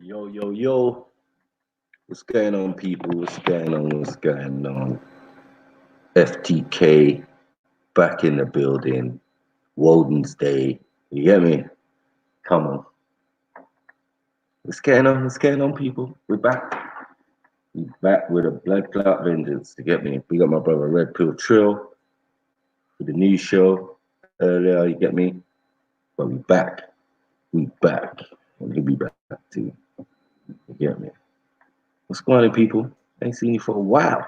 Yo, yo, yo. What's going on, people? What's going on? What's going on? FTK back in the building. Wodin'S Day. You get me? Come on. What's going on? What's going on, people? We're back. We back with a blood clot vengeance. You get me? We got my brother Red Pill Trill with the new show earlier. You get me? But we back. We back. And he'll be back too. You get me? What's going on, people? Ain't seen you for a while.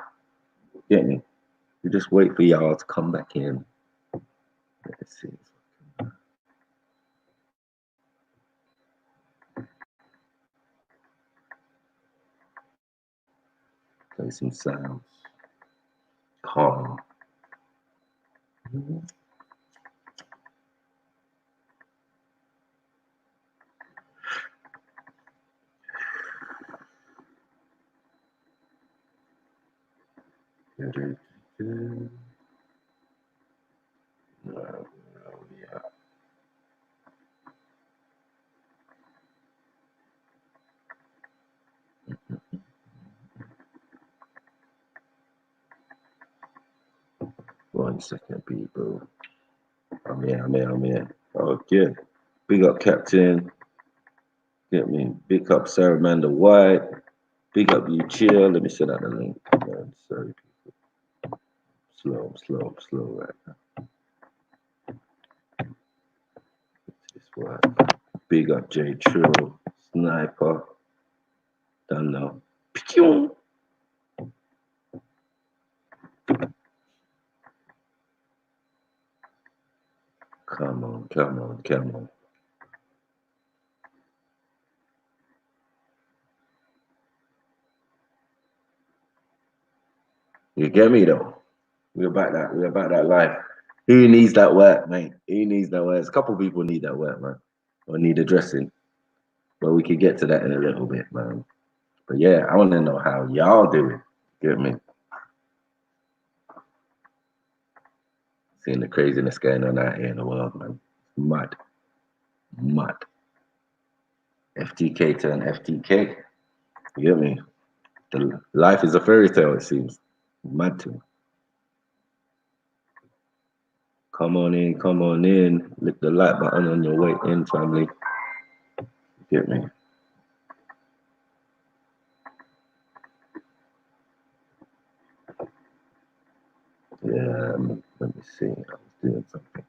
You get me? We just wait for y'all to come back in. Let's see. Play some sounds. Calm. Yeah. One second, people. I'm here. Okay. Big up, Captain. Get me. Big up, Sarah Amanda White. Big up, you chill. Let me send out the link. Man, sorry, people. Slow right now. This one. Big up, J Trill. Sniper. Don't know. Pew! Come on. You get me though? We're about that life. Who needs that work, mate? Who needs that work? A couple people need that work, man. Or need addressing. But we could get to that in a little bit, man. But yeah, I want to know how y'all do it. Get me? Seeing the craziness going on out here in the world, man. Mud. FTK turn FTK. You get me? The life is a fairy tale, it seems. Mad to me. Come on in. Lick the like button on your way in, family. Get me? Yeah, let me see. I was doing something.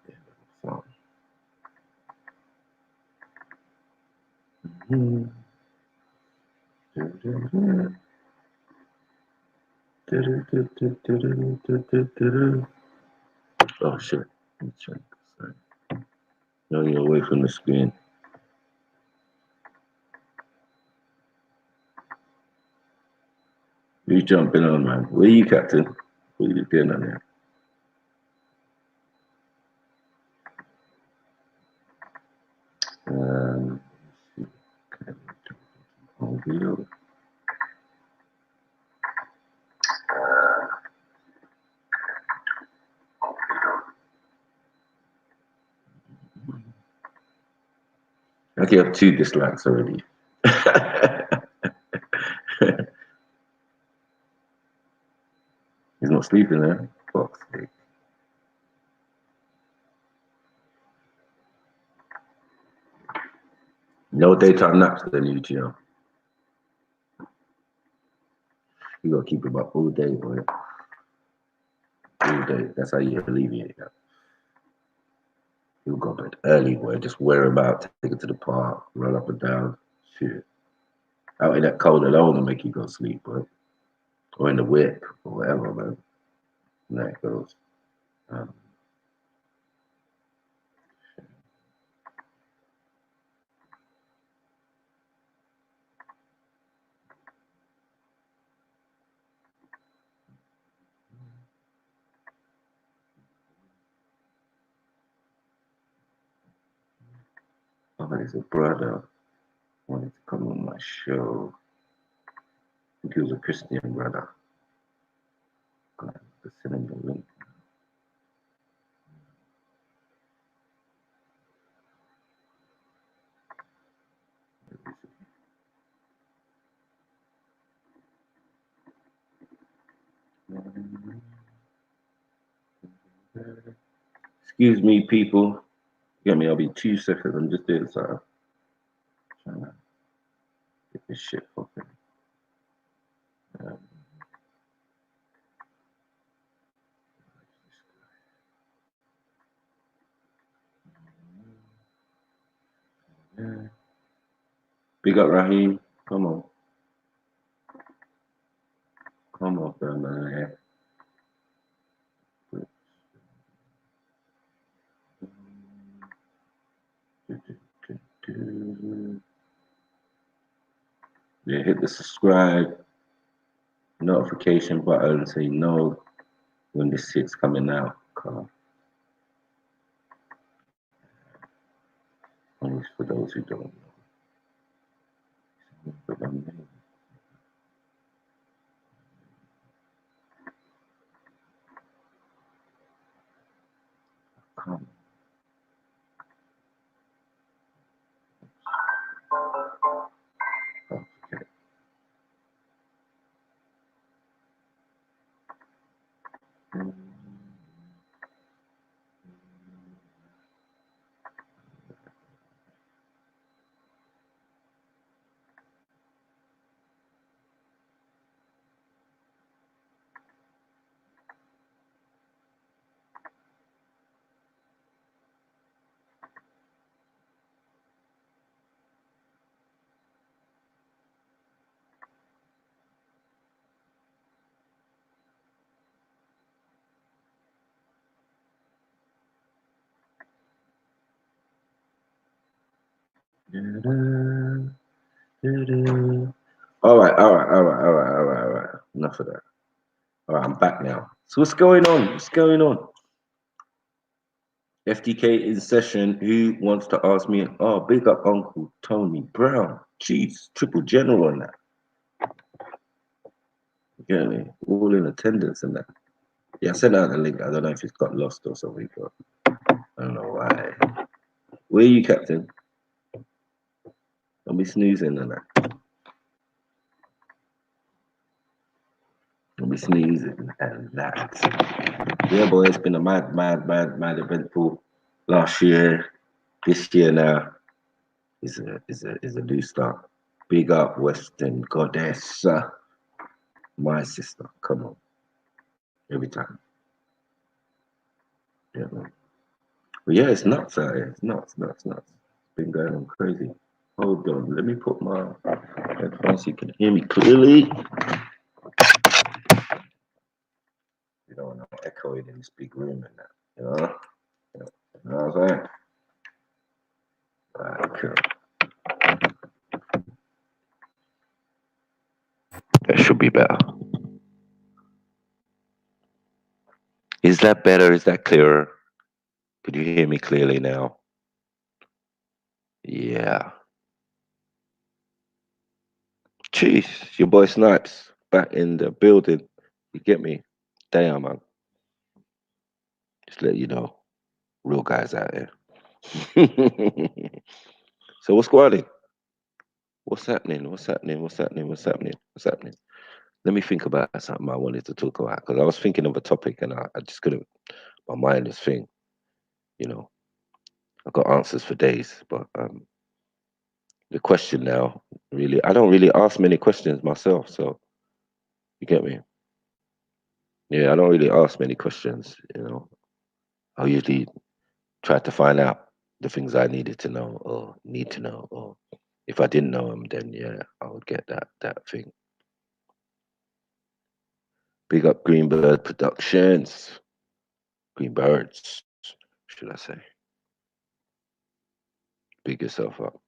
Yeah, so. Oh shit. Let me check. Sorry. No, you're away from the screen. You jumping on, man. Where you, Captain? What are you doing on there? Okay. Oh, video. I actually have 2 dislikes already. He's not sleeping there. Fuck's sake. No daytime naps then you, Gio. You gotta keep him up all day, boy. All day. That's how you alleviate that. He'll go to bed early, boy. Just wear him out, take him to the park, run up and down. Shit. Out in that cold alone will make you go sleep, boy. Or in the whip, or whatever, man. And that goes. Um, oh, there's a brother wanted to come on my show. I think he was a Christian brother. God, send him the link. Excuse me, people. Get me? I'll be 2 seconds. I'm just doing something. Trying to get this shit popping. Um, yeah. Big up Raheem. Come on. Come on, bro, man. Yeah, hit the subscribe notification button so you know when this shit's coming out. Only for those who don't know. But come. Okay. All right, all right, all right, all right, all right, all right. Enough of that. All right, I'm back now. So what's going on? What's going on? FDK in session. Who wants to ask me? Oh, big up Uncle Tony Brown. Jeez, triple general on that. You get me? All in attendance and that. Yeah, I sent out the link. I don't know if it's got lost or something, but I don't know why. Where are you, Captain? Don't be snoozing and that. Don't be sneezing and that. Yeah, boy, it's been a mad eventful last year. This year now is a new start. Big up Western Goddess, my sister. Come on, every time. Yeah, man. But yeah, it's nuts out here. It's nuts, nuts, nuts. It's been going on crazy. Hold on, let me put my headphones so you can hear me clearly. You don't want to echo it in this big room and that. You know? You know what I'm saying? Alright, cool. That should be better. Is that better? Is that clearer? Could you hear me clearly now? Yeah. Jeez, your boy Snipes back in the building. You get me? Damn, man. Just let you know, real guys out here. So what's going on? What's happening? What's happening? What's happening? What's happening? What's happening? Let me think about something I wanted to talk about because I was thinking of a topic and I just couldn't. My mind is thing. You know, I've got answers for days, but the question now really, I don't really ask many questions myself. So you get me? Yeah, I don't really ask many questions. You know, I usually try to find out the things I needed to know or need to know, or if I didn't know them, then yeah, I would get that thing. Big up Greenbird Productions, Greenbirds, should I say? Big yourself up.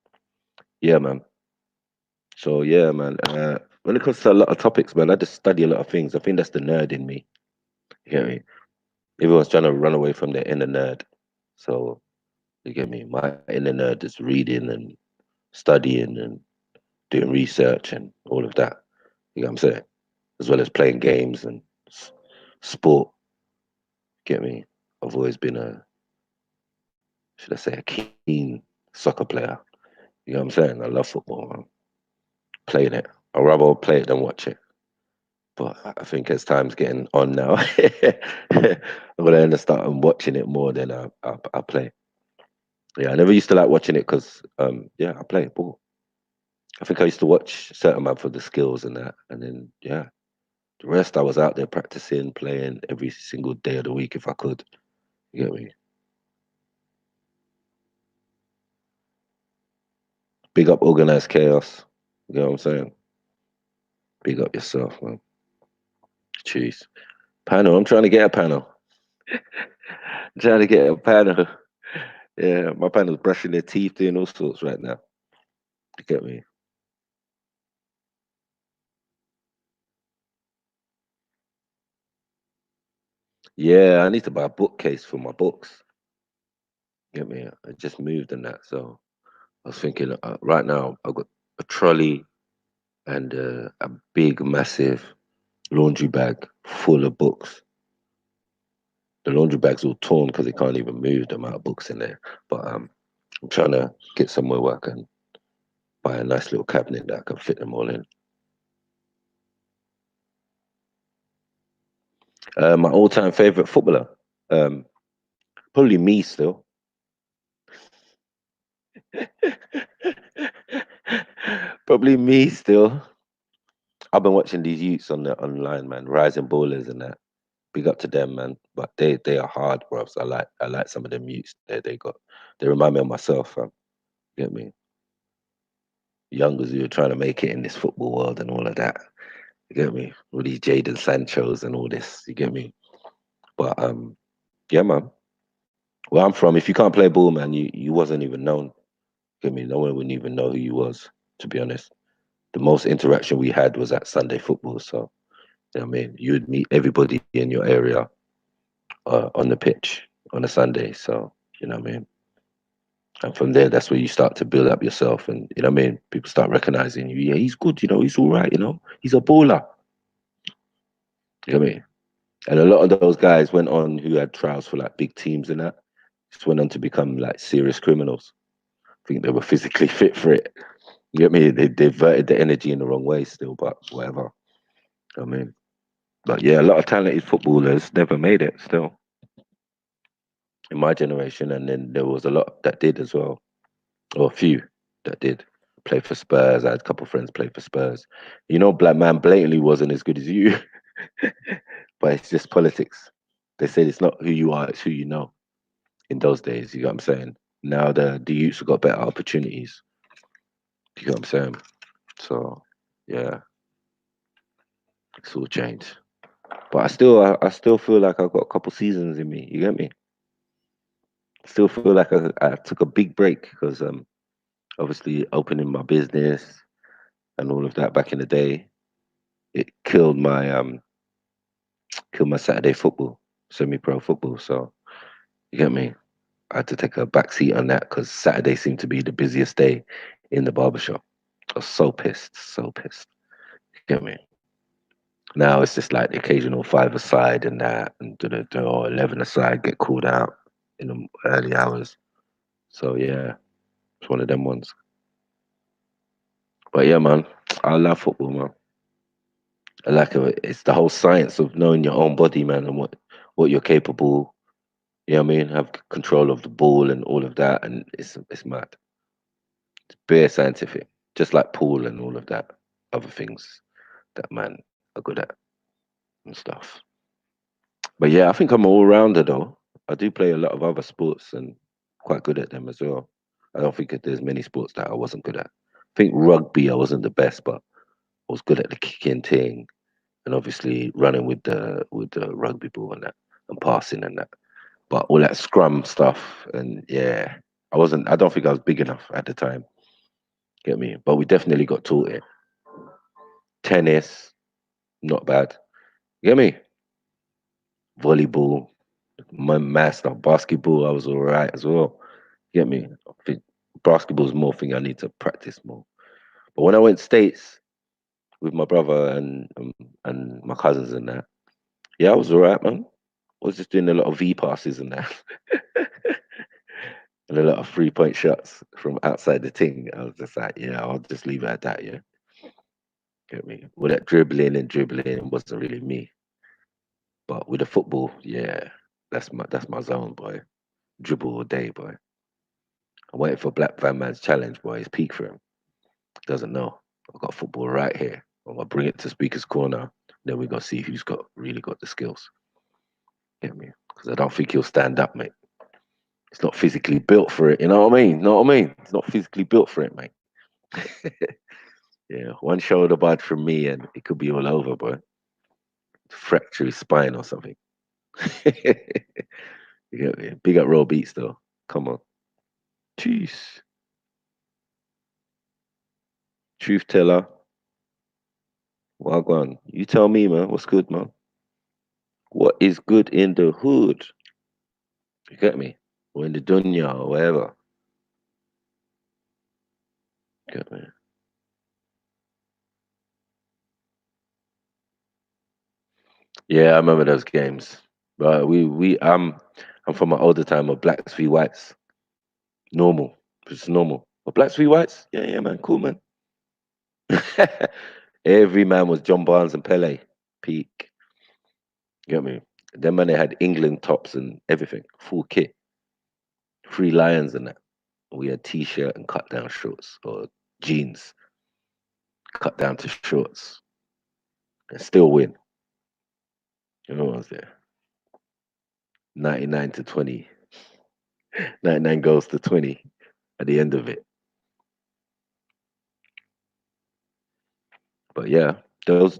Yeah, man. So yeah, man. When it comes to a lot of topics, man, I just study a lot of things. I think that's the nerd in me. You get me? Everyone's trying to run away from their inner nerd. So you get me? My inner nerd is reading and studying and doing research and all of that. You know what I'm saying? As well as playing games and sport. Get me? I've always been should I say, a keen soccer player. You know what I'm saying? I love football. Man. Playing it. I'd rather play it than watch it. But I think as time's getting on now, I'm gonna end up starting watching it more than I play. Yeah, I never used to like watching it because yeah, I play ball. I think I used to watch certain man for the skills and that, and then yeah, the rest I was out there practicing, playing every single day of the week if I could. You get me? Big up organized chaos. You know what I'm saying? Big up yourself, man. Jeez. Panel. I'm trying to get a panel. I'm trying to get a panel. Yeah, my panel's brushing their teeth, doing all sorts right now. You get me? Yeah, I need to buy a bookcase for my books. Get me? I just moved and that, so I was thinking right now I've got a trolley and a big, massive laundry bag full of books. The laundry bag's all torn because it can't even move the amount of books in there. But I'm trying to get somewhere where I can buy a nice little cabinet that I can fit them all in. My all-time favorite footballer, um, probably me still. Probably me still. I've been watching these youths on the online, man, rising ballers and that. Big up to them, man. But they are hard, bros. I like some of them youths. They remind me of myself, fam. Get me? Youngers who are trying to make it in this football world and all of that. You get me? All these Jaden Sanchos and all this. You get me? But yeah, man. Where I'm from, if you can't play ball, man, you wasn't even known. Get me? No one would even know who you was. To be honest, the most interaction we had was at Sunday football. So you know what I mean, you would meet everybody in your area on the pitch on a Sunday. So you know what I mean. And from there, that's where you start to build up yourself, and you know what I mean. People start recognizing you. Yeah, he's good. You know, he's all right. You know, he's a baller. You know what I mean? And a lot of those guys went on who had trials for like big teams and that. Just went on to become like serious criminals. I think they were physically fit for it. You get me? They diverted the energy in the wrong way still, but whatever. I mean, but yeah, a lot of talented footballers never made it still in my generation, and then there was a lot that did as well, or a few that did play for Spurs. I had a couple of friends play for Spurs. You know, black man blatantly wasn't as good as you, but it's just politics. They said it's not who you are, it's who you know. In those days, you know what I'm saying? Now the youths have got better opportunities. You know what I'm saying? So yeah, it's all changed. But I still feel like I've got a couple seasons in me. You get me? Still feel like I took a big break because obviously opening my business and all of that back in the day, it killed my Saturday football, semi-pro football. So you get me? I had to take a back seat on that because Saturday seemed to be the busiest day in the barbershop. I was so pissed, so pissed. You get me? Now it's just like the occasional five aside and that, and or 11 aside get called out in the early hours. So yeah, it's one of them ones. But yeah, man, I love football, man. I like it. It's the whole science of knowing your own body, man, and what you're capable. You know what I mean? Have control of the ball and all of that, and it's mad. It's bare scientific, just like pool and all of that other things that man are good at and stuff. But yeah, I think I'm all rounder though. I do play a lot of other sports and quite good at them as well. I don't think that there's many sports that I wasn't good at. I think rugby I wasn't the best, but I was good at the kicking thing and obviously running with the rugby ball and that and passing and that. But all that scrum stuff and yeah, I don't think I was big enough at the time. Get me? But we definitely got taught it. Tennis, not bad. Get me? Volleyball, my master. Basketball, I was all right as well. Get me? I think basketball's more thing I need to practice more. But when I went states with my brother and my cousins and that, yeah, I was all right, man. I was just doing a lot of V passes and that, and a lot of 3 point shots from outside the ting. I was just like, yeah, I'll just leave it at that. Yeah, Get me? With that dribbling and dribbling wasn't really me. But with the football, yeah, that's my zone, boy. Dribble all day, boy. I'm waiting for Black Van Man's challenge, boy. It's peak for him. Doesn't know. I've got football right here. I'm gonna bring it to Speaker's Corner. Then we gonna see who's got really got the skills. Get me? Because I don't think he'll stand up, mate. It's not physically built for it. You know what I mean? Know what I mean? It's not physically built for it, mate. Yeah, one shoulder bud from me, and it could be all over, boy. Fracture his spine or something. You get me? Big up Raw Beats, though. Come on. Jeez. Truth teller. Wagwan. You tell me, man. What's good, man? What is good in the hood? You get me? Or in the dunya or wherever. Get me? Yeah, I remember those games. But I'm from an older time of blacks v whites. Normal. It's normal. But blacks v whites? Yeah, yeah, man. Cool, man. Every man was John Barnes and Pele. Peak. You get me? Then man, they had England tops and everything. Full kit. Three lions and that. We had t-shirt and cut down shorts or jeans cut down to shorts and still win. You know what I was there? 99 to 20. 99 goes to 20 at the end of it. But yeah, those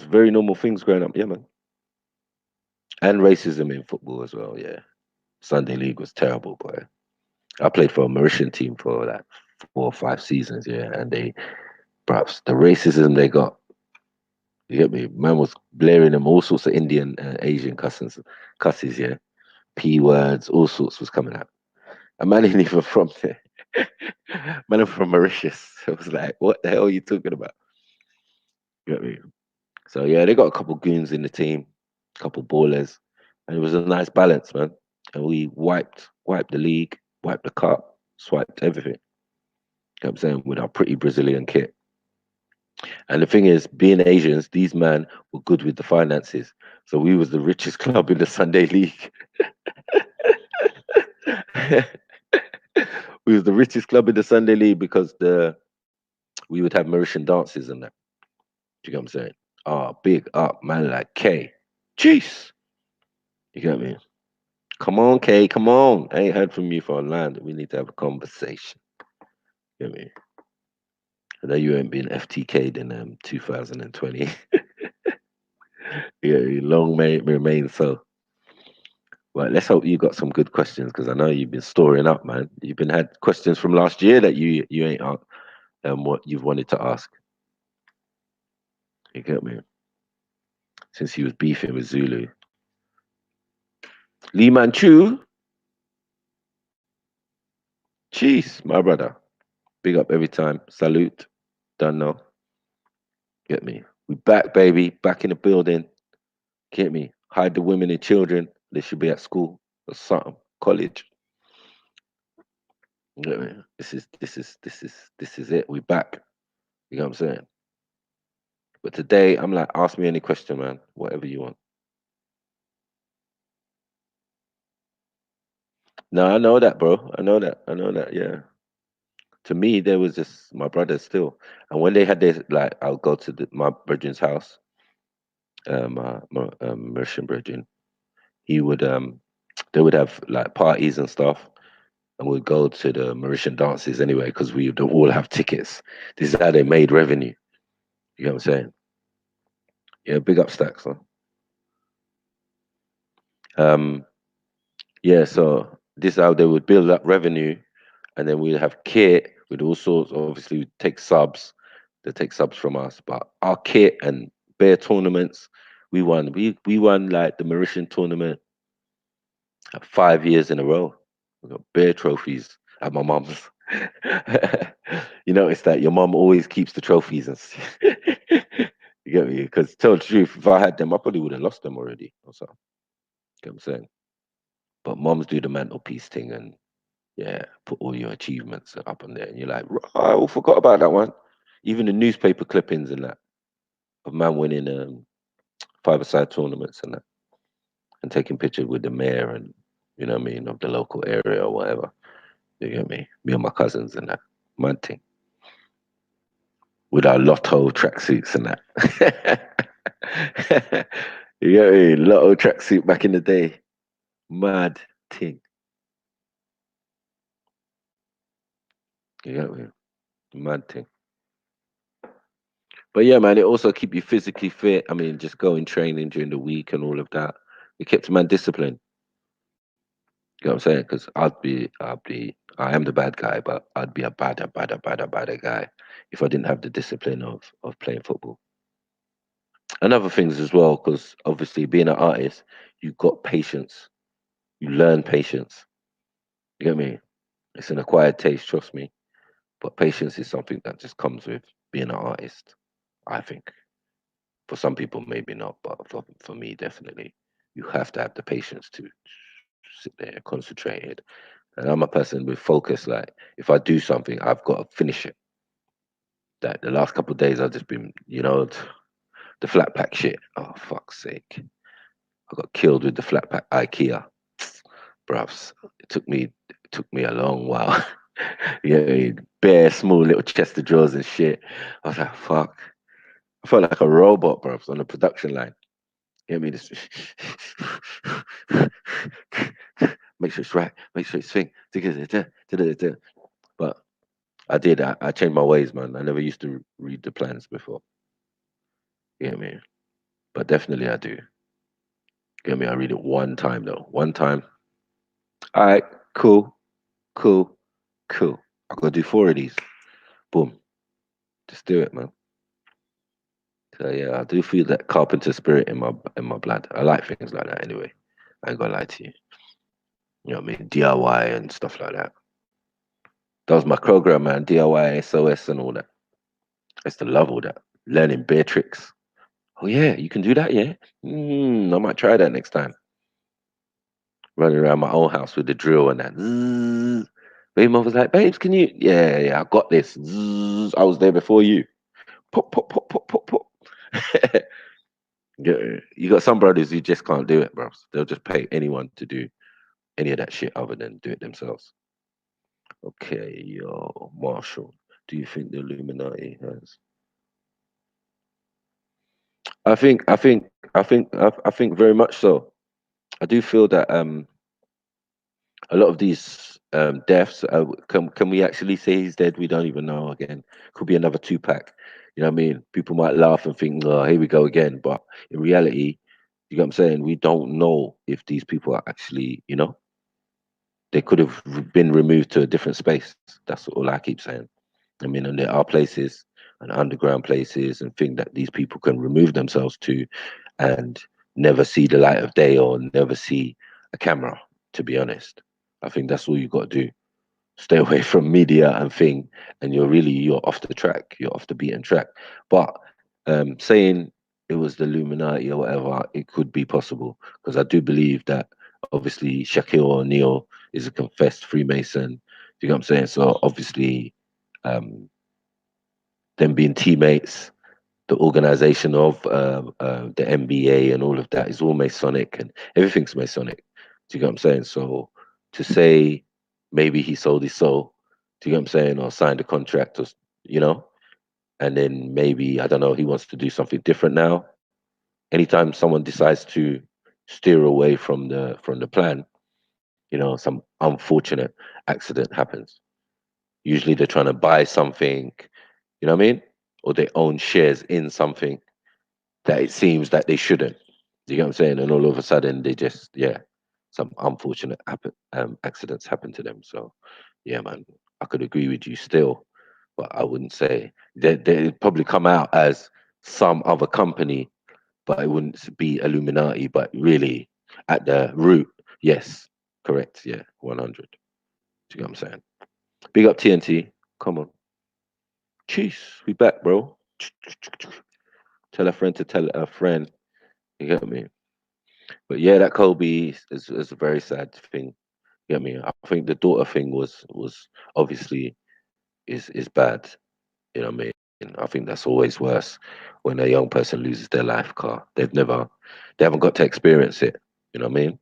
very normal things growing up. Yeah, man. And racism in football as well. Yeah. Sunday League was terrible, boy. I played for a Mauritian team for like 4 or 5 seasons, yeah, and they perhaps the racism they got, you get me? Man was blaring them all sorts of Indian and Asian cusses, yeah. P words, all sorts was coming out. A man ain't even from there. Man, I'm from Mauritius. I was like, what the hell are you talking about? You get me? So yeah, they got a couple goons in the team, a couple ballers, and it was a nice balance, man. And we wiped the league, wiped the cup, swiped everything. You know what I'm saying? With our pretty Brazilian kit. And the thing is, being Asians, these men were good with the finances. So we was the richest club in the Sunday league. We was the richest club in the Sunday league because the we would have Mauritian dances and that. Do you get what I'm saying? Oh, big up, man, like K. Jeez. You get me? Come on, K, come on. I ain't heard from you for a land. We need to have a conversation. You get me? I know you ain't been FTK'd in 2020. Yeah, long may it remain so. Well, let's hope you got some good questions because I know you've been storing up, man. You've been had questions from last year that you ain't what you've wanted to ask. You get me? Since he was beefing with Zulu. Lee Manchu, cheese, my brother. Big up every time. Salute. Don't know. Get me? We back, baby. Back in the building. Get me? Hide the women and children. They should be at school or something. College. Get me? This is it. We back. You know what I'm saying? But today I'm like, ask me any question, man. Whatever you want. No, I know that, bro. I know that. I know that. Yeah. To me, there was just my brother still. And when they had this, like, I'll go to my brethren's house, my Mauritian brethren. He would, they would have like parties and stuff, and we'd go to the Mauritian dances anyway because we would all have tickets. This is how they made revenue. You know what I'm saying? Yeah, big up stacks, huh? Um, yeah. So this is how they would build up revenue, and then we'd have kit with all sorts. Obviously, we'd take subs. They take subs from us, but our kit and bear tournaments, we won. We won like the Mauritian tournament 5 years in a row. We got bear trophies at my mum's. You notice that your mum always keeps the trophies and you get me? Because tell the truth, if I had them, I probably would have lost them already or something. You know what I'm saying? But mums do the mantelpiece thing and yeah, put all your achievements up on there, and you're like, "Right, I all forgot about that one." Even the newspaper clippings and that. of man winning five-a-side tournaments and that, and taking pictures with the mayor and you know what I mean of the local area or whatever. You get me? Me and my cousins and that. Mad thing. With our lotto tracksuits and that. You get me? Lotto tracksuit back in the day. Mad thing. You get me? Mad thing. But yeah, man, it also keep you physically fit. I mean, just going training during the week and all of that. It kept man disciplined. You know what I'm saying? Because I am the bad guy, but I'd be a badder guy if I didn't have the discipline of playing football. And other things as well, because obviously being an artist, you've got patience. You learn patience. You get me? It's an acquired taste, trust me. But patience is something that just comes with being an artist, I think. For some people, maybe not, but for me, definitely. You have to have the patience to sit there concentrated. And I'm a person with focus. Like, if I do something, I've got to finish it. That the last couple of days, I've just been, the flat pack shit. Oh, fuck's sake. I got killed with the flat pack IKEA. Bruvs. It took me a long while. Yeah, bare small little chest of drawers and shit. I was like, fuck. I felt like a robot, bruv, on the production line. You know what I mean? Just make sure it's right, make sure it's thing. But I did. I changed my ways, man. I never used to read the plans before. You know what I mean? But definitely I do. You know what I mean? I read it one time though. One time. All right, cool, cool, cool. I gotta do four of these. Boom. Just do it, man. So yeah, I do feel that carpenter spirit in my blood. I like things like that anyway. I ain't gonna lie to you. You know what I mean? DIY and stuff like that. That was my program, man. DIY, SOS, and all that. I used to love all that. Learning bear tricks. Oh yeah, you can do that, yeah. I might try that next time. Running around my old house with the drill and that. Zzz. Baby mom was like, babes, can you? Yeah, yeah, I got this. Zzz. I was there before you. Pop, pop, pop, pop, pop, pop. Yeah, you got some brothers who just can't do it, bro. They'll just pay anyone to do any of that shit other than do it themselves. Okay, yo, Marshall, do you think the Illuminati has? I think very much so. I do feel that a lot of these deaths can we actually say he's dead? We don't even know. Again, could be another two pack. You know what I mean? People might laugh and think, "Oh, here we go again," but in reality, you know what I'm saying? We don't know if these people are actually, they could have been removed to a different space. That's all I keep saying. I mean, and there are places and underground places and things that these people can remove themselves to and never see the light of day or never see a camera, to be honest. I think that's all you got to do. Stay away from media and thing, and you're off the track. You're off the beaten track. But saying it was the Illuminati or whatever, it could be possible because I do believe that obviously Shaquille O'Neal is a confessed Freemason. You know what I'm saying? So obviously, um, them being teammates, the organization of the NBA and all of that is all Masonic and everything's Masonic. Do you get what I'm saying? So to say maybe he sold his soul, do you get what I'm saying, or signed a contract, or and then maybe I don't know, he wants to do something different now. Anytime someone decides to steer away from the plan, some unfortunate accident happens. Usually they're trying to buy something, you know what I mean, or they own shares in something that it seems that they shouldn't. You get what I'm saying? And all of a sudden, they just, yeah, some unfortunate accidents happen to them. So, yeah, man, I could agree with you still, but I wouldn't say they'd probably come out as some other company, but it wouldn't be Illuminati. But really, at the root, yes, correct, yeah, 100. Do you get what I'm saying? Big up TNT. Come on, cheese, we back, bro. Tell a friend to tell a friend. You get me? But yeah, that Kobe is a very sad thing. You get me? I think the daughter thing was obviously is bad. You know what I mean? I think that's always worse when a young person loses their life car. They haven't got to experience it. You know what I mean?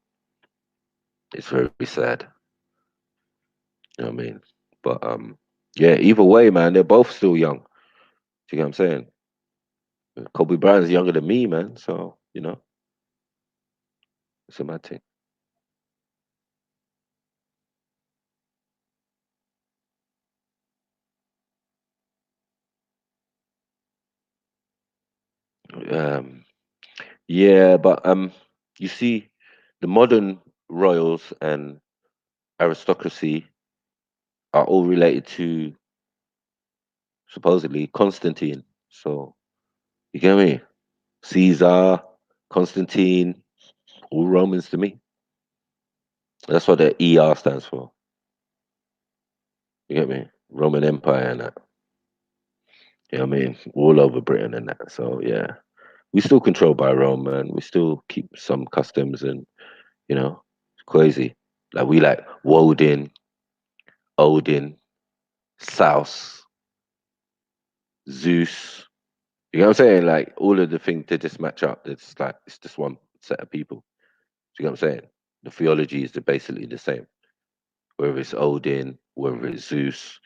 It's very sad. You know what I mean? But yeah. Either way, man, they're both still young. Do you get what I'm saying? Kobe Bryant's younger than me, man. So it's a mad thing. Um, yeah, but you see, the modern royals and aristocracy are all related to supposedly Constantine. So you get me? Caesar, Constantine, all Romans to me. That's what the ER stands for. You get me? Roman Empire and that. You know what I mean? All over Britain and that. So yeah. We still controlled by Rome, man. We still keep some customs and it's crazy. Like we like Woden, Odin, South, Zeus. You know what I'm saying? Like all of the things to just match up. It's just one set of people. Do you know what I'm saying? The theology is basically the same. Whether it's Odin, whether it's Zeus,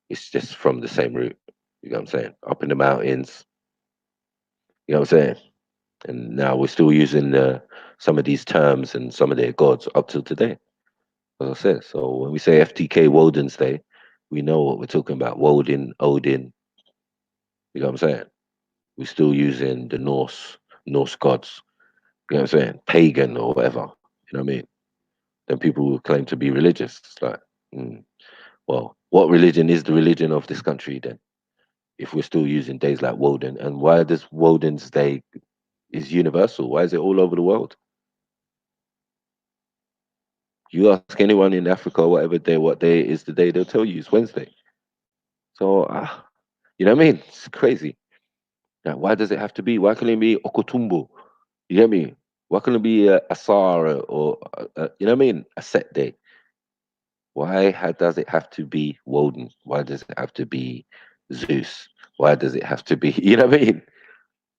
it's just from the same root. You know what I'm saying? Up in the mountains. You know what I'm saying? And now we're still using some of these terms and some of their gods up till today. As I said, so when we say FTK Wodin's Day, we know what we're talking about. Wodin, Odin. You know what I'm saying? We're still using the Norse gods. You know what I'm saying? Pagan or whatever. You know what I mean? Then people who claim to be religious. It's like, mm, well, what religion is the religion of this country then? If we're still using days like Woden, and why does Woden's Day is universal? Why is it all over the world? You ask anyone in Africa, whatever day, what day it is the day, they'll tell you it's Wednesday. So, you know what I mean? It's crazy. Like, why does it have to be? Why can't it be Okotumbo? You get me? Why can't it be Asara or you know what I mean? A set day. Does it have to be Woden? Why does it have to be Zeus? Why does it have to be? You know what I mean?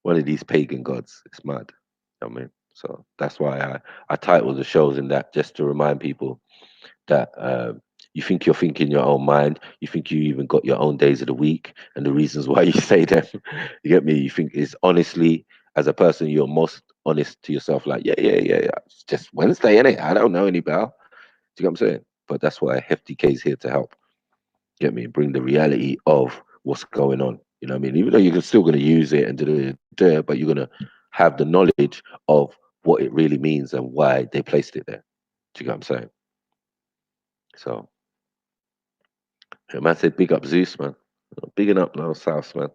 One of these pagan gods. It's mad. You know what I mean? So that's why I title the shows in that just to remind people that you think you're thinking your own mind. You think you even got your own days of the week and the reasons why you say them. You get me? You think it's honestly, as a person, you're most honest to yourself. Like, yeah. It's just Wednesday, innit? I don't know any better. Do you get what I'm saying? But that's why Hefty K is here to help. Get me? Bring the reality of what's going on. You know what I mean? Even though you're still going to use it and do it, but you're going to have the knowledge of what it really means and why they placed it there. Do you get what I'm saying? So, yeah, man said, big up Zeus, man. Bigging up now, South, man.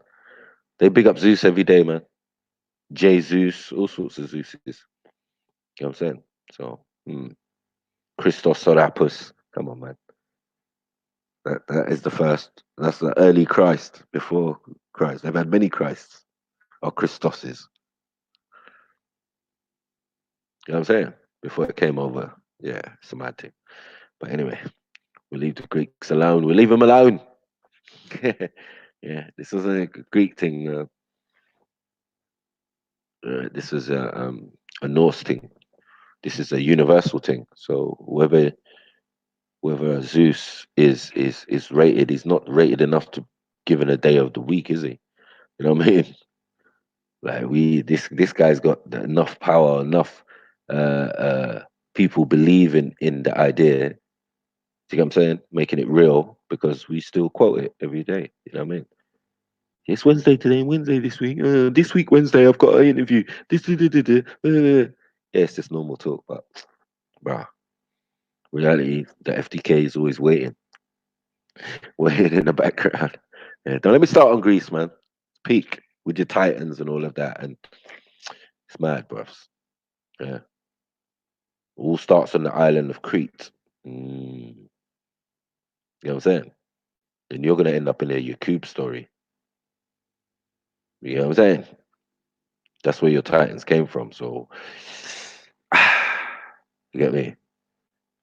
They big up Zeus every day, man. Jesus, all sorts of Zeuses. You know what I'm saying? So, Christos Serapis. Come on, man. That is the first. That's the early Christ before Christ. They've had many Christs or Christoses. You know what I'm saying? Before it came over. Yeah, it's a mad thing. But anyway, we leave the Greeks alone. We leave them alone. Yeah, this wasn't a Greek thing. This is a Norse thing. This is a universal thing. So whether Zeus is rated, he's not rated enough to given a day of the week, is he? You know what I mean? Like this guy's got enough power, enough people believe in the idea. See what I'm saying? Making it real because we still quote it every day. You know what I mean? It's Wednesday today, Wednesday this week. This week Wednesday, I've got an interview. Yeah, it's just normal talk, but bruh, reality, the FDK is always waiting, waiting in the background. Yeah, don't let me start on Greece, man. Peak with your Titans and all of that, and it's mad, bruv. Yeah, all starts on the island of Crete. You know what I'm saying? And you're gonna end up in a Yakub story. You know what I'm saying? That's where your Titans came from. So, you get me?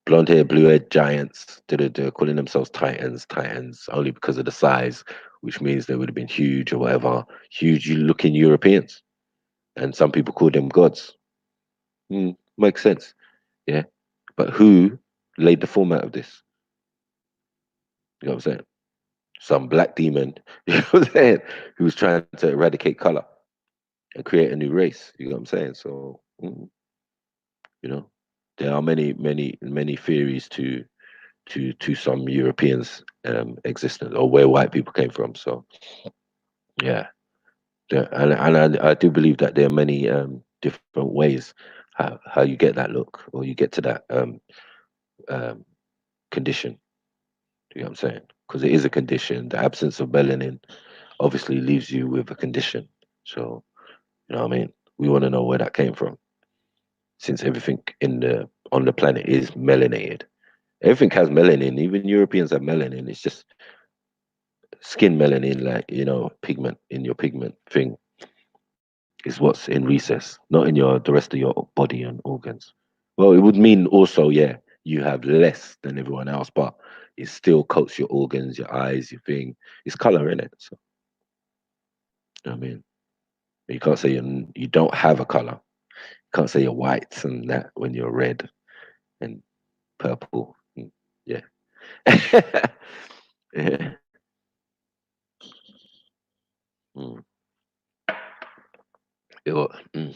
Blonde hair, blue haired giants, calling themselves Titans, Titans, only because of the size. which means they would have been huge or whatever, huge looking Europeans, and some people call them gods. Makes sense, yeah. But who laid the format of this? You know what I'm saying? Some black demon, you know what I'm saying, who was trying to eradicate color and create a new race. You know what I'm saying? So, you know, there are many, many, many theories to some Europeans' existence or where white people came from. So, yeah, and I do believe that there are many different ways how you get that look or you get to that um, condition. You know what I'm saying? Because it is a condition. The absence of melanin obviously leaves you with a condition. So, you know what I mean? We want to know where that came from, since everything in the on the planet is melanated. Everything has melanin. Even Europeans have melanin. It's just skin melanin, like pigment in your pigment thing is what's in recess, not in your the rest of your body and organs. Well, it would mean also, yeah, you have less than everyone else, but it still coats your organs, your eyes, your thing. It's color in it. So, you know what I mean, you can't say you don't have a color. You can't say you're white and that when you're red and purple. Yeah. Yeah. Mm. It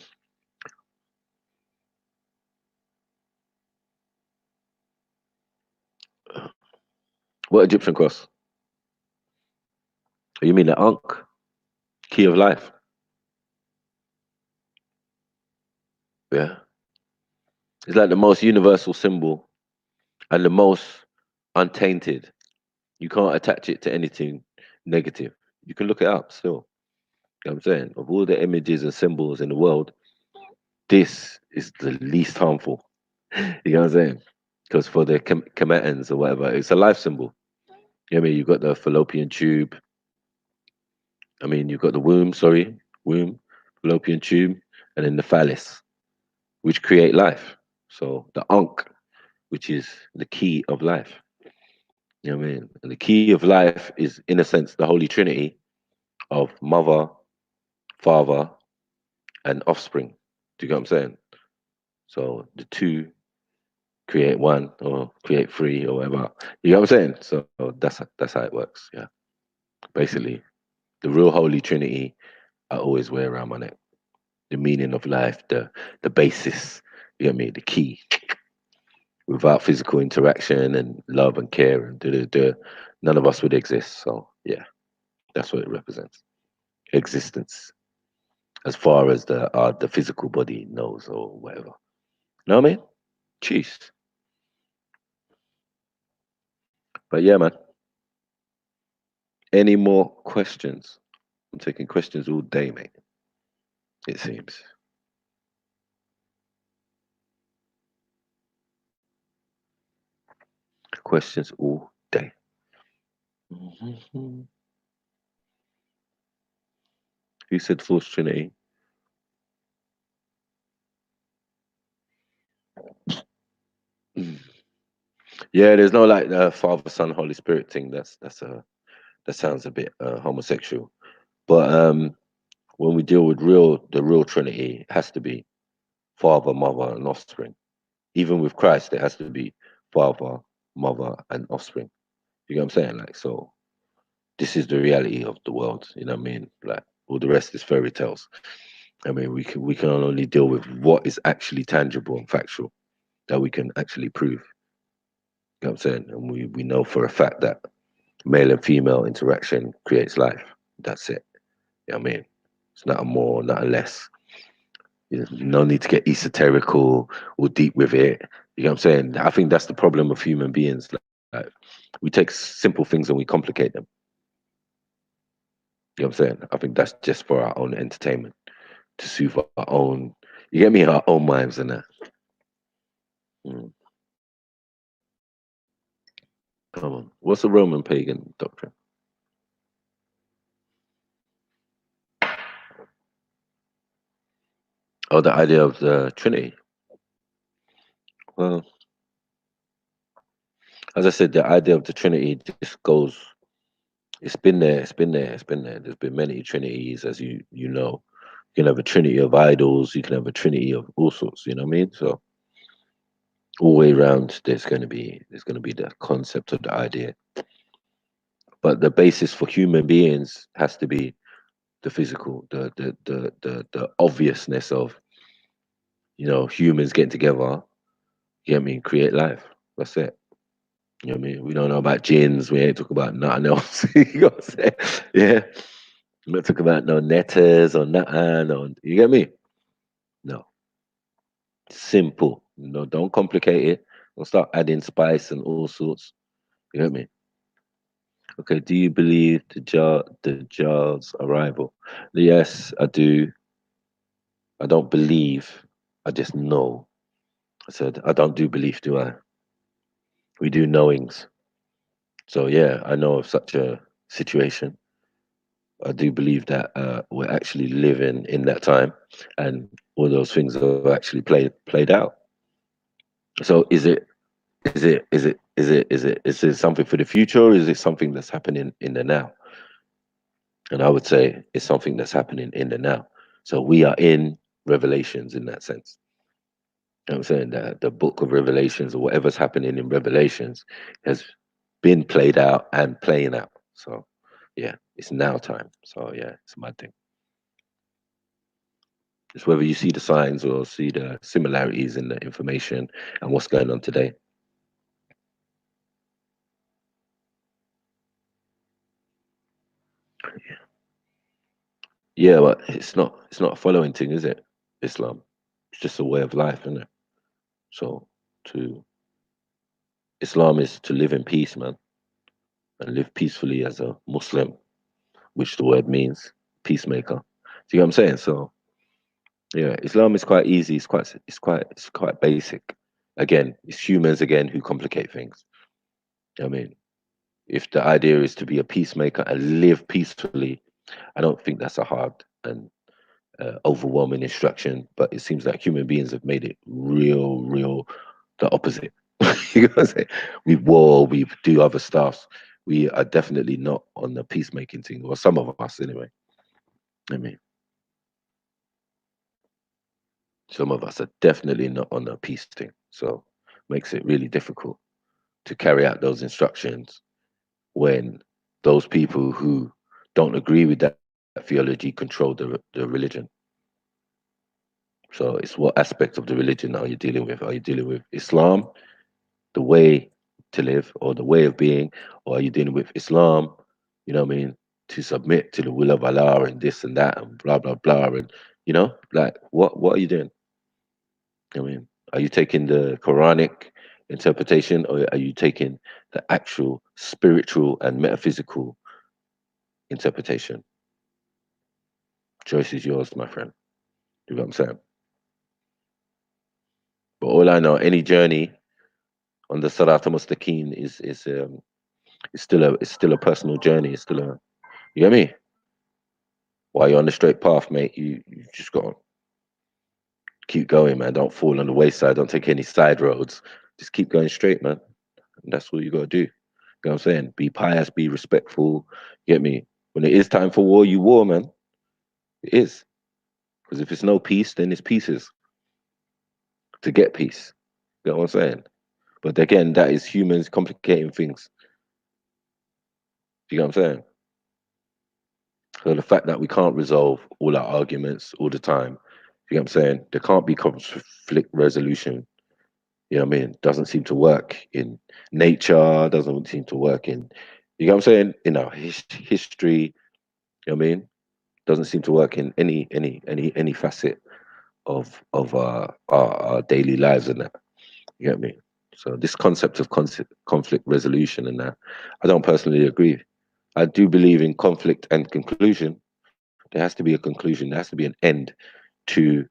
What Egyptian cross? You mean the Ankh, key of life? Yeah. It's like the most universal symbol and the most untainted. You can't attach it to anything negative. You can look it up still. You know what I'm saying? Of all the images and symbols in the world, this is the least harmful. You know what I'm saying? Because for the Kemetans or whatever, it's a life symbol. You know what I mean? You've got the fallopian tube. I mean, you've got the womb, sorry, womb, fallopian tube, and then the phallus, which create life. So the Ankh, which is the key of life. You know what I mean? And the key of life is, in a sense, the Holy Trinity of mother, father, and offspring. Do you get what I'm saying? So the two create one or create three or whatever. You know what I'm saying? So that's how it works. Yeah. Basically, the real Holy Trinity I always wear around my neck. The meaning of life, the basis, you know what I mean? The key. Without physical interaction and love and care and none of us would exist. So yeah, that's what it represents. Existence. As far as the physical body knows or whatever. Know what I mean? Jeez. But yeah, man. Any more questions? I'm taking questions all day, mate. It seems. Questions all day. Mhm. Who said Force Trinity? Mm. Yeah, there's no like Father, Son, Holy Spirit thing. That sounds a bit homosexual. But when we deal with the real Trinity, it has to be Father, Mother, and Offspring. Even with Christ, it has to be Father, Mother, and Offspring. You know what I'm saying? Like, so this is the reality of the world. You know what I mean? Like, all the rest is fairy tales. I mean, we can only deal with what is actually tangible and factual that we can actually prove. You know what I'm saying? And we know for a fact that male and female interaction creates life. That's it. You know what I mean? It's not a more, not a less. No need to get esoterical or deep with it. You know what I'm saying? I think that's the problem of human beings. Like, we take simple things and we complicate them. You know what I'm saying? I think that's just for our own entertainment, to soothe our own, you get me, our own minds and that. Mm. Come on. What's a Roman pagan doctrine? Oh, the idea of the Trinity. Well, as I said, the idea of the Trinity just goes It's been there. It's been there. It's been there. There's been many trinities, as you know. You can have a trinity of idols. You can have a trinity of all sorts. You know what I mean? So all the way around, there's going to be the concept of the idea, but the basis for human beings has to be the physical, the obviousness of humans getting together. You know what I mean? Create life. That's it. You know what I mean? We don't know about jinns. We ain't talking about nothing else. You know what I'm saying? Yeah. I'm not talking about no netters or nothing. Or, you get me? No. Simple. No, don't complicate it. Don't start adding spice and all sorts. You get me? Okay. Do you believe the jar's arrival? Yes, I do. I don't believe. I just know. I said I don't do belief, do I? We do knowings. So yeah, I know of such a situation. I do believe that we're actually living in that time, and all those things are actually played out. So is it something for the future, or is it something that's happening in the now? And I would say it's something that's happening in the now. So we are in Revelations in that sense. You know what I'm saying that the book of Revelations or whatever's happening in Revelations has been played out and playing out. So yeah, it's now time. So yeah, it's my thing. It's whether you see the signs or see the similarities in the information and what's going on today. Yeah, but it's not a following thing, is it? Islam. It's just a way of life, isn't it? So to Islam is to live in peace, man, and live peacefully as a Muslim, which the word means peacemaker. Do you know what I'm saying? So yeah, Islam is quite easy. It's quite basic. Again, it's humans again who complicate things. I mean, if the idea is to be a peacemaker and live peacefully, I don't think that's a hard and overwhelming instruction. But it seems like human beings have made it real the opposite. You know what I'm saying? We war, we do other stuff. We are definitely not on the peacemaking thing, or some of us anyway. I mean, some of us are definitely not on the peace thing. So makes it really difficult to carry out those instructions when those people who don't agree with that theology control the religion. So it's what aspect of the religion are you dealing with? Are you dealing with Islam, the way to live, or the way of being, or are you dealing with Islam? You know what I mean? To submit to the will of Allah and this and that and blah blah blah and like what are you doing? I mean, are you taking the Quranic interpretation, or are you taking the actual spiritual and metaphysical interpretation? Choice is yours, my friend. You know what I'm saying? But all I know, any journey on the Sarat Mustaqim is still a personal journey. It's still a you get me? While you're on the straight path, mate, you just got to keep going, man. Don't fall on the wayside. Don't take any side roads. Just keep going straight, man. And that's what you got to do. You know what I'm saying? Be pious, be respectful. Get me? When it is time for war, you war, man. It is. Because if it's no peace, then it's pieces to get peace. You know what I'm saying? But again, that is humans complicating things. You know what I'm saying? So the fact that we can't resolve all our arguments all the time, you know what I'm saying? There can't be conflict resolution. You know what I mean? Doesn't seem to work in nature, doesn't seem to work in, you know what I'm saying? In our history, you know what I mean? Doesn't seem to work in any facet of our daily lives and that. You get me? So this concept of conflict resolution and that, I don't personally agree. I do believe in conflict and conclusion. There has to be a conclusion. There has to be an end to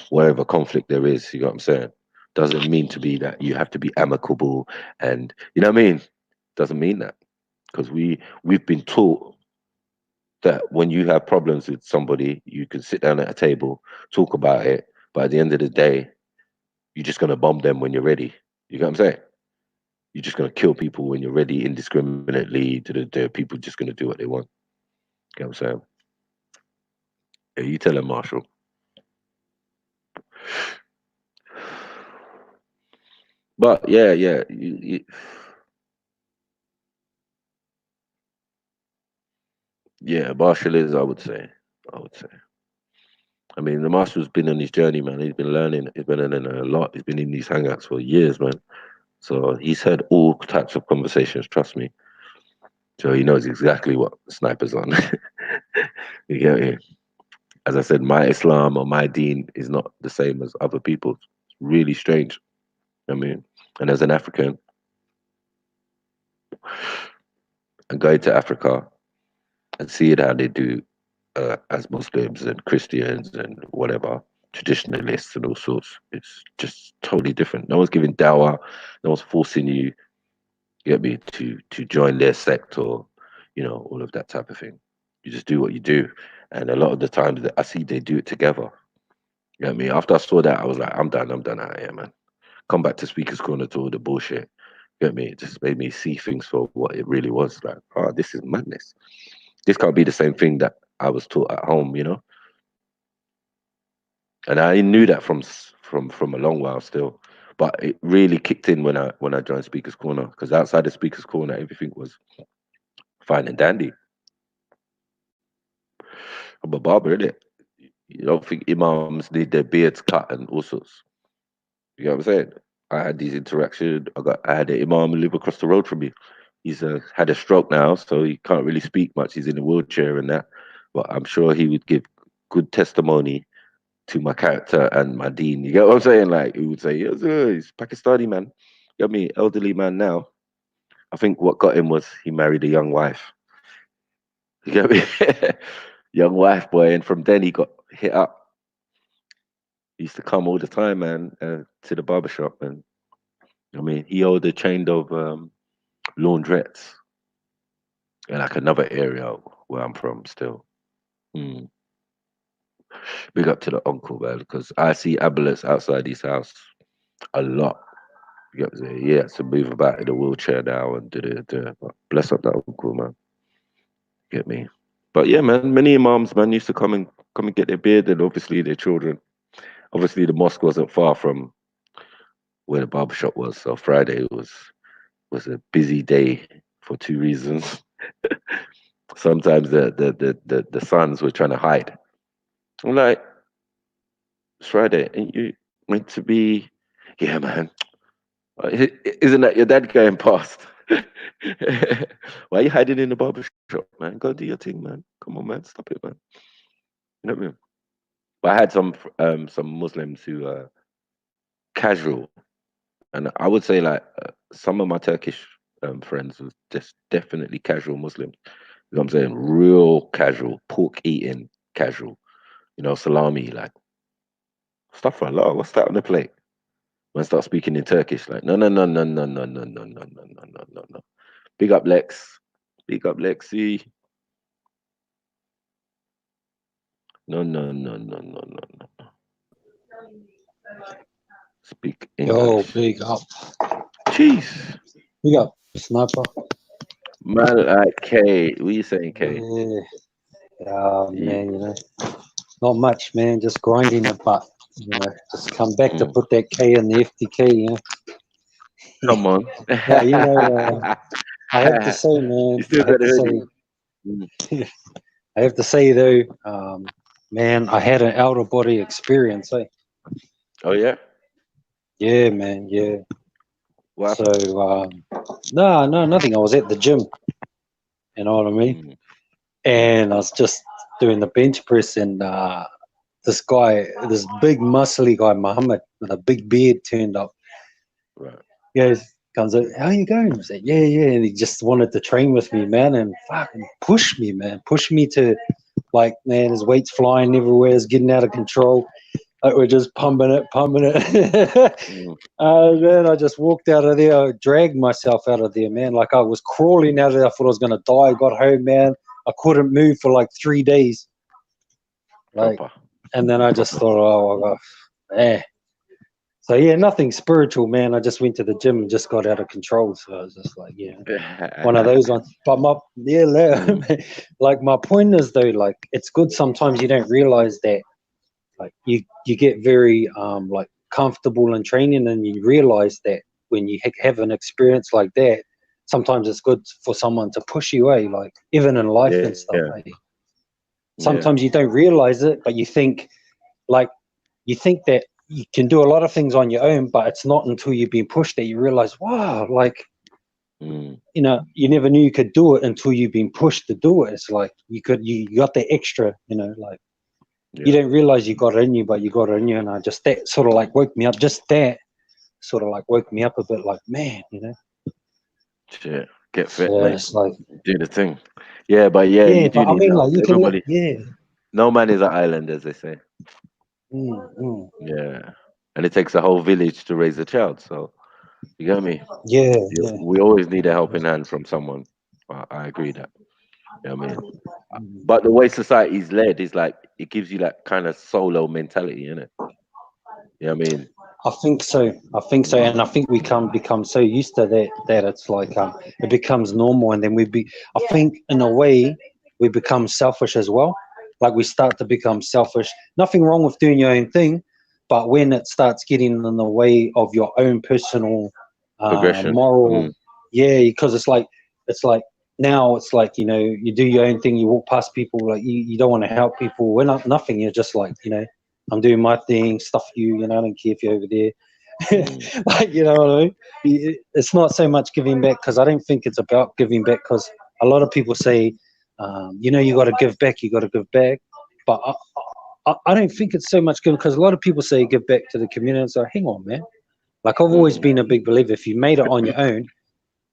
whatever conflict there is. You know what I'm saying? Doesn't mean to be that you have to be amicable, and you know what I mean. Doesn't mean that, because we've been taught that when you have problems with somebody, you can sit down at a table, talk about it, but at the end of the day, you're just gonna bomb them when you're ready. You know what I'm saying? You're just gonna kill people when you're ready indiscriminately. People just gonna do what they want. You know what I'm saying? Yeah, you tell him, Marshall. But yeah, yeah, Marshall is. I would say. I would say. I mean, the Marshall's been on his journey, man. He's been learning. He's been learning a lot. He's been in these hangouts for years, man. So he's heard all types of conversations. Trust me. So he knows exactly what snipers on. You get me? As I said, my Islam or my Deen is not the same as other people's. It's really strange. I mean, and as an African, and going to Africa and seeing how they do as Muslims and Christians and whatever traditionalists and all sorts, it's just totally different. No one's giving dawah, no one's forcing you, get me, to join their sect or all of that type of thing. You just do what you do, and a lot of the times that I see they do it together. You know what I mean? After I saw that, I was like, I'm done out here, man. Come back to Speaker's Corner to all the bullshit. You know what I mean? It just made me see things for what it really was. Like, oh, this is madness. This can't be the same thing that I was taught at home. And I knew that from a long while still, but it really kicked in when I joined Speaker's Corner, because outside of Speaker's Corner, everything was fine and dandy. I'm a barber, innit? You don't think imams need their beards cut and all sorts? You know what I'm saying? I had these interactions. I had an imam who live across the road from me. He's had a stroke now, so he can't really speak much. He's in a wheelchair and that, but I'm sure he would give good testimony to my character and my deen. You get what I'm saying? Like, he would say, yes, he's Pakistani man. You got me, elderly man now. I think what got him was he married a young wife. You get me? Young wife, boy. And from then he got hit up. He used to come all the time, man, to the barbershop. And I mean, he owned a chain of laundrettes in like another area where I'm from still. Mm. Big up to the uncle, man, because I see ambulance outside his house a lot. You get what I'm saying? Yeah, to move about in a wheelchair now and da. But bless up that uncle, man. Get me? But yeah, man, many imams, man, used to come and get their beard and obviously their children. Obviously, the mosque wasn't far from where the barbershop was, so Friday was a busy day for two reasons. Sometimes the sons were trying to hide. I'm like, it's Friday, ain't you meant to be? Yeah, man. Isn't that your dad going past? Why are you hiding in the barber shop, man? Go do your thing, man. Come on, man. Stop it, man. You know what I mean? But I had some Muslims who are casual, and I would say like some of my Turkish friends was just definitely casual Muslims. You know what I'm saying? Real casual, pork eating casual. Salami, like stuff for Allah. What's that on the plate? When I start speaking in Turkish, like no. Big up Lex. Big up Lexi. No. Speak Yo, English. big up. Jeez. Big up, sniper. Man, like K. What you saying, K? Yeah. Yeah. Man, not much, man. Just grinding it, but, just come back to put that K in the FTK, Come on. No, I have to say, man. You still got the hoodie. I have to say, though, man, I had an out of body experience, eh? Oh, yeah? Yeah, man, yeah. What So, happened? no, nothing. I was at the gym, you know what I mean? And I was just doing the bench press, and this big muscly guy, Muhammad, with a big beard turned up. Right. He comes out, how you going? I said, yeah. And he just wanted to train with me, man, and fucking push me, man. Push me to, like, man, his weight's flying everywhere. It's getting out of control. Like, we're just pumping it. Man, I just walked out of there. I dragged myself out of there, man. Like, I was crawling out of there. I thought I was going to die. I got home, man. I couldn't move for like 3 days. Like, Proper. and then I just thought, oh, man. So yeah, nothing spiritual, man. I just went to the gym and just got out of control. So I was just like, yeah, one of those ones. But like my point is though, like it's good sometimes you don't realize that, like you get very like comfortable in training, and you realize that when you have an experience like that, sometimes it's good for someone to push you away, like even in life and stuff. Yeah. Eh? Sometimes you don't realize it, but you think that you can do a lot of things on your own, but it's not until you've been pushed that you realize, wow, like, Mm. you know, you never knew you could do it until you've been pushed to do it. It's like you got the extra, you know, like you Yeah. don't realize you got it in you, but you got it in you. And that sort of like woke me up. Just that sort of like woke me up a bit, like, man, you know. Shit. Get fit, So mate. it's like, Do the thing. Yeah, but yeah, yeah, you do but I need mean, help. like, you can, Everybody. yeah. No man is an island, as they say. Mm. Yeah. And it takes a whole village to raise a child. So you get me? Yeah, Yeah, yeah. we always need a helping hand from someone. I agree that. You know what I mean? Mm. But the way society's led is like it gives you that kind of solo mentality, innit? You know what I mean? I think so. And I think we can become so used to that it's like it becomes normal, and then I think in a way we become selfish as well. Like we start to become selfish. Nothing wrong with doing your own thing, but when it starts getting in the way of your own personal Progression. moral, yeah, because it's like now it's like, you know, you do your own thing, you walk past people, like you don't want to help people. We're not nothing. You're just like, you know, I'm doing my thing, stuff you, you know, I don't care if you're over there. Mm. Like, you know what I mean? It's not so much giving back, because I don't think it's about giving back, because a lot of people say, you know, you got to give back, you got to give back. But I don't think it's so much giving, because a lot of people say give back to the community. So hang on, man. Like I've always Mm. been a big believer, if you made it on your own,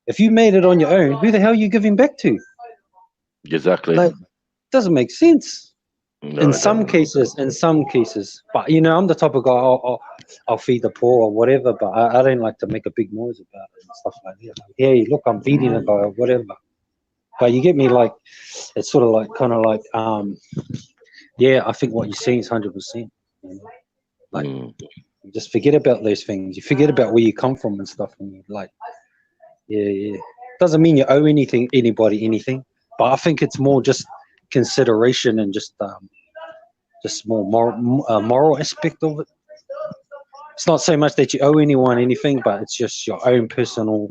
who the hell are you giving back to? Exactly. Like, doesn't make sense. No, I don't. In some cases, but you know, I'm the type of guy, I'll feed the poor or whatever, but I don't like to make a big noise about it and stuff like that. Like, hey, look, I'm feeding a guy or whatever. But you get me, like, it's sort of like, kind of like, yeah, I think what you're saying is 100%. You know? Like, Mm. you just forget about those things. You forget about where you come from and stuff, and you like, yeah. Doesn't mean you owe anybody anything, but I think it's more just consideration and just more moral aspect of it. It's not so much that you owe anyone anything, but it's just your own personal,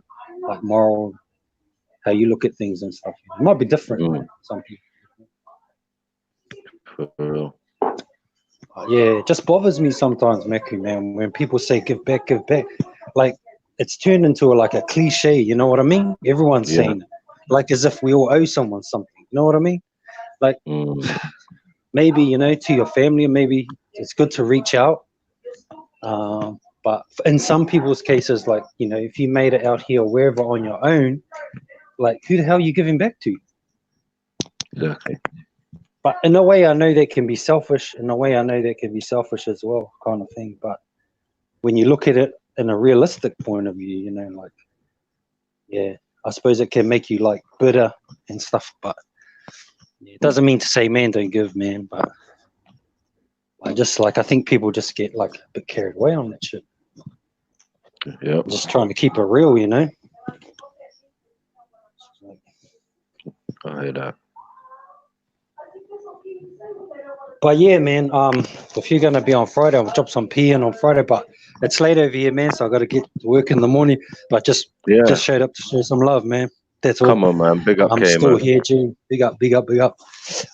like, moral, how you look at things and stuff. It might be different, Mm. some people. For real. But yeah, it just bothers me sometimes, Mackie, man, when people say give back, give back. Like, it's turned into like a cliche, you know what I mean? Everyone's Yeah. saying it, like as if we all owe someone something. You know what I mean? Like, Mm. maybe, you know, to your family, maybe it's good to reach out. But in some people's cases, like, you know, if you made it out here or wherever on your own, like, who the hell are you giving back to? Exactly. But in a way, I know that can be selfish. In a way, I know that can be selfish as well, kind of thing. But when you look at it in a realistic point of view, you know, like, yeah, I suppose it can make you like bitter and stuff. But it doesn't mean to say, man, don't give, man. But I think people just get like a bit carried away on that shit. Yep. Just trying to keep it real, you know. I hear that. But yeah, man, if you're gonna be on Friday, I'll drop some pee in on Friday, but it's late over here, man, so I gotta get to work in the morning. But just Yeah. showed up to show some love, man. That's all. Come on, man. Big up I'm K, still man. here, G. Big up, big up, big up.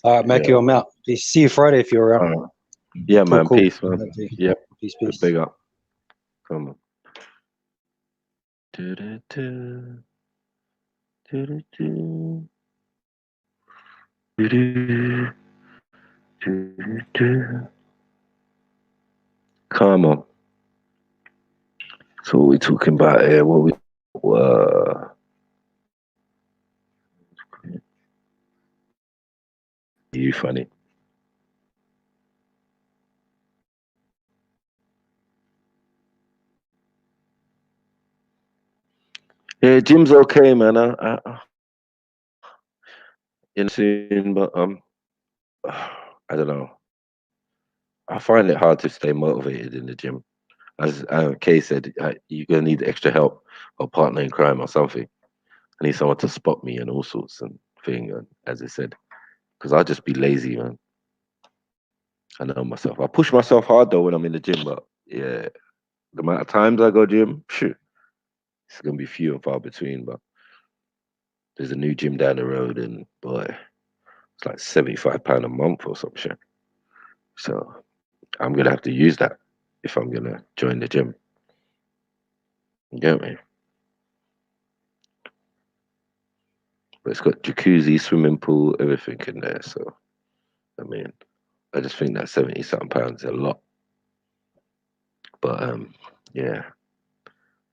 All right, Mackie, Yeah. I'm out. See you Friday if you're around. Yeah, Cool, man. cool. Peace, man. Yep. Peace, peace. Big up. Come on. Do-do-do. Do-do-do. Do-do. Do-do-do. Come on. So what we talking about here? What we you funny. Yeah, Jim's okay, man. In soon, but I don't know. I find it hard to stay motivated in the gym. As Kay said, you're gonna need extra help or partner in crime or something. I need someone to spot me and all sorts and thing. And as I said, because I'll just be lazy, man. I know myself. I push myself hard though when I'm in the gym, but yeah, the amount of times I go gym, phew, it's gonna be few and far between. But there's a new gym down the road, and boy, it's like £75 a month or some shit. So I'm gonna have to use that if I'm gonna join the gym. You get me? But it's got jacuzzi, swimming pool, everything in there. So I mean, I just think that 70 something pounds is a lot. But yeah,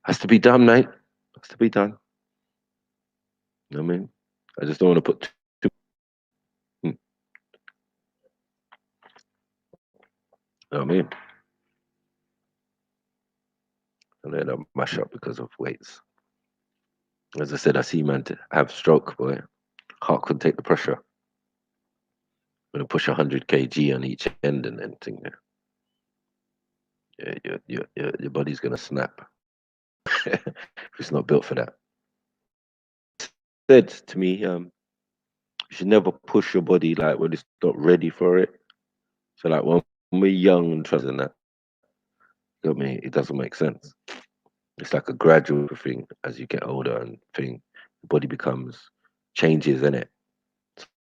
has to be done, mate. Has to be done. You know what I mean? I just don't want to put too. You know what I mean? And then I mash up because of weights. As I said, I see man to have stroke, boy. Heart couldn't take the pressure. I'm gonna push 100 kg on each end and then think, yeah, your body's gonna snap if it's not built for that. Said to me, you should never push your body like when it's not ready for it. So like when we're young and trusting that, you know what I mean, it doesn't make sense. It's like a gradual thing as you get older and thing, the body becomes changes in it.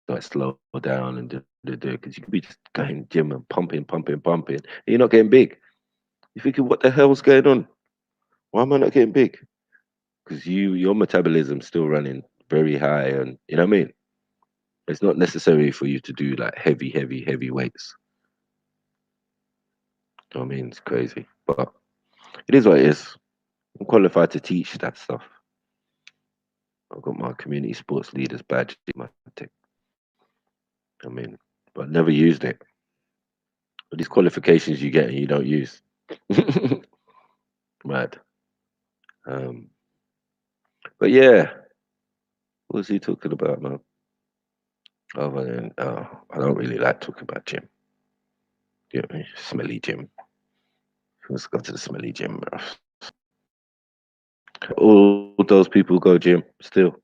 Like slow down and do because you could be just going gym and pumping, and you're not getting big. You're thinking, what the hell's going on? Why am I not getting big? Because your metabolism's still running very high, and you know what I mean. It's not necessary for you to do like heavy weights. You know what I mean? It's crazy, but it is what it is. I'm qualified to teach that stuff. I've got my community sports leaders badge. My thing. I mean, but never used it. But these qualifications you get and you don't use. Mad. Um, but yeah, what was he talking about, man? Other than, I don't really like talking about gym. You know, smelly gym. Let's go to the smelly gym, bro. All those people go gym still.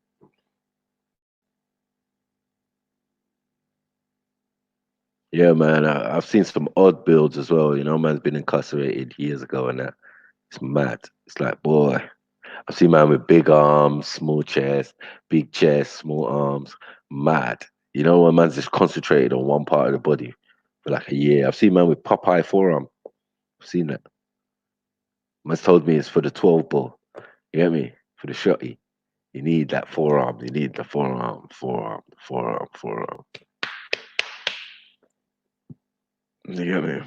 Yeah, man. I've seen some odd builds as well. You know, man's been incarcerated years ago and that. It's mad. It's like, boy, I've seen man with big arms, small chest, small arms. Mad. You know, when man's just concentrated on one part of the body for like a year. I've seen man with Popeye forearm. I've seen that. Man's told me it's for the 12 ball. You get me? For the shotty. You need that forearm. You need the forearm. You get me?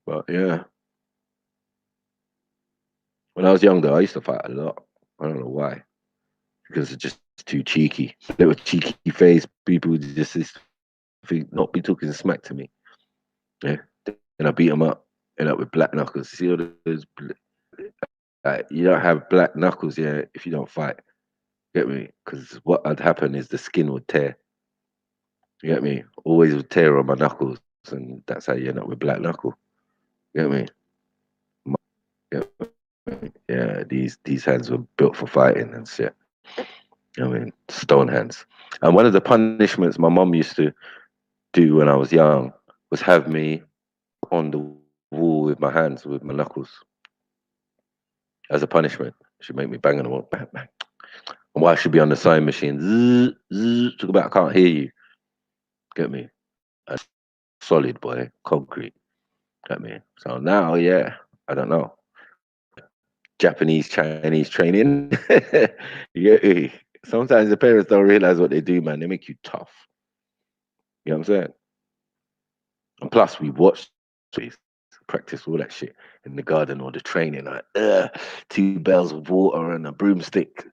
But yeah. When I was younger, I used to fight a lot. I don't know why. Because it's just too cheeky. Little cheeky face. People just not be talking smack to me. Yeah. And I beat them up. End up with black knuckles. See all those. You don't have black knuckles, yeah, if you don't fight. Get me? Because what would happen is the skin would tear. You get me? Always would tear on my knuckles, and that's how you end up with black knuckle. You get me? Get me? Yeah, these hands were built for fighting and shit. I mean, stone hands. And one of the punishments my mom used to do when I was young was have me on the wall with my hands, with my knuckles, as a punishment. She'd make me bang on the wall, bang, bang. And while I should be on the sewing machine, talk about I can't hear you. Get me? A solid boy, concrete. Get me? So now, yeah, I don't know. Japanese, Chinese training. You get me? Sometimes the parents don't realize what they do, man. They make you tough. You know what I'm saying? And plus, we watch this, practice all that shit in the garden or the training. Like, 2 barrels of water and a broomstick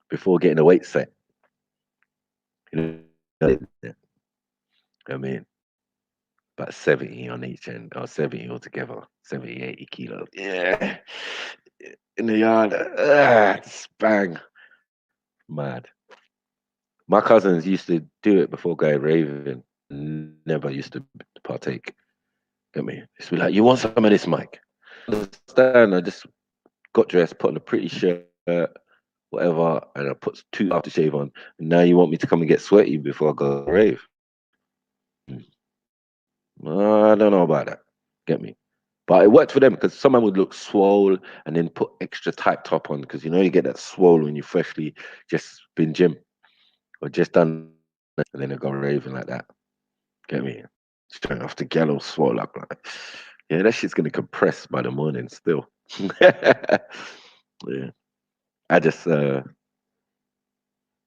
before getting a weight set. You know, I mean, about 70 on each end, or 70 altogether, 70, 80 kilos. Yeah. In the yard, bang. Mad. My cousins used to do it before going raving. Never used to partake. Get me? It's be like, you want some of this, Mike? Understand? I just got dressed, put on a pretty shirt, whatever, and I put 2 aftershave on. And now you want me to come and get sweaty before I go to rave? I don't know about that. Get me? But it worked for them because someone would look swole and then put extra tight top on because you know you get that swole when you freshly just been gym or just done, and then they go raving like that. Get me? Straight off the gallows, swole up like, yeah, that shit's gonna compress by the morning still. Yeah, I just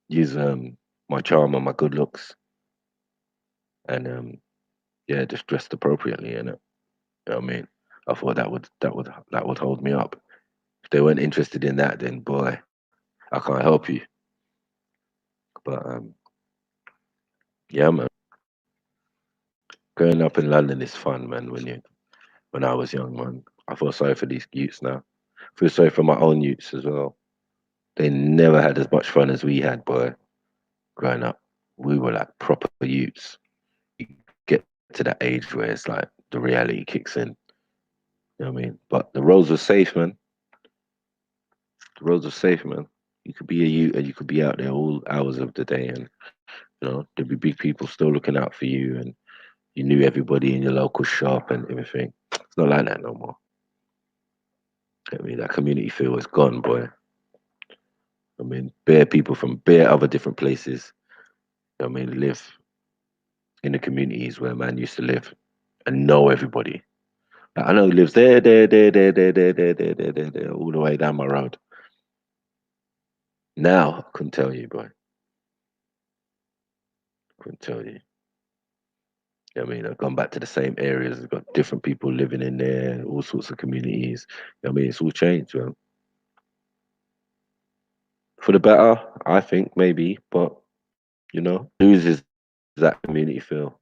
use my charm and my good looks, and yeah, just dressed appropriately in it. You know what I mean? I thought that would hold me up. If they weren't interested in that, then boy, I can't help you. But yeah, man, growing up in London is fun, man. When I was young, man, I feel sorry for these youths now. I feel sorry for my own youths as well. They never had as much fun as we had, boy. Growing up, we were like proper youths. You get to that age where it's like the reality kicks in. You know what I mean? But the roads were safe, man. The roads were safe, man. You could be a youth and you could be out there all hours of the day, and there'd be big people still looking out for you, and you knew everybody in your local shop and everything. It's not like that no more. I mean, that community feel is gone, boy. I mean, bare people from bare other different places, I mean, live in the communities where man used to live and know everybody. Like, I know he lives there, all the way down my road. Now, I couldn't tell you, boy. Couldn't tell you. I mean, I've gone back to the same areas. I've got different people living in there, all sorts of communities. I mean, it's all changed, man. For the better, I think, maybe, but, loses that community feel.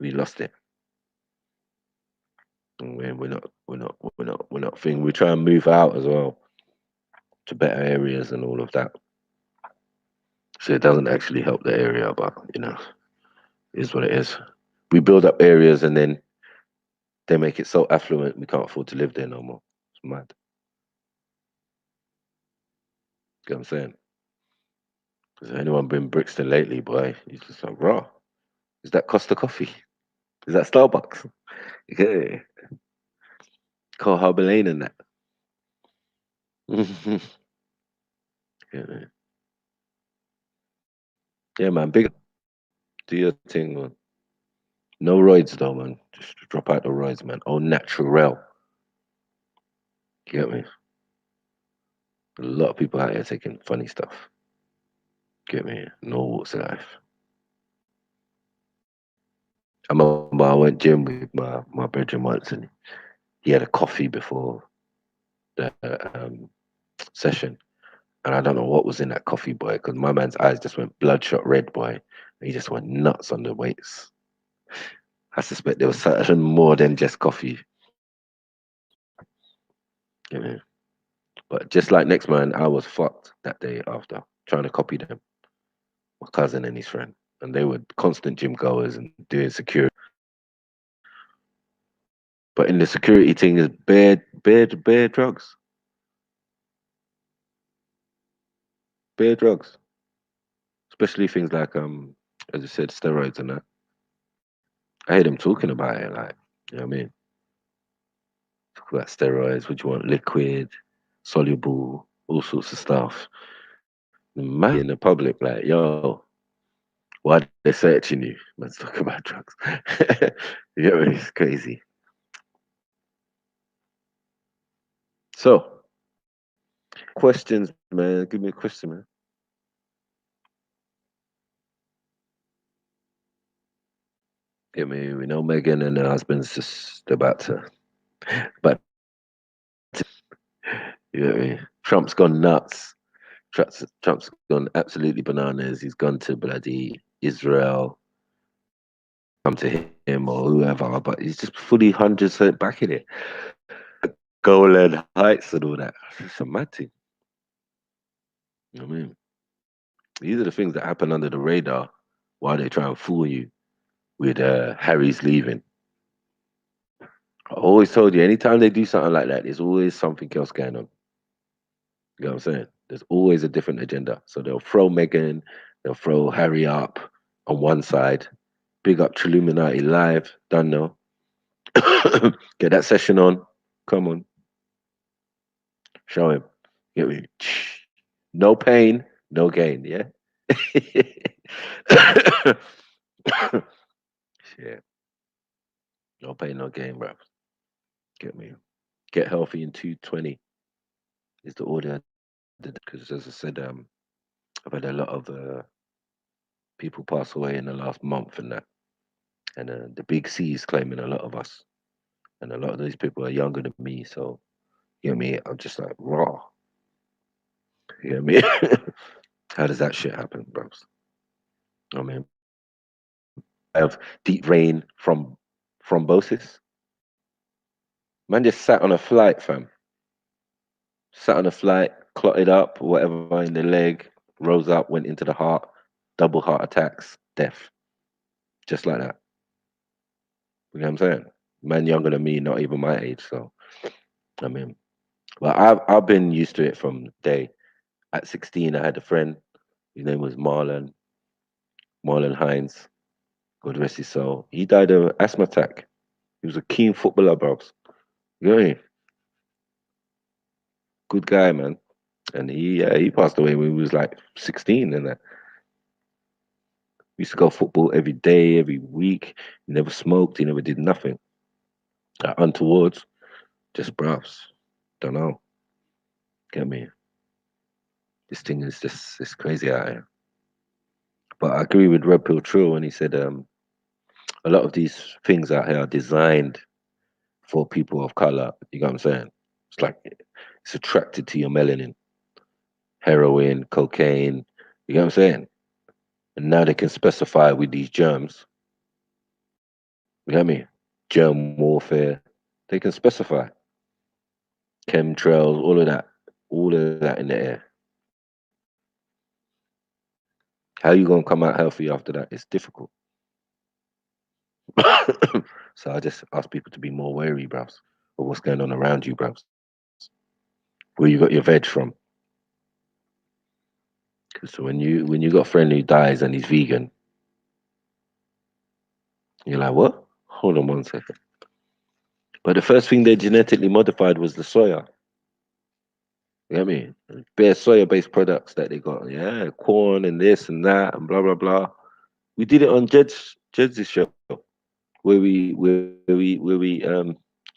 We lost it. I mean, we're not thinking. We try and move out as well to better areas and all of that. So it doesn't actually help the area, but, it is what it is. We build up areas and then they make it so affluent we can't afford to live there no more. It's mad. You know what I'm saying? Has anyone been Brixton lately, boy? You just like, raw. Is that Costa Coffee? Is that Starbucks? Yeah. Call Harbour Lane and that. Yeah, yeah, man. Big do your thing, man. No roids though, man. Just drop out the roids, man. All natural. You get me? A lot of people out here taking funny stuff. Get me? No walks of life. I remember I went gym with my bedroom once, and he had a coffee before the session, and I don't know what was in that coffee, boy, because my man's eyes just went bloodshot red, boy, and he just went nuts on the weights. I suspect there was something more than just coffee. You know? But just like next man, I was fucked that day after trying to copy them, my cousin and his friend, and they were constant gym goers and doing security. But in the security thing is bare drugs, bare drugs, especially things like as I said, steroids and that. I hear them talking about it, like, you know what I mean? Talk about steroids, what you want, liquid, soluble, all sorts of stuff. Man in the public, like, yo, why they searching you? Let's talk about drugs. You know, it's crazy. So, questions, man. Give me a question, man. Get me. We know Megan and her husband's just but you know what I mean? Trump's gone nuts. Trump's gone absolutely bananas. He's gone to bloody Israel, come to him or whoever, but he's just fully 100% back in it. Golan Heights and all that. It's a mad thing. You know what I mean? These are the things that happen under the radar while they try and fool you with Harry's leaving. I always told you, anytime they do something like that, there's always something else going on. You know what I'm saying? There's always a different agenda. So they'll throw Megan, they'll throw Harry up on one side, big up Triluminati live, done know. Get that session on. Come on, show him. Get me. No pain, no gain. Yeah. Shit. No pain, no gain, bro. Get me. Get healthy in 220 is the order I did. Because as I said, I've had a lot of people pass away in the last month and that. And the big C is claiming a lot of us. And a lot of these people are younger than me. So, you know what I mean? I'm just like, raw. You know what I mean? How does that shit happen, bros? I mean, I have deep vein from thrombosis. Man just sat on a flight, fam. Sat on a flight, clotted up, whatever in the leg, rose up, went into the heart, double heart attacks, death. Just like that. You know what I'm saying? Man younger than me, not even my age. So, I mean, but I've been used to it from day. At 16, I had a friend. His name was Marlon Hines. God rest his soul. He died of asthma attack. He was a keen footballer, bros. You know what I mean? Good guy, man. And he passed away when he was like 16 and that. He used to go football every day, every week. He never smoked. He never did nothing. Untowards, just bros. Don't know. Get me? This thing is just it's crazy out here. But I agree with Red Pill Trill when he said a lot of these things out here are designed for people of color. You know what I'm saying? It's like it's attracted to your melanin, heroin, cocaine. You know what I'm saying? And now they can specify with these germs. You know what I mean? Germ warfare. They can specify chemtrails, all of that in the air. How you gonna come out healthy after that? It's difficult. So I just ask people to be more wary, bros, of what's going on around you, bros. Where you got your veg from? Because when you got a friend who dies and he's vegan, you're like, what? Hold on one second. But the first thing they genetically modified was the soya. You know what I mean? Bare soya-based products that they got. Yeah, corn and this and that and blah blah blah. We did it on Jed's show where we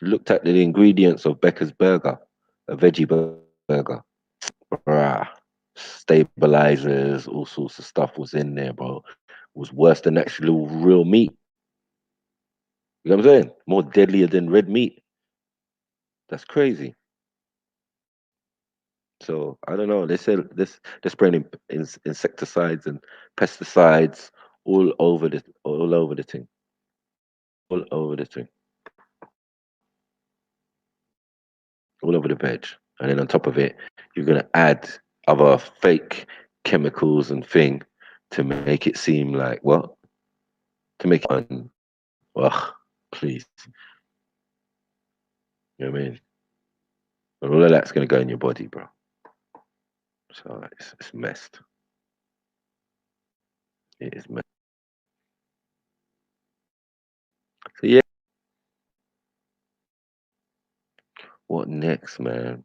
looked at the ingredients of Becker's burger, a veggie burger. Bruh, stabilizers, all sorts of stuff was in there, bro. It was worse than actual real meat. You know what I'm saying? More deadlier than red meat. That's crazy. So I don't know. They said this they're spraying insecticides and pesticides all over the thing, all over the thing, all over the veg. And then on top of it, you're gonna add other fake chemicals and thing to make it seem like what? To make it ugh, please. You know what I mean? And all of that's gonna go in your body, bro. So it's messed. It is messed. So yeah, what next, man?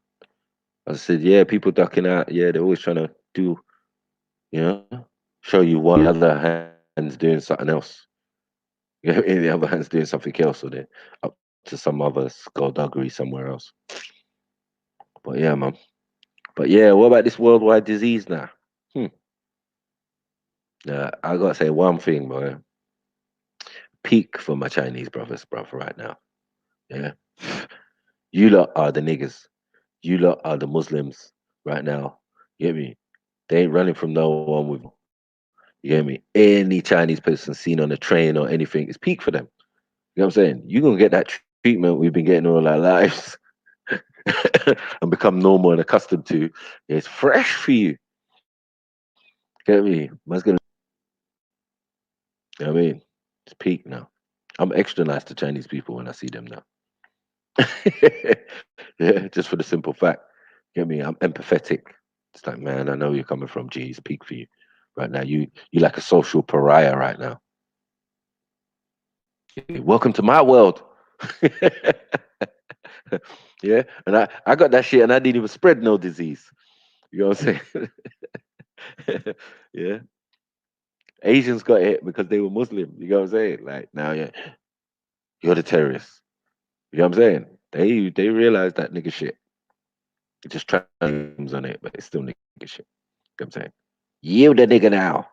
I said, yeah, people ducking out. Yeah, they're always trying to do, you know, show you one, the other hand's doing something else. You know, in the other hand's doing something else, or they're up to some other skullduggery somewhere else. But yeah, man. But yeah, what about this worldwide disease now? Hmm. I gotta say one thing, boy. Peak for my Chinese brothers, brother, right now. Yeah. You lot are the niggas. You lot are the Muslims right now. You get me? They ain't running from no one with you get me? Any Chinese person seen on a train or anything, it's peak for them. You know what I'm saying? You're gonna get that treatment we've been getting all our lives and become normal and accustomed to. It's fresh for you. Get me? Man's gonna you know what I mean? It's peak now. I'm extra nice to Chinese people when I see them now. Yeah, just for the simple fact. Get me? I'm empathetic. It's like, man, I know you're coming from. G's peak for you right now. You like a social pariah right now. Welcome to my world. Yeah, and I got that shit, and I didn't even spread no disease. You know what I'm saying? Yeah, Asians got it because they were Muslim. You know what I'm saying? Like now, yeah, you're the terrorist. You know what I'm saying? They realize that nigga shit. They just try names on it, but it's still nigga shit. You know what I'm saying? You the nigga now.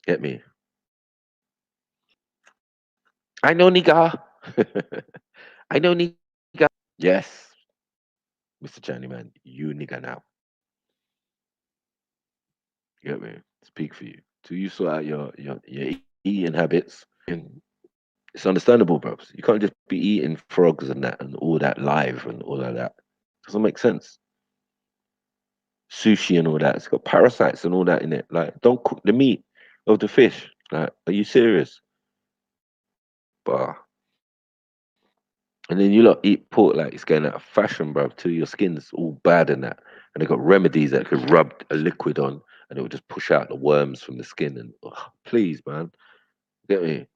Get me? I know nigga. I know nigga. Yes, Mr. Journeyman, you nigga now. You get me? Speak for you. Till you sort out your eating habits. And it's understandable, bro. You can't just be eating frogs and that and all that live and all of that. Doesn't make sense. Sushi and all that. It's got parasites and all that in it. Like, don't cook the meat of the fish. Like, are you serious? Bah. And then you lot eat pork like it's going out of fashion, bro. Till your skin's all bad and that. And they got remedies that could rub a liquid on and it would just push out the worms from the skin. And please, man, get me.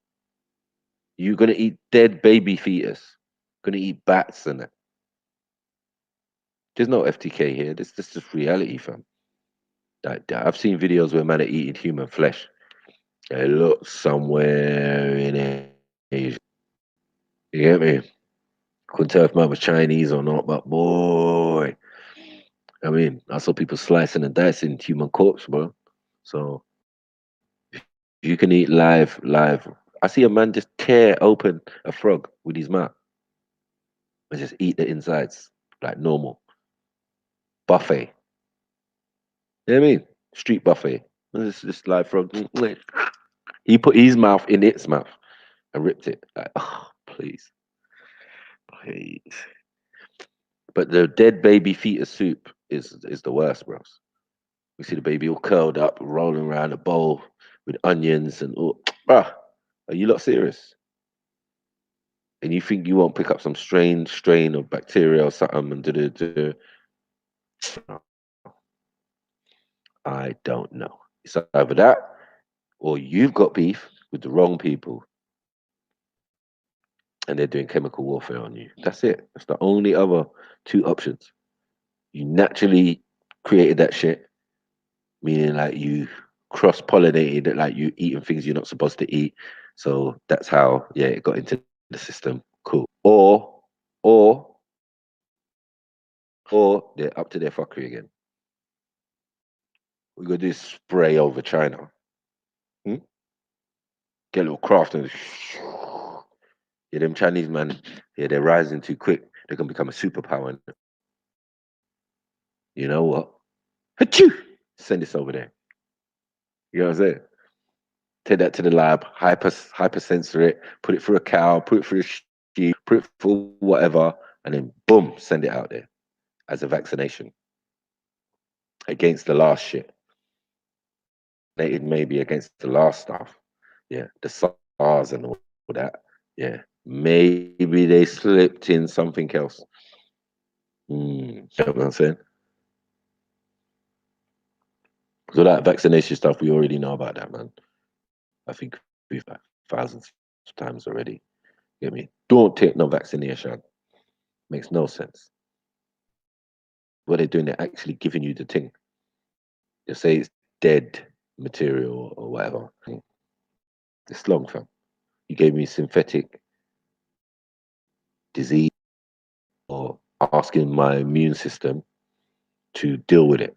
You're gonna eat dead baby fetus. Gonna eat bats and that. There's no FTK here. This is just reality, fam. I've seen videos where man are eating human flesh. It looks somewhere in Asia. You get me? Couldn't tell if man was Chinese or not, but boy, I mean, I saw people slicing and dicing human corpse, bro. So you can eat live. I see a man just tear open a frog with his mouth and just eat the insides like normal buffet. You know what I mean? Street buffet. It's just live frog. He put his mouth in its mouth and ripped it. Like, oh, please, please. But the dead baby fetus soup is the worst, bros. We see the baby all curled up, rolling around a bowl with onions and all. Bruh, are you lot serious? And you think you won't pick up some strange strain of bacteria or something and do. I don't know. It's either that or you've got beef with the wrong people and they're doing chemical warfare on you. That's it. That's the only other two options. You naturally created that shit, meaning like you cross pollinated it, like you eating things you're not supposed to eat. So that's how, yeah, it got into the system. Cool. Or, or they're up to their fuckery again. We're gonna do spray over China. Hmm? Get a little craft and yeah, them Chinese man, yeah, they're rising too quick. They're gonna become a superpower. You know what? Achoo! Send this over there. You know what I'm saying? Take that to the lab, hypersensor it, put it through a cow, put it through a sheep, put it through whatever, and then boom, send it out there as a vaccination against the last shit. Maybe against the last stuff. Yeah, the SARS and all that. Yeah, maybe they slipped in something else. You know what I'm saying? So that vaccination stuff, we already know about that, man. I think we've had thousands of times already. Get me? Don't take no vaccination. Makes no sense. What they're doing, they're actually giving you the thing. They say it's dead material or whatever. It's long, fam. You gave me synthetic disease or asking my immune system to deal with it.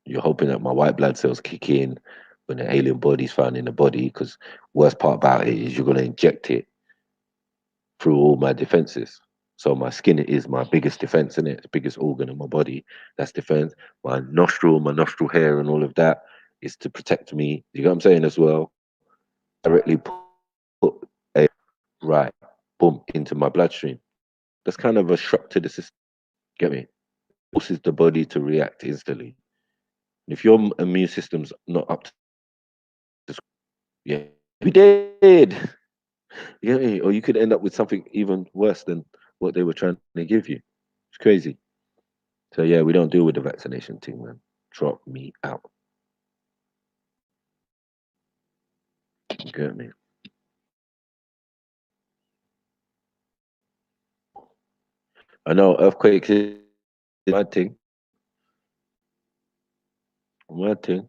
You're hoping that my white blood cells kick in when an alien body's found in the body, because worst part about it is you're going to inject it through all my defenses. So my skin is my biggest defense, in it? It's the biggest organ in my body. That's defense. My nostril hair and all of that is to protect me. You know what I'm saying as well? Directly put a right, boom, into my bloodstream. That's kind of a shock to the system. Get me? Forces the body to react instantly. If your immune system's not up to yeah, you dead. You get me? Or you could end up with something even worse than what they were trying to give you. It's crazy. So yeah, we don't deal with the vaccination thing, man. Drop me out. You get me? I know earthquakes is a mad thing. A mad thing.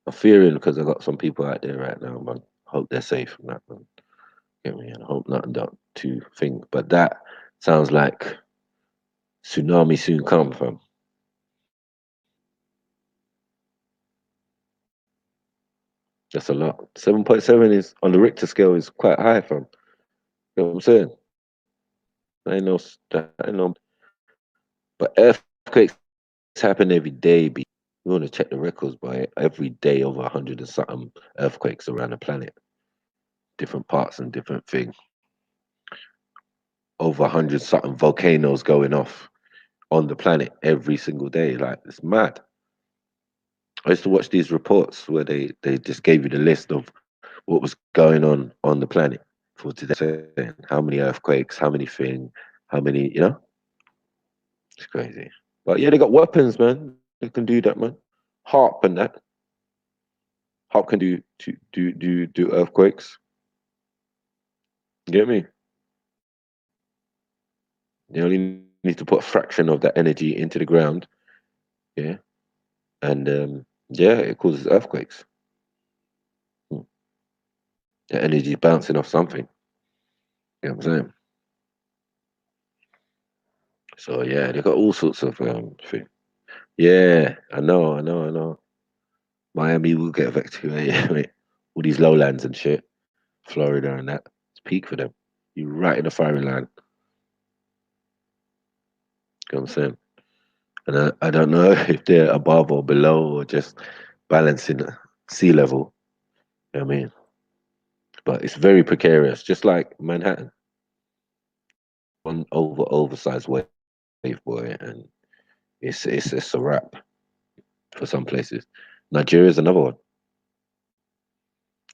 I'm fearing because I got some people out there right now, man. Hope they're safe from that, man. Get me? And I hope nothing done to think. But that sounds like tsunami soon come, fam. That's a lot. 7.7 is on the Richter scale is quite high, fam. You know what I'm saying? I know that. I know, but earthquakes happen every day. You want to check the records, boy. Every day, over 100 and something earthquakes around the planet, different parts and different things. Over 100 something volcanoes going off on the planet every single day. Like it's mad. I used to watch these reports where they just gave you the list of what was going on the planet for today. Saying how many earthquakes, how many things, how many, it's crazy. But yeah, they got weapons, man. They can do that, man. Harp and that. Harp can do earthquakes. You get me? You only need to put a fraction of that energy into the ground, yeah, and yeah, it causes earthquakes. Hmm. The energy is bouncing off something. You know what I'm saying? So yeah, they got all sorts of things. Yeah, I know. Miami will get evacuated. Mate. All these lowlands and shit, Florida and that. It's peak for them. You're right in the firing line. You know what I'm saying? And I don't know if they're above or below or just balancing sea level. You know what I mean? But it's very precarious, just like Manhattan. One oversized wave, boy, and it's a wrap for some places. Nigeria is another one,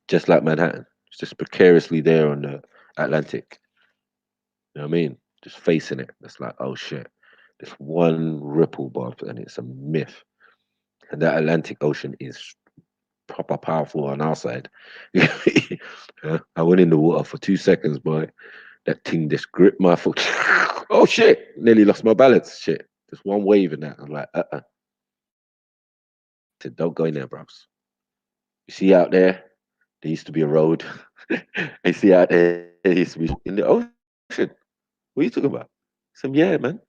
just like Manhattan. It's just precariously there on the Atlantic. You know what I mean? Just facing it. It's like, oh shit. This one ripple bump and it's a myth. And that Atlantic Ocean is proper powerful on our side. Yeah, I went in the water for 2 seconds, boy. That thing just gripped my foot. Oh shit! Nearly lost my balance. Shit. Just one wave in that. I'm like, said, don't go in there, bros. You see out there, there used to be a road. I see out there used to be in the ocean. What are you talking about? Some yeah, man.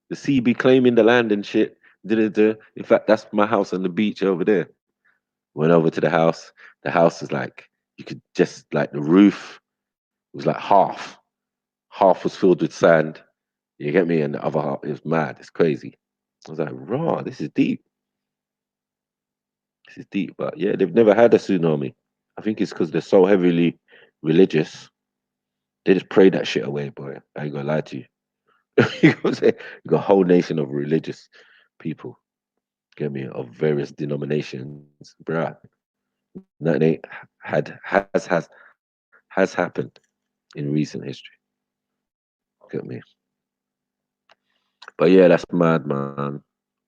The sea be claiming the land and shit. Da-da-da. In fact, that's my house on the beach over there. Went over to the house. The house is like you could just like the roof was like half. Half was filled with sand. You get me? And the other half is mad. It's crazy. I was like, raw, this is deep. This is deep. But yeah, they've never had a tsunami. I think it's because they're so heavily religious. They just pray that shit away, boy. I ain't gonna lie to you. You know what I'm saying? You got a whole nation of religious people, get me, of various denominations, bruh. Nothing ain't has happened in recent history. Get me. But yeah, that's mad, man.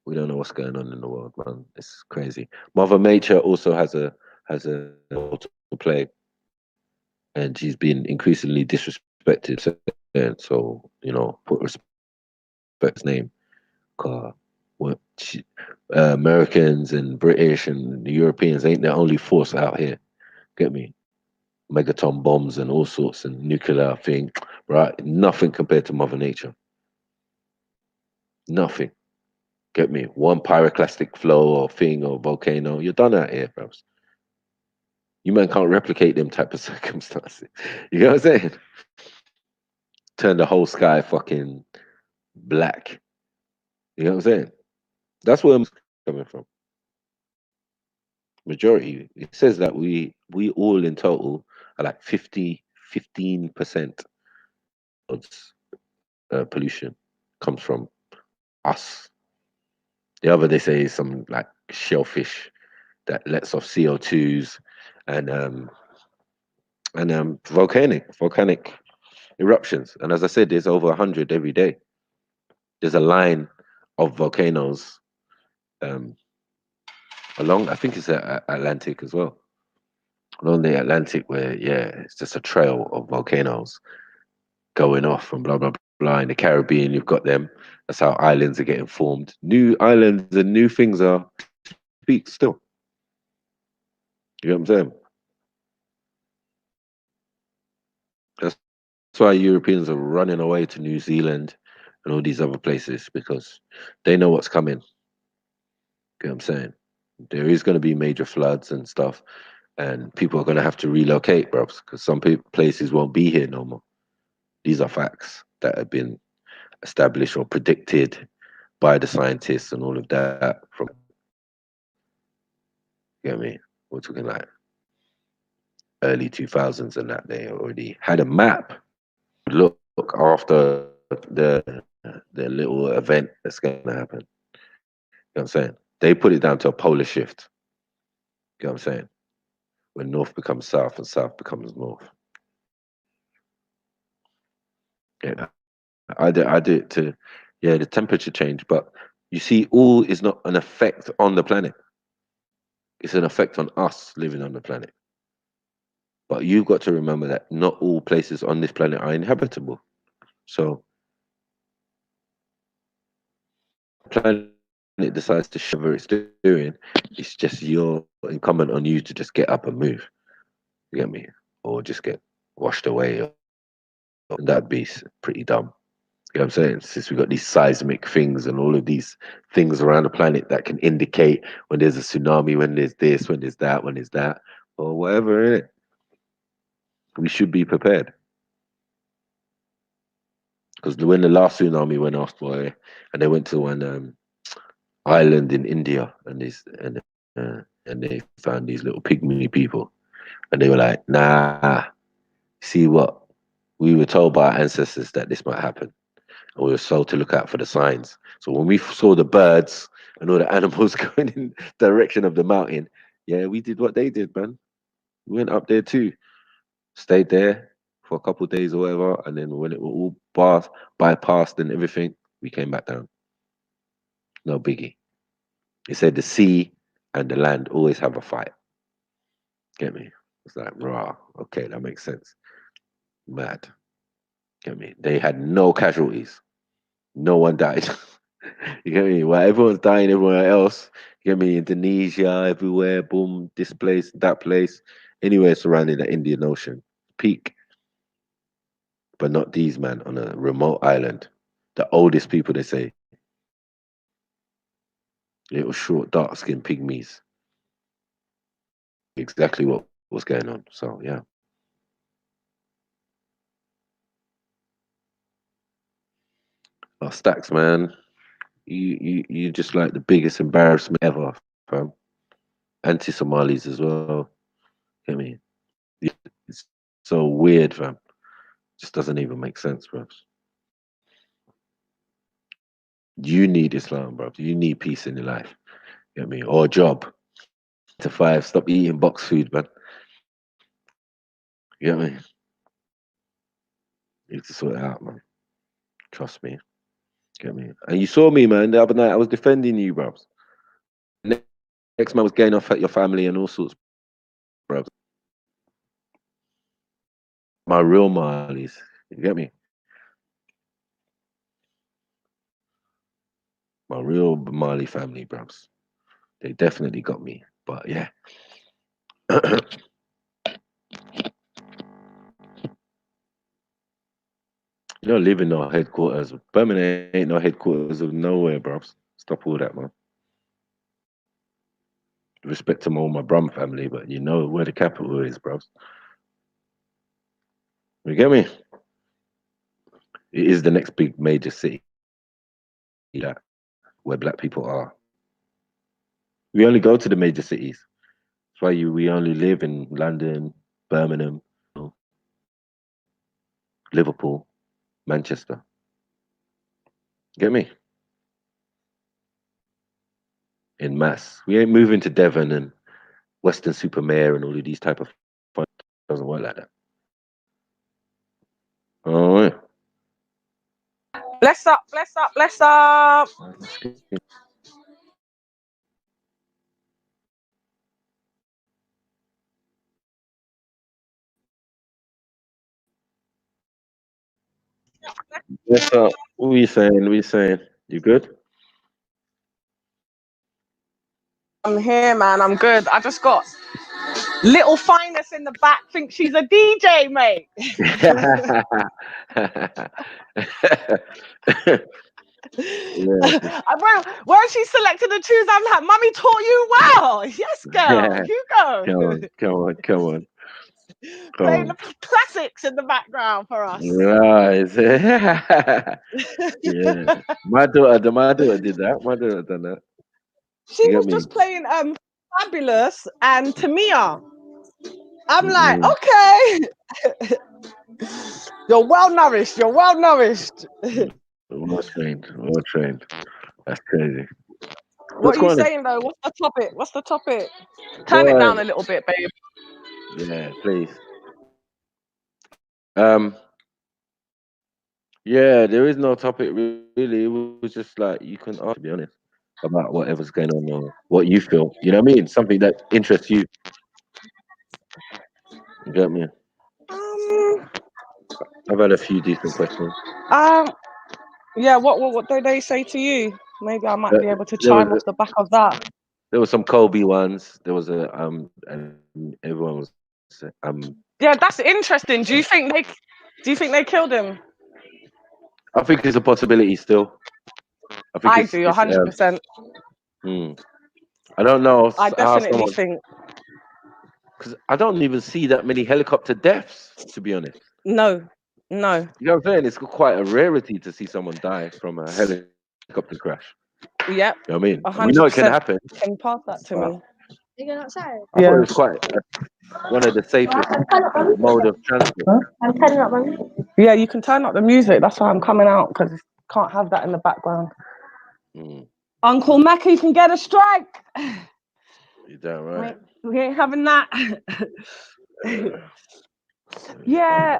We don't know what's going on in the world, man. It's crazy. Mother Nature also has a role to play, and she's been increasingly disrespected. So put respect to his name. Cause what Americans and British and the Europeans ain't the only force out here. Get me? Megaton bombs and all sorts and nuclear thing, right? Nothing compared to Mother Nature. Nothing. Get me? One pyroclastic flow or thing or volcano, you're done out here, bros. You man can't replicate them type of circumstances. You know what I'm saying? Turn the whole sky fucking black. You know what I'm saying? That's where I'm coming from. Majority. It says that we all in total are like 15% of pollution comes from us. The other they say is some like shellfish that lets off CO2s and volcanic eruptions. And as I said, there's over 100 every day. There's a line of volcanoes um, along, I think it's Atlantic as well. Along the Atlantic, where, yeah, it's just a trail of volcanoes going off and blah, blah, blah. In the Caribbean, you've got them. That's how islands are getting formed. New islands and new things are speak still. You know what I'm saying? That's why Europeans are running away to New Zealand and all these other places, because they know what's coming. You know what I'm saying? There is going to be major floods and stuff, and people are going to have to relocate, bro, because some places won't be here no more. These are facts that have been established or predicted by the scientists and all of that. From, you know what I mean? We're talking like early 2000s, and that they already had a map. Look after the little event that's going to happen. You know what I'm saying? They put it down to a polar shift. You know what I'm saying? When north becomes south and south becomes north. Yeah, I did it to, yeah, the temperature change. But you see, all is not an effect on the planet. It's an effect on us living on the planet. But you've got to remember that not all places on this planet are inhabitable. So, planet decides to shiver it's doing, it's just your incumbent on you to just get up and move. You get me? Or just get washed away. And that'd be pretty dumb. You know what I'm saying? Since we've got these seismic things and all of these things around the planet that can indicate when there's a tsunami, when there's this, when there's that, when there's that, or whatever, innit? We should be prepared. Because when the last tsunami went off, boy, and they went to one island in India, and they found these little pygmy people, and they were like, "Nah, see what? We were told by our ancestors that this might happen, and we were told to look out for the signs. So when we saw the birds and all the animals going in the direction of the mountain, yeah, we did what they did, man. We went up there too, stayed there for a couple of days or whatever, and then when it was all bypassed and everything, we came back down. No biggie. He said the sea and the land always have a fight. Get me? It's like, raw. Okay, that makes sense. Mad. Get me? They had no casualties. No one died. You get me? Well, everyone's dying everywhere else. You get me? Indonesia, everywhere. Boom, this place, that place. Anywhere surrounding the Indian Ocean. Peak. But not these, man, on a remote island. The oldest people, they say. Little short, dark skinned pygmies. Exactly what was going on. So, yeah. Oh, Stacks, man. You just like the biggest embarrassment ever, fam. Anti-Somalis as well. I mean, it's so weird, fam. Just doesn't even make sense, bro. You need Islam, bro. You need peace in your life. You know what I mean? Or a job. To five, stop eating box food, man. You know what I mean? You need to sort it out, man. Trust me. Get me? And you saw me, man, the other night. I was defending you, bro. Next man was getting off at your family and all sorts, bro. My real Marlies. You get me? My real Marley family, bros. They definitely got me. But yeah. You don't live in no headquarters. Birmingham ain't no headquarters of nowhere, bros. Stop all that, man. Respect to all my Brum family, but you know where the capital is, bros. You get me? It is the next big major city that where black people are. We only go to the major cities. That's why we only live in London, Birmingham, Liverpool, Manchester. Get me? In mass. We ain't moving to Devon and Western Supermare and all of these type of fun. Doesn't work like that. Oh, Bless up, bless up, bless up. What's up? What are you saying? What are you saying? You good? I'm here, man. I'm good. I just got little finest in the back. Think she's a DJ, mate. Yeah. When she selected the tunes, I'm like, "Mummy taught you well." Yes, girl. You Come go. on, come on, come on, come Playing the on. classics in the background for us. Nice. Yeah. My daughter did that. My daughter done that. She You get was me? just playing Fabulous and Tamia. I'm like, Mm, okay. You're well nourished. You're well nourished. well trained. Well trained. That's crazy. What What's are you going on? saying though? What's the topic? What's the topic? Turn it down Well, a little bit, babe. yeah, please. Um, yeah, there is no topic really. It was just like you can ask, to be honest, about whatever's going on or what you feel. You know what I mean? Something that interests you. You get me? Um, I've had a few decent questions. um, yeah. What did they say to you? Maybe I might Uh, be able to there was chime off the back of that. there was some Kobe ones. There was and everyone was Yeah, that's interesting. Do you think they killed him? I think it's a possibility still. I think I do, it's 100%. hmm. I don't know I how definitely someone think because I don't even see that many helicopter deaths to be honest. no, no. You know what I'm saying? It's quite a rarity to see someone die from a helicopter crash. Yep, You know what I mean? We know it can 100%. happen, Can you pass that to but me? I thought it Yeah. was quite one of the safest mode of transport. Yeah, you can turn up the music. That's why I'm coming out because can't have that in the background. Mm, Uncle Mackie can get a strike. you're damn right. We ain't having that. Uh, Yeah,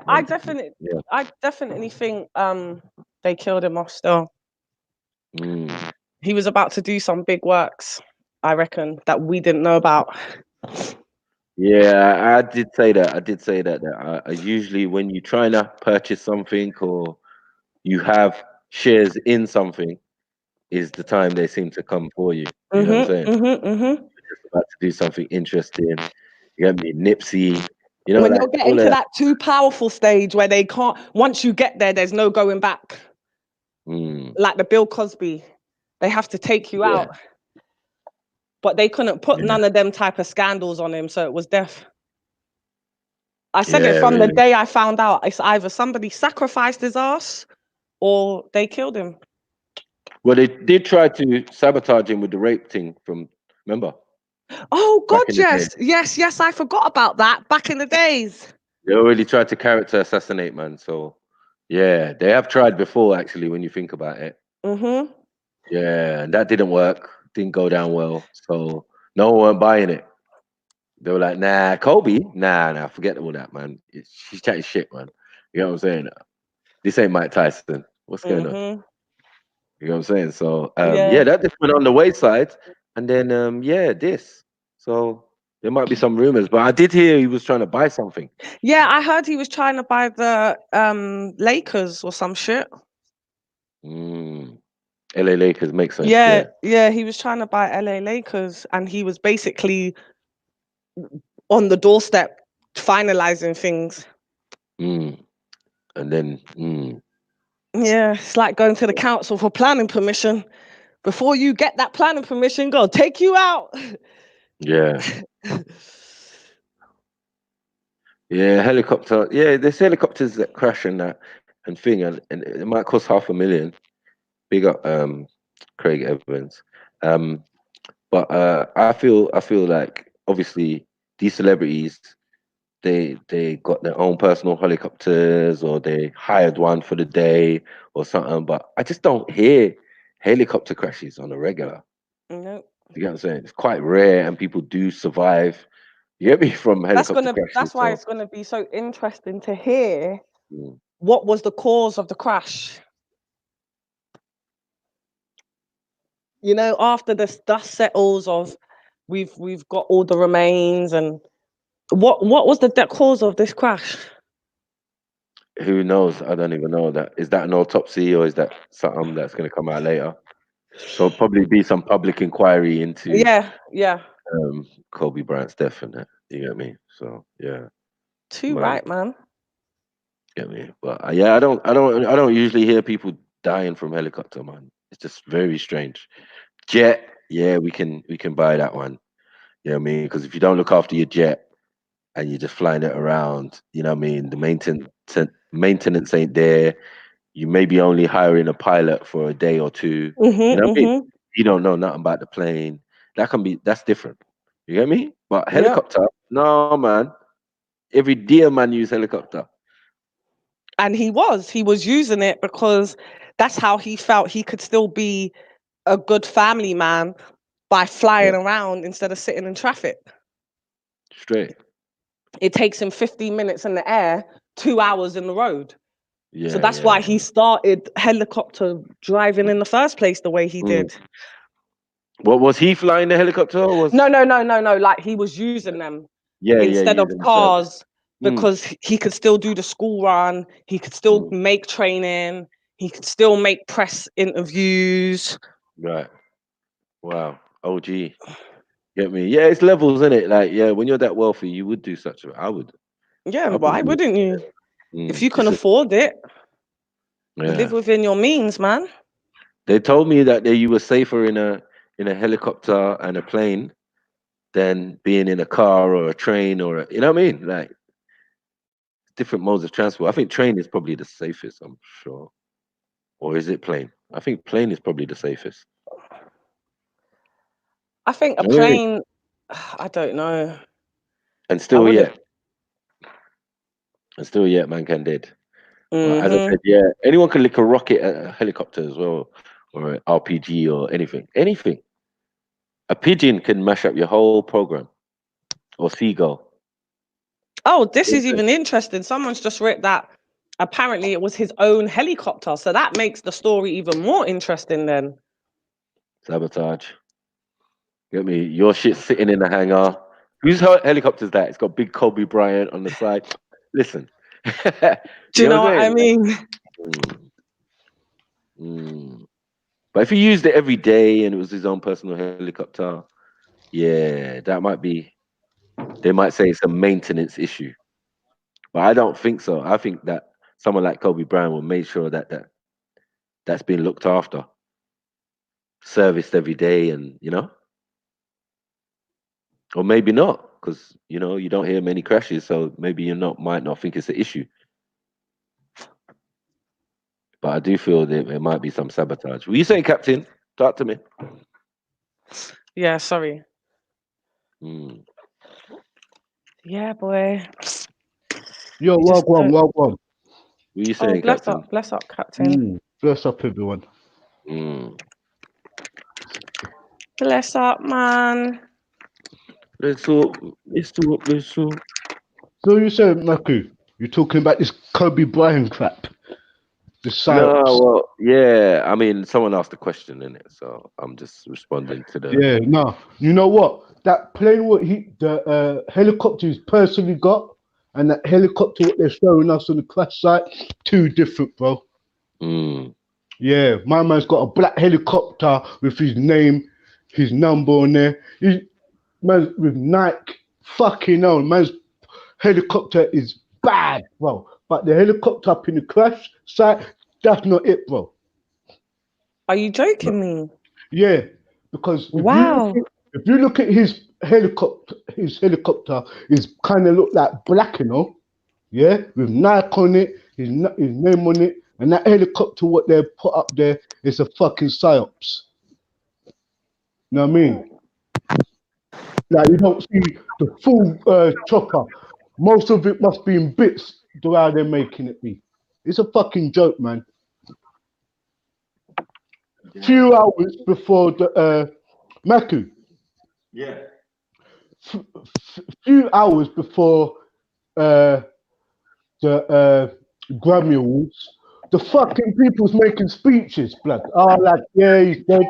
yeah. I definitely think they killed him off still. Mm. He was about to do some big works, I reckon, that we didn't know about. Yeah, I did say that. I did say that. That I usually, when you're trying to purchase something or you have shares in something, is the time they seem to come for you. You know what I'm saying? Mm-hmm. Just about to do something interesting. You get me? Nipsey, you know, When like you're getting all of to that. that too powerful stage where they can't, once you get there, there's no going back. Mm, Like the Bill Cosby, they have to take you yeah, out. But they couldn't put yeah, none of them type of scandals on him, so it was death. I said it yeah, from the really. day I found out. It's either somebody sacrificed his ass or they killed him. Well, they did try to sabotage him with the rape thing from, remember, Oh back God, in the day. yes, I forgot about that back in the days. They already tried to character assassinate, man. So, yeah, they have tried before, actually, when you think about it. Mm-hmm. Yeah, and that didn't work. Didn't go down well. So no one weren't buying it. They were like, nah, Kobe, nah, forget all that, man. She's chatting shit, man. You know what I'm saying? This ain't Mike Tyson. What's going on? Mm-hmm. You know what I'm saying? So yeah, Yeah. that just went on the wayside. And then yeah, this. So there might be some rumors, but I did hear he was trying to buy something. Yeah, I heard he was trying to buy the Lakers or some shit. Mm. LA Lakers make sense, Yeah, yeah. yeah, he was trying to buy LA Lakers and he was basically on the doorstep finalizing things. Mm. And then Yeah, it's like going to the council for planning permission. Before you get that planning permission, go take you out. yeah. Yeah, helicopter. Yeah, there's helicopters that crash and that and thing, and it might cost 500,000. Big up, Craig Evans. Um, but I feel like obviously these celebrities they got their own personal helicopters or they hired one for the day or something. But I just don't hear helicopter crashes on a regular. No. You get what I'm saying? It's quite rare, and people do survive. You get me from helicopter crashes. That's why So. it's gonna be so interesting to hear Mm. what was the cause of the crash. You know, after the dust settles of we've got all the remains, and what was the cause of this crash? Who knows? I don't even know that. Is that an autopsy or is that something that's going to come out later? So probably be some public inquiry into Yeah. Kobe Bryant's death and that. You get me? So yeah, Too man, right, man. get me. But yeah, I don't usually hear people dying from helicopter, man. It's just very strange. Jet, yeah, we can buy that one. You know what I mean? Because if you don't look after your jet and you're just flying it around, you know what I mean? The maintenance ain't there. You may be only hiring a pilot for a day or two. You know what I mean? Mhm. You don't know nothing about the plane. That's different. You get me? But Yeah. helicopter, no man. Every dear man use helicopter. And he was using it because that's how he felt he could still be a good family man by Yeah, flying around instead of sitting in traffic. straight. It takes him 15 minutes in the air, 2 hours in the road. So Yeah, that's yeah. why he started helicopter driving in the first place the way he Mm. did. What was he flying the helicopter or was No. Like he was using them yeah, instead of using the service. cars Mm. because he could still do the school run, he could still Mm. make training, he could still make press interviews. Right. Wow. OG. Get me? Yeah, it's levels, in it? Like, yeah, when you're that wealthy, you would do such a Yeah, I why probably wouldn't you? If you can it's a afford it, live yeah. within your means, man. They told me that you were safer in a helicopter and a plane than being in a car or a train or you know what I mean? Like different modes of transport. I think train is probably the safest, I'm sure. Or is it plane? I think plane is probably the safest. I think a Yeah. plane, I don't know. And I still wouldn't. yet, and still yet, man can dead. But as I Hmm. said, yeah, anyone can lick a rocket at a helicopter as well, or an RPG or anything. Anything. A pigeon can mash up your whole program, or seagull. Oh, this is even interesting. Someone's just wrote that apparently it was his own helicopter. So that makes the story even more interesting then. Sabotage. Get me? Your shit's sitting in the hangar. Whose helicopter's that? It's got big Kobe Bryant on the side. Listen, Do you you know know what I'm what I saying? mean? Mm, mm. But if he used it every day and it was his own personal helicopter, yeah, that might be. They might say it's a maintenance issue, but I don't think so. I think that someone like Kobe Bryant will make sure that's been looked after, serviced every day, and or maybe not, because you don't hear many crashes, so maybe you not might not think it's an issue. But I do feel that there might be some sabotage. Were you saying, Captain? Talk to me. Yeah, sorry. Mm. Yeah, boy. Yo, You just welcome, don't. welcome. Were you Oh, saying, Captain? bless up, Captain. Bless up, everyone. Mm. Bless up, man. Let's talk. Let's talk. Let's talk. So you said, Maku, you're talking about this Kobe Bryant crap, the No, psyops. well, yeah. I mean, someone asked a question in it, so I'm just responding to the. Yeah, no. You know what? That plane, the helicopter he's personally got, and that helicopter what they're showing us on the crash site, two different, bro. Mm. Yeah, my man's got a black helicopter with his name, his number on there. Man with Nike, fucking hell, man's helicopter is bad, bro. But the helicopter up in the crash site, that's not it, bro. Are you joking me? Yeah, because Wow. if you look at his helicopter is kind of look like black, yeah, with Nike on it, his name on it, and that helicopter what they put up there is a fucking psyops. You know what I mean? Like you don't see the full chopper. Most of it must be in bits the way they're making it be. It's a fucking joke, man. Few hours before the Maku, Yeah. few hours before uh, the Grammy Awards, the fucking people's making speeches, blood. Oh, like, yeah, he's dead.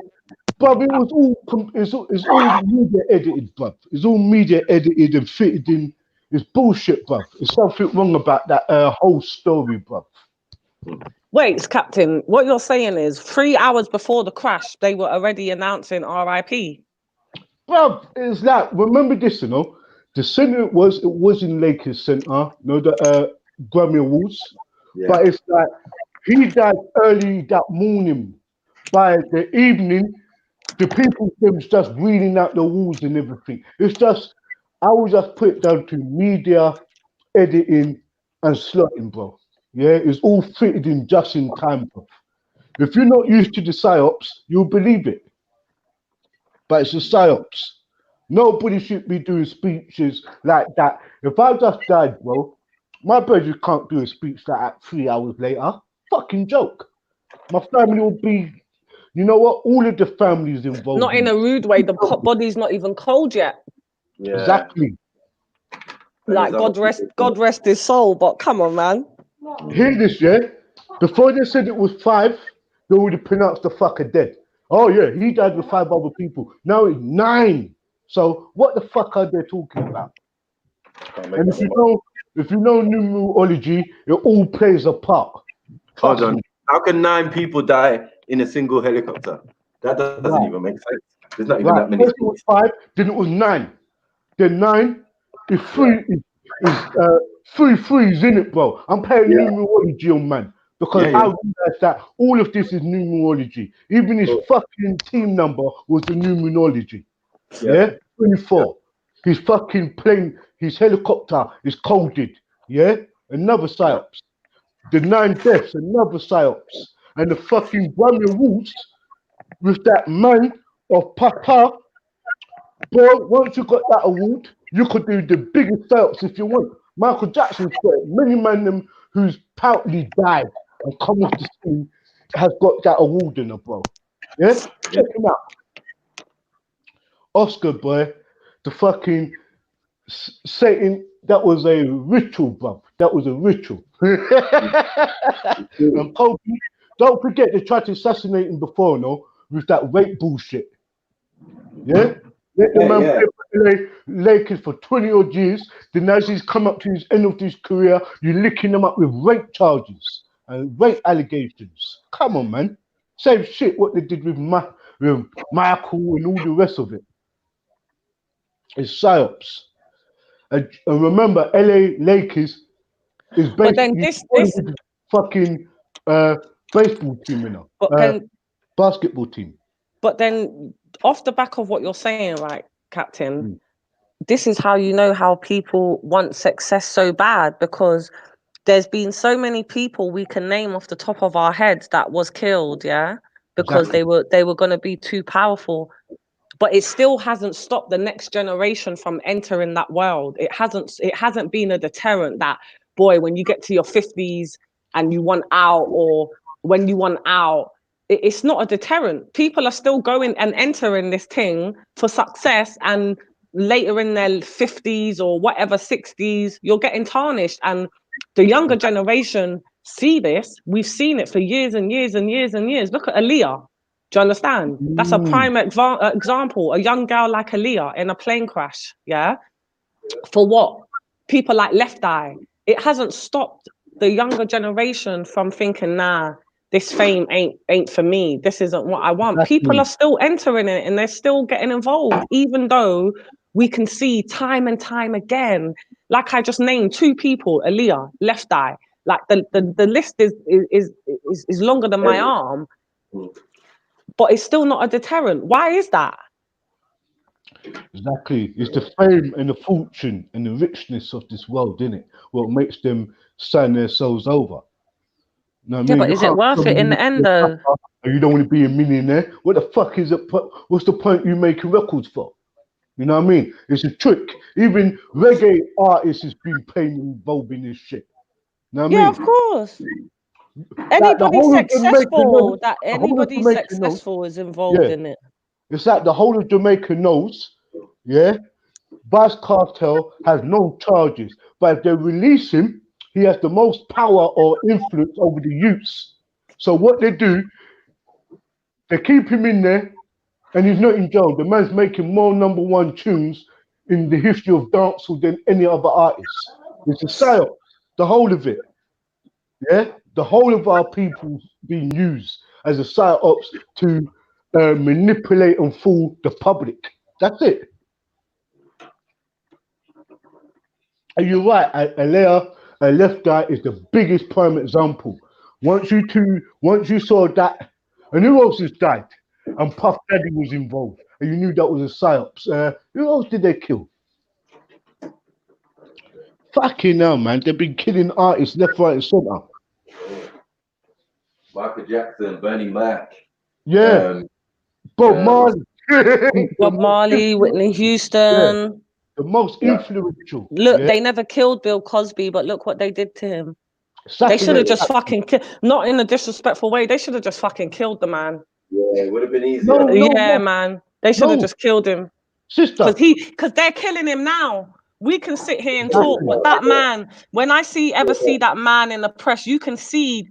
Bruv, it's all media edited, bruv. It's all media edited and fitted in. It's bullshit, bruv. There's something wrong about that whole story, bruv. Wait, Captain, what you're saying is 3 hours before the crash, they were already announcing RIP. Bruv, it's like, remember this, you know? The centre it was in Lakers Centre, you know, the Grammy Awards. Yeah. But it's like, he died early that morning. By the evening, the people them just reading out the walls and everything. It's just, I would just put it down to media, editing, and slotting, bro. Yeah, it's all fitted in just in time, bro. If you're not used to the psyops, you'll believe it. But it's a psyops. Nobody should be doing speeches like that. If I just died, bro, my brother can't do a speech like that 3 hours later. Fucking joke. My family will be, you know what? All of the families involved. Not in a rude way. The body's not even cold yet. Yeah. Exactly. Like God rest his soul. But come on, man. Hear this, yeah? Before they said it was 5, they would have pronounced the fucker dead. Oh yeah, he died with 5 other people. Now it's 9. So what the fuck are they talking about? And if you know numerology, it all plays a part. Hold on. How can 9 people die in a single helicopter? That doesn't even make sense. There's not even that many. First it was 5, then it was 9. Then 9 is 3 is 3 in it, bro. I'm playing numerology on man. Because I realized that all of this is numerology. Even his fucking team number was the numerology. Yeah? 24. His fucking plane, his helicopter is coded. Yeah? Another psyops. The 9 deaths, another psyops. And the fucking Grammy Awards with that man of Papa. Bro, once you got that award, you could do the biggest psyops if you want. Michael Jackson's got it. Many man them who's proudly died and come off the scene has got that award in her, bro. Yeah? Check him out. Oscar, boy, the fucking Satan, that was a ritual, bro. That was a ritual. And Kobe, don't forget they tried to assassinate him before, no? With that rape bullshit. Yeah? Let the man play for LA Lakers for 20 odd years. Then as he's come up to his end of his career, you're licking him up with rape charges and rape allegations. Come on, man. Same shit what they did with Michael and all the rest of it. It's psyops. And remember, LA Lakers is basically this fucking baseball team, you know, basketball team. But then, off the back of what you're saying, right, Captain, this is how you know how people want success so bad, because there's been so many people we can name off the top of our heads that was killed, because they were going to be too powerful. But it still hasn't stopped the next generation from entering that world. It hasn't been a deterrent that, boy, when you get to your 50s and you want out, or when you want out, it's not a deterrent. People are still going and entering this thing for success, and later in their 50s or whatever, 60s, you're getting tarnished. And the younger generation see this. We've seen it for years and years and years and years. Look at Aaliyah. Do you understand? That's a prime example. A young girl like Aaliyah in a plane crash, For what? People like Left Eye. It hasn't stopped the younger generation from thinking, nah, this fame ain't for me. This isn't what I want. People are still entering it and they're still getting involved, even though we can see time and time again. Like I just named 2 people, Aaliyah, Left Eye. Like the list is longer than my arm. But it's still not a deterrent. Why is that? Exactly. It's the fame and the fortune and the richness of this world, isn't it? What makes them sign their souls over. No, but is it worth it in the end, though? You don't want to be a millionaire. What the fuck is it? What's the point you making records for? You know what I mean? It's a trick. Even reggae artists has been playing involved in this shit. You know what I mean? Of course. Anybody successful is involved in it. It's like the whole of Jamaica knows, Bass Cartel has no charges, but if they release him, he has the most power or influence over the youths. So what they do, they keep him in there and he's not in jail. The man's making more #1 tunes in the history of dancehall than any other artist. It's a psyop, the whole of it. Yeah, the whole of our people being used as a psyops to manipulate and fool the public. That's it. And you're right, Alea, a left guy is the biggest prime example. Once you saw that, and who else has died? And Puff Daddy was involved, and you knew that was a psyops. Who else did they kill? Fucking hell, man! They've been killing artists left, right, and center. Michael Jackson, Bernie Mac. Yeah, Bob Marley. Bob Marley, Whitney Houston. The most influential. Look, they never killed Bill Cosby, but look what they did to him. They should have just fucking killed, not in a disrespectful way. They should have just fucking killed the man. Yeah, it would have been easier. No, man. They should have just killed him. Sister. Because they're killing him now. We can sit here and talk, but that man, when I ever see that man in the press, you can see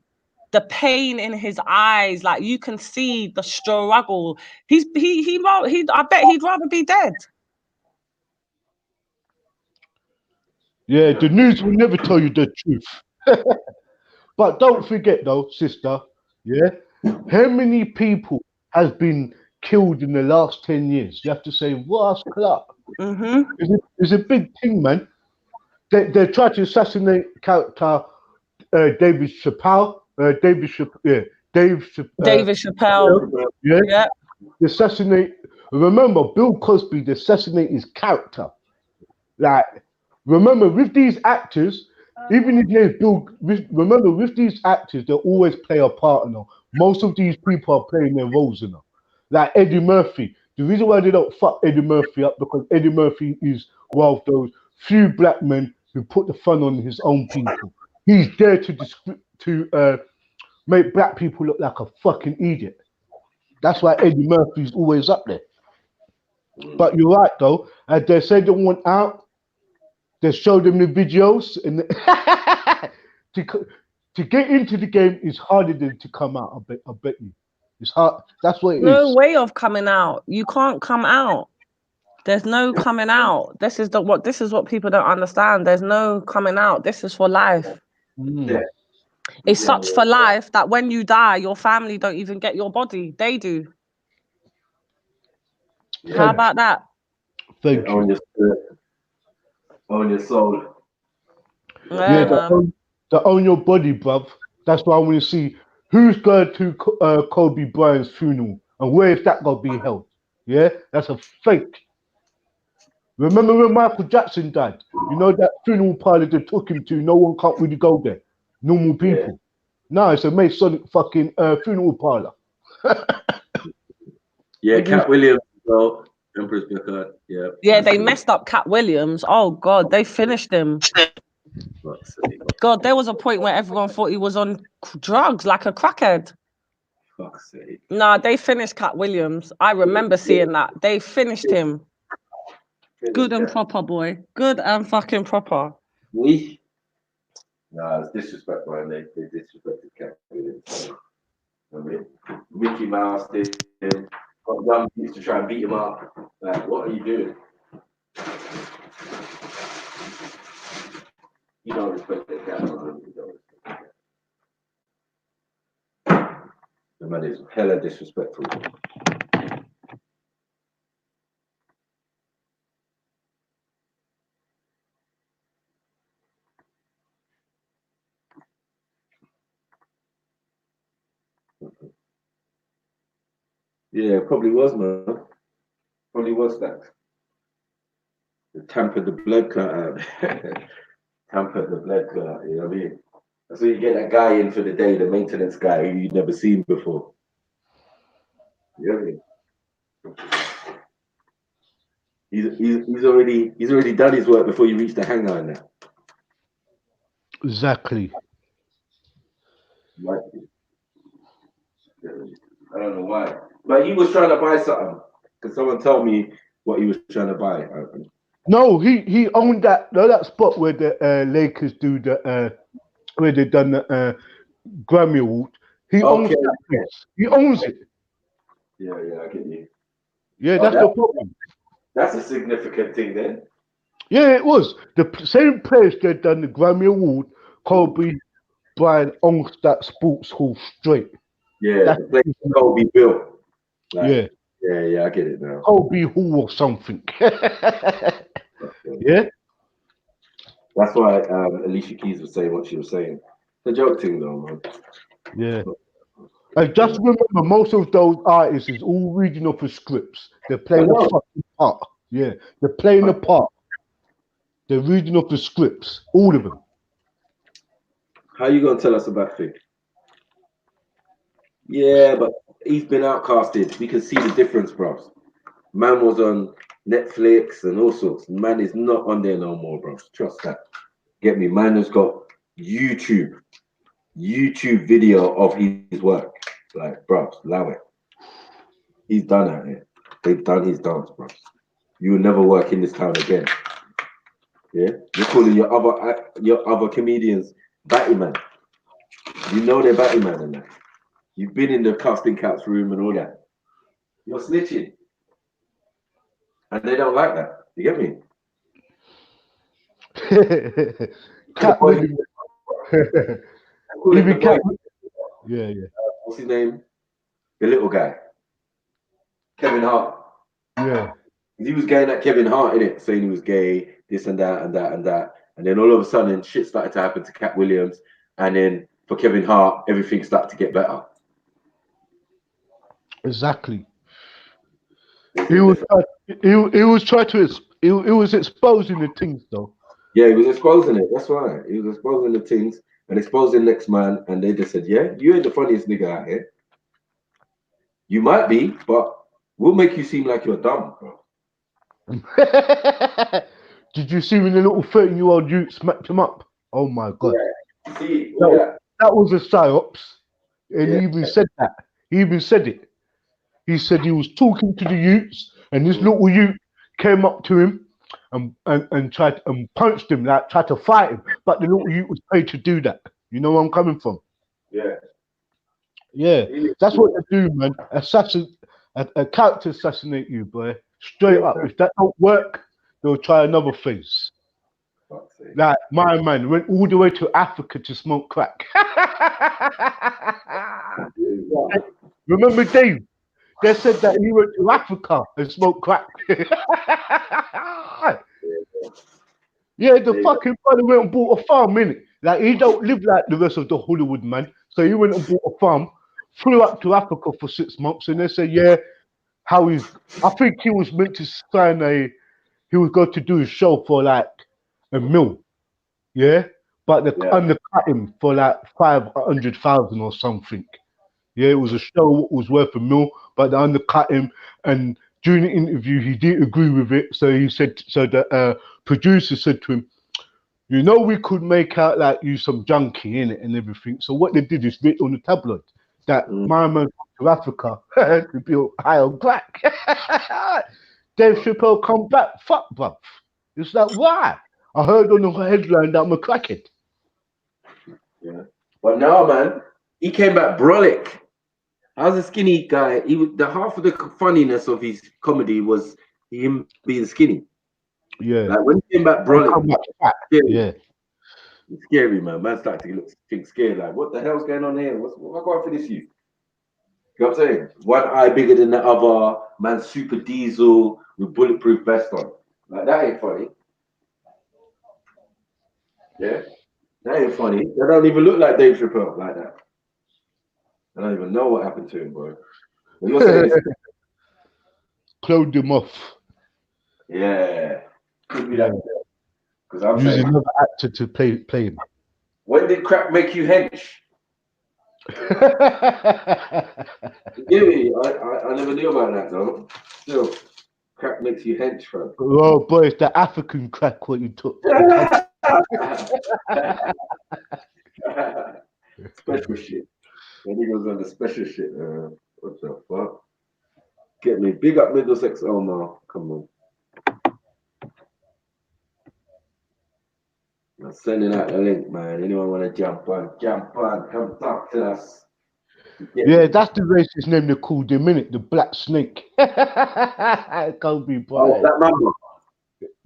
the pain in his eyes. Like you can see the struggle. I bet he'd rather be dead. Yeah, the news will never tell you the truth. But don't forget though, sister, yeah, how many people has been killed in the last 10 years? You have to say, what's club? It's a big thing, man. They tried to assassinate character David Chappelle. David Chappelle. Yeah. Assassinate. Remember, Bill Cosby, they assassinate his character. Like, remember, with these actors, even if there's remember, with these actors, they always play a part in them. Most of these people are playing their roles in them. Like Eddie Murphy. The reason why they don't fuck Eddie Murphy up because Eddie Murphy is one of those few black men who put the fun on his own people. He's there to make black people look like a fucking idiot. That's why Eddie Murphy's always up there. But you're right though, as they said they want out, they showed them the videos, and to get into the game is harder than to come out. I bet you, it's hard. That's what it is. No way of coming out. You can't come out. There's no coming out. This is what people don't understand. There's no coming out. This is for life. It's such for life that when you die, your family don't even get your body. They do. How about that? Thank you. On your spirit, on your soul. Yeah, to own your body, bruv. That's why I want to see who's going to Kobe Bryant's funeral and where is that going to be held. Yeah, that's a fake. Remember when Michael Jackson died? You know that funeral parlor they took him to, no one can't really go there. Normal people. No, it's a Masonic fucking funeral parlor. Yeah, Cat Williams, though. Empress Booker. Yeah. Yeah, they messed up Cat Williams. Oh God, they finished him. God, there was a point where everyone thought he was on drugs, like a crackhead. Fuck's sake. Nah, they finished Cat Williams. I remember seeing that. They finished him. Good and proper, boy. Good and fucking proper. Nah, it's disrespectful, and they disrespected Cat Williams. I mean, Mickey Mouse did him. Got young kids to try and beat him up. Like, what are you doing? You don't respect the cat. The man is hella disrespectful. Yeah, probably was, man. Probably was that. They tampered the blood clot out. Tampered the blood clot, you know what I mean? So you get that guy in for the day, the maintenance guy who you'd never seen before. You know what I mean? He's already done his work before you reach the hangar now. Exactly. Like, I don't know why. But he was trying to buy something. Because someone told me what he was trying to buy. No, he owned that spot where the Lakers do the where they done the Grammy Award. He owns that place. He owns it. Yeah, I get you. Yeah, Oh, that's the problem. that's a significant thing then. Yeah, it was the same place that done the Grammy Award. Kobe Bryant owns that sports hall straight. Yeah, That's the place Kobe built. Like, yeah, yeah, I get it now. Kobe Hall or something. Yeah, That's why Alicia Keys was saying what she was saying. The joke thing though, man. yeah. And just remember, most of those artists is all reading off of scripts. They're I playing the know. fucking part. Yeah, they're playing the part. They're reading off the scripts, all of them. How you gonna tell us about Fig? Yeah, but he's been outcasted. We can see the difference, bros. Man was on Netflix and all sorts. Man is not on there no more, bros. Trust that. Get me? Man has got YouTube video of his work. Like, bros, allow it. He's done out here. They've done his dance, bros. You will never work in this town again. Yeah, you're calling your other comedians batty man. You know they're batty man and that. You've been in the casting couch room and all that. You're snitching, and they don't like that. You get me? The Cat boy, Williams. call it the Even boy. Cat. Yeah, yeah, What's his name? The little guy, Kevin Hart. yeah. He was going at Kevin Hart in it, saying he was gay, this and that and that and that. And then all of a sudden, shit started to happen to Cat Williams. And then for Kevin Hart, everything started to get better. Exactly. He was trying to he was exposing the things though. Yeah, he was exposing it. That's right. He was exposing the things and exposing next man. And they just said, yeah, you ain't the funniest nigga out here. You might be, but we'll make you seem like you're dumb, bro. Did you see when the little 13-year-old youth smacked him up? Oh my god. Yeah. See, all That was a psyops. And Yeah. he even said that. He even said it. He said he was talking to the youths, and this little youth came up to him and tried and punched him, like tried to fight him. But the little youth was paid to do that. You know where I'm coming from? Yeah. Yeah. That's what they do, man. A character assassinate you, boy. Straight up. If that don't work, they'll try another face. Like my man went all the way to Africa to smoke crack. Remember Dave? They said that he went to Africa and smoked crack. Yeah, the fucking brother went and bought a farm, innit? Like he don't live like the rest of the Hollywood man. So he went and bought a farm, flew up to Africa for 6 months, and they said, yeah, how he's I think he was meant to sign he was going to do a show for like a mil. Yeah. But they undercut him for like 500,000 or something. Yeah, it was a show that was worth a mil, but they undercut him. And during the interview, he didn't agree with it. So he said, so the producer said to him, you know, we could make out like you some junkie in it and everything. So what they did is write on the tabloid that my man to Africa to be high on crack. Dave Chappelle come back, fuck, bruv. It's like, why? I heard on the headline that I'm a crackhead. Yeah. But now, man, he came back brolic. I was a skinny guy. He was the half of the funniness of his comedy was him being skinny. Yeah. Like when he came back brolic, yeah. It's scary, man. Man started to think scared. Like, what the hell's going on here? What I got for this you? You know what I'm saying? One eye bigger than the other. Man, super diesel with bulletproof vest on. Like that ain't funny. Yeah, that ain't funny. That don't even look like Dave Chappelle like that. I don't even know what happened to him, bro. But you're saying clothed him off. Yeah, could be that. Because I'm using saying another actor to play him. When did crack make you hench? Yeah, I never knew about that though. Still, crack makes you hench, bro. Oh boy, it's the African crack what you took. Special shit. When he goes on the special shit. What the fuck? Get me. Big up Middlesex Omar. Come on. I'm sending out the link, man. Anyone want to jump on? Jump on. Come talk to us. Yeah, that's the racist name they called him, innit? The Black Snake. Kobe Bryant. That number.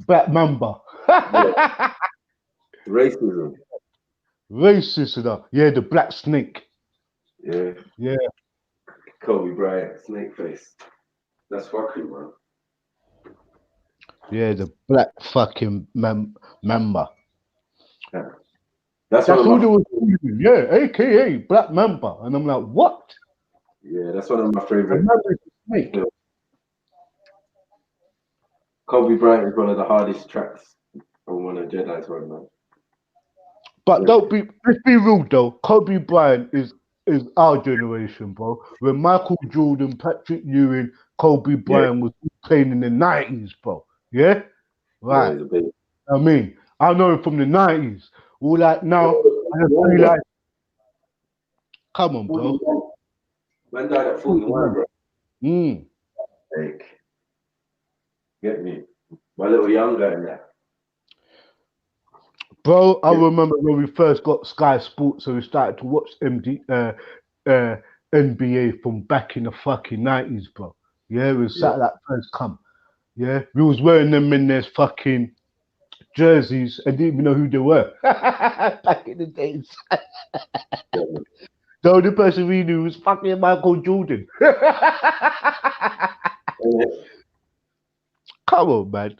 Black Mamba. Racism. Racist enough. Yeah, the Black Snake. Yeah. Yeah. Kobe Bryant, snake face. That's fucking, man. Yeah, the Black fucking Mamba. Yeah. That's That's one who of they were calling. Yeah, AKA Black Mamba. And I'm like, what? Yeah, that's one of my favorite. Snake. Kobe Bryant is one of the hardest tracks on one of Jedi's right now. But let's be real though. Kobe Bryant is our generation, bro. When Michael Jordan, Patrick Ewing, Kobe Bryant was playing in the 90s, bro. Yeah? Right. Yeah, I mean, I know him from the 90s. All like now, I just feel like, come on, bro. Man died at 41, bro. Mm. Like, get me. My little young guy in there. Bro, I remember when we first got Sky Sports, so we started to watch NBA from back in the fucking 90s, bro. Yeah, we sat that first come. Yeah, we was wearing them in their fucking jerseys and didn't even know who they were. Back in the days. The only person we knew was fucking Michael Jordan. Come on, man.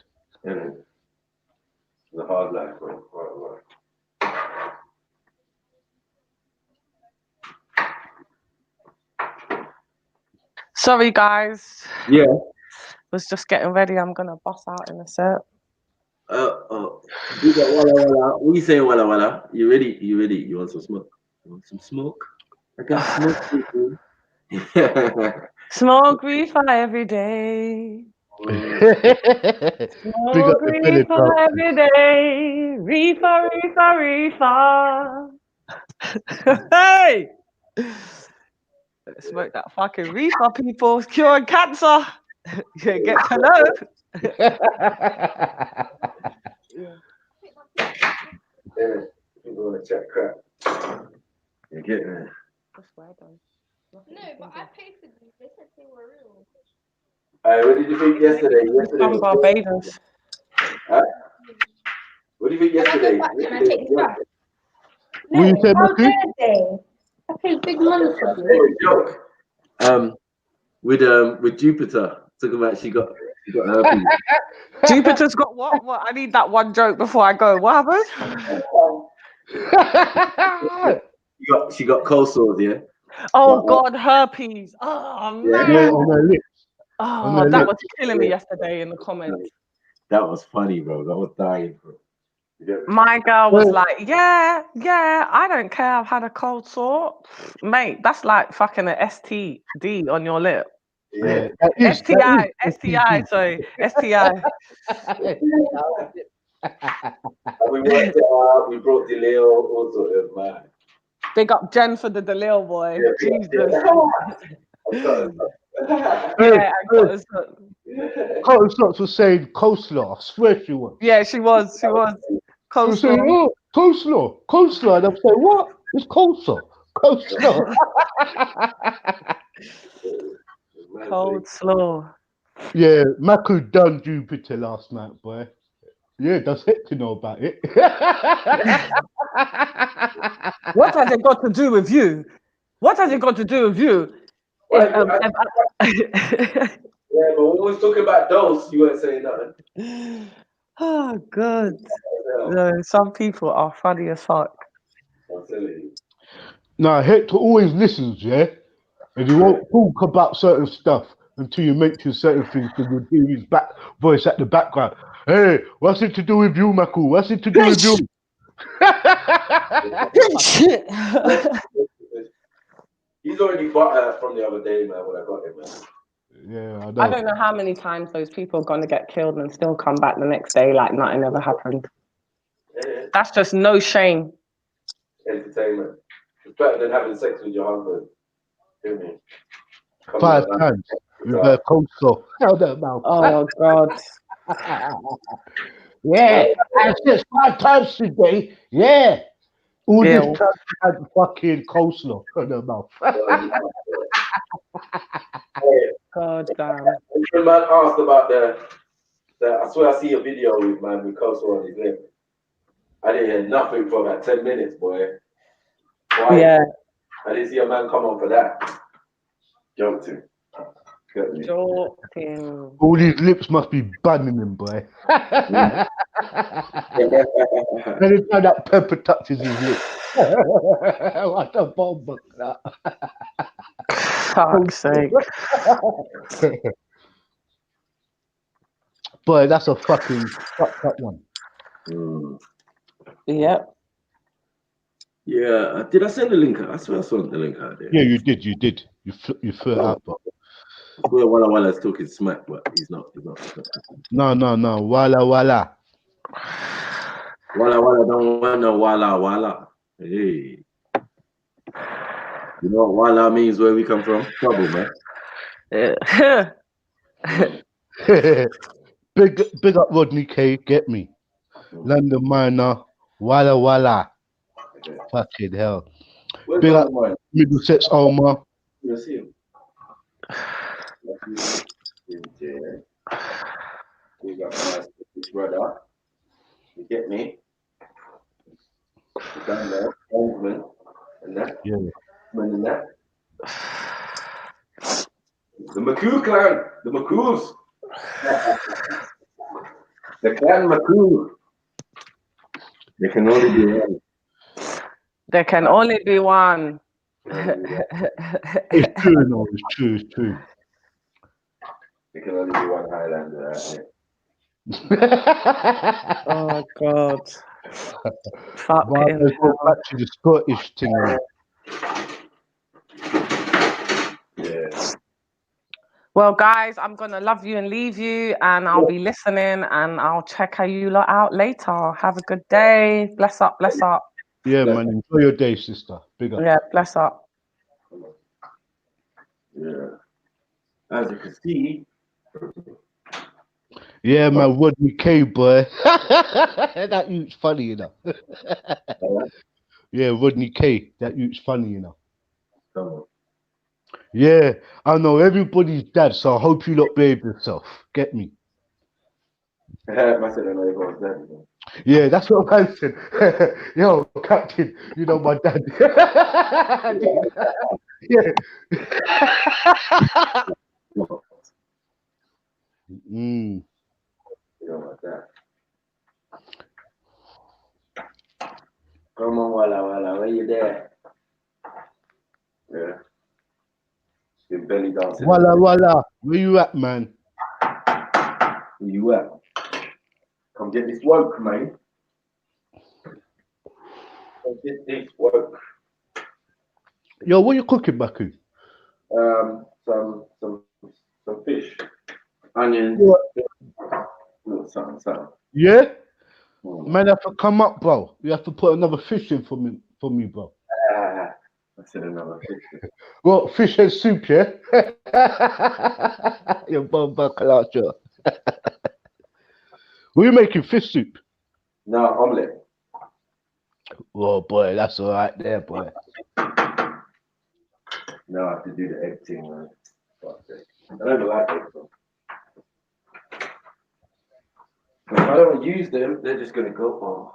It's a hard life, bro. Hard life. Sorry, guys. Yeah. Was just getting ready. I'm gonna bust out in a sec. You got walla walla. What you saying, walla walla? You ready? You ready? You want some smoke? You want some smoke? I got smoke for you. Smoke reefer every day. Smoke reefer every day. Reefer, reefer, reefer. Hey! Smoke that fucking reefer, people. It's curing cancer. You get to know. Yeah, people want to chat crap. You get me? No, but I paid for these. They said they were real. What did you think yesterday? From Barbados. Huh? What do you think yesterday? Can I take this back? What you said, How Matthew? dare they? I paid big money for this. Joke. With Jupiter, talking about she got herpes. Jupiter's got what? What? I need that one joke before I go. What happened? She got cold sores, yeah. Oh God, herpes. Oh man. Yeah, on her lips. Oh, that was killing me yesterday in the comments. That was funny, bro. That was dying, bro. My girl was like, yeah, I don't care. I've had a cold sore. Mate, that's like fucking an STD on your lip. Yeah. STI, sorry. STI. We worked it out. We brought Deleo, all sort of, man. Big up Jen for the Deleo boy. Yeah, Jesus. Yeah, and Cotton Socks was saying coleslaw. I swear she was. Yeah, she was. She was. She was saying, oh, coleslaw. And I'm saying, what? It's coleslaw. Coleslaw. Cold slaw. Yeah, Mako done Jupiter last night, boy. Yeah, does it to know about it? What has it got to do with you? What has it got to do with you? Yeah, but when we was talking about dose, you weren't saying nothing. Oh, good. No, some people are funny as fuck. I'm telling you. Nah, Hector always listens, yeah? And he won't talk about certain stuff until you mention certain things because you'll hear his voice at the background. Hey, what's it to do with you, Maku? What's it to do with you? He's already bought her from the other day, man, when I got him, man. Yeah, I know. I don't know how many times those people are going to get killed and still come back the next day like nothing ever happened. Yeah. That's just no shame. Entertainment. It's better than having sex with your husband. Hear me? 5 times with her coleslaw. Hell no, mouth. Oh, God. Yeah, I said 5 times today. Yeah. All this Bill. time had fucking coleslaw in her mouth. God damn. When man asked about the I swear I see a video with man with coleslaw on his lip. I didn't hear nothing for about 10 minutes, boy. Why? Yeah. I didn't see a man come on for that. Joked him. Got me. Joking. All his lips must be bunning him, boy. Every time that pepper touches his lip. What a bomb. Fuck's sake. Boy, that's a fucking fucked up one. Yep. Yeah, did I send the link out? I swear I sent the link out there. Yeah, you did. You threw it out, bro. I swear Wala's talking smack, but he's not. No. Wala. Wala don't want no Wala. Hey. You know what Wala means, where we come from? Trouble, man. Big up Rodney K, get me. London Miner, Wala. Okay. Fucking hell. Where's Big the up other one? Middlesex Omar. You see him? We got my brother. You get me? Down there, Oldman, and that. Yeah. And that. The McCoo clan, the McCoos. The clan McCoo. There can only be one. There can only be one. It's true, no, it's true. There can only be one Highlander out there. Oh God. Fuck Well, let's go back to the Scottish thing. Yeah. Well, guys, I'm gonna love you and leave you, and I'll be listening, and I'll check how you lot out later. Have a good day. Bless up, bless up. Yeah, man. Enjoy your day, sister. Big up. Yeah, bless up. Yeah. As you can see. Yeah, man. Rodney K, boy. That youth's funny, you know. Yeah, Rodney K. That youth's funny, you know. Come on. Yeah, I know everybody's dad, so I hope you lot behave yourself. Get me? I said I know everyone's dead. Yeah, that's what I said. Yo, Captain, you know my dad. Yeah. You know about that. Come on, Wala, where you there? Yeah. Your belly dancing. Wala, where you at, man? Where you at? Come get this woke, mate. Come get this woke. Yo, what you cooking, Baku? Some fish, onions, something. Yeah? Man, have to come up, bro. You have to put another fish in for me, bro. I said another fish. Well, fish and soup, yeah? You're bomb bacalacha. Were you making fish soup? No, omelette. Oh, boy, that's all right there, boy. No, I have to do the egg thing, man. I don't like eggs, though. If I don't use them, they're just gonna go off.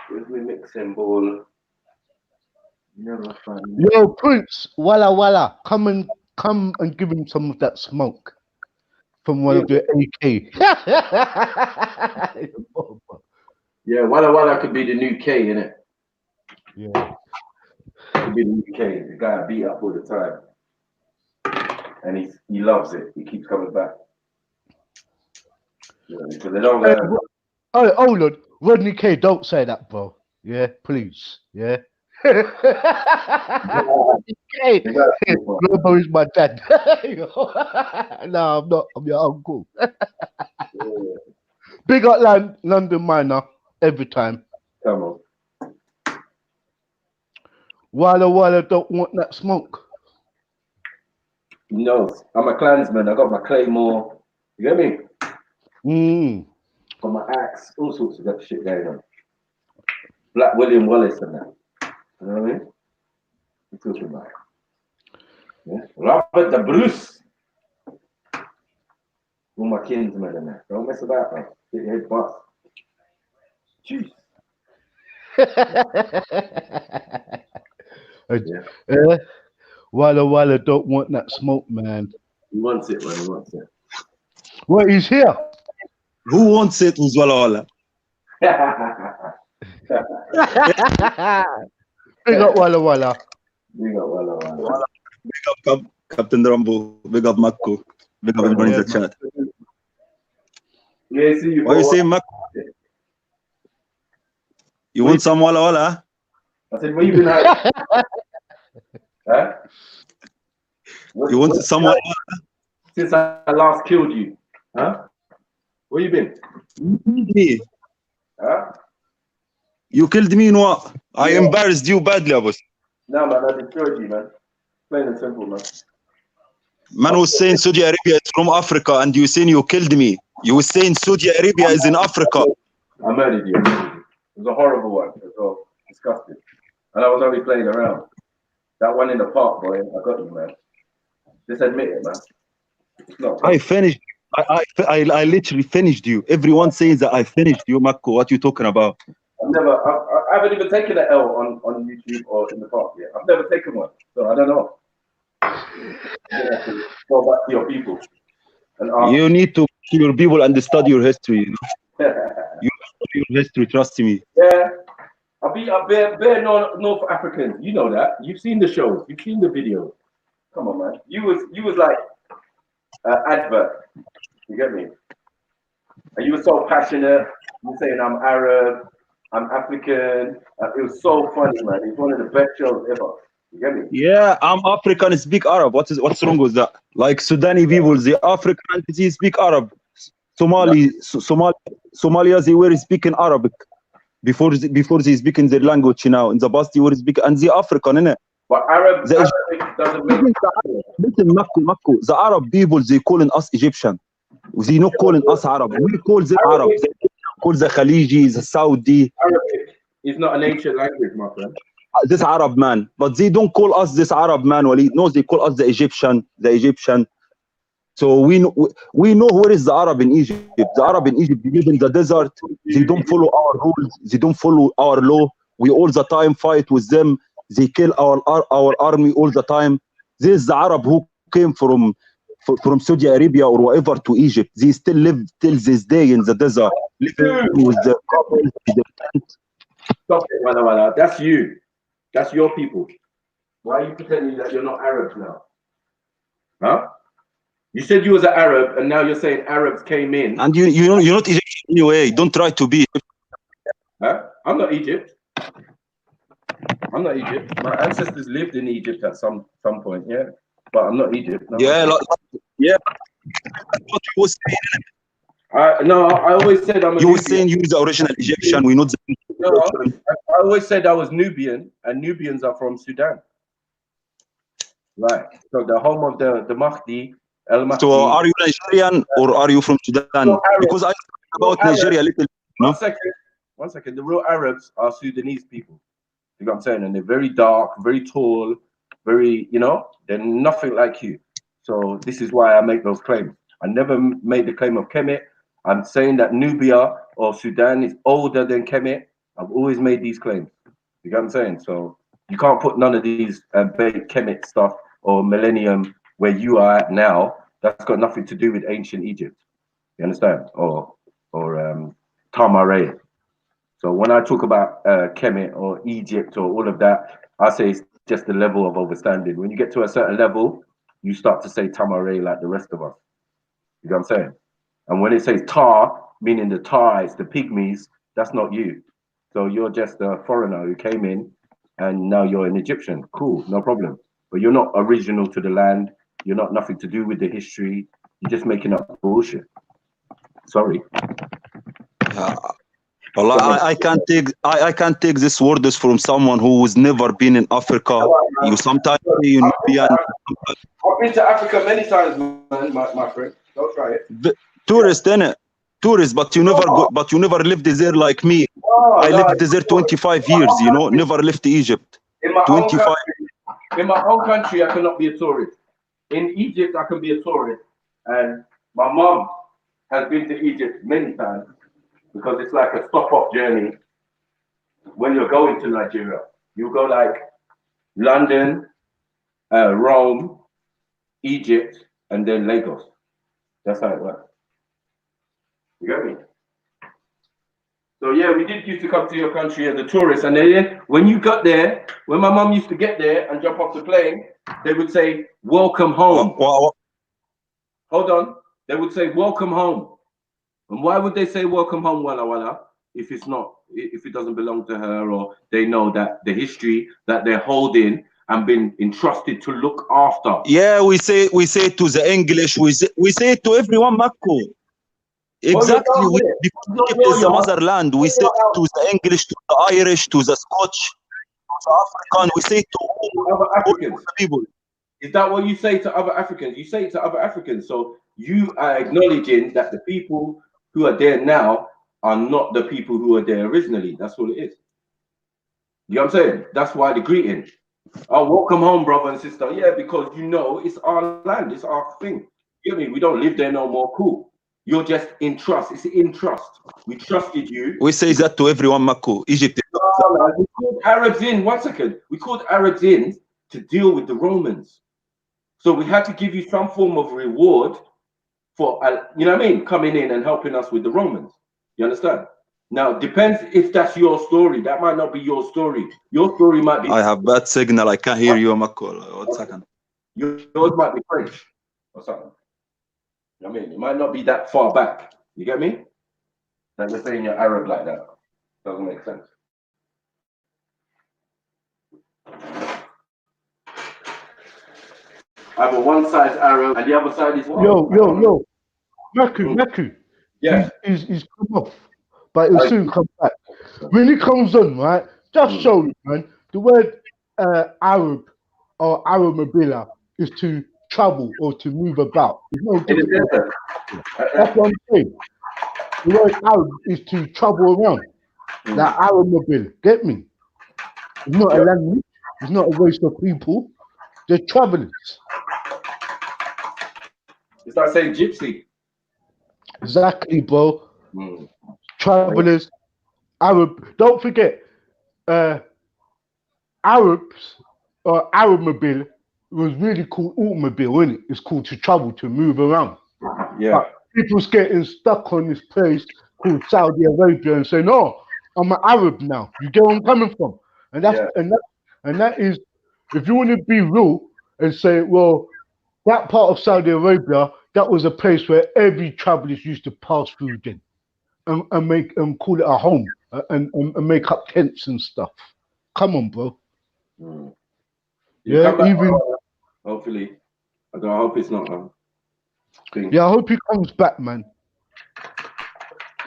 Where's my mixing bowl? Never fun. Yo, Prince, Wala, come and give him some of that smoke from one of your AK. Yeah, Wala could be the new K, innit? Yeah. Could be the new K. The guy I beat up all the time. And he loves it. He keeps coming back. Yeah, because they don't Oh, Lord, Rodney K, don't say that, bro. Yeah, please. Yeah. Hey, Robo is my dad. No, I'm not. I'm your uncle. Big up London Miner every time. Come on. Walla don't want that smoke. He knows. I'm a clansman. I got my claymore. You get me? Got my axe. All sorts of that shit going on. Black William Wallace and that. You know what I mean? What you talking about? Yeah. Robert the Bruce. All my kinsmen and that. Don't mess about, man. Get your head bust. Jeez. Walla don't want that smoke, man. He wants it, man. He wants it. Well, he's here. Who wants it with Walla Walla? Big up Walla. Big up Walla. Big up Captain Rambo. Big up Mako. Big up everybody in the chat. Yeah, see you. Why you saying Mako? You want some Walla Walla? I said, where you been hiding? Huh? You want some Walla Walla? Since I last killed you. Huh? Where you been? You killed me. Huh? You killed me in what? I embarrassed you badly, Abbas. No, man, I destroyed you, man. Plain and simple, man. Man was saying Saudi Arabia is from Africa and you saying you killed me. You were saying Saudi Arabia is in Africa. I murdered you. It was a horrible one. It was disgusting. And I was only playing around. That one in the park, boy, I got you, man. Just admit it, man. It's not. I finished. I literally finished you. Everyone says that I finished you, Mako. What you talking about? I haven't even taken an L on YouTube or in the park yet. I've never taken one, so I don't know. You have to go back to your people and ask. You need to your people and study your history. You know? You study your history. Trust me. Yeah, I'll be bare North Africans. You know that. You've seen the shows. You've seen the videos. Come on, man. You was like advert. You get me? And you were so passionate. You were saying I'm Arab, I'm African. It was so funny, man. It's one of the best shows ever. You get me? Yeah, I'm African. Speak Arab. What's wrong with that? Like Sudani people, they African. They speak Arab. Somalia, they were speaking Arabic before they speak in their language now. In the past, they were speaking, and they African, innit? But Arabic doesn't make listen, Mako. The Arab people, they calling us Egyptian. They not calling us Arab. We call them Arab. They call the Khaliji, the Saudi. Arabic is not an ancient language, my friend. This Arab man, but they don't call us this Arab man, Waleed. No, they call us the Egyptian. So we know where is the Arab in Egypt. The Arab in Egypt, they live in the desert. They don't follow our rules. They don't follow our law. We all the time fight with them. They kill our army all the time. This is the Arab who came from Saudi Arabia or whatever to Egypt. They still live till this day in the desert, living with the couples. Stop it, wala. That's you. That's your people. Why are you pretending that you're not Arabs now? Huh? You said you was an Arab, and now you're saying Arabs came in. And you're not Egyptian anyway. Don't try to be. Huh? I'm not Egypt. My ancestors lived in Egypt at some point, yeah. But I'm not Egypt. No. Yeah. That's what you were saying. I always said I'm a You Nubian. were saying you're the original Egyptian. We're not the No, I always said I was Nubian, and Nubians are from Sudan. Right. So the home of the Mahdi, El-Mahdi. So are you Nigerian or are you from Sudan? Because I talk about Nigeria a little. No? One second. The real Arabs are Sudanese people. You know what I'm saying? And they're very dark, very tall, very, they're nothing like you. So this is why I make those claims. I never made the claim of Kemet. I'm saying that Nubia or Sudan is older than Kemet. I've always made these claims. You know what I'm saying? So you can't put none of these Kemet stuff or millennium where you are at now. That's got nothing to do with ancient Egypt. You understand? Or Tamare. So when I talk about Kemet or Egypt or all of that, I say it's just the level of understanding. When you get to a certain level, you start to say Tamare like the rest of us. You know what I'm saying? And when it says Tar, meaning the Thais, the Pygmies, that's not you. So you're just a foreigner who came in and now you're an Egyptian. Cool, no problem. But you're not original to the land. You're not nothing to do with the history. You're just making up bullshit. Sorry. Well, I can't take this words from someone who has never been in Africa. You sometimes say you Nubian, I've been to Africa many times, man, my friend. Don't try it. Tourist, innit? Tourist, but you never go, but you never lived there like me. I lived there 25 years, you know, never left Egypt. In my 25. in my own country, I cannot be a tourist. In Egypt, I can be a tourist. And my mom has been to Egypt many times because it's like a stop-off journey when you're going to Nigeria. You go like London, Rome, Egypt, and then Lagos. That's how it works. You get me? So yeah, we did used to come to your country as a tourist, and then when you got there, when my mum used to get there and jump off the plane, they would say, "Welcome home." Hold on, they would say, "Welcome home." And why would they say "Welcome home," Walla Walla, if it's not, if it doesn't belong to her, or they know that the history that they're holding and been entrusted to look after? Yeah, we say it to the English. We say it to everyone, Mako. Exactly, because Egypt is the motherland. We say it to the English, to the Irish, to the Scotch, to the African. We say it to all other Africans. People. Is that what you say to other Africans? You say it to other Africans. So you are acknowledging that the people who are there now are not the people who were there originally. That's all it is. You know what I'm saying? That's why the greeting. Oh, welcome home, brother and sister. Yeah, because you know it's our land, it's our thing. You know what I mean? We don't live there no more. Cool. You're just in trust. It's in trust. We trusted you. We say that to everyone, Mako. Egypt. We called Arabs in. 1 second. We called Arabs in to deal with the Romans. So we had to give you some form of reward for, you know what I mean, coming in and helping us with the Romans. You understand? Now, depends if that's your story. That might not be your story. Your story might be. I have bad signal. I can't hear you, Mako. 1 second. Yours might be French or something. You know what I mean? It might not be that far back. You get me? Like you're saying you're Arab like that. Doesn't make sense. Either one side's Arab and the other side is what? Yo. Maku. Yeah. He's come off, but he'll soon come back. When he comes on, right, just show you, man, the word Arab or Arabmobila is to travel or to move about. It's no different. That's what I'm saying. The word Arab is to travel around. Like Arabmobile, get me? It's not a language. It's not a race of people. They're travelers. It's like saying gypsy. Exactly, bro. Travelers, Arab. Don't forget, Arabs or Arabmobile was really called automobile, wasn't it? It's called to travel, to move around. Yeah. But people's getting stuck on this place called Saudi Arabia and saying, "No, I'm an Arab now." You get where I'm coming from, and that's and that is, if you want to be real and say, well, that part of Saudi Arabia, that was a place where every travelers used to pass through then, and make call it a home, and make up tents and stuff. Come on, bro. Yeah, even hopefully. I hope it's not a thing. Yeah, I hope he comes back, man.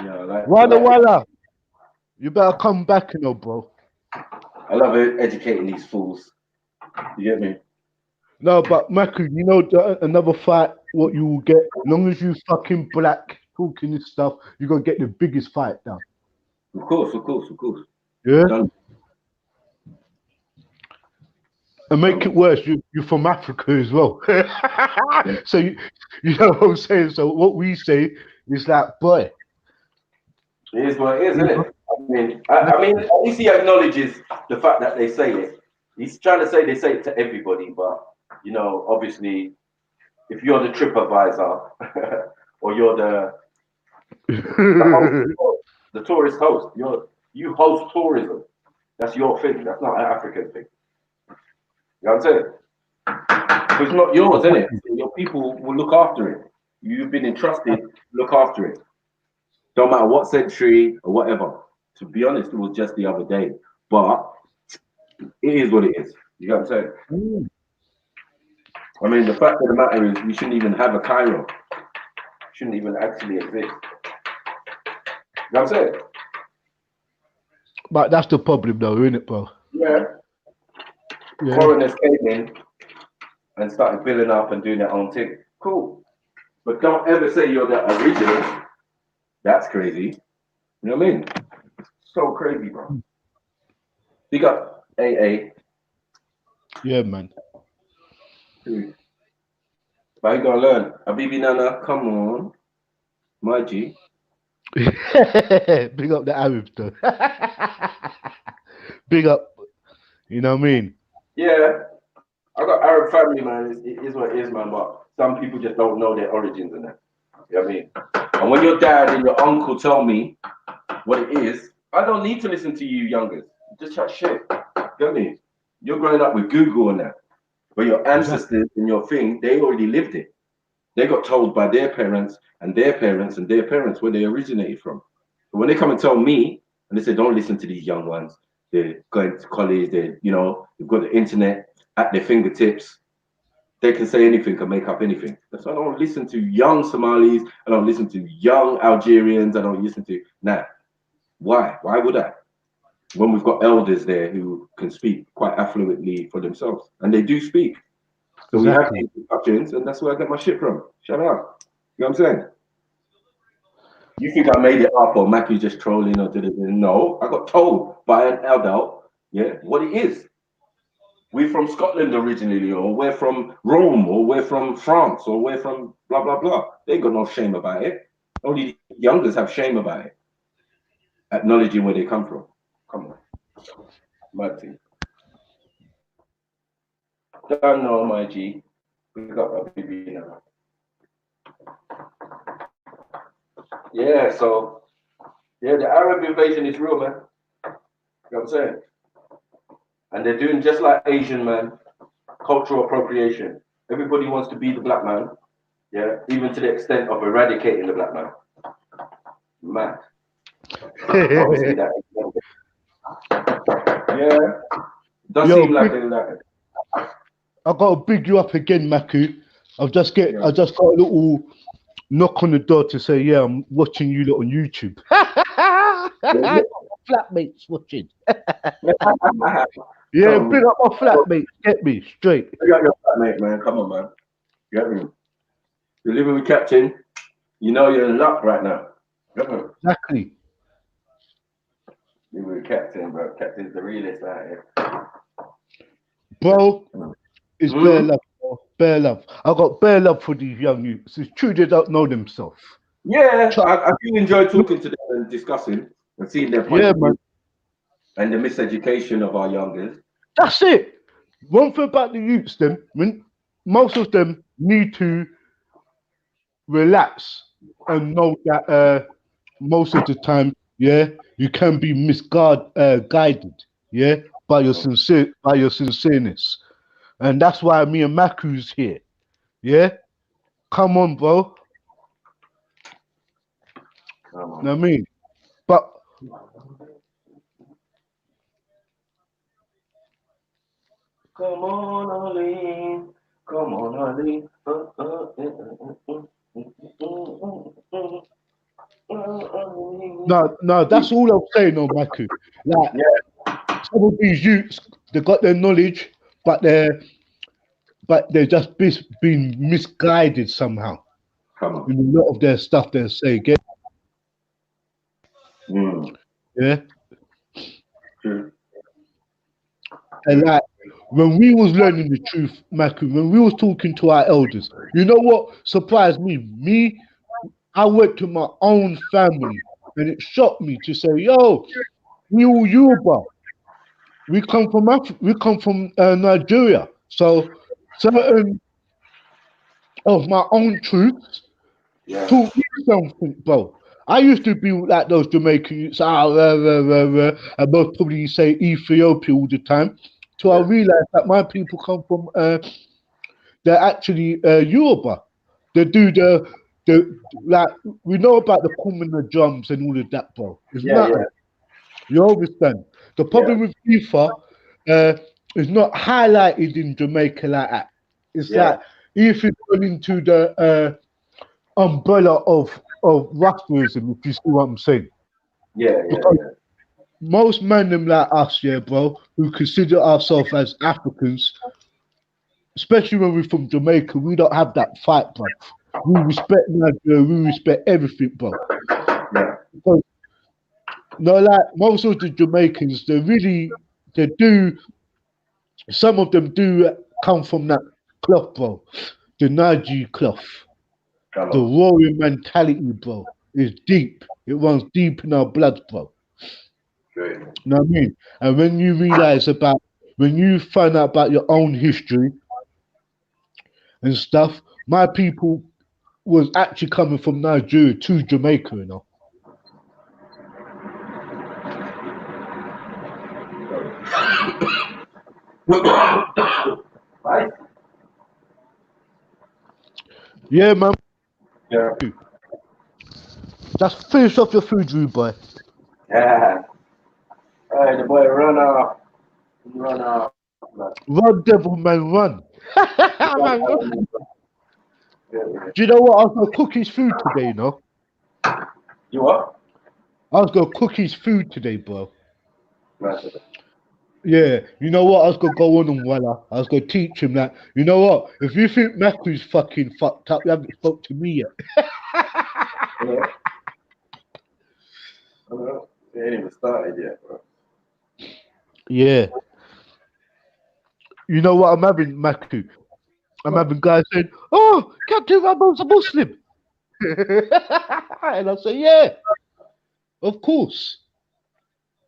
Yeah, like Walla. You better come back, you know, bro. I love educating these fools. You get me? No, but Maku, you know another fight, what you will get, as long as you fucking black talking this stuff, you're gonna get the biggest fight down. Of course. Yeah. Done. And make it worse, you're from Africa as well. So you know what I'm saying? So what we say is like, boy. It is what it is, isn't it? I mean, at least he acknowledges the fact that they say it. He's trying to say they say it to everybody, but you know, obviously, if you're the trip advisor or you're the tourist host, you host tourism. That's your thing. That's not an African thing. You know what I'm saying? So it's not yours, isn't it? Your people will look after it. You've been entrusted to look after it. Don't matter what century or whatever. To be honest, it was just the other day. But it is what it is. You know what I'm saying? I mean, the fact of the matter is we shouldn't even have a Cairo. Shouldn't even actually exist. You know what I'm saying? But that's the problem though, isn't it, bro? Yeah. Foreigners came in and started building up and doing their own thing. Cool. But don't ever say you're the original. That's crazy. You know what I mean? So crazy, bro. Big up AA. Yeah, man. But you gotta learn. Habibi Nana, come on. My G. Big up the Arabs, though. Big up. You know what I mean? Yeah. I got Arab family, man. It is what it is, man. But some people just don't know their origins and that. You know what I mean? And when your dad and your uncle tell me what it is, I don't need to listen to you youngers. Just chat shit. You know what I mean? You're growing up with Google and that. But your ancestors and your thing, they already lived it. They got told by their parents and their parents and their parents where they originated from. But when they come and tell me, and they say, don't listen to these young ones. They're going to college, they've got the internet at their fingertips. They can say anything and make up anything. That's why I don't listen to young Somalis. I don't listen to young Algerians. I don't listen to Why? Why would I? When we've got elders there who can speak quite affluently for themselves, and they do speak. So we have these discussions, and that's where I get my shit from. Shut up. You know what I'm saying? You think I made it up or Mackie's just trolling or did it? No, I got told by an adult, what it is. We're from Scotland originally, or we're from Rome, or we're from France, or we're from blah, blah, blah. They ain't got no shame about it. Only youngers have shame about it. Acknowledging where they come from. Come on. Mad thing. Don't know, my G. We got a baby now. Yeah, so, the Arab invasion is real, man. You know what I'm saying? And they're doing just like Asian, man. Cultural appropriation. Everybody wants to be the black man. Yeah, even to the extent of eradicating the black man. Mad. Obviously, that. Yeah. Does seem like that. I gotta big you up again, Maku. I just got a little knock on the door to say, yeah, I'm watching you lot on YouTube. Flatmates watching. Yeah, big up my flatmates. Get me straight. Big up your flatmate, man. Come on, man. Get me. You're living with Captain. You know you're in luck right now. Exactly. Living with Captain, bro. Captain's the realest out here. Bro, it's bare love, bro. Bare love. I got bare love for these young youths. It's true they don't know themselves. Yeah, I do enjoy talking to them and discussing and seeing their point of view and the miseducation of our youngers. That's it. One thing about the youths, then, when most of them need to relax and know that most of the time, you can be guided, by your sincereness, and that's why me and Maku's here. Yeah, come on, bro. You know what I mean? But come on, Ali. Come on, Ali. No, that's all I'm saying, no, Maku. Like, some of these youths, they got their knowledge, but they're just being misguided somehow. In a lot of their stuff they say, yeah. And like when we was learning the truth, Maku, when we was talking to our elders, you know what surprised me? I went to my own family, and it shocked me to say, "Yo, we all Yoruba. We come from Nigeria. So certain of my own truths taught me something, bro. I used to be like those Jamaican youths, and most probably say Ethiopia all the time. So I realized that my people come from, they're actually Yoruba. They do like, we know about the Kumina drums and all of that, bro. It's nothing. You understand? The problem with FIFA is not highlighted in Jamaica like that. It's like if it's gone into the umbrella of Rastaism, if you see what I'm saying. Because most men them like us, bro, who consider ourselves as Africans, especially when we're from Jamaica, we don't have that fight, bro. We respect Nigeria, we respect everything, bro. Because, no, like most of the Jamaicans, some of them do come from that cloth, bro. The Niger cloth. The warrior mentality, bro, is deep. It runs deep in our blood, bro. Great. You know what I mean? And when you find out about your own history and stuff, my people was actually coming from Nigeria to Jamaica, you know. Right? Yeah, man. Yeah. Just finish off your food, rude boy. Yeah. Alright, the boy run off. Run off. Run, devil, man, run. Man, run. Do you know what? I was gonna cook his food today, you know. You what? I was gonna cook his food today, bro. Right. Yeah, you know what? I was gonna go on and Walla. I was gonna teach him that. You know what? If you think Maku's fucking fucked up, you haven't spoke to me yet. Hello? Hello? They ain't even started yet, bro. Yeah. You know what I'm having, Maku? I'm having guys saying, "Oh, Captain Ramon's a Muslim," and I say, "Yeah, of course."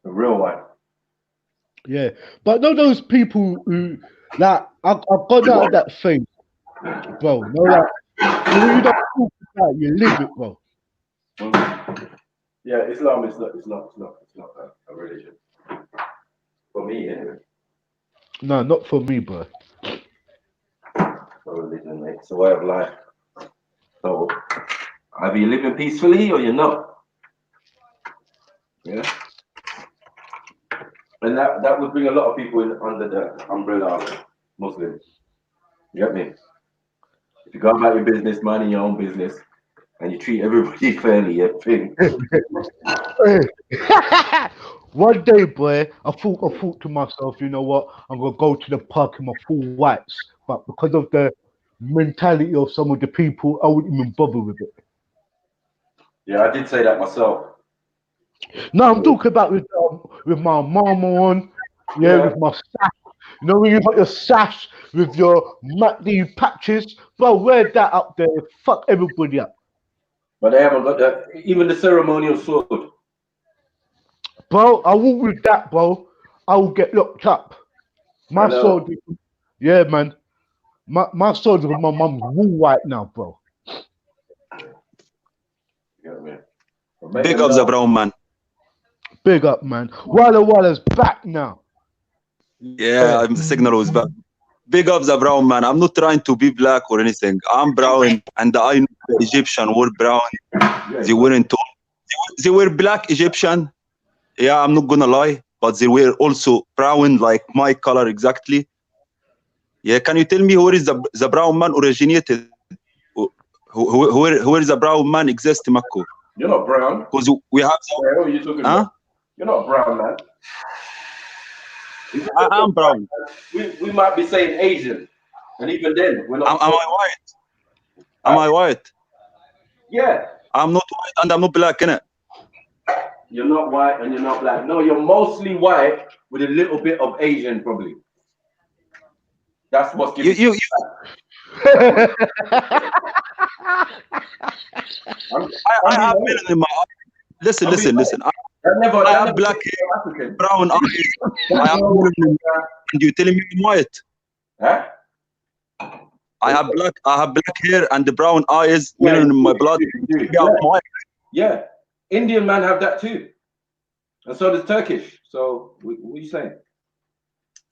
The real one. Yeah, but not those people who like I've gone out of that thing, bro. No, like you don't talk about, you live it, bro. Yeah, Islam is not a religion. For me, anyway. No, not for me, bro. A religion, mate. It's a way of life. So either you're living peacefully or you're not. Yeah. And that would bring a lot of people in under the umbrella of Muslims. You get me? If you go about your business, minding your own business, and you treat everybody fairly, you think. One day, boy, I thought to myself, you know what? I'm gonna go to the park in my full whites, but because of the mentality of some of the people, I wouldn't even bother with it. Yeah, I did say that myself. No, I'm talking about with my mama on, with my sash. You know when you got your sash with your matty patches, bro, wear that up there, fuck everybody up. But they haven't got even the ceremonial sword. Bro, I walk with that, bro. I will get locked up. My sword, yeah, man. My sword with my mum's wool white now, bro. Yeah, man. Big up the brown man. Big up, man. Walla's back now. Yeah, the signal was back. Big up the brown man. I'm not trying to be black or anything. I'm brown, and I know the Egyptian were brown. They weren't told. They were black Egyptian. Yeah, I'm not gonna lie, but they were also brown, like my color exactly. Yeah, can you tell me where is the brown man originated? Where is the brown man exist, Mako? You're not brown. Because we have. What are you talking about? You're not brown, man. I'm brown. We might be saying Asian, and even then, we're not. Am I white? Am I white? Yeah. I'm not white and I'm not black, innit? You're not white and you're not black. No, you're mostly white with a little bit of Asian, probably. That's what's giving you. I have melanin in my eye. Listen. I have black hair, brown eyes. I have melanin. And you're telling me I'm white? Huh? I have black hair and the brown eyes, melanin in my blood. Yeah. Indian man have that too. And so does Turkish. So what are you saying?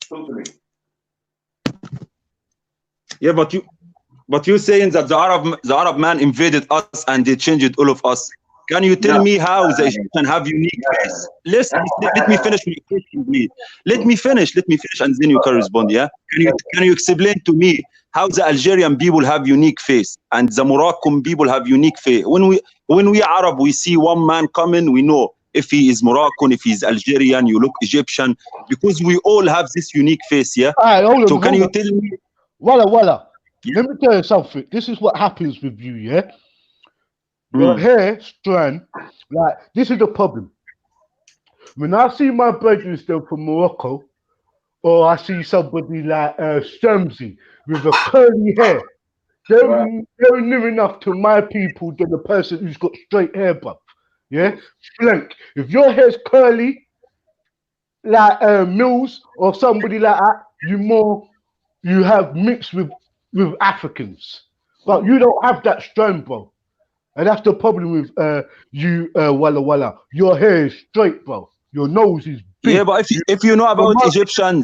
Talk to me. Yeah, but you're saying that the Arab man invaded us and they changed all of us. Can you tell me how the Egyptian have unique face? Listen, let me finish my question, please. Let me finish, and then you can respond. Yeah. Can you explain to me how the Algerian people have unique face and the Moroccan people have unique face? When we Arab, we see one man coming, we know if he is Moroccan, if he's Algerian, you look Egyptian, because we all have this unique face. Yeah. Right, so can you tell me? Walla. Let me tell you something. This is what happens with you, yeah? Your hair strand, like, this is the problem. When I see my brothers them from Morocco, or I see somebody like Shamsi with a curly hair, they're near enough to my people than the person who's got straight hair, bruv. Yeah? Blank. If your hair's curly, like Mills or somebody like that, you have mixed with Africans. But you don't have that strand, bro. And that's the problem with you, Walla. Your hair is straight, bro. Your nose is big. Yeah, but if you know about the Egyptian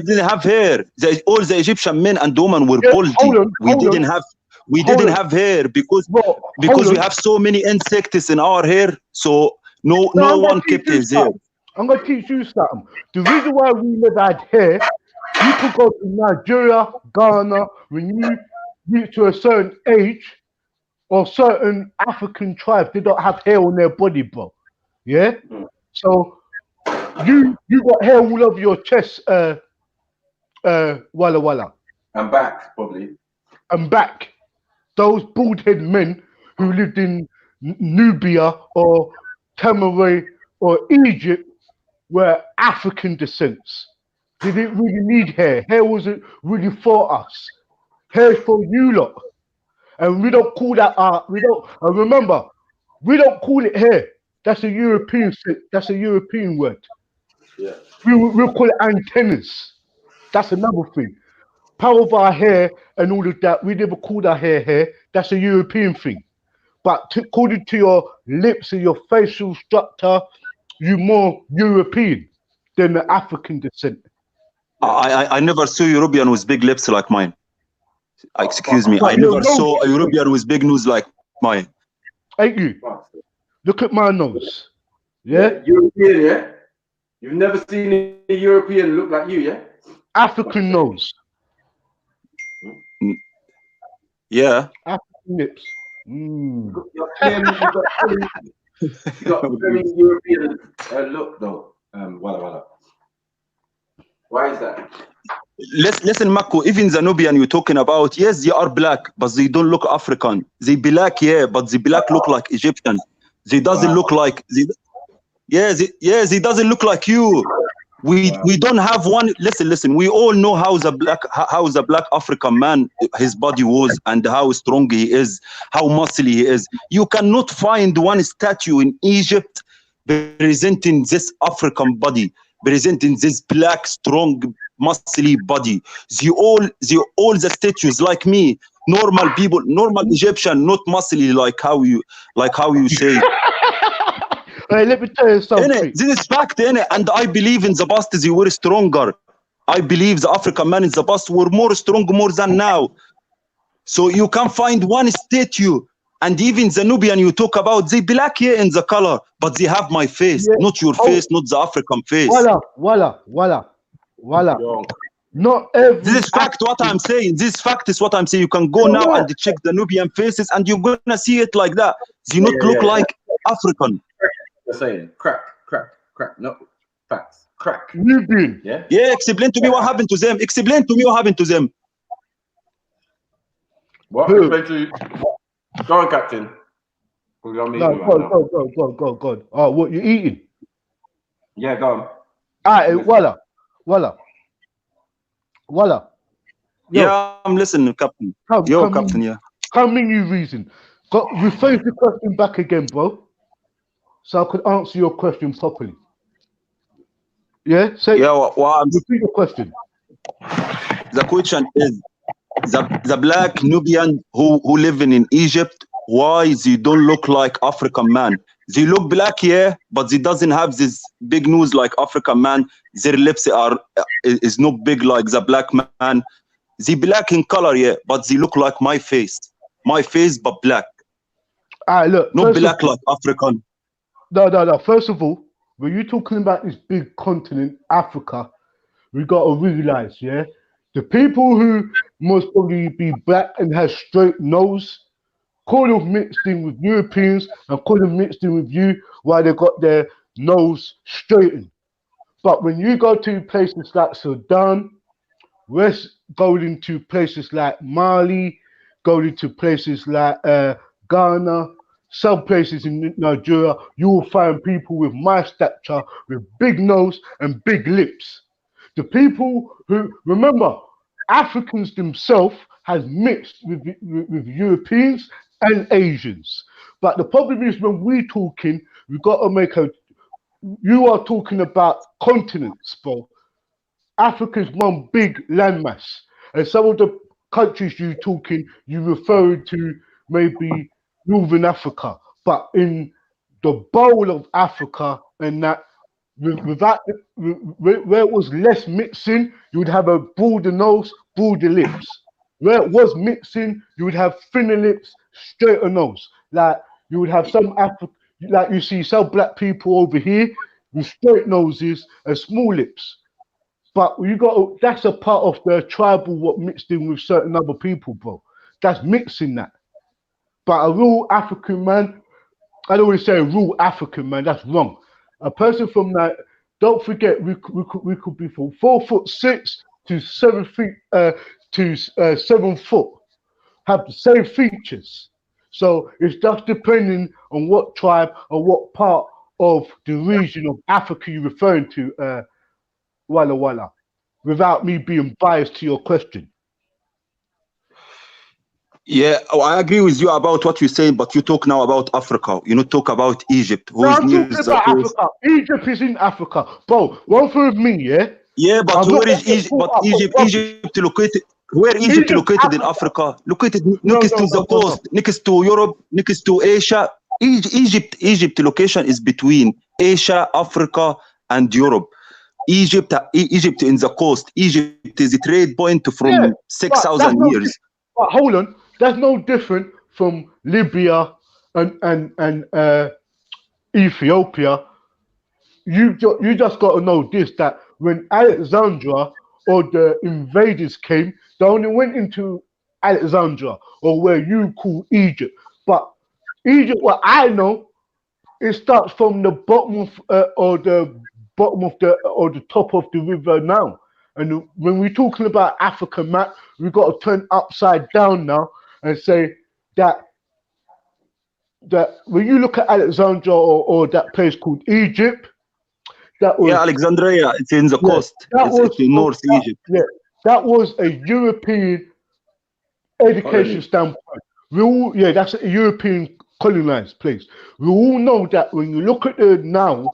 didn't have hair. All the Egyptian men and women were baldy. We didn't have hair because we have so many insects in our hair. So no one kept his hair. I'm gonna teach you something. The reason why we never had hair, you could go to Nigeria, Ghana, when you reach to a certain age, or certain African tribes, they don't have hair on their body, bro. Yeah? So you got hair all over your chest, Walla. And back, probably. And back. Those bald-headed men who lived in Nubia or Tamaray or Egypt were African descents. They didn't really need hair. Hair wasn't really for us. Hair's for you lot. And we don't call that and remember, we don't call it hair. That's a European word. Yeah. We'll call it antennas. That's another thing. Part of our hair and all of that, we never called our hair. That's a European thing. But according to your lips and your facial structure, you're more European than the African descent. I never saw European with big lips like mine. Excuse me, I never saw a European with big nose like mine. Ain't you? Look at my nose. Yeah? European, yeah? You've never seen a European look like you, yeah? African nose. Yeah. African lips. You got very European look, though. Walla. Why is that? Listen, Mako, even the Nubian you're talking about, yes, they are black, but they don't look African. They black, yeah, but the black look like Egyptian. They doesn't look like they doesn't look like you. We don't have one. Listen. We all know how the black African man, his body was, and how strong he is, how muscly he is. You cannot find one statue in Egypt presenting this African body, presenting this black, strong, muscly body. The statues like me, normal people, normal Egyptian, not muscly like how you say. Hey, let me tell you something. This is fact, and I believe in the past they were stronger. I believe the African men in the past were more than now. So you can find one statue, and even the Nubian you talk about, they black here in the color, but they have my face, not your face, not the African face. Walla. Not every. This is fact. What I'm saying. This fact is what I'm saying. You can go now and check the Nubian faces, and you're gonna see it like that. They not look like African. You're saying crack. No, facts. Crack. Nubian. Yeah. Explain to me what happened to them. What? Explain to you. Go on, Captain. Go. Oh, what you eating? Yeah, go on. Alright, Walla. Yeah, I'm listening, Captain. Captain, yeah. How many reason? Rephrase the question back again, bro, so I could answer your question properly. Yeah? Repeat the question. The question is, the black Nubian who living in Egypt, why they don't look like African man? They look black, yeah, but they doesn't have this big nose like African man. Their lips is not big like the black man. They black in color, yeah, but they look like my face but black. Look, not black like African. No. First of all, when you're talking about this big continent, Africa, we got to realize, yeah, the people who must probably be black and have straight nose, call them mixed in with Europeans and call them mixed in with you while they got their nose straightened. But when you go to places like Sudan, West going into places like Mali, going into places like Ghana, some places in Nigeria, you will find people with my stature, with big nose and big lips. The people who, remember, Africans themselves has mixed with Europeans and Asians. But the problem is when we talking, we got to make a, you are talking about continents, bro. Africa's one big landmass. And some of the countries you talking, you referring to maybe Northern Africa. But in the bowl of Africa and that, without, where it was less mixing, you would have a broader nose, broader lips. Where it was mixing, you would have thinner lips, straighter nose. Like you would have some like you see some black people over here with straight noses and small lips. But you got that's a part of the tribal what mixed in with certain other people, bro. That's mixing that. But a real African man, I don't always say a real African man, that's wrong. A person from that, don't forget, we could be from 4'6" to 7 feet to 7 foot, have the same features. So it's just depending on what tribe or what part of the region of Africa you're referring to, Walla Walla, without me being biased to your question. Yeah, I agree with you about what you say, but you talk now about Africa. You not talk about Egypt, who No, is I'm near talking the about coast. Africa. Egypt is in Africa. Bro, one thing with me, yeah? Yeah, but I'm not where is gonna get Egypt? caught But up on rubbish. Egypt located. Where Egypt Egypt, located in Africa. Africa? Located No, next no, to the no, no, no. coast, next to Europe, next to Asia. Egypt location is between Asia, Africa, and Europe. Egypt in the coast. Egypt is a trade point Yeah, from but that's 6,000 no. years. But hold on, that's no different from Libya and Ethiopia. You just got to know this, that when Alexandria or the invaders came, they only went into Alexandria or where you call Egypt. But Egypt, what I know, it starts from the bottom of or the bottom of the or the top of the river now. And when we're talking about Africa map, we've got to turn upside down now and say that when you look at Alexandria or that place called Egypt, that was Yeah, Alexandria, it's in the yeah, coast. that It's was in North Egypt. yeah, that was a European education standpoint. We all, yeah, that's a European colonized place. We all know that when you look at the now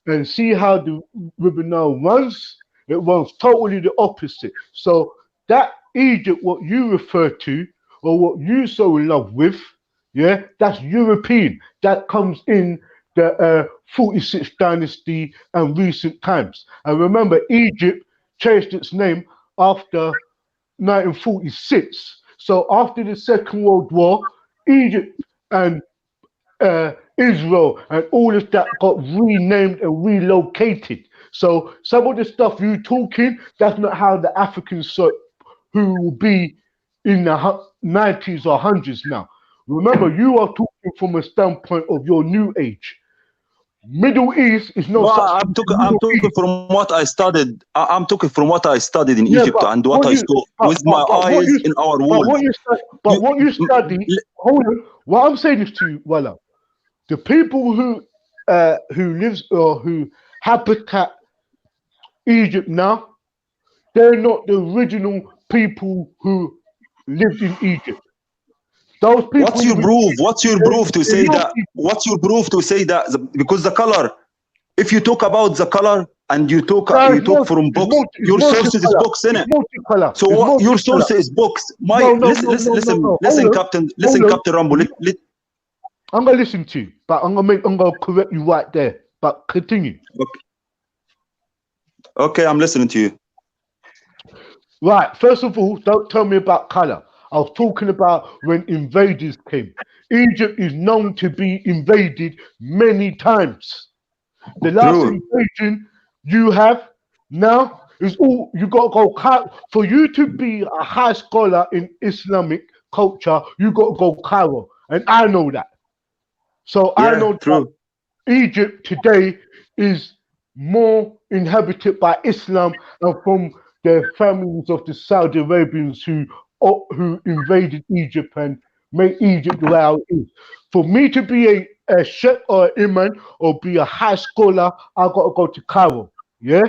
and see how the river now runs, it runs totally the opposite. So that Egypt, what you refer to, or what you so in love with, yeah, that's European. That comes in the 46th dynasty and recent times. And remember, Egypt changed its name after 1946. So after the Second World War, Egypt and Israel and all of that got renamed and relocated. So some of the stuff you talking, that's not how the Africans saw it, who will be in the 90s or hundreds now. Remember, you are talking from a standpoint of your new age. Middle East is no No, such I'm thing as talking. I'm Middle talking East. from what I studied. I'm talking from what I studied in Yeah, Egypt but and what what I you saw but, with my what eyes you in our but walls. what you study but what you study, hold on. What I'm saying is to you, Walla, the people who lives or who habitat Egypt now, they're not the original people who lived in Egypt. Those people What's who your live in proof? Egypt, What's your proof to they're say your that? people. What's your proof to say that? Because the color. If you talk about the color and you talk No, from books, it's your sources is multicolor. books in It's it. multicolor. So It's what, your multicolor. source is books. No, no, no, no, no, no. Listen, Hold on. Captain. Hold Listen, on. Captain Rambo. I'm gonna listen to you, but I'm gonna correct you right there. But continue. Okay, I'm listening to you. Right. First of all, don't tell me about color. I was talking about when invaders came. Egypt is known to be invaded many times. The last True. invasion you have now is all you got to go. For you to be a high scholar in Islamic culture, you got to go Cairo, and I know that. So I Yeah, know that true. Egypt today is more inhabited by Islam, and from the families of the Saudi Arabians who invaded Egypt and made Egypt the way how it is. For me to be a sheikh or an imam or be a high scholar, I got to go to Cairo. Yeah?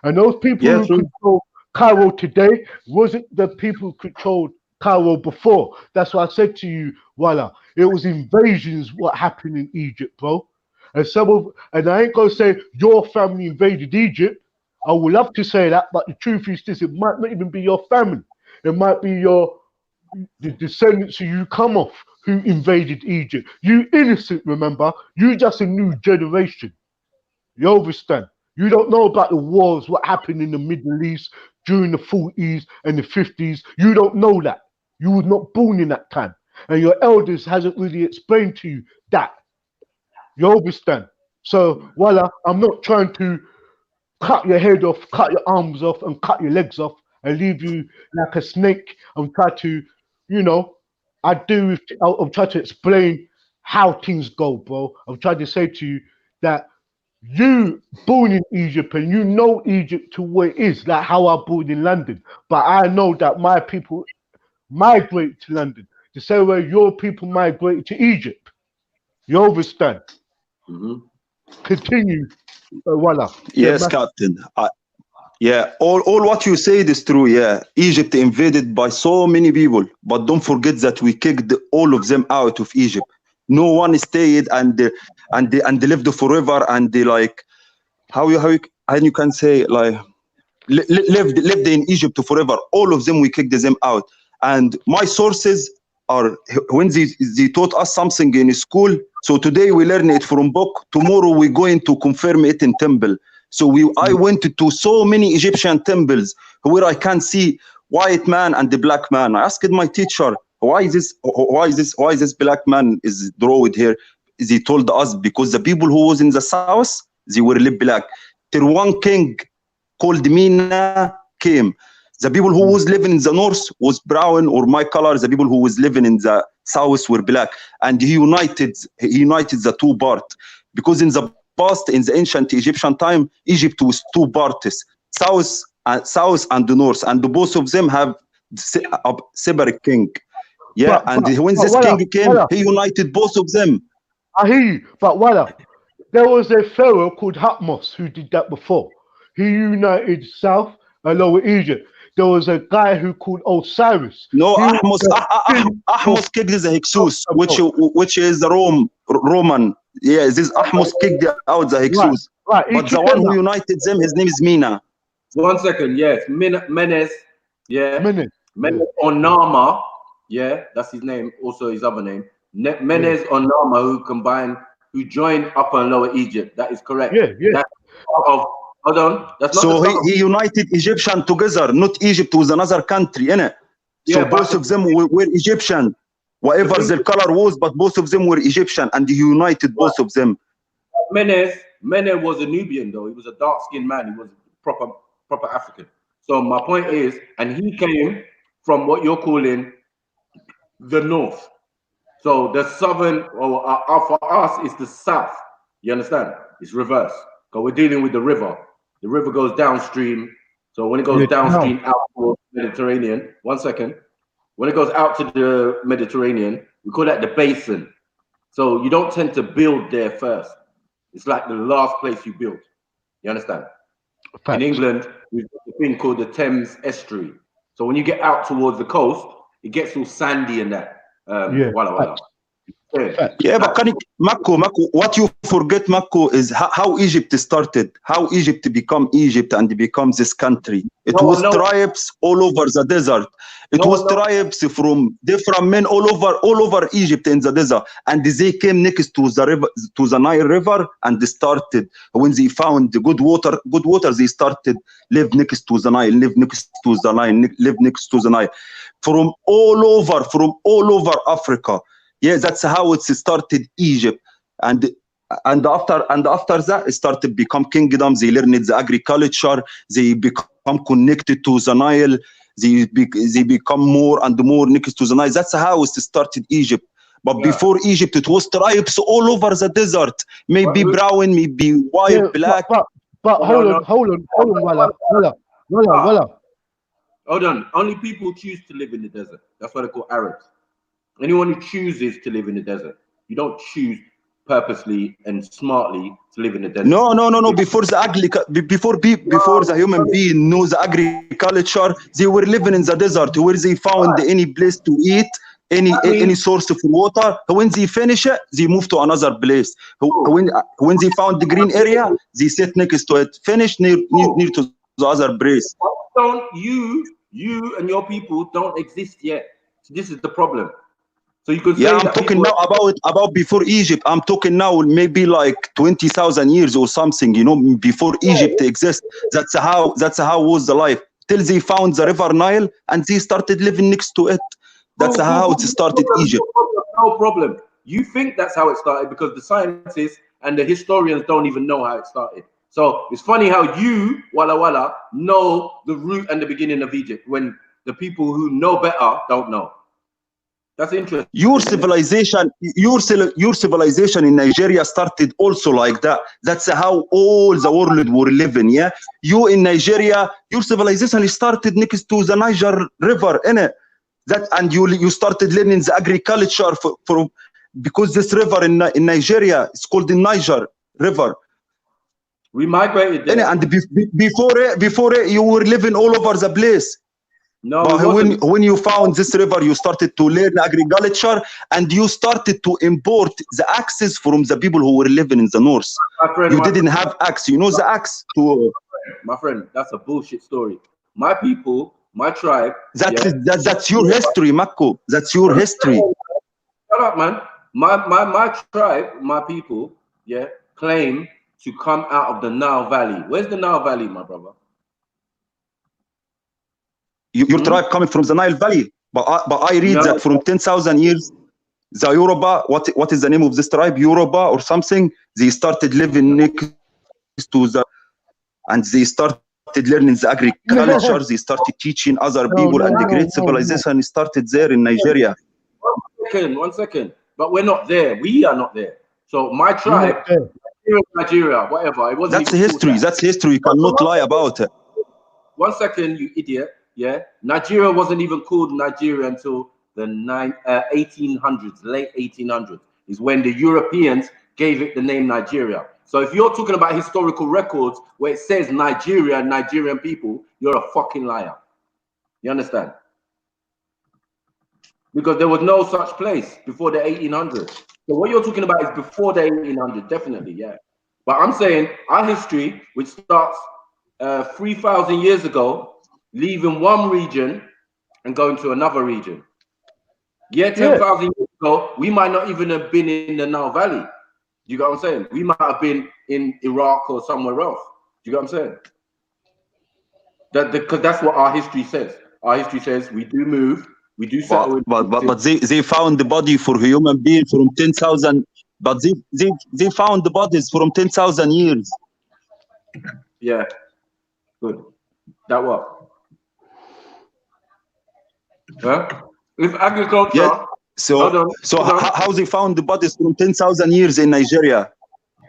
And those people Yeah, who true. control Cairo today wasn't the people who controlled Cairo before. That's why I said to you, voila, it was invasions what happened in Egypt, bro. And I ain't gonna say your family invaded Egypt. I would love to say that, but the truth is this: it might not even be your family. It might be the descendants who you come off who invaded Egypt. You innocent, remember? You just a new generation. You understand? You don't know about the wars, what happened in the Middle East during the 40s and the 50s. You don't know that. You was not born in that time. And your elders hasn't really explained to you that. You understand? So, voila, I'm not trying to cut your head off, cut your arms off, and cut your legs off and leave you like a snake. I'm trying to, I'm trying to explain how things go, bro. I'm trying to say to you that you born in Egypt and you know Egypt to where it is, like how I born in London. But I know that my people migrate to London the same way your people migrate to Egypt. You understand? Continue, voila. Yes, Captain. Yeah, all what you said is true. Yeah, Egypt invaded by so many people, but don't forget that we kicked all of them out of Egypt. No one stayed and they lived forever, and they like how you can say like lived in Egypt forever. All of them we kicked them out. And my sources are when they taught us something in school. So today we learn it from book. Tomorrow we're going to confirm it in temple. So I went to so many Egyptian temples where I can see white man and the black man. I asked my teacher, why is this black man is drawn here? They told us because the people who was in the south, they were black. Till one king called Mina came. The people who was living in the north was brown or my color. The people who was living in the south were black. And he united the two parts. Because in the past, in the ancient Egyptian time, Egypt was two parts, south and the north, and both of them have a separate king. Yeah, when this king came, he united both of them. I hear you, but there was a pharaoh called Hatmos who did that before. He united South and Lower Egypt. There was a guy who called Osiris. No, Ahmos kicked the Hyksos, which is the Roman. Yeah, this Ahmos kicked out the Hyksos. Right. But the one who united them, his name is Mina. 1 second, yes. Menes, yeah. Menes Onama, yeah, that's his name, also his other name. Menes Onama, who joined Upper and Lower Egypt. That is correct. Yeah. That's part of, hold on. That's not so he united Egyptian together, not Egypt was another country, innit? So yeah, both of them were Egyptian. Whatever the color was, but both of them were Egyptian, and he united both of them. Menes was a Nubian, though. He was a dark-skinned man. He was proper African. So my point is, and he came from what you're calling the north. So the southern, for us, is the south. You understand? It's reverse. Because we're dealing with the river. The river goes downstream. So when it goes downstream out towards the Mediterranean, 1 second. When it goes out to the Mediterranean, we call that the basin. So you don't tend to build there first. It's like the last place you build. You understand? In England, we've got a thing called the Thames Estuary. So when you get out towards the coast, it gets all sandy and that. Yeah, but Mako, what you forget, Mako, is how Egypt started, how Egypt become Egypt and becomes this country. It was tribes all over the desert. It was tribes from different men all over Egypt in the desert, and they came next to the river, to the Nile River, and they started. When they found the good water, they started live next to the Nile, live next to the Nile, from all over Africa. Yeah, that's how it started Egypt, and after that, it started become kingdoms. They learned the agriculture. They become connected to the Nile. They become more and more next to the Nile. That's how it started Egypt. But before Egypt, it was tribes all over the desert. Maybe brown, maybe white, black. But hold on, Walla. Hold on. Only people who choose to live in the desert. That's why they're called Arabs. Anyone who chooses to live in the desert. You don't choose purposely and smartly to live in the desert. No. Before the human being knows agriculture, they were living in the desert where they found any place to eat, any source of water. When they finish it, they move to another place. When they found the green area, they sit next to it. Finish near to the other place. Don't you and your people don't exist yet. So this is the problem. So you could say I'm talking now about before Egypt. I'm talking now maybe like 20,000 years or something, you know, before Egypt exists. That's how was the life. Till they found the River Nile and they started living next to it. That's how it started Egypt. No problem. You think that's how it started because the scientists and the historians don't even know how it started. So it's funny how you, Walla Walla, know the root and the beginning of Egypt when the people who know better don't know. That's interesting. Your civilization in Nigeria started also like that. That's how all the world were living. Yeah, you in Nigeria, your civilization started next to the Niger River, innit? And you started learning the agriculture for because this river in Nigeria is called the Niger River. We migrated there. And before it, you were living all over the place. No, but when you found this river, you started to learn agriculture and you started to import the axes from the people who were living in the north. You didn't have axe. You know the axe? My friend, that's a bullshit story. My people, my tribe. That's your history, Mako. That's your history. Shut up, man. My tribe, my people, claim to come out of the Nile Valley. Where's the Nile Valley, my brother? Your tribe coming from the Nile Valley, but I read that from 10,000 years, the Yoruba, what is the name of this tribe? Yoruba or something? They started living next to and they started learning the agriculture. They started teaching other people, and the great civilization started there in Nigeria. 1 second. But we're not there. We are not there. So my tribe, Nigeria, whatever. It wasn't. That's history. That's history. You cannot lie about it. 1 second, you idiot. Yeah, Nigeria wasn't even called Nigeria until the 1800s, late 1800s, is when the Europeans gave it the name Nigeria. So if you're talking about historical records where it says Nigeria and Nigerian people, you're a fucking liar. You understand? Because there was no such place before the 1800s. So what you're talking about is before the 1800s, definitely, yeah. But I'm saying our history, which starts 3,000 years ago, leaving one region and going to another region. 10,000 years ago, we might not even have been in the Nile Valley. You got what I'm saying? We might have been in Iraq or somewhere else. You got what I'm saying? Because that's what our history says. Our history says we do move, we do settle. But they found the body for human being from 10,000. But they found the bodies from 10,000 years. Yeah, good. That what? Huh? If agriculture. Yeah. So how they found the bodies from 10,000 years in Nigeria?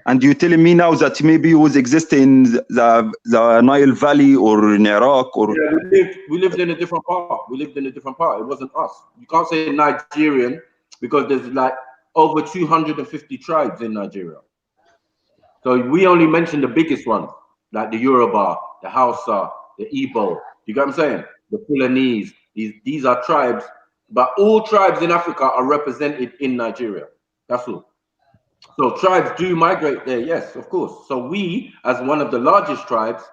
And you telling me now that maybe it was existing in the Nile Valley or in Iraq or? Yeah, we lived in a different part. It wasn't us. You can't say Nigerian because there's like over 250 tribes in Nigeria. So we only mentioned the biggest ones, like the Yoruba, the Hausa, the Igbo. You get what I'm saying? The Fulanese. These are tribes, but all tribes in Africa are represented in Nigeria. That's all. So tribes do migrate there, yes, of course. So we, as one of the largest tribes,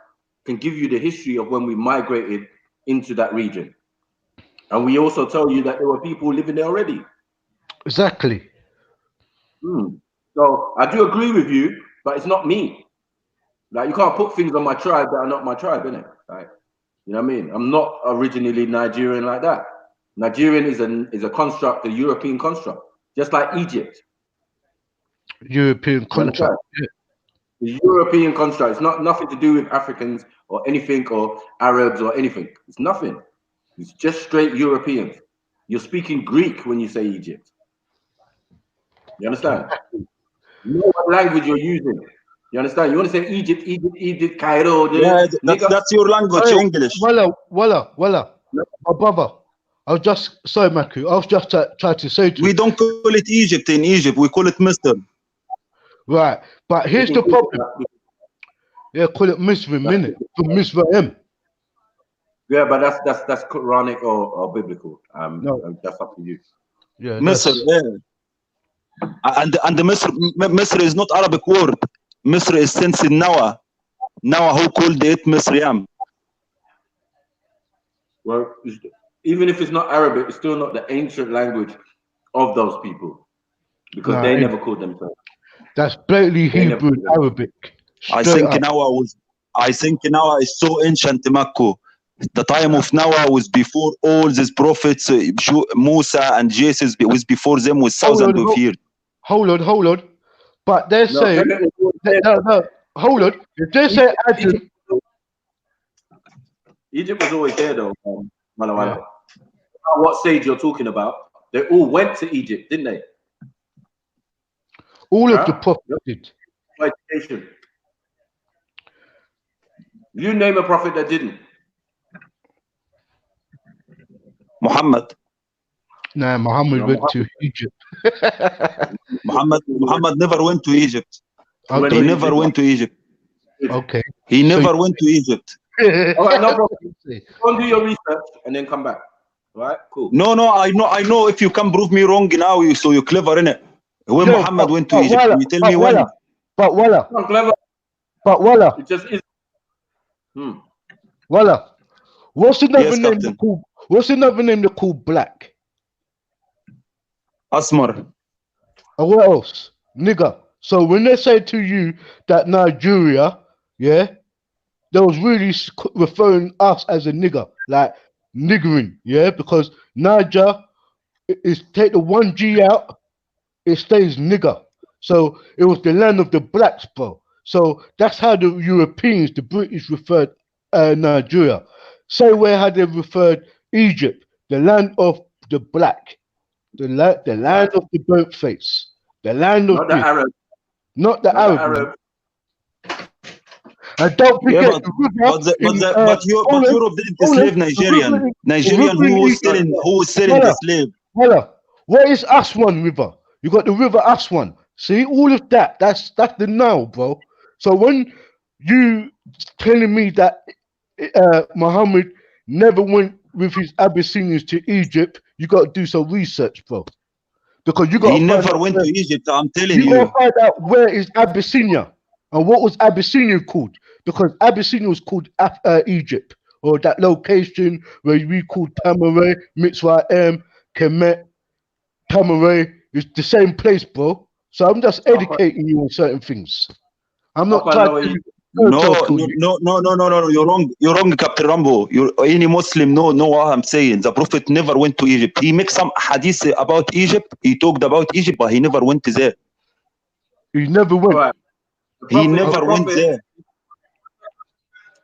can give you the history of when we migrated into that region. And we also tell you that there were people living there already. Exactly. So I do agree with you, but it's not me. Like, you can't put things on my tribe that are not my tribe, innit? Like, you know what I mean? I'm not originally Nigerian like that. Nigerian is a construct, a European construct, just like Egypt. European construct. Yeah. The European construct. It's not nothing to do with Africans or anything or Arabs or anything. It's nothing. It's just straight Europeans. You're speaking Greek when you say Egypt. You understand? You know what language you're using. You understand? You want to say Egypt, Cairo. Yeah, that's your language, English. Walla. my brother. I was just sorry, Maku. I was just trying to say to We you, don't call it Egypt in Egypt. We call it Misr. right? But here's the problem. Yeah, call it Misrim, minute from Misraim. Yeah, but that's Quranic or biblical. No. That's up to you. Yeah, Misr, that's yeah. And the Misr is not Arabic word. Misr is since in Nawa. Nawa who called it Misriyam. Well, even if it's not Arabic, it's still not the ancient language of those people because they never called themselves. that's blatantly They never Hebrew and called Arabic. I Straight think up. Nawa is so ancient, Makko. The time of Nawa was before all these prophets, Musa and Jesus was before them with thousands of years. Hold on. But they're saying no. Hold on. If they say Adam, Egypt was always there though. Malawala. What stage you're talking about? They all went to Egypt, didn't they? all of the prophets did. Education. You name a prophet that didn't. Muhammad. Nah, Muhammad went to Egypt. Muhammad never went to Egypt. Okay. He never went to Egypt. Okay. He never went to Egypt. All right, no problem. Go and do your research and then come back. All right, cool. No, I know. If you can prove me wrong now, so you're clever, innit? When Muhammad went to Egypt, can you tell me when? But Wallah. I'm clever. But Wallah. It just is. Wallah. What's another Yes, name? Captain. What's another name they call black? Asmar. And what else? Nigger. So when they say to you that Nigeria, yeah, they was really referring us as a nigger, like niggering, yeah, because Niger is take the one G out, it stays nigger. So it was the land of the blacks, bro. So that's how the Europeans, the British, referred Nigeria. Same way how they referred Egypt, the land of the black, the land of the burnt face, the land of not the Arab. Not the Arab. And don't forget, but Europe didn't enslave Nigerian. Nigerian who was selling the slave. What is Aswan River? You got the River Aswan. See, all of that. That's the Nile, bro. So when you telling me that Muhammad never went with his Abyssinians to Egypt, you got to do some research, bro. Because you got. He never went to Egypt. I'm telling you. You got to find out where is Abyssinia and what was Abyssinia called. Because Abyssinia was called Egypt, or that location where we called Tamaray, Mitzrayim, Kemet, Tamaray. It's the same place, bro. So I'm just educating you on certain things. I'm not trying to. No, you're wrong, Captain Rambo. Any Muslim know what I'm saying. The Prophet never went to Egypt. He makes some hadith about Egypt. He talked about Egypt, but he never went there. He never went. Right. He never went there.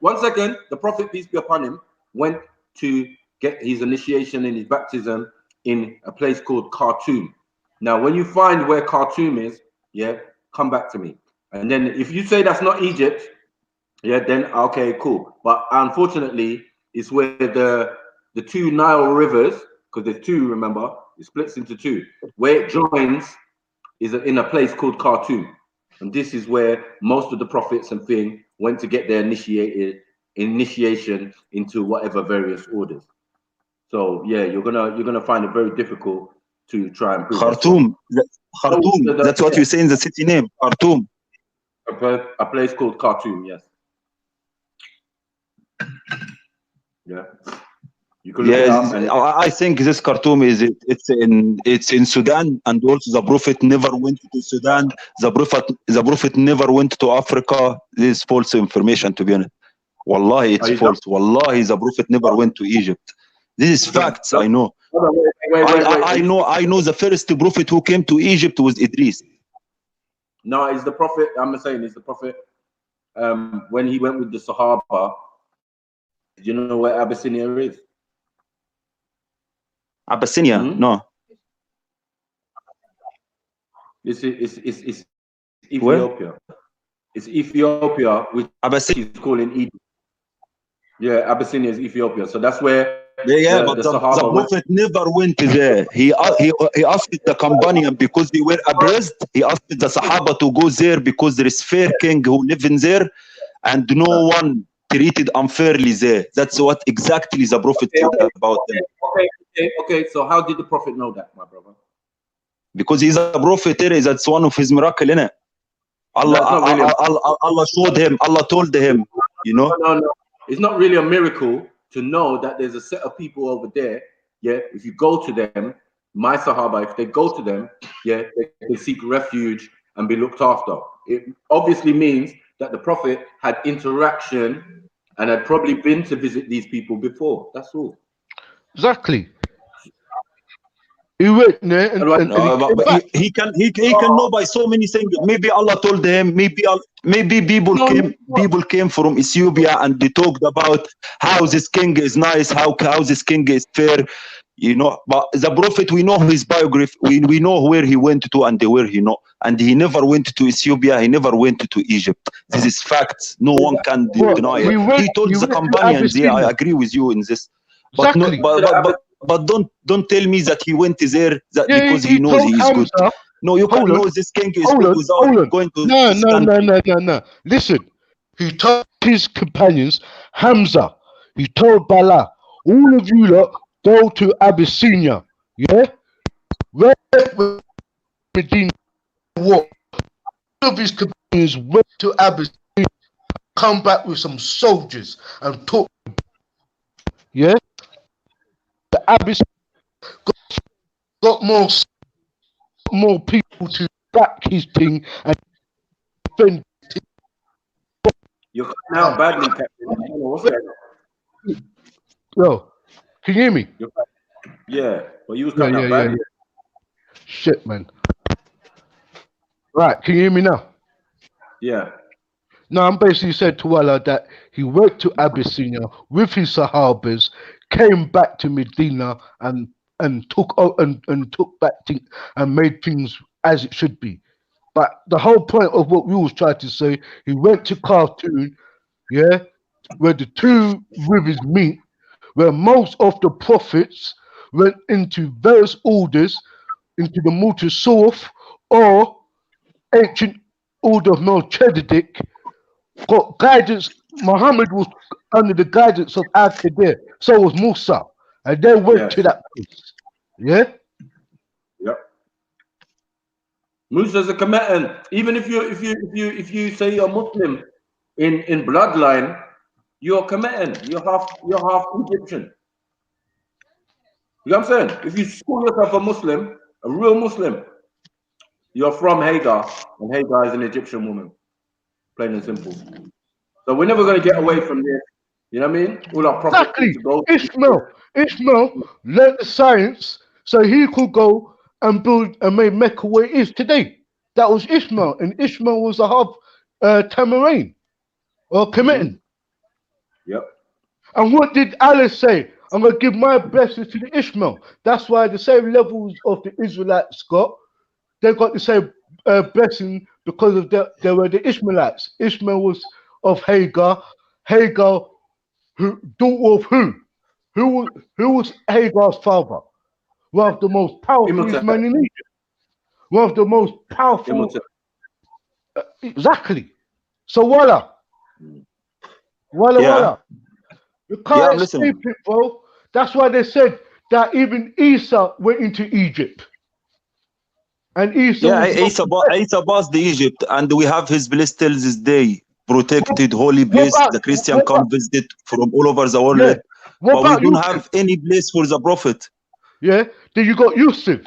1 second. The Prophet, peace be upon him, went to get his initiation and his baptism in a place called Khartoum. Now, when you find where Khartoum is, yeah, come back to me. And then if you say that's not Egypt, yeah, then okay, cool. But unfortunately, it's where the two Nile rivers, because there's two, remember, it splits into two. Where it joins is in a place called Khartoum. And this is where most of the prophets and thing went to get their initiation into whatever various orders. So yeah, you're gonna find it very difficult to try and prove Khartoum. Khartoum. That's what you say in the city name. Khartoum. A place called Khartoum, yes. Yeah. You can look it up and I think this Khartoum it's in Sudan, and also the Prophet never went to Sudan. The Prophet never went to Africa. This is false information, to be honest. Wallahi, it's false. Wallahi, the Prophet never went to Egypt. This is facts. I know. I know the first Prophet who came to Egypt was Idris. No, it's the Prophet. I'm saying it's the Prophet. When he went with the Sahaba, do you know where Abyssinia is? Abyssinia? No. It's Ethiopia. Where? It's Ethiopia, which is calling Egypt. Yeah, Abyssinia is Ethiopia. So that's where Yeah, but the the Sahaba went. Prophet never went there. He asked the companion because they were abreast. He asked the Sahaba to go there because there is fair king who live in there, and no one treated unfairly there. That's what exactly the Prophet said about them. Okay. So how did the Prophet know that, my brother? Because he's a prophet. That's one of his miracle, innit? Allah, That's not really. Allah showed him. Allah told him. You know. No. It's not really a miracle to know that there's a set of people over there. Yeah, if you go to them, my Sahaba, if they go to them, yeah, they can seek refuge and be looked after. It obviously means that the Prophet had interaction and had probably been to visit these people before. That's all. Exactly. He went there and he came back. He can know by so many things. Maybe Allah told him. Maybe people came from Ethiopia and they talked about how this king is nice, how this king is fair, you know. But the Prophet, we know his biography. We know where he went to and where he not. And he never went to Ethiopia. He never went to Egypt. This is facts. No one can deny it. He told the companions. Yeah, I agree with you in this. But Exactly. but don't tell me that he went there because he knows he is good. No, you can know this king is good without going to. No. Listen, he told his companions, Hamza, he told Bala, all of you lot go to Abyssinia. Yeah? Where Medina war. All of his companions went to Abyssinia, come back with some soldiers and talk. Yeah? The Abyss got more people to back his thing and defend. You're cutting out badly, Captain. What's that? Yo, can you hear me? Yeah, well, you was cutting out badly. Shit, man. Right, can you hear me now? Yeah. No, I'm basically said to Allah that he went to Abyssinia with his Sahabas, came back to Medina and took back things and made things as it should be. But the whole point of what we was trying to say, he went to Khartoum, yeah, where the two rivers meet, where most of the prophets went into various orders, into the Mutasawwif or ancient order of Melchizedek, got guidance. Muhammad was under the guidance of Al-Qadir, so was Musa, and they went to that place. Yeah. Yep. Musa's a committant. Even if you say you're Muslim in bloodline, you're committant. You're half Egyptian. You know what I'm saying? If you call yourself a Muslim, a real Muslim, you're from Hagar, and Hagar is an Egyptian woman. Plain and simple. So we're never going to get away from this. You know what I mean? All our prophets Exactly. to go. Ishmael learned the science so he could go and build and make Mecca where it is today. That was Ishmael, and Ishmael was a half Tamarine or Kemetan. Yep. And what did Allah say? I'm going to give my blessings to the Ishmael. That's why the same levels of the Israelites got. They got the same blessing because of they were the Ishmaelites. Ishmael was of Hagar. Hagar, daughter of who? Who was Hagar's father? One of the most powerful men in Egypt. One of the most powerful. Exactly. So voila. You can't escape it, bro. That's why they said that even Isa went into Egypt. And Isa passed the Egypt, and we have his bliss till this day. Protected holy place. The Christian come visit from all over the world. Yeah. But we don't have any place for the Prophet. Yeah. Then you got Yusuf,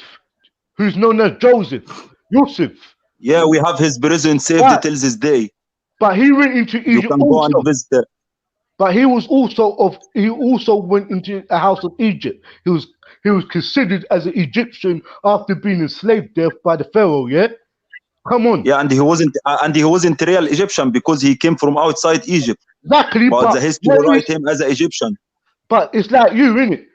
who's known as Joseph. Yusuf. Yeah, we have his prison saved till this day. But he went into Egypt. You can go and visit. But he also went into the house of Egypt. He was considered as an Egyptian after being enslaved there by the Pharaoh, yeah? Come on. Yeah, and he wasn't real Egyptian because he came from outside Egypt. Exactly. But the history write him as an Egyptian. But it's like you, innit?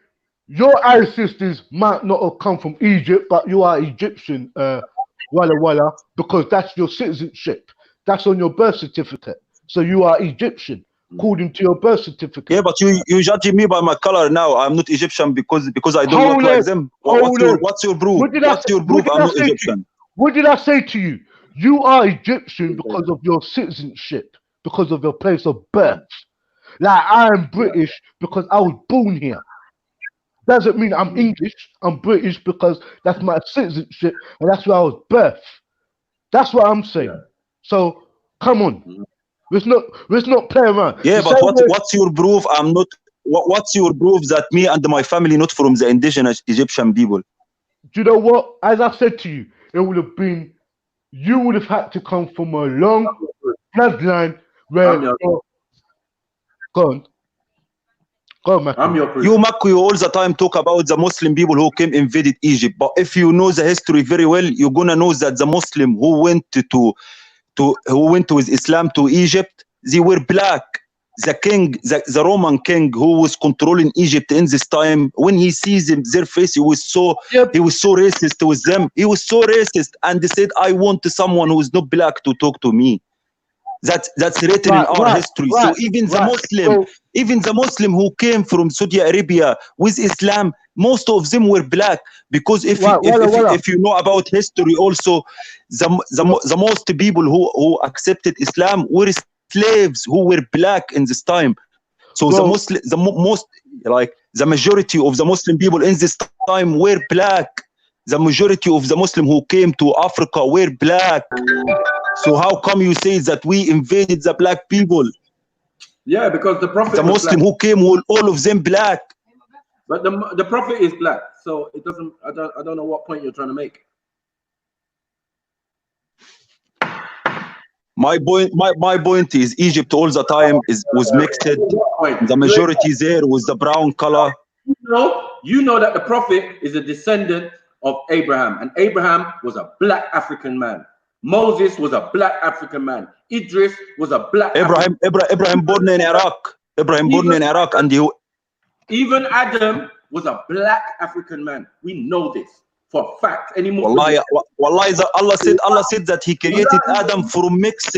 Your ancestors might not have come from Egypt, but you are Egyptian, because that's your citizenship. That's on your birth certificate. So you are Egyptian. according to your birth certificate. Yeah, but you judging me by my color now. I'm not Egyptian because I don't Hold look on, like them. hold on. What's your proof? What did I What's say- your what proof? did I'm I not say to you? Egyptian. What did I say to you? You are Egyptian because of your citizenship, because of your place of birth. Like I am British because I was born here. Doesn't mean I'm English. I'm British because that's my citizenship and that's where I was birthed. That's what I'm saying. Yeah. So come on, let's not play around. Yeah, The but same way- what's your proof? I'm not. What's your proof that me and my family not from the indigenous Egyptian people? Do you know what? As I said to you, it would have been. You would have had to come from a long bloodline where. I'm your- Go on. Go on, Matthew. I'm your proof. You Makku, you all the time talk about the Muslim people who came invaded Egypt, but if you know the history very well, you're gonna know that the Muslim who went with Islam to Egypt, they were black. The king, the Roman king who was controlling Egypt in this time, when he sees them, their face, he was so racist with them. He was so racist, and they said, "I want someone who is not black to talk to me." That's written in our history. So even the Muslim who came from Saudi Arabia with Islam, most of them were black, because if you know about history also, the most people who accepted Islam were slaves who were black in this time. So the majority of the Muslim people in this time were black. The majority of the Muslim who came to Africa were black. So how come you say that we invaded the black people? Yeah, because the prophet. The was Muslim black. who came were all of them black. But the prophet is black, so it doesn't. I don't know what point you're trying to make. My point is Egypt all the time was mixed. The majority there was the brown color. You know that the prophet is a descendant of Abraham, and Abraham was a black African man. Moses was a black African man. Idris was a black. Abraham born in Iraq. And even Adam was a black African man. We know this for a fact. Anymore. Wallahi, Allah said that He created Adam from mixed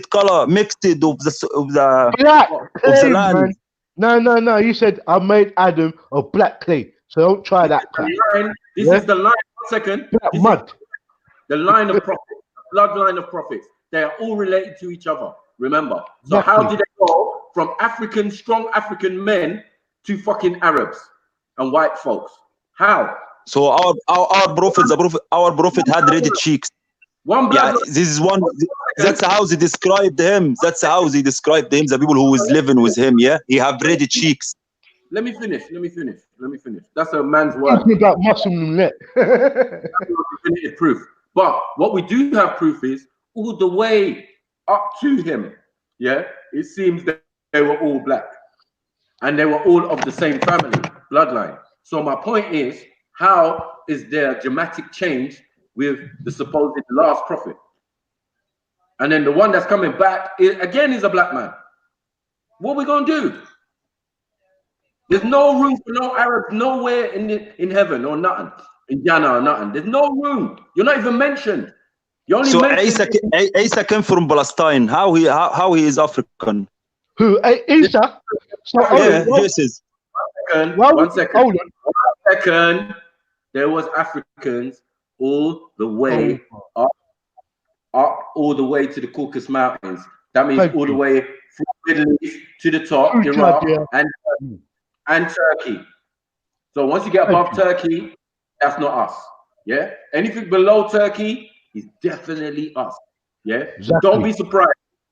color, mixed of the black of the land. Man. No. You said I made Adam of black clay. So don't try that. This is the line. 1 second. Black mud. The line of prophets, the bloodline of prophets. They are all related to each other. Remember. So how did they go from strong African men to fucking Arabs and white folks? How? So our prophet had red cheeks. This is one. That's how they described him. The people who was living with him. Yeah, he have red cheeks. Let me finish. That's a man's word. About Muslim net. Definitive proof. But what we do have proof is all the way up to him. Yeah, it seems that they were all black, and they were all of the same family bloodline. So my point is, how is there a dramatic change with the supposed last prophet, and then the one that's coming back is a black man? What are we gonna do? There's no room for no Arabs nowhere in heaven or nothing, in Jannah or nothing. There's no room. You're not even mentioned. You only mentioned. Isa came from Palestine. How he is African? Who? Isa? Jesus. 1 second. Hold on. 1 second. There was Africans all the way up all the way to the Caucasus Mountains. That means all the way from the Middle East to the top, Iraq and Turkey. So once you get above Turkey, that's not us. Yeah. Anything below Turkey is definitely us. Yeah. So don't be surprised.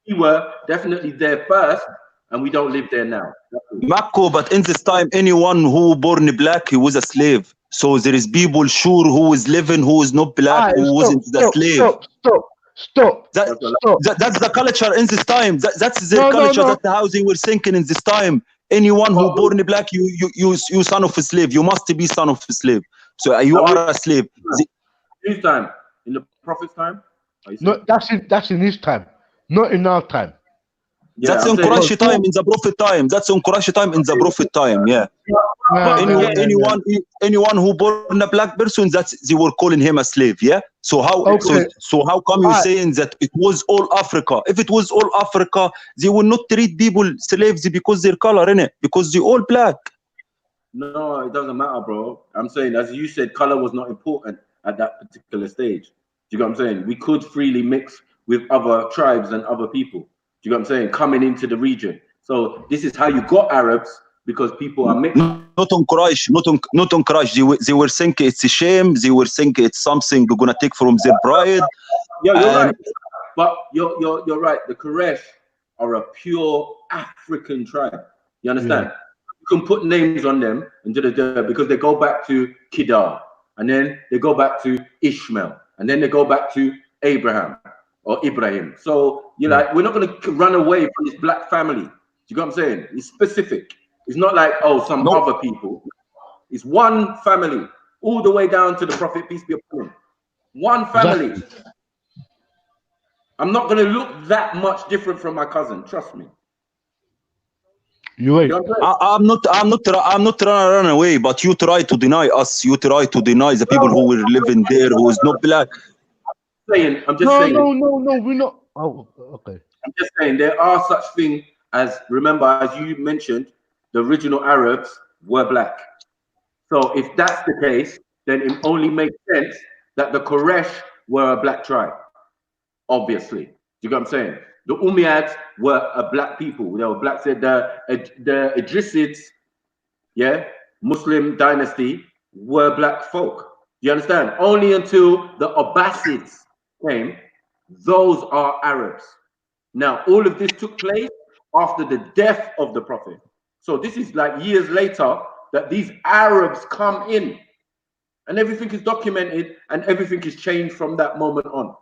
We were definitely there first, and we don't live there now. Makko, but in this time, anyone who born black, he was a slave. So there is people sure who is living, who is not black, who wasn't the slave. Stop. That's the culture in this time. That's their culture. That's how they were thinking in this time. Anyone who born black, you son of a slave. You must be son of a slave. So you are a slave. Whose time? In the prophet's time? No, that's in his time, not in our time. Yeah, That's I'm in saying Quraysh time, in the Prophet time. That's in Quraysh time, in the Prophet time. Yeah. Anyone who born a black person, that's they were calling him a slave. Yeah. So how Okay. so how come you saying that it was all Africa? If it was all Africa, they will not treat people slaves because their color, innit? Because they all black. No, it doesn't matter, bro. I'm saying, as you said, color was not important at that particular stage. Do you get what I'm saying? We could freely mix with other tribes and other people. Do you get what I'm saying? Coming into the region. So this is how you got Arabs, because people are mixed. Not on Quraysh, not on Quraysh. They were thinking it's a shame. They were thinking it's something we're gonna take from their pride. Yeah, you're right. But you're right. The Quraysh are a pure African tribe. You understand? You can put names on them and because they go back to Kedar, and then they go back to Ishmael, and then they go back to Abraham or Ibrahim. So you're like, we're not going to run away from this black family. Do you get what I'm saying? It's specific. It's not like, oh, some other people. It's one family, all the way down to the Prophet, peace be upon him. One family. Exactly. I'm not going to look that much different from my cousin. Trust me. You ain't. I'm not trying to run away, but you try to deny us. You try to deny the people who were living there who is not black. I'm just saying. No, we're not. Oh, okay. I'm just saying there are such things as, remember, as you mentioned, the original Arabs were black. So if that's the case, then it only makes sense that the Quraysh were a black tribe. Obviously, do you get what I'm saying? The Umayyads were a black people. They were black. Said the Idrisids, yeah, Muslim dynasty, were black folk. You understand? Only until the Abbasids came, those are Arabs. Now, all of this took place after the death of the Prophet. So this is like years later that these Arabs come in, and everything is documented, and everything is changed from that moment on.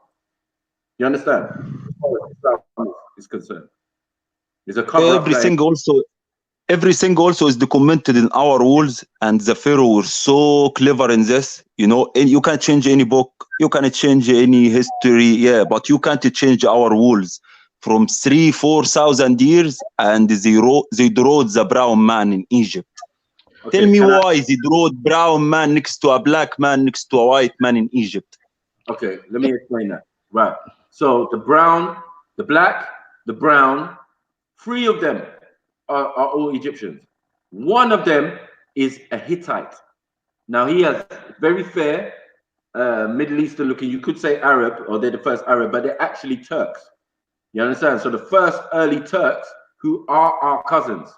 You understand? Is concerned. There's a cover everything also is documented in our rules, and the Pharaoh were so clever in this. You know, and you can't change any book, you can't change any history, yeah, but you can't change our rules from 3,000-4,000 years, and they drew the brown man in Egypt. Okay, tell me why they drew brown man next to a black man next to a white man in Egypt. Okay, let me explain that. Right. So the brown, the black, the brown, 3 of them are all Egyptians. 1 of them is a Hittite. Now he has very fair, Middle Eastern looking, you could say Arab, or they're the first Arab, but they're actually Turks. You understand? So the first early Turks who are our cousins.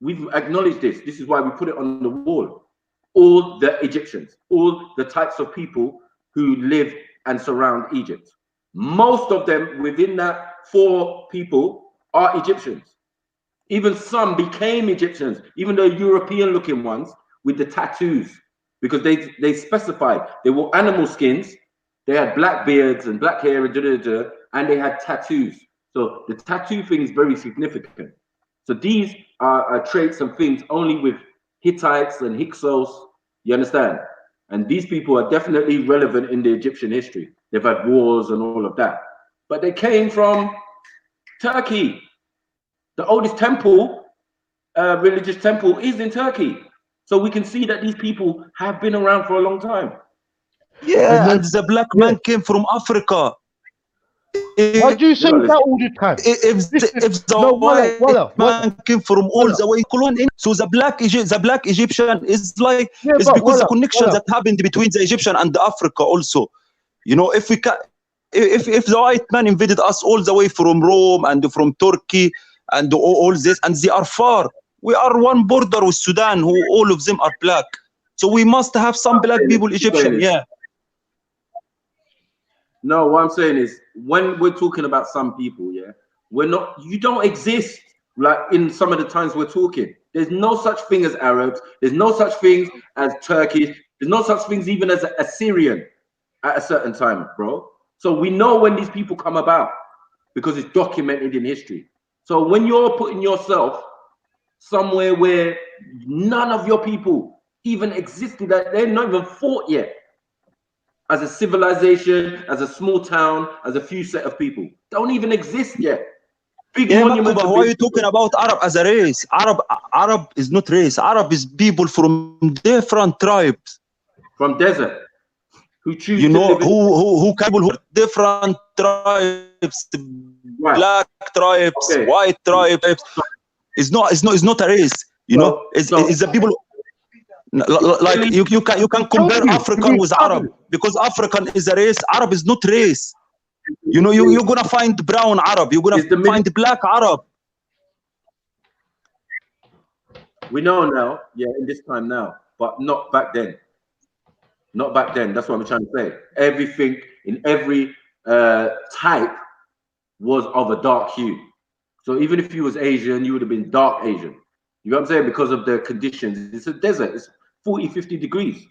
We've acknowledged this. This is why we put it on the wall. All the Egyptians, all the types of people who live and surround Egypt. Most of them within that 4 people are Egyptians. Even some became Egyptians, even the European looking ones with the tattoos, because they specified they were animal skins, they had black beards and black hair and they had tattoos. So the tattoo thing is very significant. So these are traits and things only with Hittites and Hyksos, you understand? And these people are definitely relevant in the Egyptian history. They've had wars and all of that. But they came from Turkey. The oldest temple, religious temple, is in Turkey. So we can see that these people have been around for a long time. Yeah, and the black man came from Africa. Why do you say that all the time? If the white man came from all the way, so the black Egyptian is like, it's because the connection that happened between the Egyptian and Africa also. You know, if the white man invaded us all the way from Rome and from Turkey and all this, and they are far. We are one border with Sudan, who all of them are black. So we must have some black people Egyptian, yeah. No, what I'm saying is, when we're talking about some people, yeah, you don't exist like in some of the times we're talking. There's no such thing as Arabs. There's no such thing as Turkish. There's no such things even as Assyrian at a certain time, bro. So we know when these people come about because it's documented in history. So when you're putting yourself somewhere where none of your people even existed, that they're not even fought yet, as a civilization, as a small town, as a few set of people, don't even exist yet. big Yeah, monuments. Makuba, why are you talking about Arab as a race? Arab is not race. Arab is people from different tribes. From desert, who choose You to know, live in who different tribes, right. black tribes, Okay. white tribes. It's not a race. You know, it's the people. Like you can compare African with Arab, because African is a race. Arab is not race. You know, you're gonna find brown Arab. You're gonna find black Arab. We know now, yeah, in this time now, but not back then. Not back then. That's what I'm trying to say. Everything in every type was of a dark hue. So even if you was Asian, you would have been dark Asian. You know what I'm saying? Because of the conditions. It's a desert. It's 40, 50 degrees.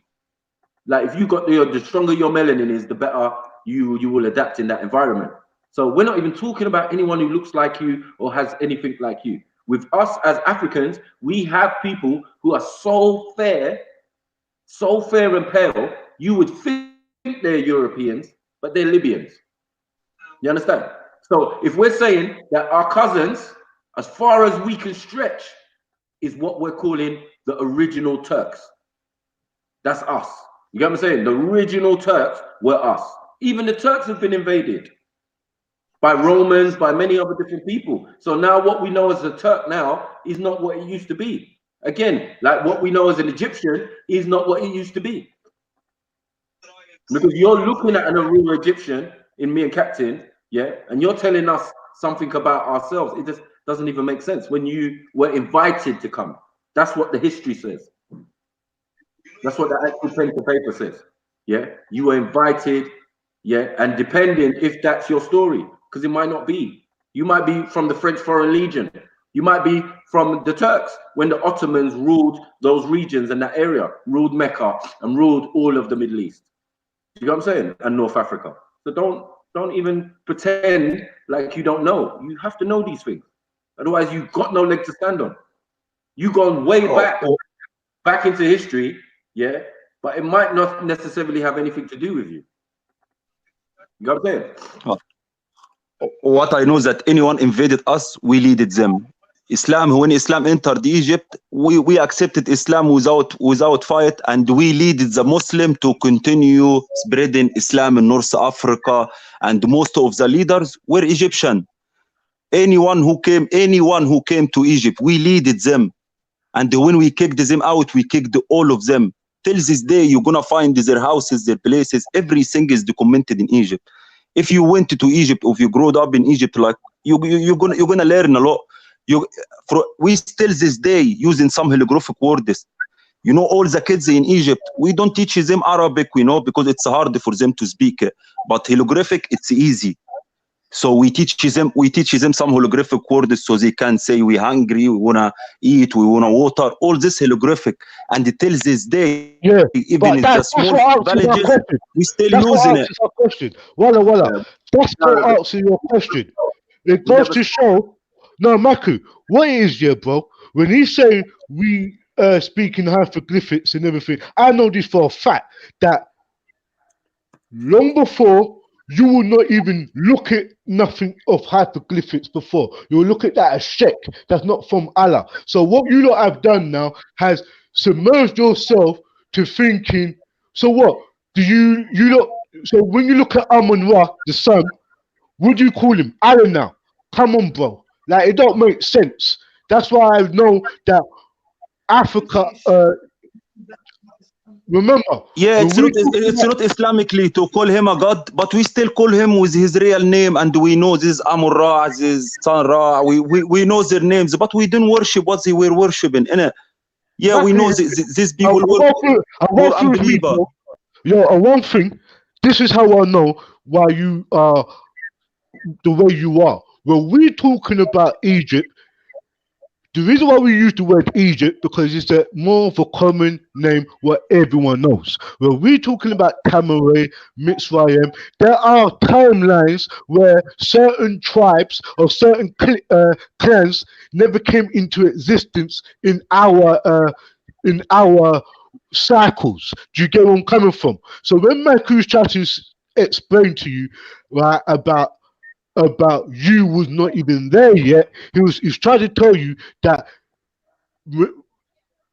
Like if you got the stronger your melanin is, the better you will adapt in that environment. So we're not even talking about anyone who looks like you or has anything like you. With us as Africans, we have people who are so fair and pale, you would think they're Europeans, but they're Libyans. You understand? So if we're saying that our cousins, as far as we can stretch, is what we're calling the original Turks. That's us. You get what I'm saying? The original Turks were us. Even the Turks have been invaded by Romans, by many other different people. So now what we know as a Turk now is not what it used to be. Again, like what we know as an Egyptian is not what it used to be. Because you're looking at an real Egyptian in me and Captain, yeah, and you're telling us something about ourselves. It just doesn't even make sense when you were invited to come. That's what the history says. That's what the actual pen to paper says. Yeah, you were invited. Yeah, and depending if that's your story, because it might not be. You might be from the French Foreign Legion. You might be from the Turks when the Ottomans ruled those regions and that area, ruled Mecca and ruled all of the Middle East. You know what I'm saying? And North Africa. So don't even pretend like you don't know. You have to know these things. Otherwise, you've got no leg to stand on. You've gone way back into history, yeah, but it might not necessarily have anything to do with you. You know what I'm saying? What I know is that anyone invaded us, we leaded them. When Islam entered Egypt, we accepted Islam without fight, and we leaded the Muslim to continue spreading Islam in North Africa, and most of the leaders were Egyptian. Anyone who came to Egypt, we leaded them. And when we kicked them out, we kicked all of them. Till this day, you're gonna find their houses, their places, everything is documented in Egypt. If you went to Egypt, or if you grew up in Egypt, like you're gonna learn a lot. We still this day using some hieroglyphic words. You know, all the kids in Egypt, we don't teach them Arabic, because it's hard for them to speak. But hieroglyphic, it's easy. So we teach them some holographic words so they can say we're hungry, we wanna eat, we wanna water, all this holographic. And it tells this day, Yeah, even in the small villages, we still using it. Our question. Walla. That's what answers your question. It goes to show, no, Maku, what it is, yeah, bro, when he's saying we speak in hieroglyphics and everything, I know this for a fact that long before, you will not even look at nothing of hieroglyphics before. You will look at that as shirk. That's not from Allah. So what you lot have done now has submerged yourself to thinking, so what? Do you lot, so when you look at Amun-Ra, the sun, would you call him Allah now? Come on, bro. Like, it don't make sense. That's why I know that Africa, remember, yeah, it's not Islamically to call him a god, but we still call him with his real name, and we know this Amun-Ra, this Sun Ra. We know their names, but we don't worship what they were worshiping. Yeah, we know these people were unbelievable. Yo, and one thing, this is how I know why you are the way you are. When we're talking about Egypt, the reason why we use the word Egypt, because it's a more of a common name what everyone knows. When we're talking about Cameroon, Mitzrayim, there are timelines where certain tribes or certain clans never came into existence in our cycles. Do you get where I'm coming from? So when Maku's trying to explain to you, right, about about you was not even there yet. He's trying to tell you that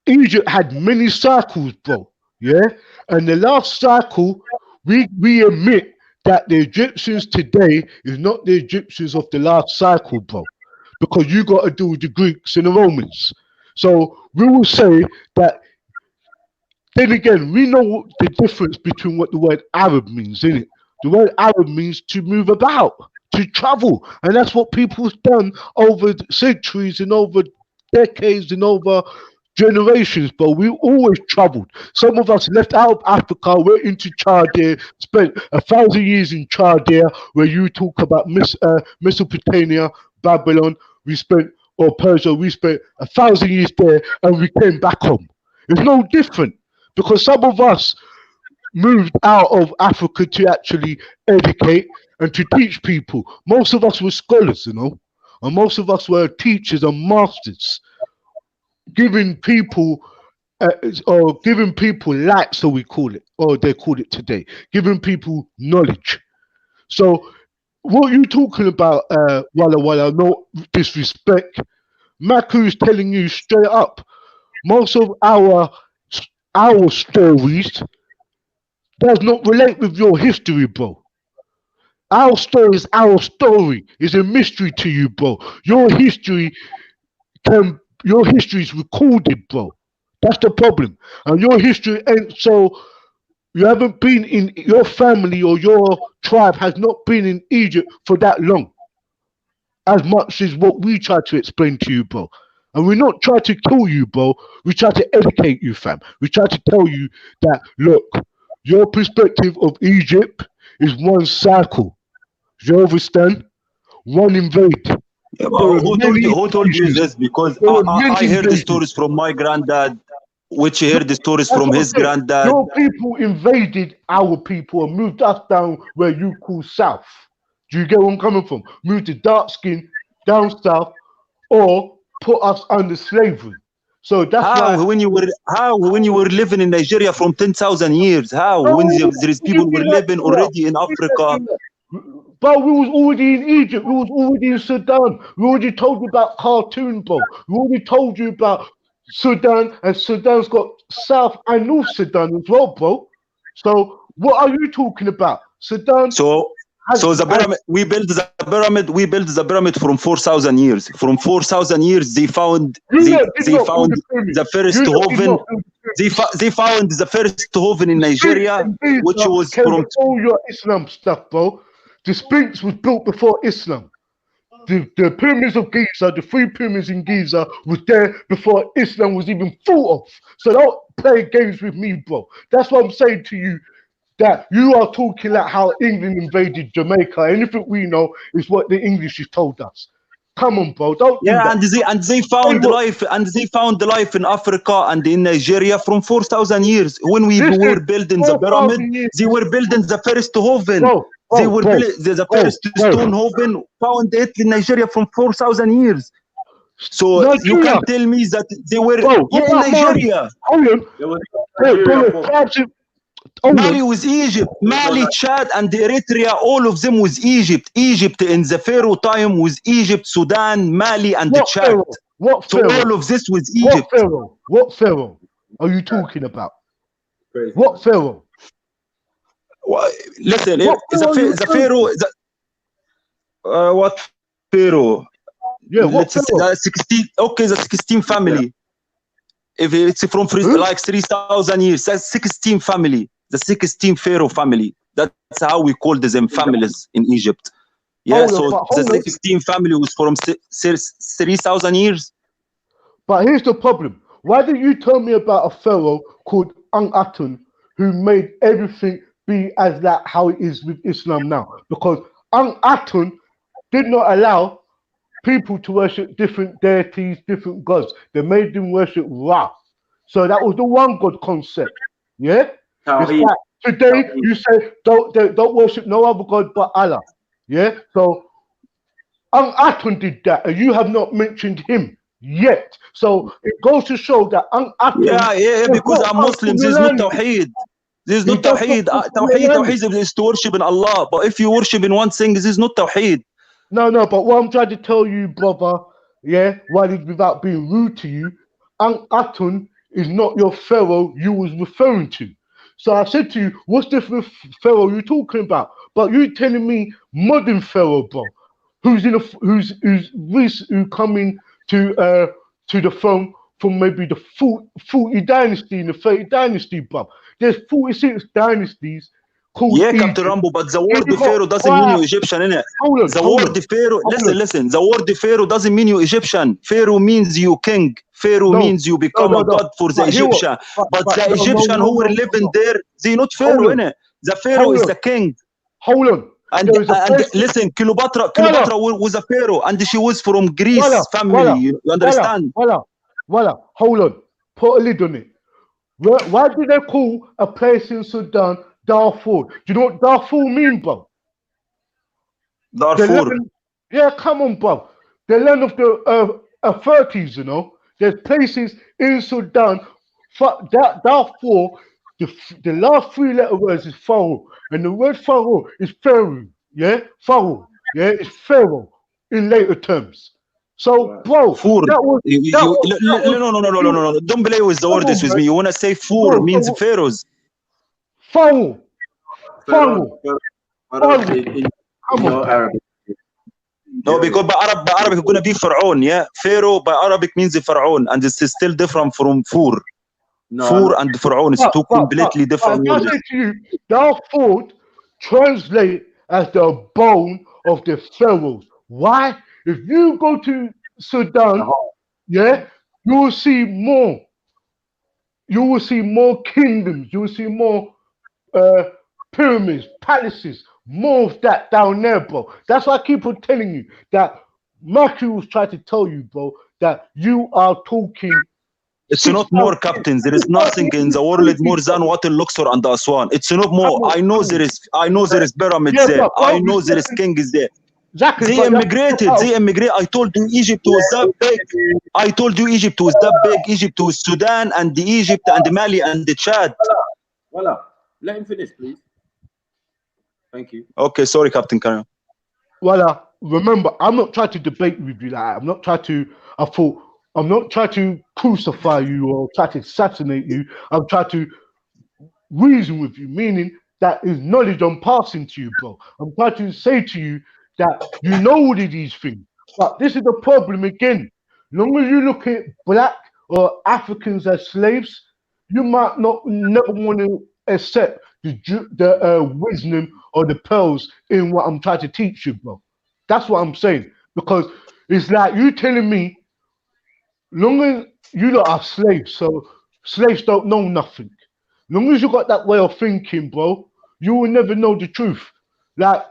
Egypt had many cycles, bro. Yeah, and the last cycle, we admit that the Egyptians today is not the Egyptians of the last cycle, bro, because you got to do with the Greeks and the Romans. So we will say that. Then again, we know the difference between what the word Arab means, innit? The word Arab means to move about, to travel, and that's what people's done over centuries and over decades and over generations. But we always travelled. Some of us left out of Africa, went into Chaldea, spent 1,000 years in Chaldea, where you talk about Mesopotamia, Babylon. We spent, or Persia. We spent 1,000 years there, and we came back home. It's no different. Because some of us moved out of Africa to actually educate and to teach people. Most of us were scholars, you know, and most of us were teachers and masters, giving people light, so we call it, or they call it today, giving people knowledge. So what you talking about, Walla, no disrespect, Maku is telling you straight up, most of our stories does not relate with your history, bro. Our story is our story. It's a mystery to you, bro. Your history is recorded, bro. That's the problem. And your history ain't so. You haven't been in your family, or your tribe has not been in Egypt for that long, as much as what we try to explain to you, bro. And we're not trying to kill you, bro. We try to educate you, fam. We try to tell you that, look, your perspective of Egypt is one cycle. Do you understand? One invade. Yeah, but who told you this? Because I heard the stories from my granddad, which he heard the stories from his granddad. Your people invaded our people and moved us down where you call south. Do you get where I'm coming from? Moved the dark skin down south, or put us under slavery. So that's how when you were living in Nigeria from 10,000 years. How when there is people were living already in Africa. But we was already in Egypt. We was already in Sudan. We already told you about Khartoum, bro. We already told you about Sudan, and Sudan's got South and North Sudan as well, bro. So what are you talking about? Sudan. So the pyramid, we built the pyramid from 4,000 years. From 4,000 years, they found the first oven. They found the first oven in Nigeria, which was from all your Islam stuff, bro. The Sphinx was built before Islam. The pyramids of Giza, the 3 pyramids in Giza, was there before Islam was even thought of. So don't play games with me, bro. That's what I'm saying to you. That you are talking like how England invaded Jamaica. Anything we know is what the English has told us. Come on, bro. Don't do that. and they found life in Africa and in Nigeria from 4,000 years. When we were building the pyramid, they were building the first oven. They were the first stone oven found it in Nigeria from 4,000 years. So Nigeria. You can tell me that they were in Nigeria. Mali was Egypt. Mali, Chad, and Eritrea, all of them was Egypt. Egypt in the Pharaoh time was Egypt, Sudan, Mali, and Chad. So all of this was Egypt. What Pharaoh are you talking about? What Pharaoh? Listen, the Pharaoh. What Pharaoh? Yeah, what Pharaoh? 16. Okay, the 16 family. If it's from like 3,000 years, that's 16 family. The 16 Pharaoh family. That's how we called them families in Egypt. Yeah, the 16 family was from 3,000 years. But here's the problem. Why did you tell me about a pharaoh called Akhenaten who made everything be as that how it is with Islam now? Because Akhenaten did not allow people to worship different deities, different gods. They made them worship Ra. So that was the one God concept. Yeah? Like today you say don't worship no other God but Allah. Yeah? So Akhenaten did that, and you have not mentioned him yet. So it goes to show that Akhenaten because I'm Muslim, there's no Tawheed. There's no Tawheed. Tawheed is to worship in Allah. But if you worship in one thing, this is not Tawheed. No, but what I'm trying to tell you, brother, yeah, without being rude to you, Atun is not your pharaoh you was referring to. So I said to you, what's the pharaoh you talking about? But you telling me modern pharaoh, bro, who's in a who coming to the throne from maybe the 40 dynasty and the 30 dynasty, bro. There's 46 dynasties called Yeah, Egypt. Captain Rambo, but the Yeah, word you got Pharaoh doesn't mean you five. Egyptian, innit? Hold on, The hold word on, Pharaoh, hold on. listen. The word Pharaoh doesn't mean you Egyptian. Pharaoh means you king. Pharaoh No, means you become a no. god for the But here what? Egyptian. But the No, Egyptian who were living no. there, they not Hold Pharaoh, on, innit? The Pharaoh hold is on, the king. hold on. And There is a person. listen, Cleopatra Voila, was a Pharaoh, and she was from voila, Greece family. voila, You voila, understand? voila. Hold on. Put a lid on it. Why do they call a place in Sudan Darfur? Do you know what Darfur mean, bro? The Darfur. land, yeah, come on, bro. The land of the 30s, you know. There's places in Sudan. Darfur, the last three letter words is Pharaoh, and the word Pharaoh is Pharaoh. Yeah, Pharaoh. Yeah, it's Pharaoh in later terms. So, bro, Four. that was No. Don't play with the come words on, with man. me. You wanna say four Bro, means so pharaohs. Pharaoh, Pharaoh, Pharaoh. in Come on, your bro. Arabic. No, Yeah, because by Arabic it's gonna be Pharaoh, yeah. Pharaoh by Arabic means Pharaoh, and this is still different from four. no, Four and Pharaoh is two completely But different if I words. say to you, Darfur translate as the bone of the pharaohs. Why? If you go to Sudan, yeah, you will see more. You will see more kingdoms. You will see more uh, pyramids, palaces, more of that down there, bro. That's why I keep on telling you that Matthew was trying to tell you, bro, that you are talking It's not more 6,000 captains. There is nothing in the world more than what in Luxor and Aswan. It's not more. I know there is pyramids Yeah, there. but I know there is kings there. exactly, They but you have to immigrated. step They immigrated. I told you Egypt was that big. I told you Egypt was that big. Egypt was Sudan and the Egypt and the Mali and the Chad. Voila. Let him finish, please. Thank you. Okay, sorry, Captain Karen. Well, remember, I'm not trying to debate with you. Like, I'm not trying to. I'm not trying to crucify you or try to assassinate you. I'm trying to reason with you, meaning that is knowledge I'm passing to you, bro. I'm trying to say to you that you know all of these things, but this is the problem again. Long as you look at black or Africans as slaves, you might not never want to accept the wisdom or the pearls in what I'm trying to teach you, bro. That's what I'm saying, because it's like you telling me, long as you lot are slaves, so slaves don't know nothing. Long as you got that way of thinking, bro, you will never know the truth. Like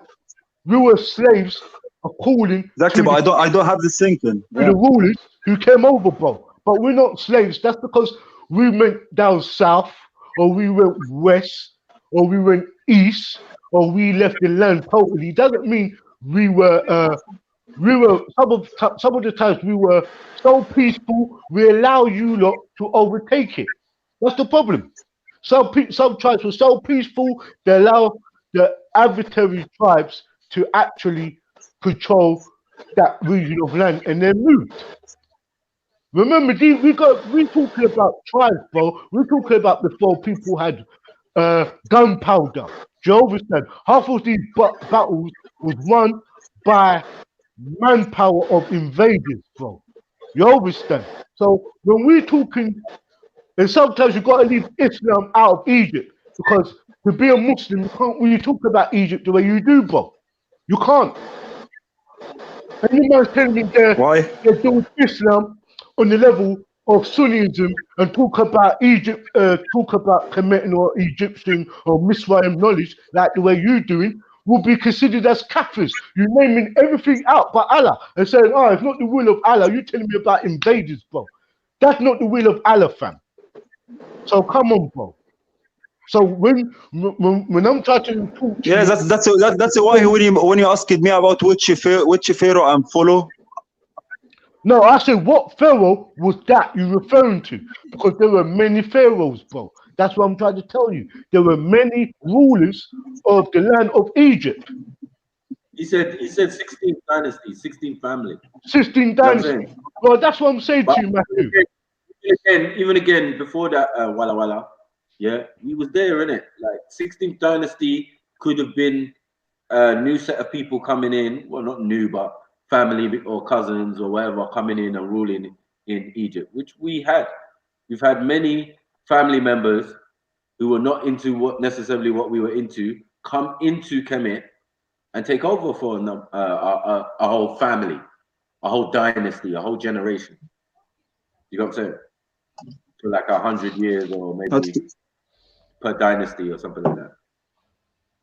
we were slaves according Exactly, to but I don't have this thinking. the Yeah. rulers who came over, bro. But we're not slaves. That's because we went down south, or we went west, or we went east, or we left the land totally. Doesn't mean we were some of the times we were so peaceful. We allow you lot to overtake it. That's the problem. Some tribes were so peaceful they allow the arbitrary tribes to actually control that region of land and then moved. Remember, we talking about tribes, bro. We're talking about before people had gunpowder. Jehovah said half of these battles was won by manpower of invaders, bro. You understand? So when we're talking, and sometimes you got to leave Islam out of Egypt because to be a Muslim, you can't really talk about Egypt the way you do, bro. You can't. And you man's telling me Why? they're doing Islam on the level of Sunnism and talk about Egypt, talk about Kemetic or Egyptian or Misraim knowledge like the way you're doing, will be considered as Kafirs. You're naming everything out but Allah and saying, oh, it's not the will of Allah. You're telling me about invaders, bro. That's not the will of Allah, fam. So come on, bro. So when I'm trying to talk to Yeah, you, that's why when you asked me about which pharaoh I'm follow. no, I said, what pharaoh was that you're referring to? Because there were many pharaohs, bro. That's what I'm trying to tell you. There were many rulers of the land of Egypt. He said 16th dynasty, 16th family. 16 You know what I'm dynasty. saying? Well, that's what I'm saying But to you, Matthew. even again, before that, Walla Walla, yeah, he was there, innit? Like 16th dynasty could have been a new set of people coming in. Well, not new, but family or cousins or whatever coming in and ruling in Egypt, which we had. We've had many family members who were not into what necessarily what we were into come into Kemet and take over for a whole family, a whole dynasty, a whole generation. You know what I'm saying? For like 100 years or maybe per dynasty or something like that.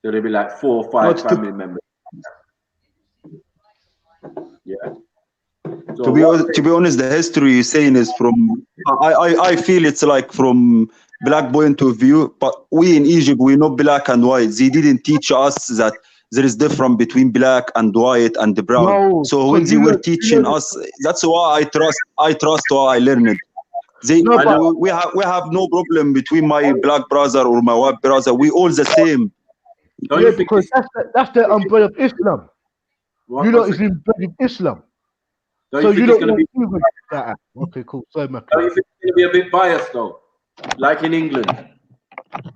So there'd be like 4 or 5 family members. Yeah. So to be honest, the history you're saying is from I feel it's like from black point of view, but we in Egypt we're not black and white. They didn't teach us that there is difference between black and white and the brown. No, so when they were teaching us, that's why I trust what I learned. We have no problem between my black brother or my white brother. We all the same. Yeah, because that's the umbrella of Islam. You know, it's embedded Islam. So you don't want that. Okay, cool. Sorry, Matthew. Don't you think it's going to be a bit biased though? Like in England,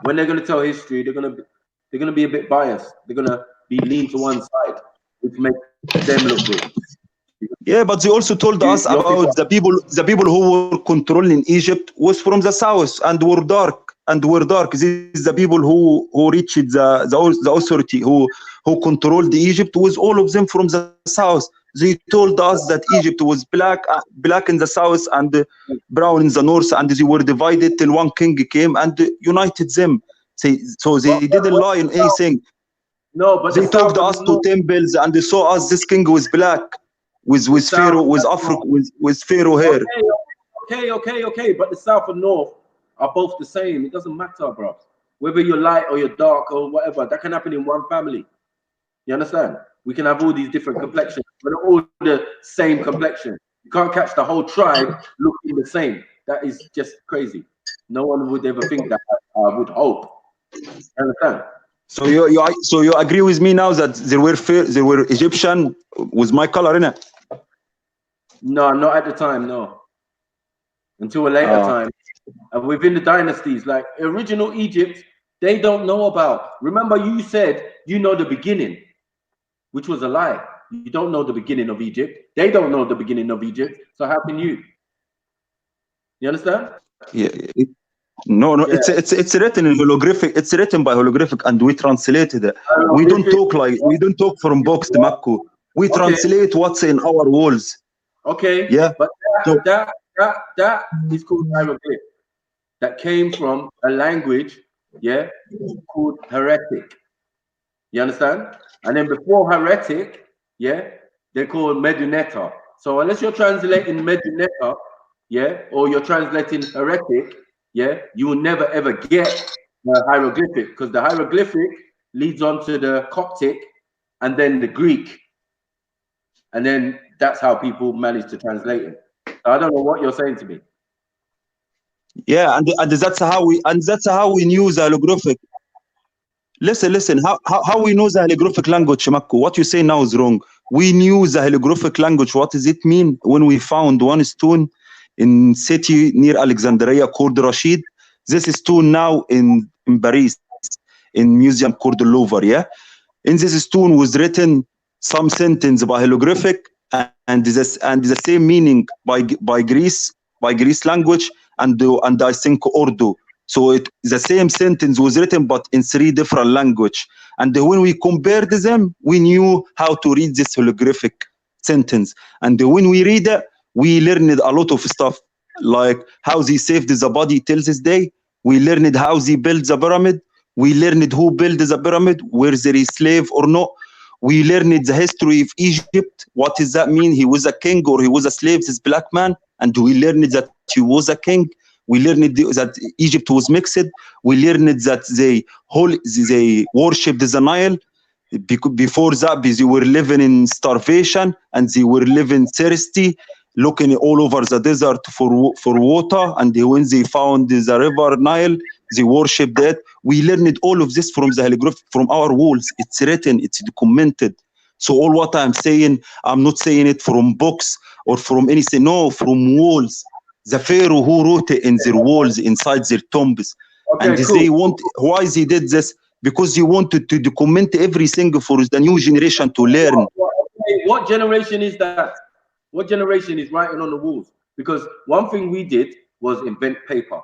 when they're going to tell history, they're going to be a bit biased. They're going to be lean to one side, which makes them look good. Yeah, but they also told us about the people who were controlling Egypt was from the south and were dark. This is the people who reached the authority who controlled Egypt, was all of them from the south. They told us that Egypt was black in the south and brown in the north, and they were divided till one king came and united them. So they didn't lie in anything. No, but they took us to temples and they saw us. This king was black, with Pharaoh, with Africa, with Pharaoh hair. Okay. But the south and north are both the same. It doesn't matter, bro. Whether you're light or you're dark or whatever, that can happen in one family. You understand? We can have all these different complexions, but they're all the same complexion. You can't catch the whole tribe looking the same. That is just crazy. No one would ever think that. I would hope. You understand? So you agree with me now that there were Egyptian with my color in it? No, not at the time. No, until a later time. And within the dynasties, like original Egypt, they don't know about. Remember, you said you know the beginning, which was a lie. You don't know the beginning of Egypt. They don't know the beginning of Egypt. So how can you? You understand? Yeah. No. Yeah. It's written in holographic. It's written by holographic, and we translated it. We don't talk from books, Makku. We translate what's in our walls. Okay. Yeah. But that is called hieroglyph. That came from a language, called heretic. You understand? And then before heretic, they're called Meduneta. So unless you're translating Meduneta, or you're translating heretic, you will never ever get the hieroglyphic, because the hieroglyphic leads on to the Coptic and then the Greek. And then that's how people manage to translate it. So I don't know what you're saying to me. Yeah, and that's how we knew the holographic. Listen. How we know the holographic language, Makku? What you say now is wrong. We knew the holographic language. What does it mean? When we found one stone in city near Alexandria called Rashid. This stone now in Paris, in museum called the Louvre. Yeah, in this stone was written some sentence by holographic and the same meaning by Greece language and I think Urdu. So the same sentence was written but in 3 different languages. And when we compared them, we knew how to read this holographic sentence. And when we read it, we learned a lot of stuff, like how they saved the body till this day. We learned how they built the pyramid. We learned who built the pyramid, where there is slave or not. We learned the history of Egypt. What does that mean? He was a king or he was a slave, this black man. And we learned that he was a king. We learned that Egypt was mixed. We learned that they worshipped the Nile. Before that, they were living in starvation and they were living thirsty, looking all over the desert for water. And when they found the river Nile, they worshipped it. We learned all of this from the holograph, from our walls. It's written, it's documented. So all what I'm saying, I'm not saying it from books or from anything. No, from walls. The Pharaoh who wrote it in their walls, inside their tombs. And Okay, they cool. want, why they did this? Because he wanted to document everything for the new generation to learn. What generation is that? What generation is writing on the walls? Because one thing we did was invent paper,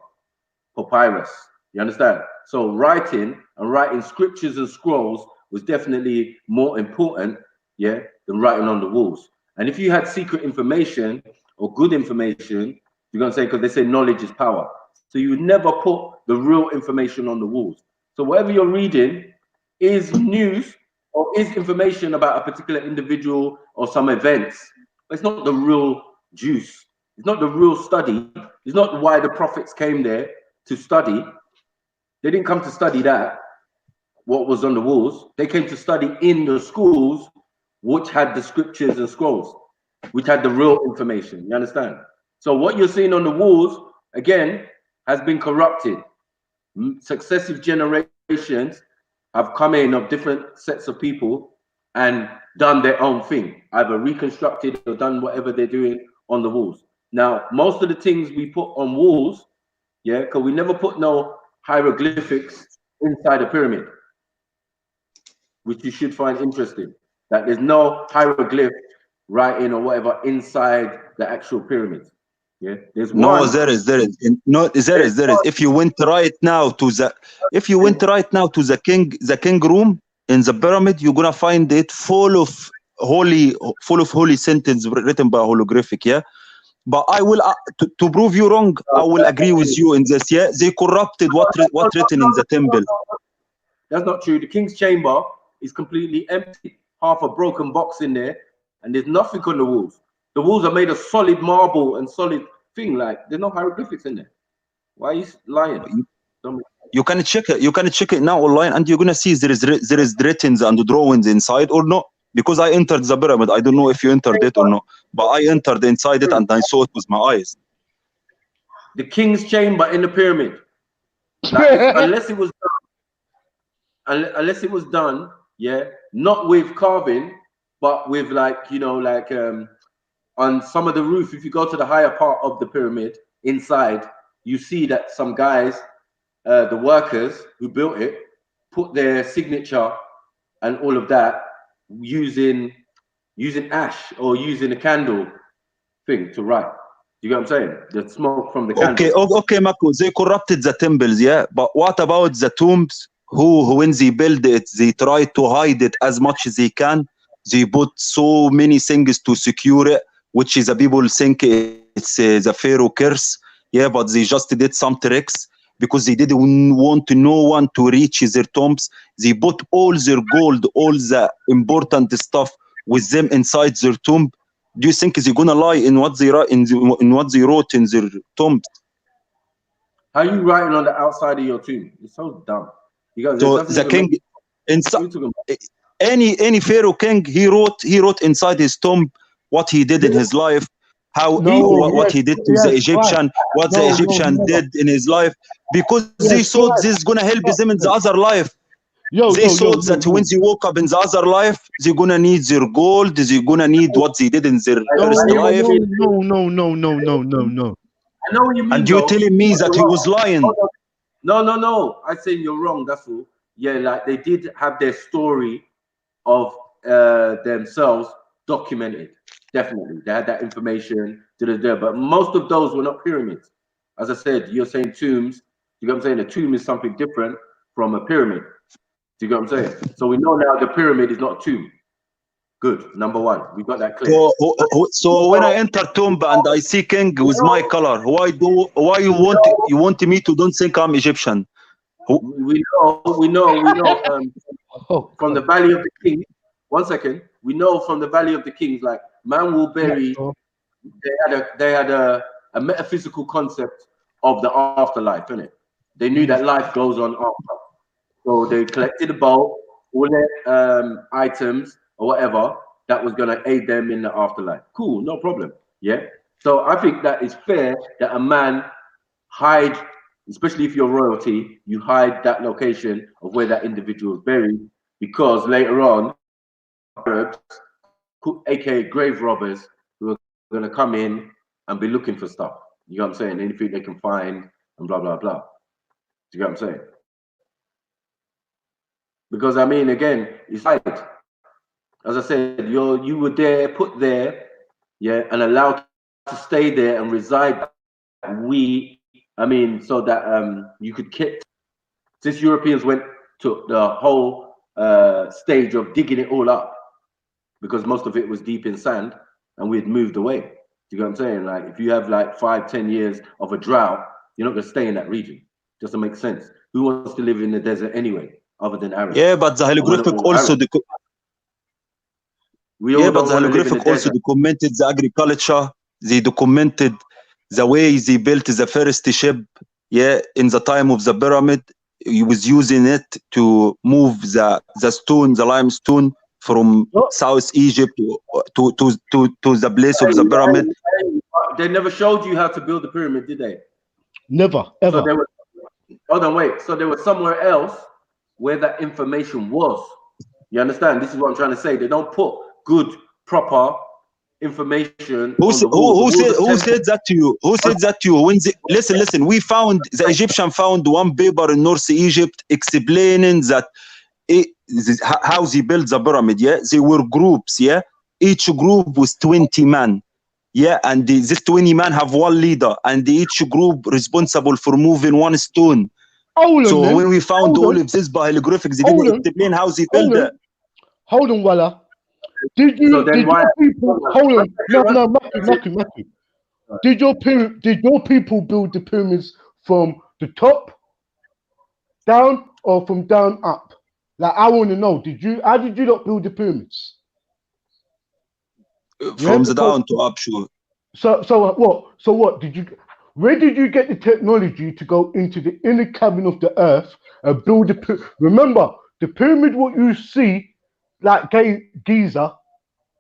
papyrus. You understand? So writing and writing scriptures and scrolls was definitely more important, yeah, than writing on the walls. And if you had secret information or good information, you're gonna say, because they say knowledge is power. So you would never put the real information on the walls. So whatever you're reading is news or is information about a particular individual or some events. But it's not the real juice. It's not the real study. It's not why the prophets came there to study. They didn't come to study that, what was on the walls. They came to study in the schools, which had the scriptures and scrolls, which had the real information. You understand? So what you're seeing on the walls, again, has been corrupted. Successive generations have come in of different sets of people and done their own thing, either reconstructed or done whatever they're doing on the walls. Now, most of the things we put on walls, yeah, because we never put no hieroglyphics inside a pyramid, which you should find interesting. That there's no hieroglyph writing or whatever inside the actual pyramid. Yeah, there's No, one. there is. No, there is. If you went right now to the, the king room in the pyramid, you're gonna find it full of holy sentence written by holographic. Yeah, but I will to prove you wrong. I will agree with you in this. Yeah, they corrupted what written in the temple. That's not true. The king's chamber is completely empty. Half a broken box in there, and there's nothing on the walls. The walls are made of solid marble and solid thing. Like there's no hieroglyphics in there. Why are you lying? You can check it. You can check it now online, and you're gonna see there is written and drawings inside or not. Because I entered the pyramid. I don't know if you entered it or not, but I entered inside it and I saw it with my eyes. The king's chamber in the pyramid. Like, unless it was done, yeah, not with carving, but with like, you know, like on some of the roof, if you go to the higher part of the pyramid inside, you see that some guys, the workers who built it, put their signature and all of that using ash or using a candle thing to write. You get what I'm saying? The smoke from the candle. Okay, Mako. They corrupted the temples, yeah. But what about the tombs? Who when they build it, they try to hide it as much as they can. They put so many things to secure it, which is the people think it's the Pharaoh curse. Yeah, but they just did some tricks because they didn't want no one to reach their tombs. They put all their gold, all the important stuff with them inside their tomb. Do you think they're gonna lie in what they wrote in what they wrote in their tombs? How are you writing on the outside of your tomb? It's so dumb. So the king, any Pharaoh king, he wrote inside his tomb what he did in his life, what he did to the Egyptian, what the Egyptian did in his life, because they thought this is gonna help them in the other life. They thought that when they woke up in the other life, they're gonna need their gold, they're gonna need what they did in their first life. No. I know what you mean. And you're telling me that he was lying. No. I say you're wrong, that's all. Yeah, like they did have their story of themselves documented. Definitely. They had that information, but most of those were not pyramids. As I said, you're saying tombs. You know what I'm saying? A tomb is something different from a pyramid. Do you get what I'm saying? So we know now the pyramid is not a tomb. Good. Number one, we got that clear. So when I enter tomb and I see king with my color, why you want me to don't think I'm Egyptian? We know. From the Valley of the Kings. 1 second. We know from the Valley of the Kings, like man will bury. They had a metaphysical concept of the afterlife, innit? They knew that life goes on after. So they collected a bowl, all their items or whatever that was going to aid them in the afterlife. Cool, no problem. Yeah. So I think that it's fair that a man hide, especially if you're royalty, you hide that location of where that individual is buried, because later on Arabs, aka grave robbers, who are going to come in and be looking for stuff. You know what I'm saying? Anything they can find and blah blah blah. Do you know what I'm saying? Because I mean, again, it's like, as I said, you were there, put there, yeah, and allowed to stay there and reside. So that you could get. Since Europeans went to the whole stage of digging it all up, because most of it was deep in sand, and we'd moved away. Do you know what I'm saying? Like, if you have like 5-10 years of a drought, you're not going to stay in that region. Just to make sense. Who wants to live in the desert anyway, other than Arabs? Yeah, but the hieroglyphic also documented the agriculture. They documented the way they built the first ship. Yeah, in the time of the pyramid, he was using it to move the stone, the limestone, from South Egypt to the place of the pyramid. They never showed you how to build the pyramid, did they? Never, ever. So there was somewhere else where that information was. You understand? This is what I'm trying to say. They don't put good, proper information. Who said that to you? Who said that to you? When listen. We found, the Egyptian found one paper in North Egypt explaining that how they built the pyramid. Yeah, they were groups. Yeah, each group was 20 men. Yeah, and this 20 men have one leader, and each group responsible for moving one stone. When we found all of this by hieroglyphics, they didn't explain how they built it. Hold on, Walla. Did your people build the pyramids from the top down or from down up? Like, I want to know, how did you not build the pyramids? From the down to up, sure. So what did you? Where did you get the technology to go into the inner cabin of the earth and build the pyramid? Remember, the pyramid, what you see, like Giza,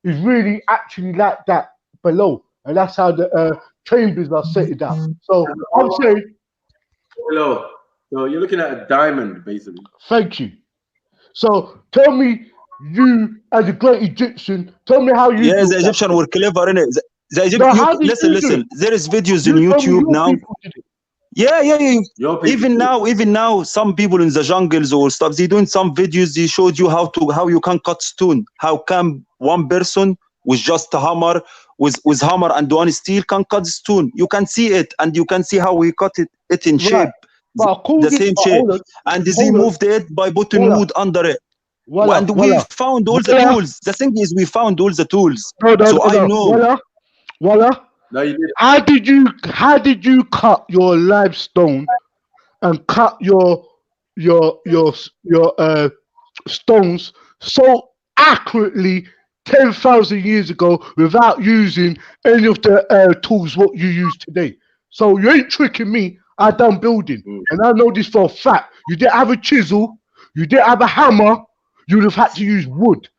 is really actually like that below, and that's how the chambers are set it down. So I'm saying, hello. So you're looking at a diamond, basically. Thank you. So tell me, you as a great Egyptian, tell me how you. Yeah, the Egyptians were clever, innit? The Egyptian, listen. There is videos on YouTube now. Yeah. Even now, some people in the jungles or stuff, they doing some videos. They showed you how you can cut stone. How come one person with just a hammer, with hammer and one steel can cut stone? You can see it, and you can see how we cut it in shape, the same shape. And they moved it by putting wood under it. And we found all the tools. The thing is, we found all the tools. I know. Walla, no, you didn't. How did you cut your limestone and cut your stones so accurately 10,000 years ago without using any of the tools what you use today? So you ain't tricking me. I done building, and I know this for a fact. You didn't have a chisel, you didn't have a hammer. You'd have had to use wood.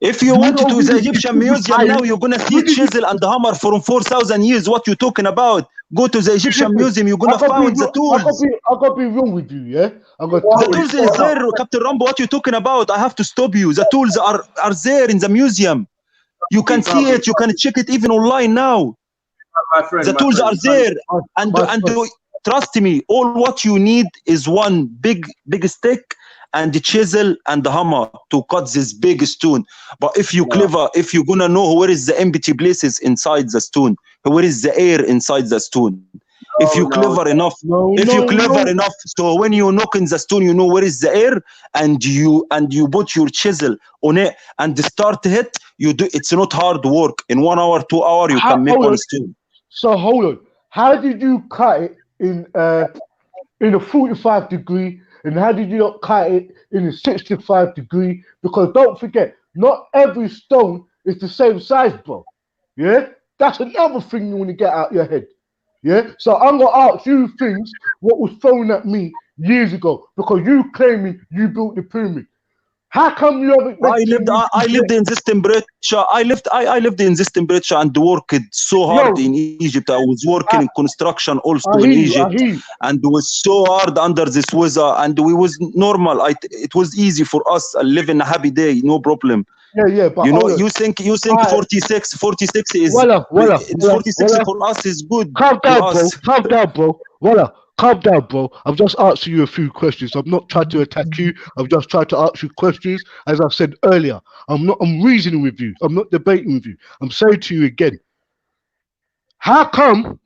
If you went to the Egyptian museum now, you're gonna see chisel and the hammer from 4,000 years. What you talking about? Go to the Egyptian museum, you're gonna find the tools. I gotta be real with you, yeah? The tools is there, Captain Rambo. What you talking about? I have to stop you. The tools are there in the museum. You can see it. You can check it even online now. The tools are there, and trust me. All what you need is one big stick and the chisel and the hammer to cut this big stone. But if you clever, if you're gonna know where is the empty places inside the stone, where is the air inside the stone. If you clever enough, so when you knock in the stone, you know where is the air, and you put your chisel on it and start hit. You do. It's not hard work. In 1 hour, 2 hours, you can make one stone. So hold on. How did you cut it in a 45 degree? And how did you not cut it in a 65 degree? Because don't forget, not every stone is the same size, bro. Yeah? That's another thing you want to get out your head. Yeah? So I'm going to ask you things what was thrown at me years ago, because you claiming you built the pyramid. How come you haven't? I lived in this temperature. I lived in this temperature and worked so hard in Egypt. I was working in construction also in Egypt, and it was so hard under this weather. And we was normal. It was easy for us. I live in a happy day, no problem. Yeah, but You know, hold on. you think Alright. 46 is Voila. 46 for us is good. Calm To down, bro. us. Calm down, bro. Voila. Calm down, bro. I'm just asking you a few questions. I'm not trying to attack you. I'm just trying to ask you questions. As I said earlier, I'm reasoning with you. I'm not debating with you. I'm saying to you again. How come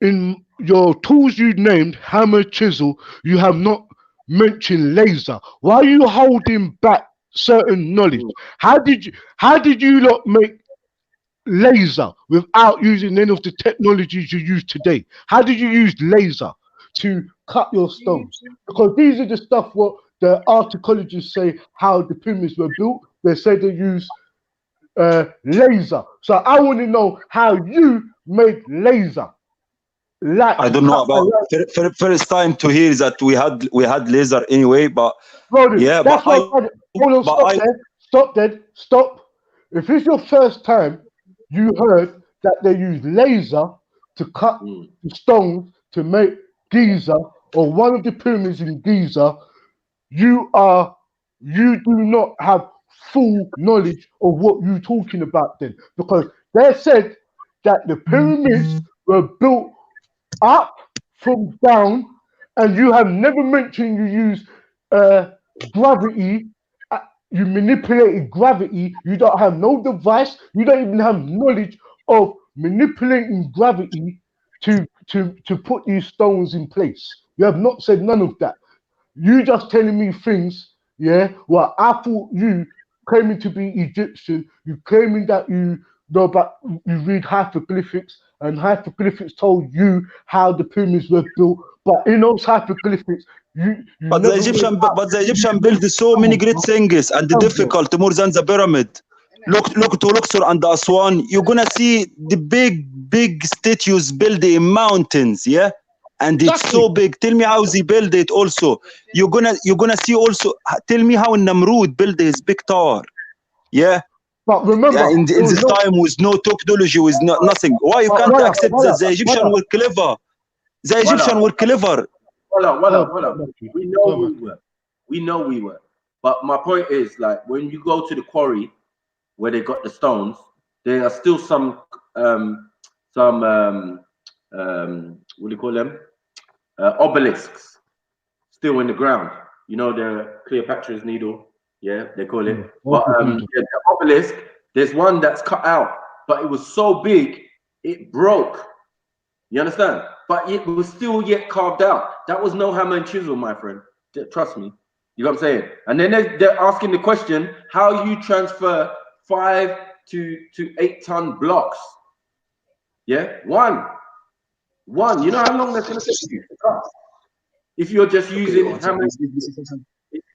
in your tools you named, hammer, chisel, you have not mentioned laser? Why are you holding back certain knowledge? How did you not make laser without using any of the technologies you use today? How did you use laser to cut your stones? Because these are the stuff what the archaeologists say how the pyramids were built. They say they use laser. So I want to know how you made laser. Like I don't know about first time to hear that we had laser anyway, but Brody, yeah, that's but what I hold on, stop. If it's your first time you heard that they use laser to cut the stones to make Giza or one of the pyramids in Giza, you do not have full knowledge of what you're talking about then, because they said that the pyramids were built up from down, and you have never mentioned you use gravity. You manipulated gravity. You don't have no device. You don't even have knowledge of manipulating gravity to put these stones in place. You have not said none of that. You just telling me things, yeah? Well, I thought you claiming to be Egyptian, you claiming that you know about, you read hieroglyphics, and hieroglyphics told you how the pyramids were built, but in those hieroglyphics, you but never the Egyptian built so many great things and difficult more than the pyramid. Look to Luxor and Aswan. You're gonna see the big statues built in mountains, yeah. And it's so big. Tell me how they build it. Also, you're gonna see also. Tell me how Namrud built his big tower, yeah. But remember, in this time with no technology, with nothing. Why you can't accept that the Egyptians were clever? The Egyptians were clever. We know we were. But my point is, like, when you go to the quarry where they got the stones, there are still some what do you call them? Obelisks still in the ground. You know, the Cleopatra's needle, yeah, they call it. But the obelisk, there's one that's cut out, but it was so big it broke. You understand? But it was still yet carved out. That was no hammer and chisel, my friend. Trust me. You know what I'm saying? And then they're asking the question, how you transfer 5 to 8 ton blocks? Yeah, one. You know how long that's going to take you to cut? If you're just using hammer,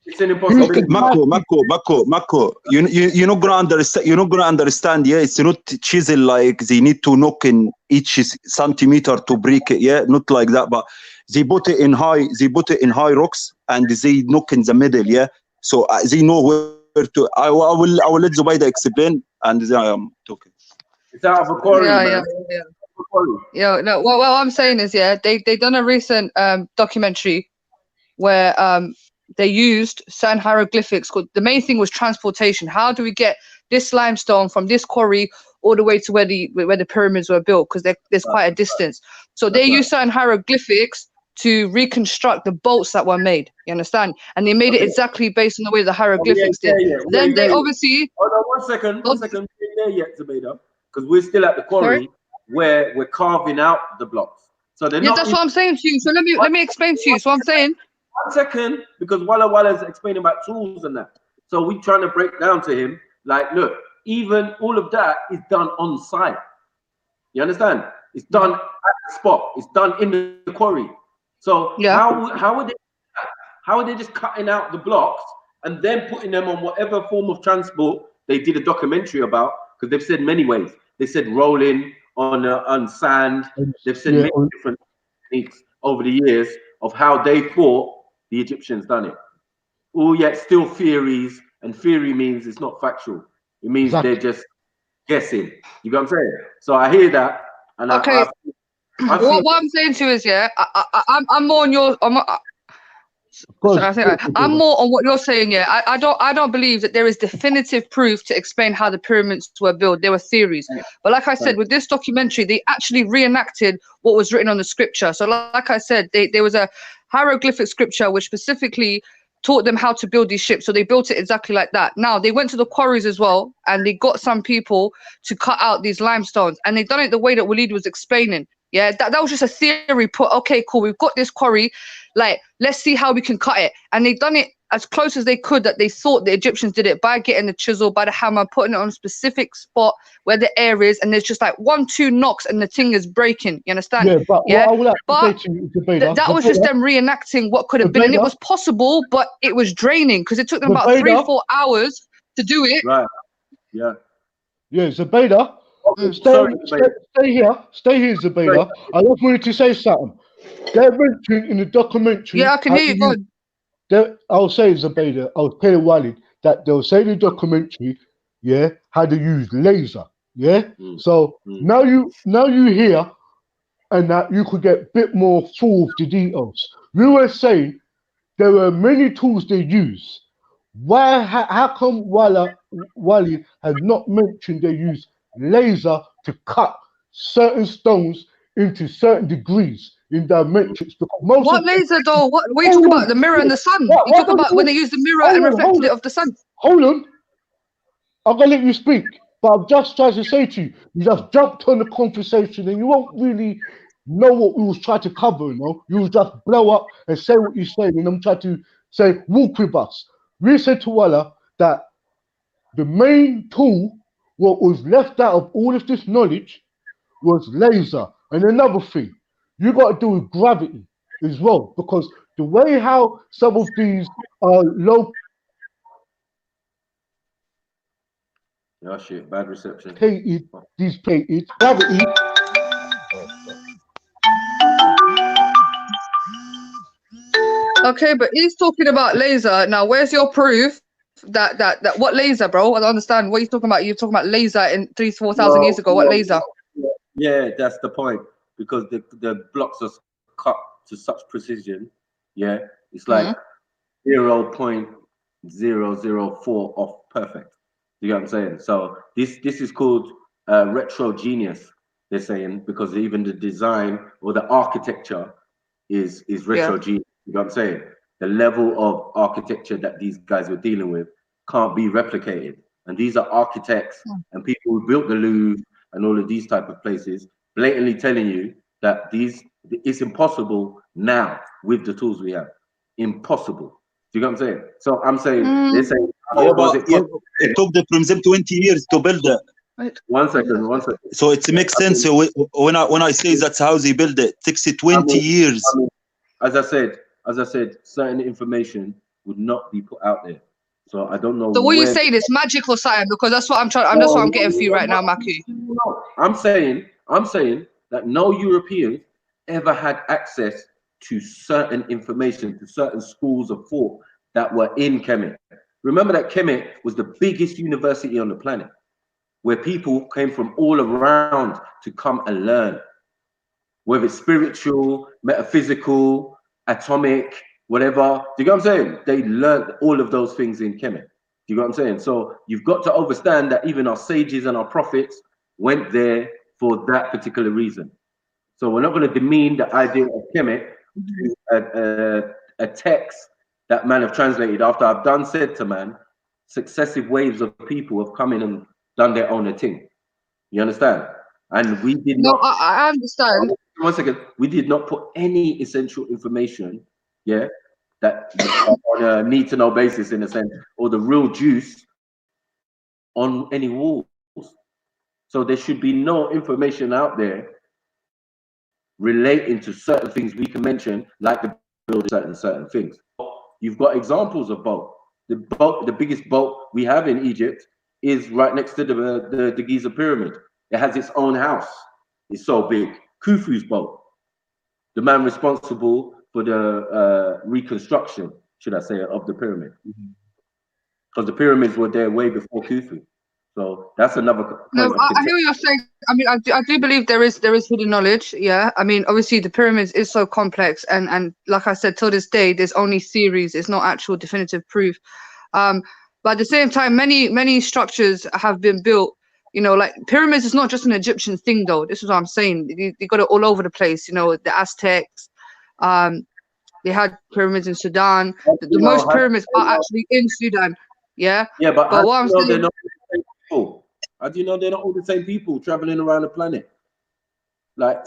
it's an impossibility. Mako. You're not gonna understand. You're not gonna understand. Yeah, it's not chisel like they need to knock in each centimeter to break it. Yeah, not like that. But they put it in high. They put it in high rocks and they knock in the middle. Yeah, so they know where to. I will let Zubaida explain and then I am talking. It's out of a quarry, man. Yeah. No. What I'm saying is, yeah, they done a recent documentary where they used certain hieroglyphics. The main thing was transportation. How do we get this limestone from this quarry all the way to where the pyramids were built? Because there's quite a distance. So they used certain hieroglyphics to reconstruct the bolts that were made. You understand? And they made it exactly based on the way the hieroglyphics did. Then they obviously. Hold on, one second. We're there yet, Zubaida, because we're still at the quarry where we're carving out the blocks. So they're not. That's what I'm saying to you. So let me explain to you. So I'm saying. 1 second, because Walla is explaining about tools and that. So we're trying to break down to him, like, look, even all of that is done on site. You understand? It's done at the spot. It's done in the quarry. So how are they just cutting out the blocks and then putting them on whatever form of transport they did a documentary about? Because they've said many ways. They said rolling on sand. They've said many different techniques over the years of how they thought the Egyptians done it. All yet still theories, and theory means it's not factual. It means they're just guessing. You know what I'm saying? So I hear that, and what I'm saying to you is, yeah, I'm more on your. Because So I think I'm more on what you're saying. Yeah, I don't believe that there is definitive proof to explain how the pyramids were built. There were theories, but like I said, with this documentary, they actually reenacted what was written on the scripture. So like I said, there was a hieroglyphic scripture which specifically taught them how to build these ships. So they built it exactly like that. Now they went to the quarries as well, and they got some people to cut out these limestones, and they done it the way that Waleed was explaining. Yeah, that was just a theory put. Okay, cool. We've got this quarry. Like, let's see how we can cut it. And they done it as close as they could that they thought the Egyptians did it by getting the chisel, by the hammer, putting it on a specific spot where the air is, and there's just like 1-2 knocks and the thing is breaking. You understand? yeah, but Yeah. what I would like But to say to you, Zubaida, that was just them reenacting what could have been, and it Zubaida, was possible, but it was draining because it took them about Zubaida, 3-4 hours to do it. Right. Yeah. yeah, Zubaida, stay here, Zubaida. I just wanted to say something. They're mentioning in the documentary. Yeah, I can hear you. Go on. I'll say Zubaida, I'll tell Walid that they'll say in the documentary, yeah, how to use laser. Yeah. So now you hear and that you could get a bit more full of the details. We were saying there were many tools they use. How come Walid has not mentioned they use laser to cut certain stones into certain degrees in dimensions? Because most what laser though? What are you talking about? The mirror and the sun? You talk about when they use the mirror and reflected it off the sun? Hold on. I'm gonna let you speak, but I'm just trying to say to you, you just jumped on the conversation and you won't really know what we was trying to cover, you know? You will just blow up and say what you say, and I'm trying to say, walk with us. We said to Walla that the main tool, what was left out of all of this knowledge, was laser. And another thing, you got to do with gravity as well, because the way how some of these low Oh shit, bad reception. these plated gravity. Okay, but he's talking about laser. Now, where's your proof that what laser, bro? I don't understand what you're talking about. You're talking about laser in 3,000-4,000 years ago. What laser? Yeah, that's the point. Because the blocks are cut to such precision. Yeah, it's like 0.004 off perfect. You know what I'm saying? So this is called retrogenius. They're saying because even the design or the architecture is retrogenius. You know what I'm saying? The level of architecture that these guys were dealing with can't be replicated. And these are architects and people who built the Louvre and all of these type of places, blatantly telling you that it's impossible now with the tools we have. Impossible. Do you know what I'm saying? So I'm saying they're saying, it took them 20 years to build it. Right. One second. So it makes sense. So when I say that's how they build it, it takes 20 years. As I said, certain information would not be put out there. So I don't know. So what you saying is magic or something? Because that's what I'm trying. That's what I'm getting for you right now, Maki. I'm saying that no European ever had access to certain information, to certain schools of thought that were in Kemet. Remember that Kemet was the biggest university on the planet, where people came from all around to come and learn, whether it's spiritual, metaphysical, atomic, whatever. Do you know what I'm saying? They learned all of those things in Kemet. Do you know what I'm saying? So you've got to understand that even our sages and our prophets went there for that particular reason. So we're not going to demean the idea of Kemet to a text that man have translated after I've done said to man, successive waves of people have come in and done their own thing. You understand? And we did not. No, I understand. One second. We did not put any essential information, yeah, that on a need to know basis in a sense, or the real juice on any walls. So there should be no information out there relating to certain things we can mention, like the building certain things. You've got examples of boat. The biggest boat we have in Egypt is right next to the Giza pyramid. It has its own house. It's so big. Khufu's boat. The man responsible for the reconstruction, should I say, of the pyramid. Because the pyramids were there way before Khufu. So that's another No, point of I hear contention. what you're saying. I mean, I do believe there is hidden knowledge. Yeah, I mean, obviously the pyramids is so complex, and like I said, till this day, there's only theories. It's not actual definitive proof. But at the same time, many structures have been built. You know, like pyramids is not just an Egyptian thing, though. This is what I'm saying. You got it all over the place. You know, the Aztecs. They had pyramids in Sudan. The You know, most pyramids are actually in Sudan. Yeah. yeah, but how But do what I'm you know they're saying. not all the same people? How do you know they're not all the same people traveling around the planet? Like,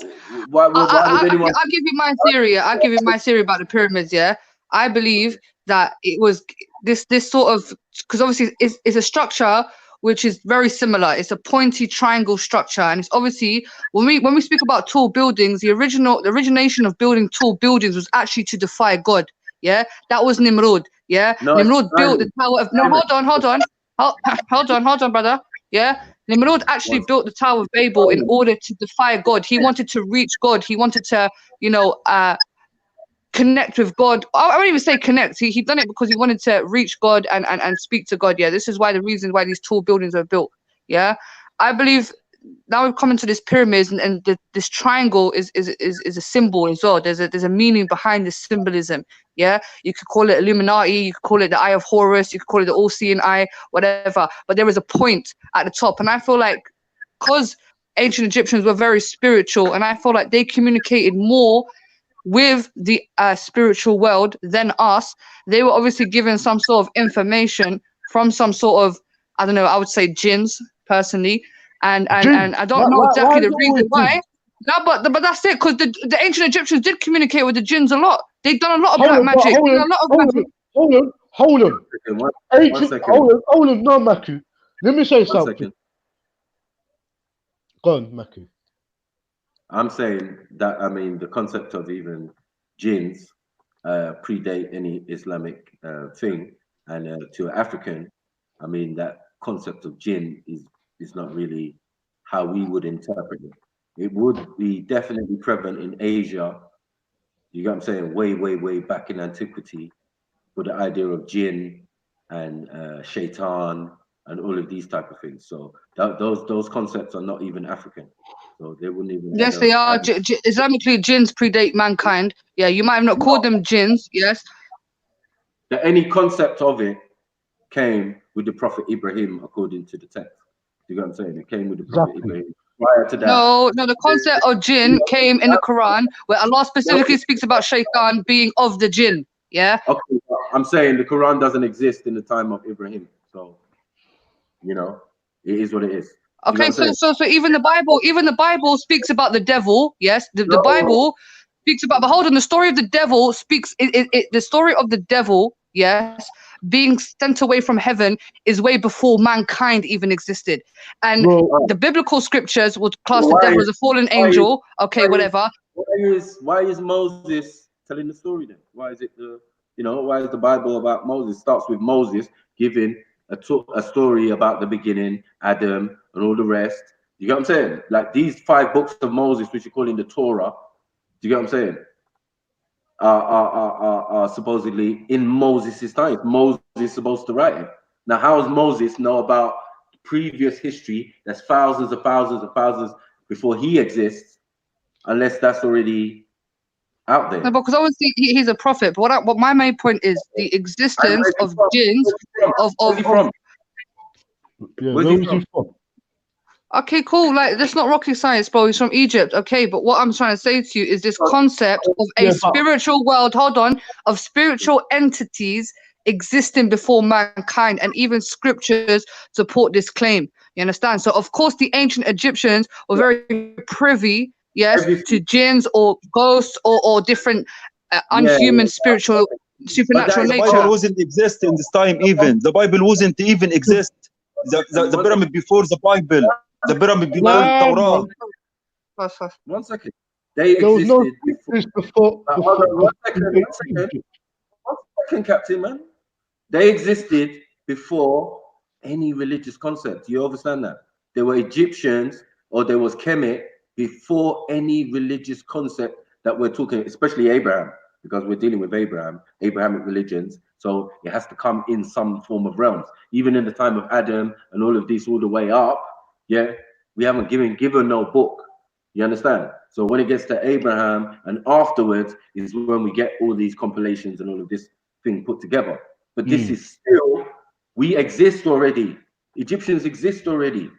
why would anyone? I'll give you my theory. I'll give you my theory about the pyramids. Yeah, I believe that it was this sort of, because obviously it's a structure which is very similar. It's a pointy triangle structure, and it's obviously when we speak about tall buildings, the origination of building tall buildings was actually to defy God. Yeah, that was Nimrod. Yeah, No, it's Nimrod built the diamond. Tower of. No, hold on, brother. Yeah, Nimrod actually built the Tower of Babel in order to defy God. He wanted to reach God. He wanted to, connect with God. I won't even say connect. He done it because he wanted to reach God and speak to God. Yeah, this is why the reason why these tall buildings were built. Yeah, I believe now we've come into this pyramids and this triangle is a symbol as well. There's a meaning behind this symbolism. Yeah, you could call it Illuminati, you could call it the Eye of Horus, you could call it the all-seeing eye, whatever. But there is a point at the top, and I feel like because ancient Egyptians were very spiritual, and I feel like they communicated more with the spiritual world than us. They were obviously given some sort of information from some sort of, I don't know, I would say jinns personally, and Jinn. I don't know Why exactly is the it reason always why. jinn? No, but that's it, because the ancient Egyptians did communicate with the jinns a lot. They've done a lot of Hold black on, but magic. hold Done on, a lot of hold on, magic. hold on. One Ancient, second. hold on, no, Mackie. Let me say One something. second. Go on, Mackie. I'm saying that, I mean, the concept of even jinns predate any Islamic thing, and to African, I mean, that concept of jinn is not really how we would interpret it. It would be definitely prevalent in Asia. You get what I'm saying? Way back in antiquity, with the idea of jinn and shaitan and all of these type of things. So those concepts are not even African. So they wouldn't even Yes, they are. add Islamically, jinns predate mankind. Yeah, you might have not called them jinns. Yes. that any concept of it came with the Prophet Ibrahim, according to the text. You get what I'm saying? It came with the Prophet Exactly. Ibrahim. Prior to that, No, the concept of jinn came in the Quran, where Allah specifically speaks about shaitan being of the jinn. Yeah. okay, I'm saying the Quran doesn't exist in the time of Ibrahim. So, it is what it is. You know Okay, what I'm saying? so even the Bible speaks about the devil. Yes, the No, Bible speaks about. But hold on, the story of the devil speaks. The story of the devil, yes, being sent away from heaven is way before mankind even existed, and Well, the biblical scriptures would class the why devil is as a fallen why is angel. Okay, why is whatever. why is Moses telling the story then? Why is it why is the Bible about Moses? Starts with Moses giving a story about the beginning, Adam, and all the rest. You get what I'm saying? Like these 5 books of Moses, which you call in the Torah. Do you get what I'm saying? Are supposedly in Moses' time. Moses is supposed to write it. Now, how does Moses know about previous history that's thousands of thousands of thousands before he exists, unless that's already out No, there? because obviously he's a prophet. But what my main point is the And existence where's he of from? jinns Where's he from? yeah, Where's where he was from? he from? Okay, cool. Like, that's not rocket science, bro. He's from Egypt. Okay, but what I'm trying to say to you is this concept of a Yeah, but spiritual world, hold on, of spiritual entities existing before mankind, and even scriptures support this claim. You understand? So, of course, the ancient Egyptians were very privy, yes, to Everything. jinns or ghosts or different Yeah, unhuman spiritual but that supernatural is The nature. Bible wasn't exist in this time even. The Bible wasn't even exist. The pyramid before the Bible. The pyramid before the nah, Torah. man, 1 second. They there was no existed before. scriptures before. Hold on, 1 second. before 1 second. 1 second, Captain, man. They existed before any religious concept. You understand that? There were Egyptians or there was Kemet before any religious concept that we're talking, especially Abraham. because we're dealing with Abrahamic religions. So it has to come in some form of realms. Even in the time of Adam and all of this, all the way up, yeah, we haven't given no book. You understand? So when it gets to Abraham and afterwards is when we get all these compilations and all of this thing put together. But this is still, we exist already. Egyptians exist already.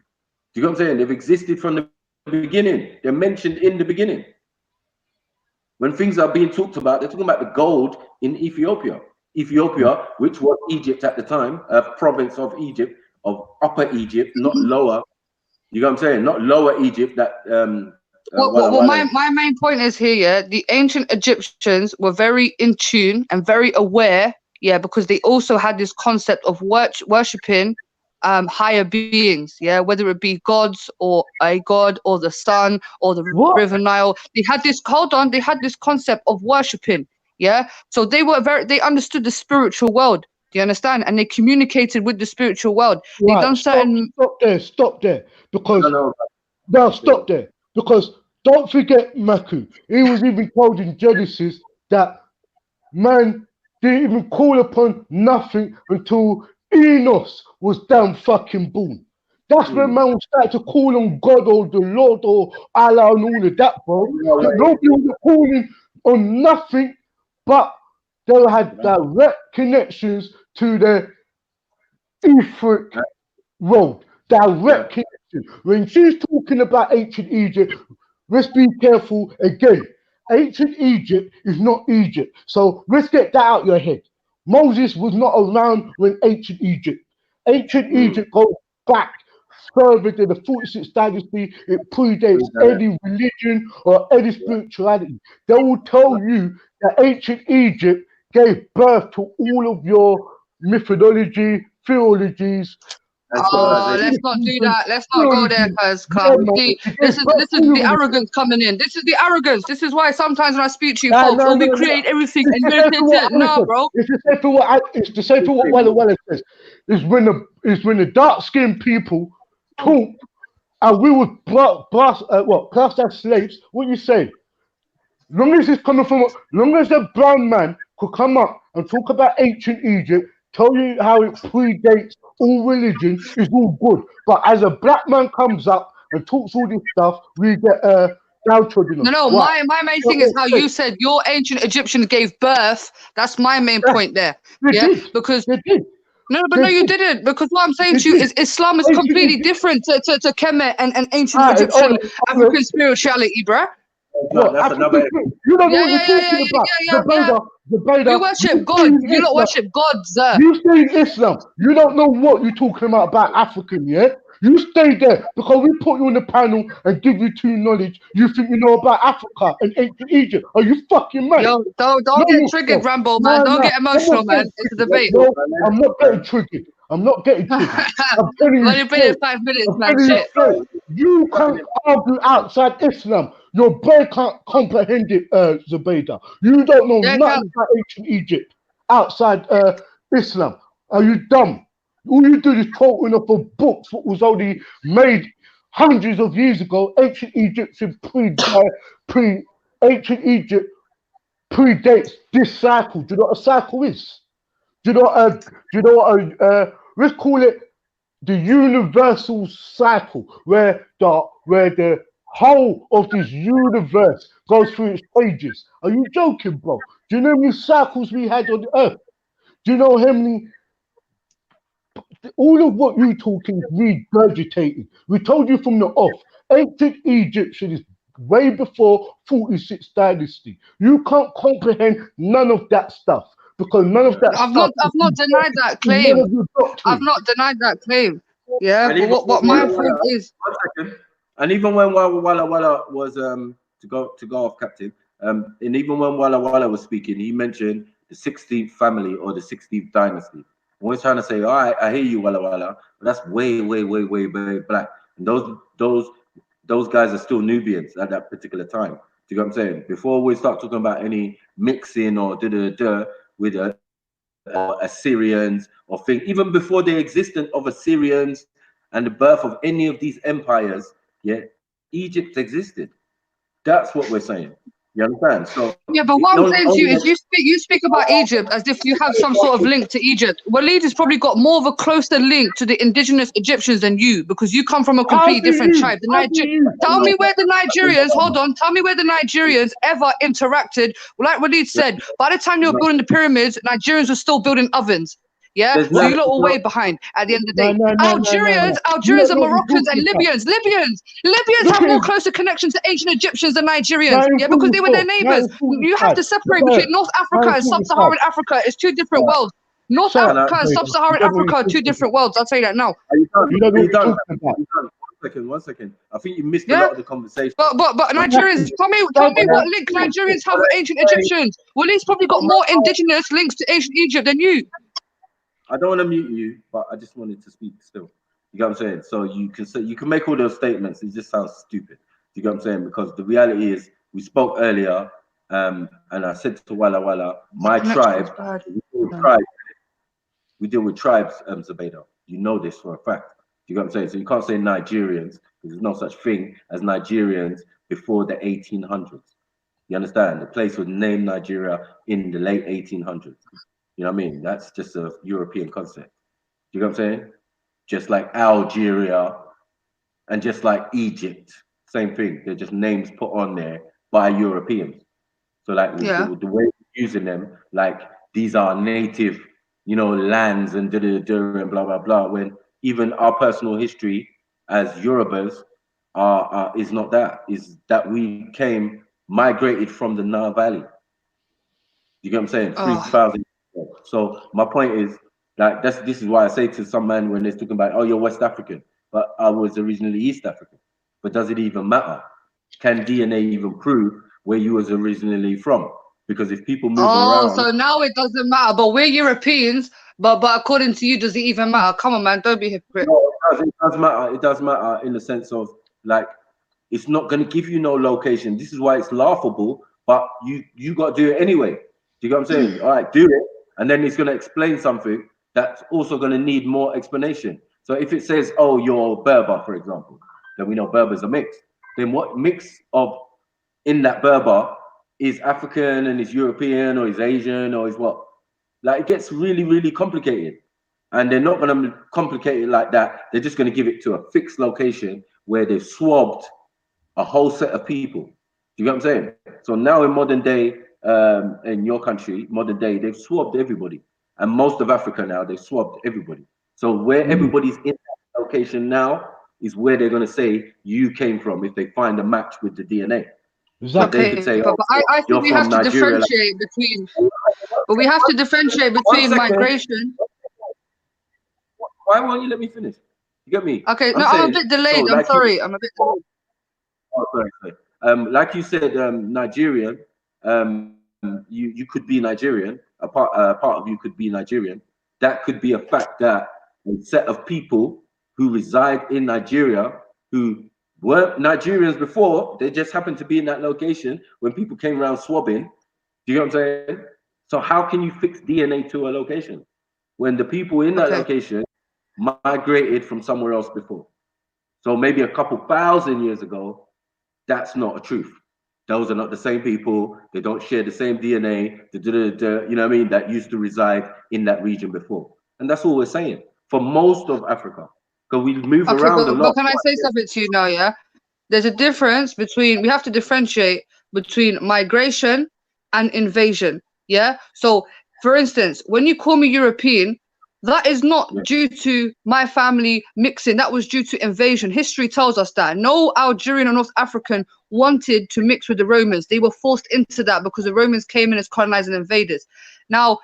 Do you know what I'm saying? They've existed from the beginning. They're mentioned in the beginning. When things are being talked about, they're talking about the gold in Ethiopia. Ethiopia, which was Egypt at the time, a province of Egypt, of Upper Egypt, not lower. You know what I'm saying? Not lower Egypt. That well, my main point is here, yeah, the ancient Egyptians were very in tune and very aware, yeah, because they also had this concept of worshipping higher beings, yeah, whether it be gods or a god or the sun or the River Nile. They had this concept of worshipping, yeah. So they understood the spiritual world. Do you understand? And they communicated with the spiritual world. They done certain. Stop there, because stop there, because don't forget Maku. He was even told in Genesis that man didn't even call upon nothing until Enos was damn fucking born. That's when man was starting to call on God or the Lord or Allah and all of that, bro. So nobody was calling on nothing, but they had direct connections to the etheric world. Direct connection. When she's talking about ancient Egypt, let's be careful again. Ancient Egypt is not Egypt. So let's get that out your head. Moses was not around when ancient Egypt. Ancient Egypt goes back further than the 46th dynasty. It predates any religion or any spirituality. They will tell you that ancient Egypt gave birth to all of your methodology, theologies. Let's not do that. Let's not go there, cuz this is the arrogance coming in. This is the arrogance. This is why sometimes when I speak to you folks, we create everything and no, bro. It's the same for what Walla says. It's when the dark skinned people talk and we would class as slaves. What you say? Long as it's coming from, long as a brown man could come up and talk about ancient Egypt, tell you how it predates all religion, is all good. But as a black man comes up and talks all this stuff, we get downtrodden. No, my main thing is how you said your ancient Egyptians gave birth. That's my main point there. Because no, you didn't. Because what I'm saying to you is Islam is completely different to Kemet and ancient Egyptian African spirituality, bruh. You don't know what you're talking about. You worship God. You don't worship gods. You stay in Islam. You don't know what you're talking about African, yeah? You stay there because we put you on the panel and give you true knowledge. You think you know about Africa and ancient Egypt. Are you fucking mad? Yo, don't get triggered, Rambo, man. Don't get emotional, man. It's a debate. No, I'm not getting triggered. I'm telling you. You've been in 5 minutes, man. Shit. You can't argue outside Islam. Your brain can't comprehend it, Zubaydah. You don't know nothing about ancient Egypt outside Islam. Are you dumb? All you do is quoting off of books that was only made hundreds of years ago. Ancient Egypt predates this cycle. Do you know what a cycle is? Do you know let's call it the universal cycle, where the whole of this universe goes through its stages. Are you joking, bro? Do you know how many cycles we had on Earth? Do you know how many? All of what you're talking is regurgitating. We told you from the off. Ancient Egyptian is way before 46th dynasty. You can't comprehend none of that stuff because none of that. I've not denied that claim. I've not denied that claim. Yeah, but what my point is. 1 second. And even when Walla was to go off, Captain, and even when Walla was speaking, he mentioned the 16th family or the 16th dynasty. We're trying to say, all right, I hear you, Walla, but that's way black. And those guys are still Nubians at that particular time. Do you know what I'm saying? Before we start talking about any mixing or with Assyrians or thing, even before the existence of Assyrians and the birth of any of these empires, yeah, Egypt existed. That's what we're saying. You understand? So Yeah, but what I'm saying to you is you speak about Egypt as if you have some sort of link to Egypt. Walid has probably got more of a closer link to the indigenous Egyptians than you, because you come from a completely different tribe. Tell me where the Nigerians, hold on, tell me where the Nigerians ever interacted. Like Walid said, by the time you were building the pyramids, Nigerians were still building ovens. Yeah, There's so no- you lot were way behind at the end of the day. No. Algerians You and know what Moroccans and you're talking Libyans Look have at more him. closer connection to ancient Egyptians than Nigerians. Now Yeah, because they were their 1944, neighbors. You have to 1945. separate Look at between it. North Africa and 1945. Sub-Saharan Africa. It's two different worlds. North Shut Africa up, and Pedro. Sub-Saharan You don't know what Africa are you're two talking different worlds. I'll tell you that now. Are you done? You don't know Are you what you're done? talking about. Are you done? One second. I think you missed a Yeah, lot of the conversation. but Nigerians, tell me what link Nigerians have with ancient Egyptians. Well, he's probably got more indigenous links to ancient Egypt than you. I don't want to mute you, but I just wanted to speak still. You get what I'm saying? So you can say, you can make all those statements. It just sounds stupid. You get what I'm saying? Because the reality is, we spoke earlier, and I said to Walla, my tribe, we deal with tribes, Zabeda. You know this for a fact. You get what I'm saying? So you can't say Nigerians, because there's no such thing as Nigerians before the 1800s. You understand? The place was named Nigeria in the late 1800s. You know what I mean? That's just a European concept. You know what I'm saying? Just like Algeria and just like Egypt, same thing. They're just names put on there by Europeans. So like the way we're using them, like these are native, lands and and blah blah blah. When even our personal history as Yorubas is not that. Is that we migrated from the Nile Valley. You get what I'm saying? 3,000. So my point is that this is why I say to some man when they're talking about, oh, you're West African, but I was originally East African. But does it even matter? Can DNA even prove where you was originally from? Because if people move around, so now it doesn't matter. But we're Europeans. But according to you, does it even matter? Come on, man, don't be a hypocrite. No, it does matter. It does matter in the sense of like it's not going to give you no location. This is why it's laughable. But you got to do it anyway. Do you get what I'm saying? All right, do it. And then it's going to explain something that's also going to need more explanation. So if it says, oh, you're Berber, for example, then we know Berbers are mixed. Then what mix of in that Berber is African and is European or is Asian or is what? Like it gets really, really complicated. And they're not going to complicate it like that. They're just going to give it to a fixed location where they've swabbed a whole set of people. Do you get what I'm saying? So now in modern day, in your country, modern day, they've swabbed everybody. And most of Africa now, they've swabbed everybody. So where everybody's in that location now is where they're going to say you came from if they find a match with the DNA. Exactly. They could say, but I think we have to differentiate between. But we have to differentiate between migration. Why won't you let me finish? You get me? Okay, I'm a bit delayed. I'm sorry. I'm a bit delayed. Oh, sorry. Like you said, Nigerian. You could be Nigerian. A part of you could be Nigerian. That could be a fact that a set of people who reside in Nigeria who weren't Nigerians before, they just happened to be in that location when people came around swabbing. Do you know what I'm saying? So how can you fix DNA to a location when the people in that location migrated from somewhere else before? So maybe a couple thousand years ago, that's not a truth. Those are not the same people. They don't share the same DNA, you know what I mean, that used to reside in that region before. And that's all we're saying for most of Africa. Because we move around a lot. But can I say something to you now, yeah? There's a difference between, we have to differentiate between migration and invasion, yeah? So, for instance, when you call me European, that is not due to my family mixing. That was due to invasion. History tells us that. No Algerian or North African wanted to mix with the Romans. They were forced into that because the Romans came in as colonizing invaders. Now,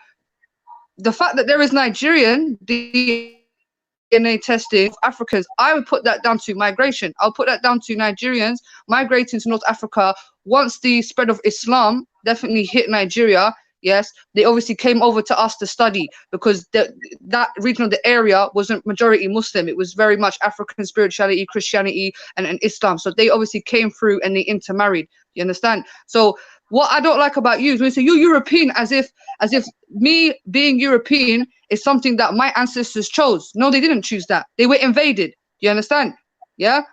the fact that there is Nigerian DNA testing of Africans, I would put that down to migration. I'll put that down to Nigerians migrating to North Africa once the spread of Islam definitely hit Nigeria. Yes, they obviously came over to us to study because that region of the area wasn't majority Muslim. It was very much African spirituality, Christianity, and Islam. So they obviously came through and they intermarried. You understand? So what I don't like about you is when you say you're European, as if me being European is something that my ancestors chose. No, they didn't choose that. They were invaded. You understand? Yeah.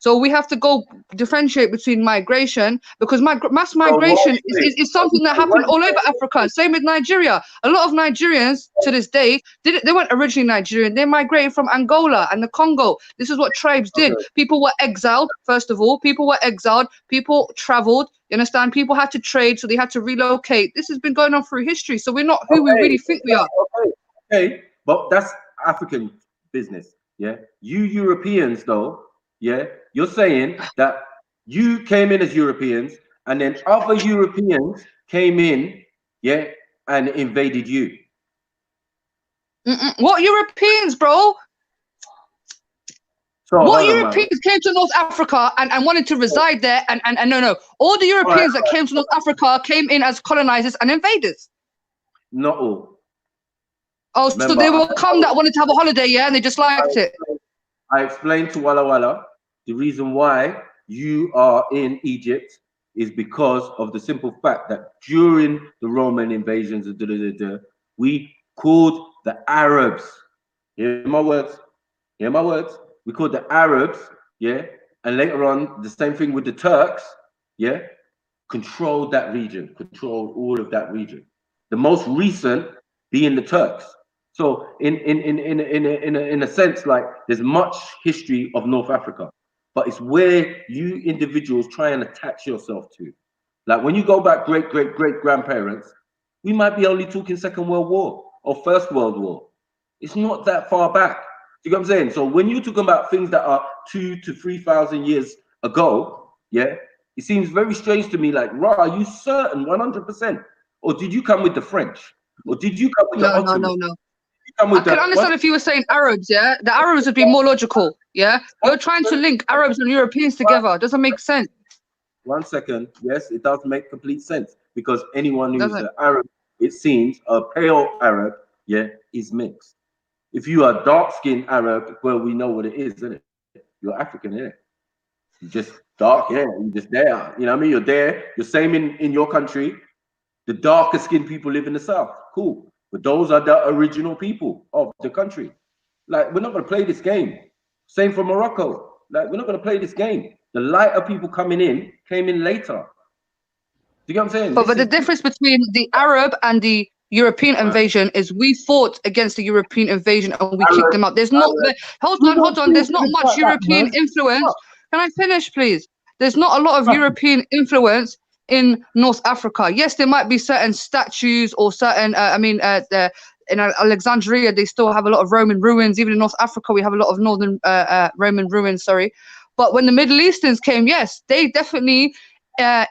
So we have to go differentiate between migration, because mass So what migration is it? is something that happened all over Africa. Same with Nigeria. A lot of Nigerians to this day, they weren't originally Nigerian. They migrated from Angola and the Congo. This is what tribes did. Okay. People were exiled, first of all. People were exiled. People traveled. You understand? People had to trade, so they had to relocate. This has been going on through history. So we're not who we really think we are. Okay, but that's African business. Yeah, you Europeans though. Yeah, you're saying that you came in as Europeans, and then other Europeans came in, yeah, and invaded you. What Europeans, bro? So What hold on, man. Europeans came to North Africa and wanted to reside there? And no. All the Europeans that came to North Africa came in as colonizers and invaders. Not all. Oh, so Remember, they will come that wanted to have a holiday, yeah, and they just liked it. I explained to Walla Walla the reason why you are in Egypt is because of the simple fact that during the Roman invasions, we called the Arabs, hear my words, hear my words, we called the Arabs, yeah, and later on, the same thing with the Turks, yeah, controlled that region, controlled all of that region. The most recent being the Turks. So in a sense, like there's much history of North Africa, but it's where you individuals try and attach yourself to. Like when you go back great grandparents, we might be only talking Second World War or First World War. It's not that far back. You know what I'm saying? So when you're talking about things that are 2,000 to 3,000 years ago, yeah, it seems very strange to me. Like, Ra, are you certain 100%? Or did you come with the French? Or did you come with the Ottomans? No. I can understand if you were saying Arabs, yeah? The Arabs would be more logical, yeah? You're trying to link Arabs and Europeans together. It doesn't make sense. 1 second. Yes, it does make complete sense because anyone who's an Arab, it seems, a pale Arab, yeah, is mixed. If you are dark-skinned Arab, well, we know what it is, isn't it? You're African, isn't it? You're just dark, yeah, you're just there. You know what I mean? You're there. You're same in your country. The darker skinned people live in the south. Cool. But those are the original people of the country. Like, we're not going to play this game. Same for Morocco. Like, we're not going to play this game. The lighter people coming in came in later. Do you get what I'm saying? But the difference between the Arab and the European invasion is we fought against the European invasion and we kicked them out. There's not, hold on. There's not much European influence. Can I finish, please? There's not a lot of European influence in North Africa. Yes, there might be certain statues or certain, in Alexandria, they still have a lot of Roman ruins. Even in North Africa, we have a lot of northern Roman ruins, But when the Middle Easterns came, yes, they definitely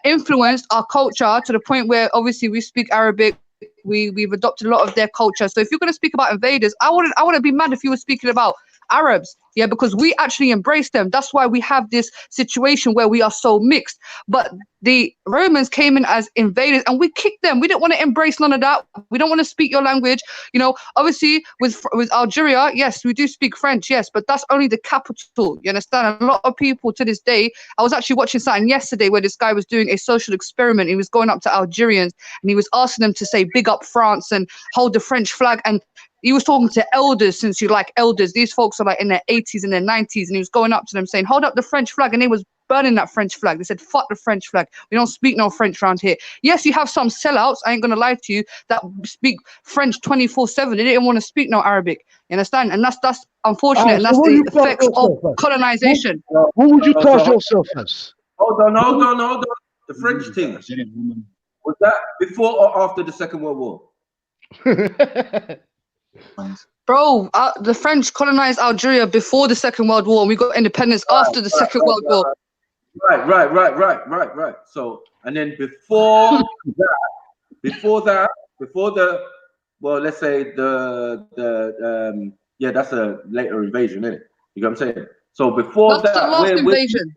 influenced our culture to the point where obviously we speak Arabic. We've adopted a lot of their culture. So if you're going to speak about invaders, I wouldn't be mad if you were speaking about Arabs, yeah, because we actually embrace them. That's why we have this situation where we are so mixed. But the Romans came in as invaders and we kicked them. We didn't want to embrace none of that. We don't want to speak your language. You know, obviously with Algeria, yes, we do speak French, yes, but that's only the capital. You understand? A lot of people to this day, I was actually watching something yesterday where this guy was doing a social experiment. He was going up to Algerians and he was asking them to say big up France and hold the French flag. And he was talking to elders, since you like elders. These folks are like in their 80s and their 90s. And he was going up to them saying, hold up the French flag. And they was burning that French flag. They said, fuck the French flag. We don't speak no French around here. Yes, you have some sellouts, I ain't going to lie to you, that speak French 24/7. They didn't want to speak no Arabic. You understand? And that's unfortunate. And that's the effects of colonization. What would you class yourself as? Hold on. The French thing. Was that before or after the Second World War? Bro, the French colonized Algeria before the Second World War, and we got independence after the Second World War. Right. So, and then before the, well, let's say that's a later invasion, isn't it? You know what I'm saying? So before that's the last invasion.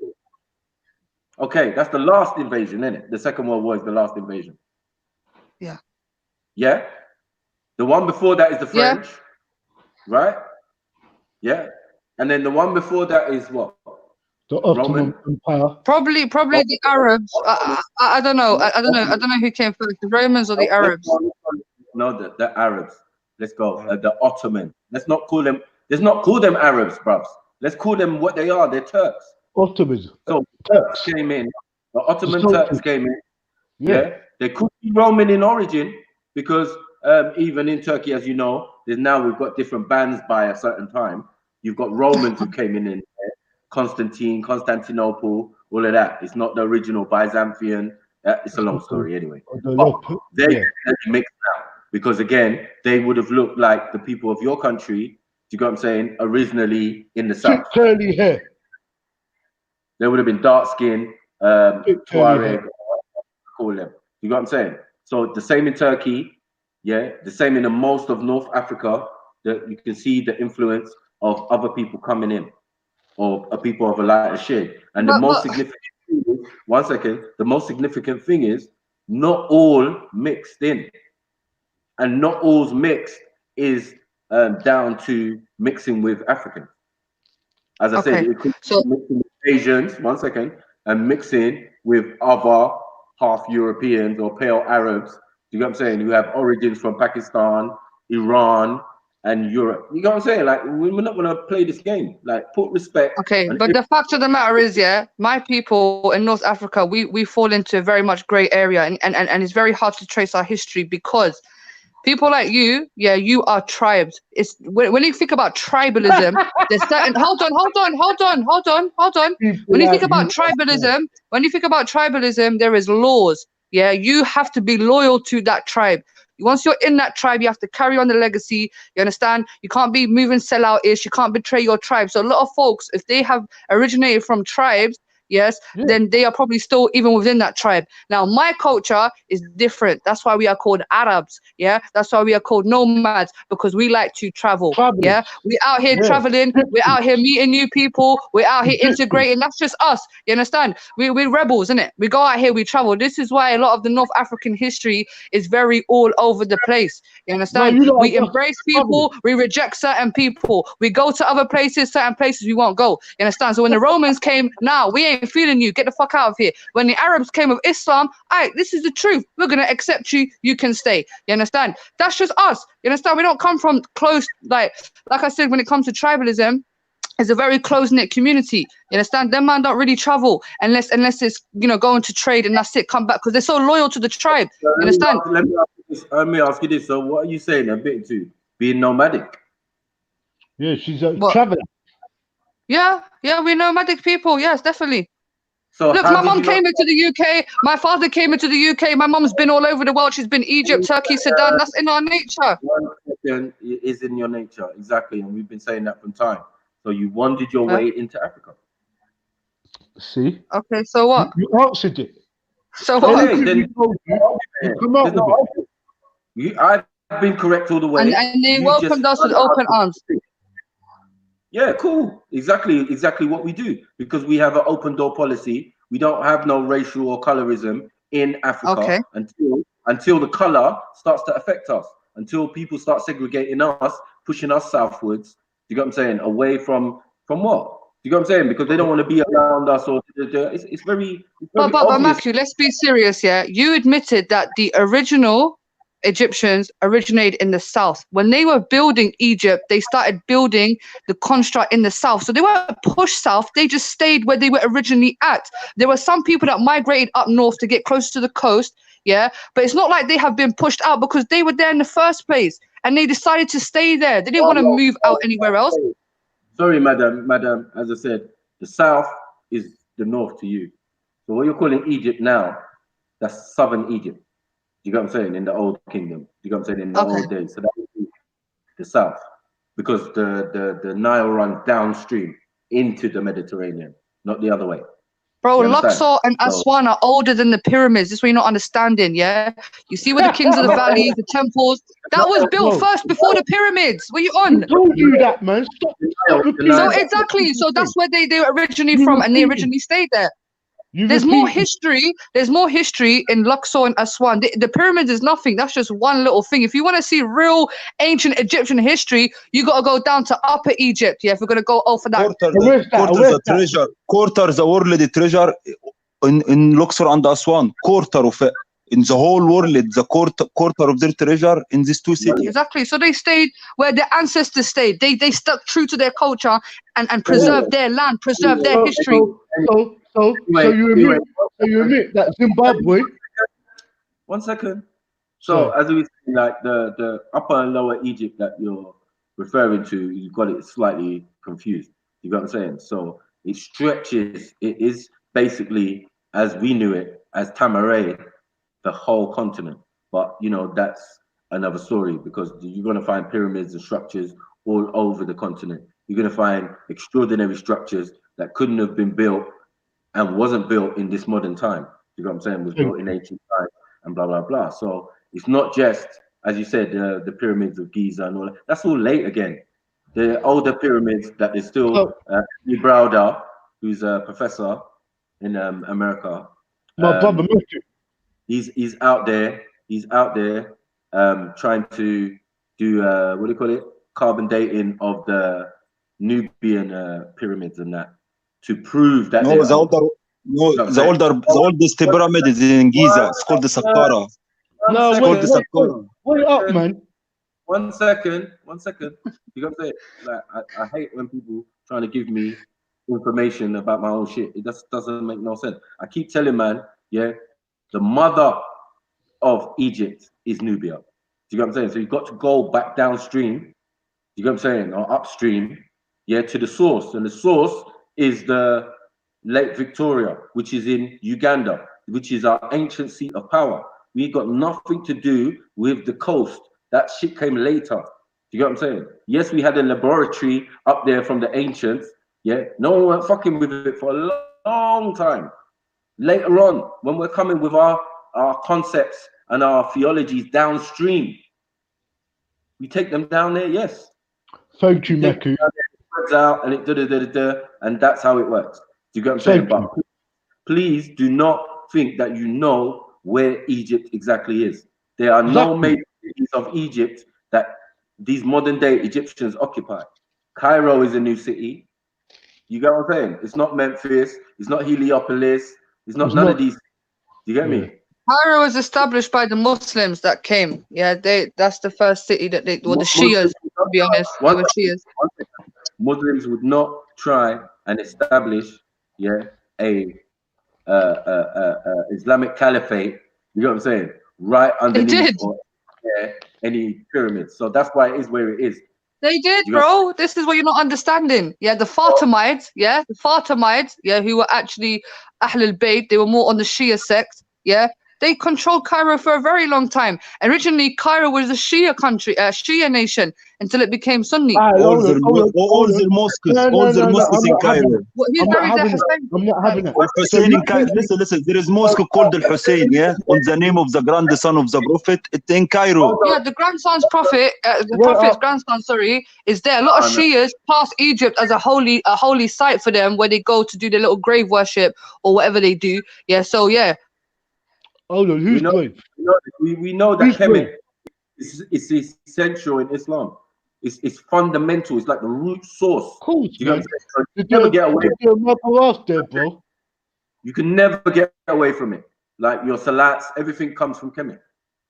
Okay, that's the last invasion, isn't it? The Second World War is the last invasion. Yeah. Yeah? The one before that is the French, right? Yeah. And then the one before that is what? The Ottoman Empire. Probably the Arabs. I don't know. I don't know who came first, the Romans or the Arabs. No, the Arabs. Let's go. The Ottoman. Let's not call them Arabs, bruv. Let's call them what they are. They're Turks. Ottomans. So Turks. came in. The Ottoman The Turks Sultan. came in. Yeah. Yeah, they could be Roman in origin because even in Turkey, as you know, there's now we've got different bands by a certain time. You've got Romans who came in there, Constantine, Constantinople, all of that. It's not the original Byzantine. It's a long story anyway. But they mixed now because again, they would have looked like the people of your country. Do you get what I'm saying? Originally in the south, curly hair. They would have been dark skin, Tuareg, call them. You got what I'm saying? So the same in Turkey, yeah, the same in the most of North Africa, that you can see the influence of other people coming in, or people of a lighter shade. And the most significant thing is, one second, the most significant thing is not all mixed in. And not all's mixed is down to mixing with Africans. As I said, it could be mixing with Asians, one second, and mixing with other half Europeans or pale Arabs, you know what I'm saying, who have origins from Pakistan, Iran, and Europe. You know what I'm saying? Like, we're not going to play this game. Like, put respect. Okay, but the fact of the matter is, yeah, my people in North Africa, we fall into a very much grey area, and it's very hard to trace our history because people like you, yeah, you are tribes. It's when you think about tribalism, there's certain. Hold on. When you think about tribalism, there is laws. Yeah, you have to be loyal to that tribe. Once you're in that tribe, you have to carry on the legacy. You understand? You can't be moving sellout-ish. You can't betray your tribe. So a lot of folks, if they have originated from tribes, yes, then they are probably still even within that tribe. Now, my culture is different. That's why we are called Arabs. Yeah, that's why we are called nomads, because we like to travel. Yeah, we're out here traveling. We're out here meeting new people. We're out here integrating. That's just us. You understand? We're rebels, innit? We go out here, we travel. This is why a lot of the North African history is very all over the place. You understand? We embrace people. We reject certain people. We go to other places, certain places we won't go. You understand? So when the Romans came, now we ain't feeling you. Get the fuck out of here. When the Arabs came with Islam, this is the truth. We're gonna accept you. You can stay. You understand? That's just us. You understand? We don't come from close. Like I said, when it comes to tribalism, it's a very close-knit community. You understand? Them man don't really travel unless it's going to trade and that's it. Come back because they're so loyal to the tribe. You understand? Let me ask you this. So what are you saying? A bit to being nomadic? Yeah, she's a traveler. Yeah, we're nomadic people. Yes, definitely. So look, my mom came into the UK. My father came into the UK. My mom's been all over the world. She's been Egypt, Turkey, Sudan. That's in our nature. It is in your nature, exactly. And we've been saying that from time. So you wandered your way into Africa. See? Okay, so what? You answered it. So what? Okay, then I've been correct all the way. And they welcomed us with open arms. Yeah, cool. Exactly what we do, because we have an open door policy. We don't have no racial or colorism in Africa until the color starts to affect us, until people start segregating us, pushing us southwards. You get what I'm saying? Away from what? You get what I'm saying? Because they don't want to be around us, or it's very. But Matthew, let's be serious, yeah. You admitted that the original Egyptians originated in the south. When they were building Egypt, they started building the construct in the south. So they weren't pushed south, they just stayed where they were originally at. There were some people that migrated up north to get closer to the coast, yeah, but it's not like they have been pushed out because they were there in the first place and they decided to stay there. They didn't want to move out anywhere else. Sorry, madam, as I said, the south is the north to you. So what you're calling Egypt now, that's southern Egypt. You got what I'm saying? In the old kingdom. You got what I'm saying? In the old days. So that would be the south. Because the Nile runs downstream into the Mediterranean, not the other way. Bro, Luxor and Aswan are older than the pyramids. This is what you're not understanding, yeah? You see where the kings of the valley, the temples, that was built first before the pyramids. What are you on? Don't do that, man. Stop. So exactly. So that's where they were originally from, and they originally stayed there. There's more history. There's more history in Luxor and Aswan. The pyramids is nothing. That's just one little thing. If you want to see real ancient Egyptian history, you got to go down to Upper Egypt. Yeah, if we're gonna go for that. Quarter the world treasure in Luxor and Aswan. Quarter of it. in the whole world, the quarter of their treasure in these two cities. Exactly. So they stayed where their ancestors stayed. They stuck true to their culture and preserved their land, preserved their history. So you admit that Zimbabwe. One second. So as we say, like the upper and lower Egypt that you're referring to, you got it slightly confused. You got what I'm saying? So it stretches. It is basically, as we knew it, as Tamaray, the whole continent. But you know, that's another story, because you're going to find pyramids and structures all over the continent. You're going to find extraordinary structures that couldn't have been built and wasn't built in this modern time. You know what I'm saying? It was built in ancient times and blah blah blah. So it's not just, as you said, the pyramids of Giza and all that. That's all late again. The older pyramids that there's still Browder, who's a professor in America. My brother Matthew. He's out there. He's out there trying to do what do you call it? Carbon dating of the Nubian pyramids and that, to prove that the oldest pyramid is in Giza. It's called the Saqqara. Wait up, man. One second. You got to say, like, I hate when people trying to give me information about my own shit. It just doesn't make no sense. I keep telling man, yeah, the mother of Egypt is Nubia. Do you get what I'm saying? So you've got to go back downstream. You get what I'm saying? Or upstream, yeah, to the source. And the source is the Lake Victoria, which is in Uganda, which is our ancient seat of power. We got nothing to do with the coast. That shit came later. You get what I'm saying? Yes, we had a laboratory up there from the ancients. Yeah, no one went fucking with it for a long time. Later on, when we're coming with our concepts and our theologies downstream, we take them down there. Yes. Thank you, Matthew. Out and it and that's how it works. Do you get what I'm saying? But please do not think that you know where Egypt exactly is. There are no major cities of Egypt that these modern day Egyptians occupy. Cairo is a new city. You get what I'm saying? It's not Memphis. It's not Heliopolis. It's not none of these. Do you get me? Cairo was established by the Muslims that came. Yeah, that's the first city that the Shias, to be honest. They were Shias. Muslims would not try and establish, a Islamic caliphate. You know what I'm saying? Right underneath any pyramids. So that's why it is where it is. They did, bro. This is what you're not understanding. Yeah, the Fatimids, who were actually Ahl al-Bayt, they were more on the Shia sect, they controlled Cairo for a very long time. Originally, Cairo was a Shia country, a Shia nation, until it became Sunni. All the mosques in Cairo. I'm not having it. Hussein in Cairo. Listen. There is mosque called Al Hussein, on the name of the grandson of the Prophet. It's in Cairo. Yeah, the grandson's prophet, the prophet's grandson, is there. A lot of Shias pass Egypt as a holy site for them, where they go to do their little grave worship or whatever they do. Yeah, so yeah. Hold on, who's grave? We know that Kemet is essential in Islam. It's fundamental. It's like the root source. Of course, you know you never get away. There, bro. You can never get away from it. Like your salats, everything comes from Kemet.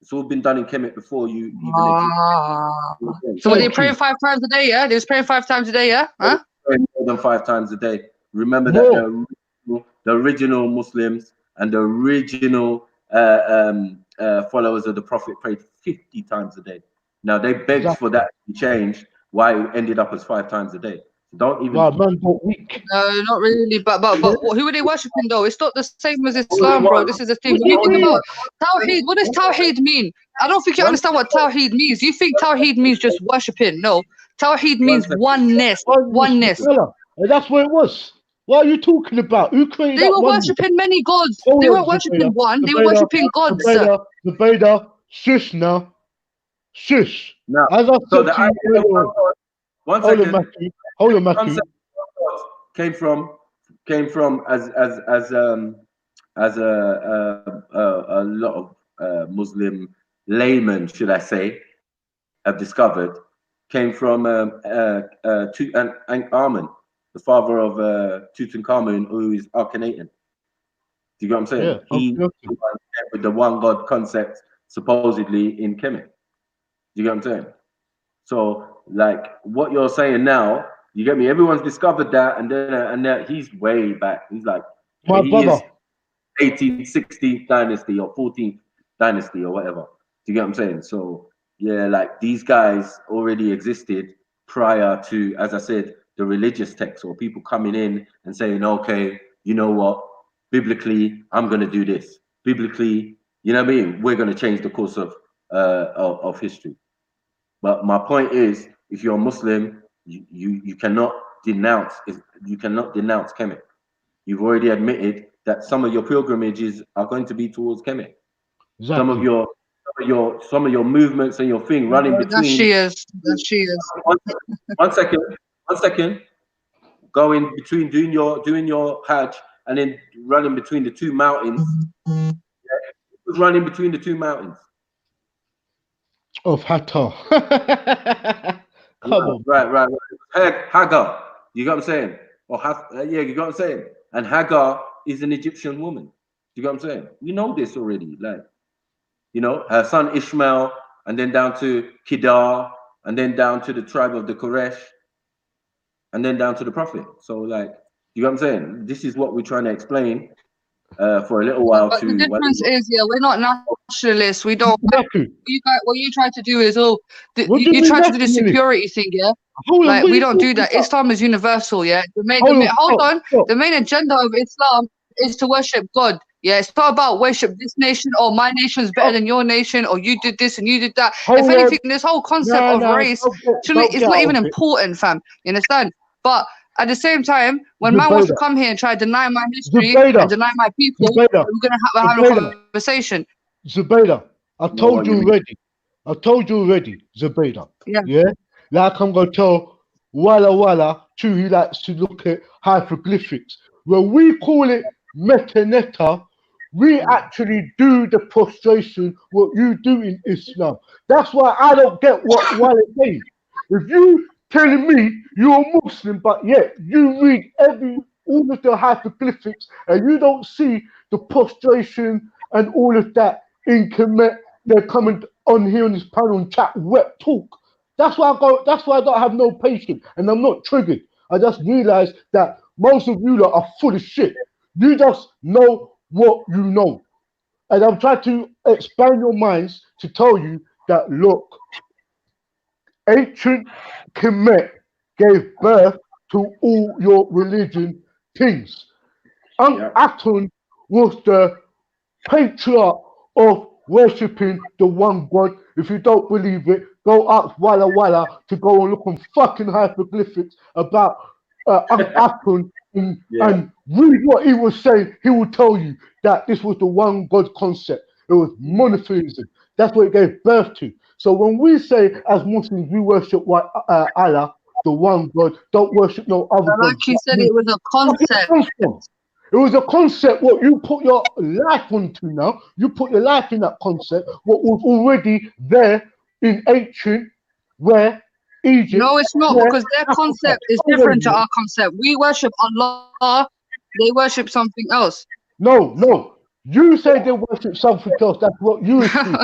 It's all been done in Kemet before you even. So were they praying 5 times a day? Yeah, they was praying 5 times a day. Yeah, huh? Praying more than 5 times a day. Remember that the original Muslims and the original followers of the Prophet prayed 50 times a day. Now they begged for that to change. Why it ended up as 5 times a day? Don't even. No, not really. But who are they worshiping though? It's not the same as Islam, bro. This is the thing. When you think about Tawheed, what does Tawheed mean? I don't think you understand what Tawheed means. You think Tawheed means just worshiping? No, Tawheed means oneness. Oneness. That's what it was. What are you talking about? Who created They were worshipping many gods. They weren't worshipping one. They were worshipping gods. The Beda, shush now. Shush. Now, as I said to you, one second. Hold on, Matthew. Came from as a lot of Muslim laymen, should I say, have discovered, came from Tutankhamun, the father of Tutankhamun, who is Akhenaten. Do you get what I'm saying? Yeah, He with the one God concept supposedly in Kemet. You get what I'm saying? So, like what you're saying now, you get me? Everyone's discovered that, and then he's way back. He's like, My he brother. is 18th, 16th dynasty or 14th dynasty or whatever. Do you get what I'm saying? So, yeah, like these guys already existed prior to, as I said, the religious texts or people coming in and saying, okay, you know what? Biblically, I'm going to do this. Biblically, you know what I mean? We're going to change the course of history. But my point is, if you're a Muslim, you cannot denounce Kemet. You've already admitted that some of your pilgrimages are going to be towards Kemet. Exactly. Some of your movements and your thing running That between. she is. That she is. One second. Going between doing your Hajj and then running between the two mountains. Yeah, it was running between the two mountains. Of Hatta. Come on. Right. Hagar. You got what I'm saying? Or yeah, you got what I'm saying? And Hagar is an Egyptian woman. You got what I'm saying? We know this already. Like, you know, her son Ishmael, and then down to Kedar, and then down to the tribe of the Koresh, and then down to the prophet. So, like, you know what I'm saying? This is what we're trying to explain for a little while. But the difference is, we're not nationalists. We don't. Exactly. What you try to do is, What do you you try to mean do the security thing, yeah. Hold on, Like what we you don't do talking that. about? Islam is universal, yeah. Hold on, stop. The main agenda of Islam is to worship God. Yeah, it's not about worship this nation or my nation is better than your nation or you did this and you did that. If anything, this whole concept of race, it's not even important, fam. You understand? But at the same time, when man wants to come here and try to deny my history and deny my people, we're gonna have a conversation. Zubaida, I told you already, Zubaida. Yeah? Like I'm gonna tell Walla too, he likes to look at hieroglyphics. When we call it metaneta, we actually do the prostration, what you do in Islam. That's why I don't get what Walla says. If you telling me you're a Muslim, but yet you read all of the hieroglyphics and you don't see the prostration and all of that in Kemet, they're coming on here on this panel and chat wet talk. That's why I don't have no patience and I'm not triggered. I just realized that most of you lot are full of shit. You just know what you know. And I'm trying to expand your minds to tell you that, look, ancient Kemet gave birth to all your religion things. Aton was the patriarch of worshipping the one God. If you don't believe it, go ask Walla to go and look on fucking hieroglyphics about Aton and read what he was saying. He will tell you that this was the one God concept. It was monotheism. That's what it gave birth to. So when we say as Muslims we worship Allah, the one God, don't worship no other God. Like you said, it was a concept. It was a concept what you put your life onto now. You put your life in that concept, what was already there in ancient, where Egypt. No, it's not, because their concept is different to our concept. We worship Allah, they worship something else. No. You say they worship something else. That's what you assume.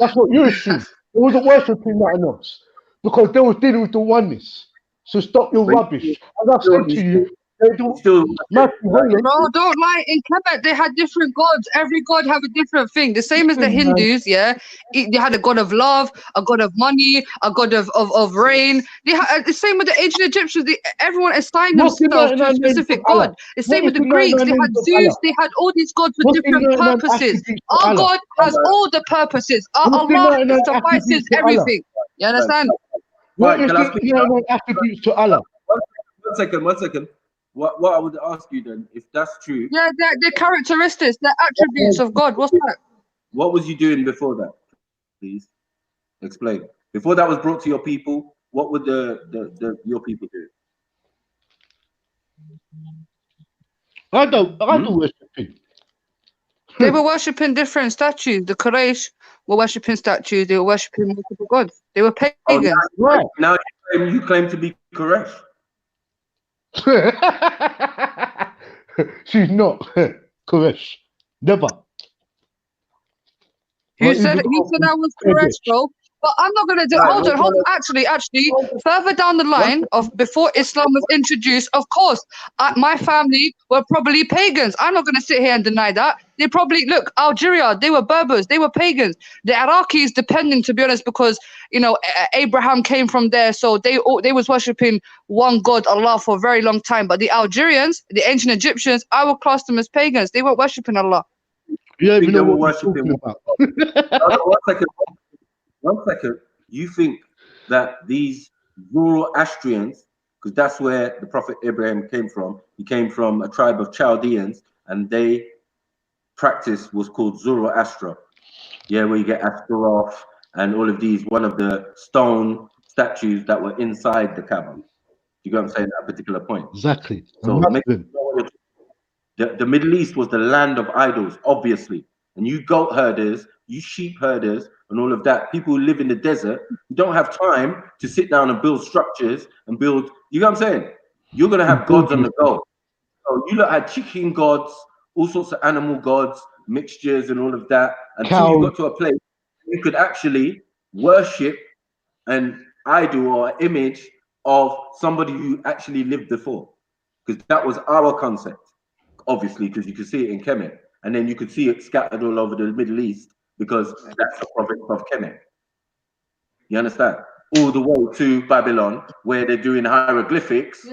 That's what you assume. They wasn't worshiping nothing else because they was dealing with the oneness. So stop your rubbish. As I said to you, they do. No, don't lie. In Kemet, they had different gods. Every god have a different thing. The same as the Hindus, yeah. They had a god of love, a god of money, a god of rain. They had the same with the ancient Egyptians. Everyone assigned themselves to a specific god. The same with the Greeks. They had Zeus. They had all these gods for different purposes. Our God has all the purposes. Our Allah suffices everything. You understand? What is the attributes to Allah? One second. What I would ask you then, if that's true. Yeah, the characteristics, the attributes of God. What's that? What was you doing before that? Please explain. Before that was brought to your people, what would your people do? I don't worship. They were worshipping different statues. The Quraysh were worshipping statues. They were worshipping multiple gods. They were pagans. Now you claim to be Quraysh. She's not Quraysh. Never. He Not said even I was correct, bro. But I'm not gonna do. Right, Hold on. Actually, further down the line of before Islam was introduced, of course, my family were probably pagans. I'm not gonna sit here and deny that. They probably look Algeria. They were Berbers. They were pagans. The Iraqis, depending, to be honest, because Abraham came from there, so they was worshiping one God, Allah, for a very long time. But the Algerians, the ancient Egyptians, I would class them as pagans. They weren't worshiping Allah. You don't think even they know were what you're worshipping talking about. One second. 1 second. You think that these Zoroastrians, because that's where the Prophet Abraham came from. He came from a tribe of Chaldeans, and they practice was called Zoroaster. Yeah, where you get Astaroth and all of these, one of the stone statues that were inside the Kaaba. You get what I'm saying at a particular point. Exactly. So the Middle East was the land of idols, obviously. And you goat herders, you sheep herders, and all of that, people who live in the desert, you don't have time to sit down and build structures and build, you know what I'm saying? You're going to have gods on the go. So you look at chicken gods, all sorts of animal gods, mixtures and all of that, until you got to a place you could actually worship an idol or image of somebody who actually lived before. Because that was our concept, obviously, because you could see it in Kemet. And then you could see it scattered all over the Middle East because that's the province of Kemet. You understand? All the way to Babylon, where they're doing hieroglyphics,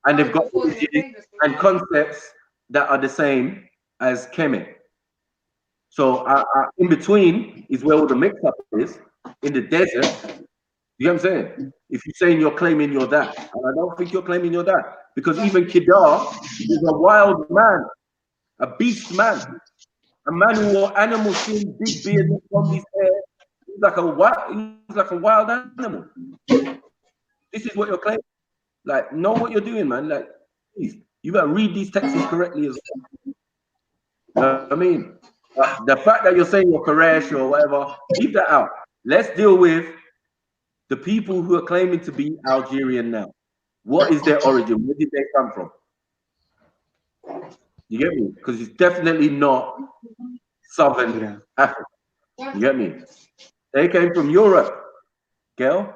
and they've got images and concepts that are the same as Kemet. So in between is where all the mix-up is, in the desert. You know what I'm saying? If you're saying you're claiming you're that, and I don't think you're claiming you're that, because even Kedar is a wild man, a beast man, a man who wore animal skin, big beard, from his hair. He's like a wild animal. This is what you're claiming. Like, know what you're doing, man. Like, please, you gotta read these texts correctly as well. I mean, the fact that you're saying you're Quraysh or whatever, leave that out. Let's deal with the people who are claiming to be Algerian now. What is their origin? Where did they come from? You get me? Because it's definitely not Southern Africa. You get me? They came from Europe, girl.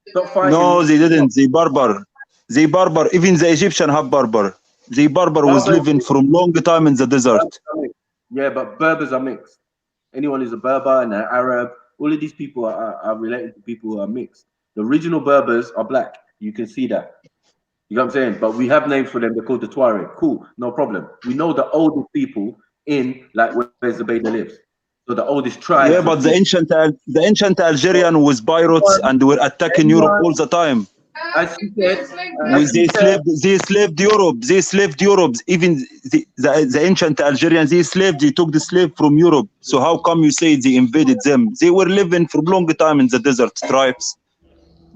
Stop fighting. No, they didn't. They Barbar. They Barbar. Even the Egyptian have Barbar. The Barbar was living from long time in the desert. Yeah, but Berbers are mixed. Anyone who's a Berber and an Arab, all of these people are related to people who are mixed. The original Berbers are black. You can see that. You know what I'm saying? But we have names for them. They're called the Tuareg. Cool, no problem. We know the oldest people in, like, where Zubaydah lives. So the oldest tribe. Yeah, but the ancient Algerian was pirates and were attacking Europe all the time. As you said, they slaved Europe. They slaved Europe. Even the ancient Algerians, they took the slave from Europe. So how come you say they invaded them? They were living for a long time in the desert tribes.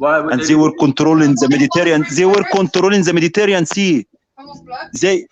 And they were controlling the Mediterranean. They were controlling the Mediterranean Sea. They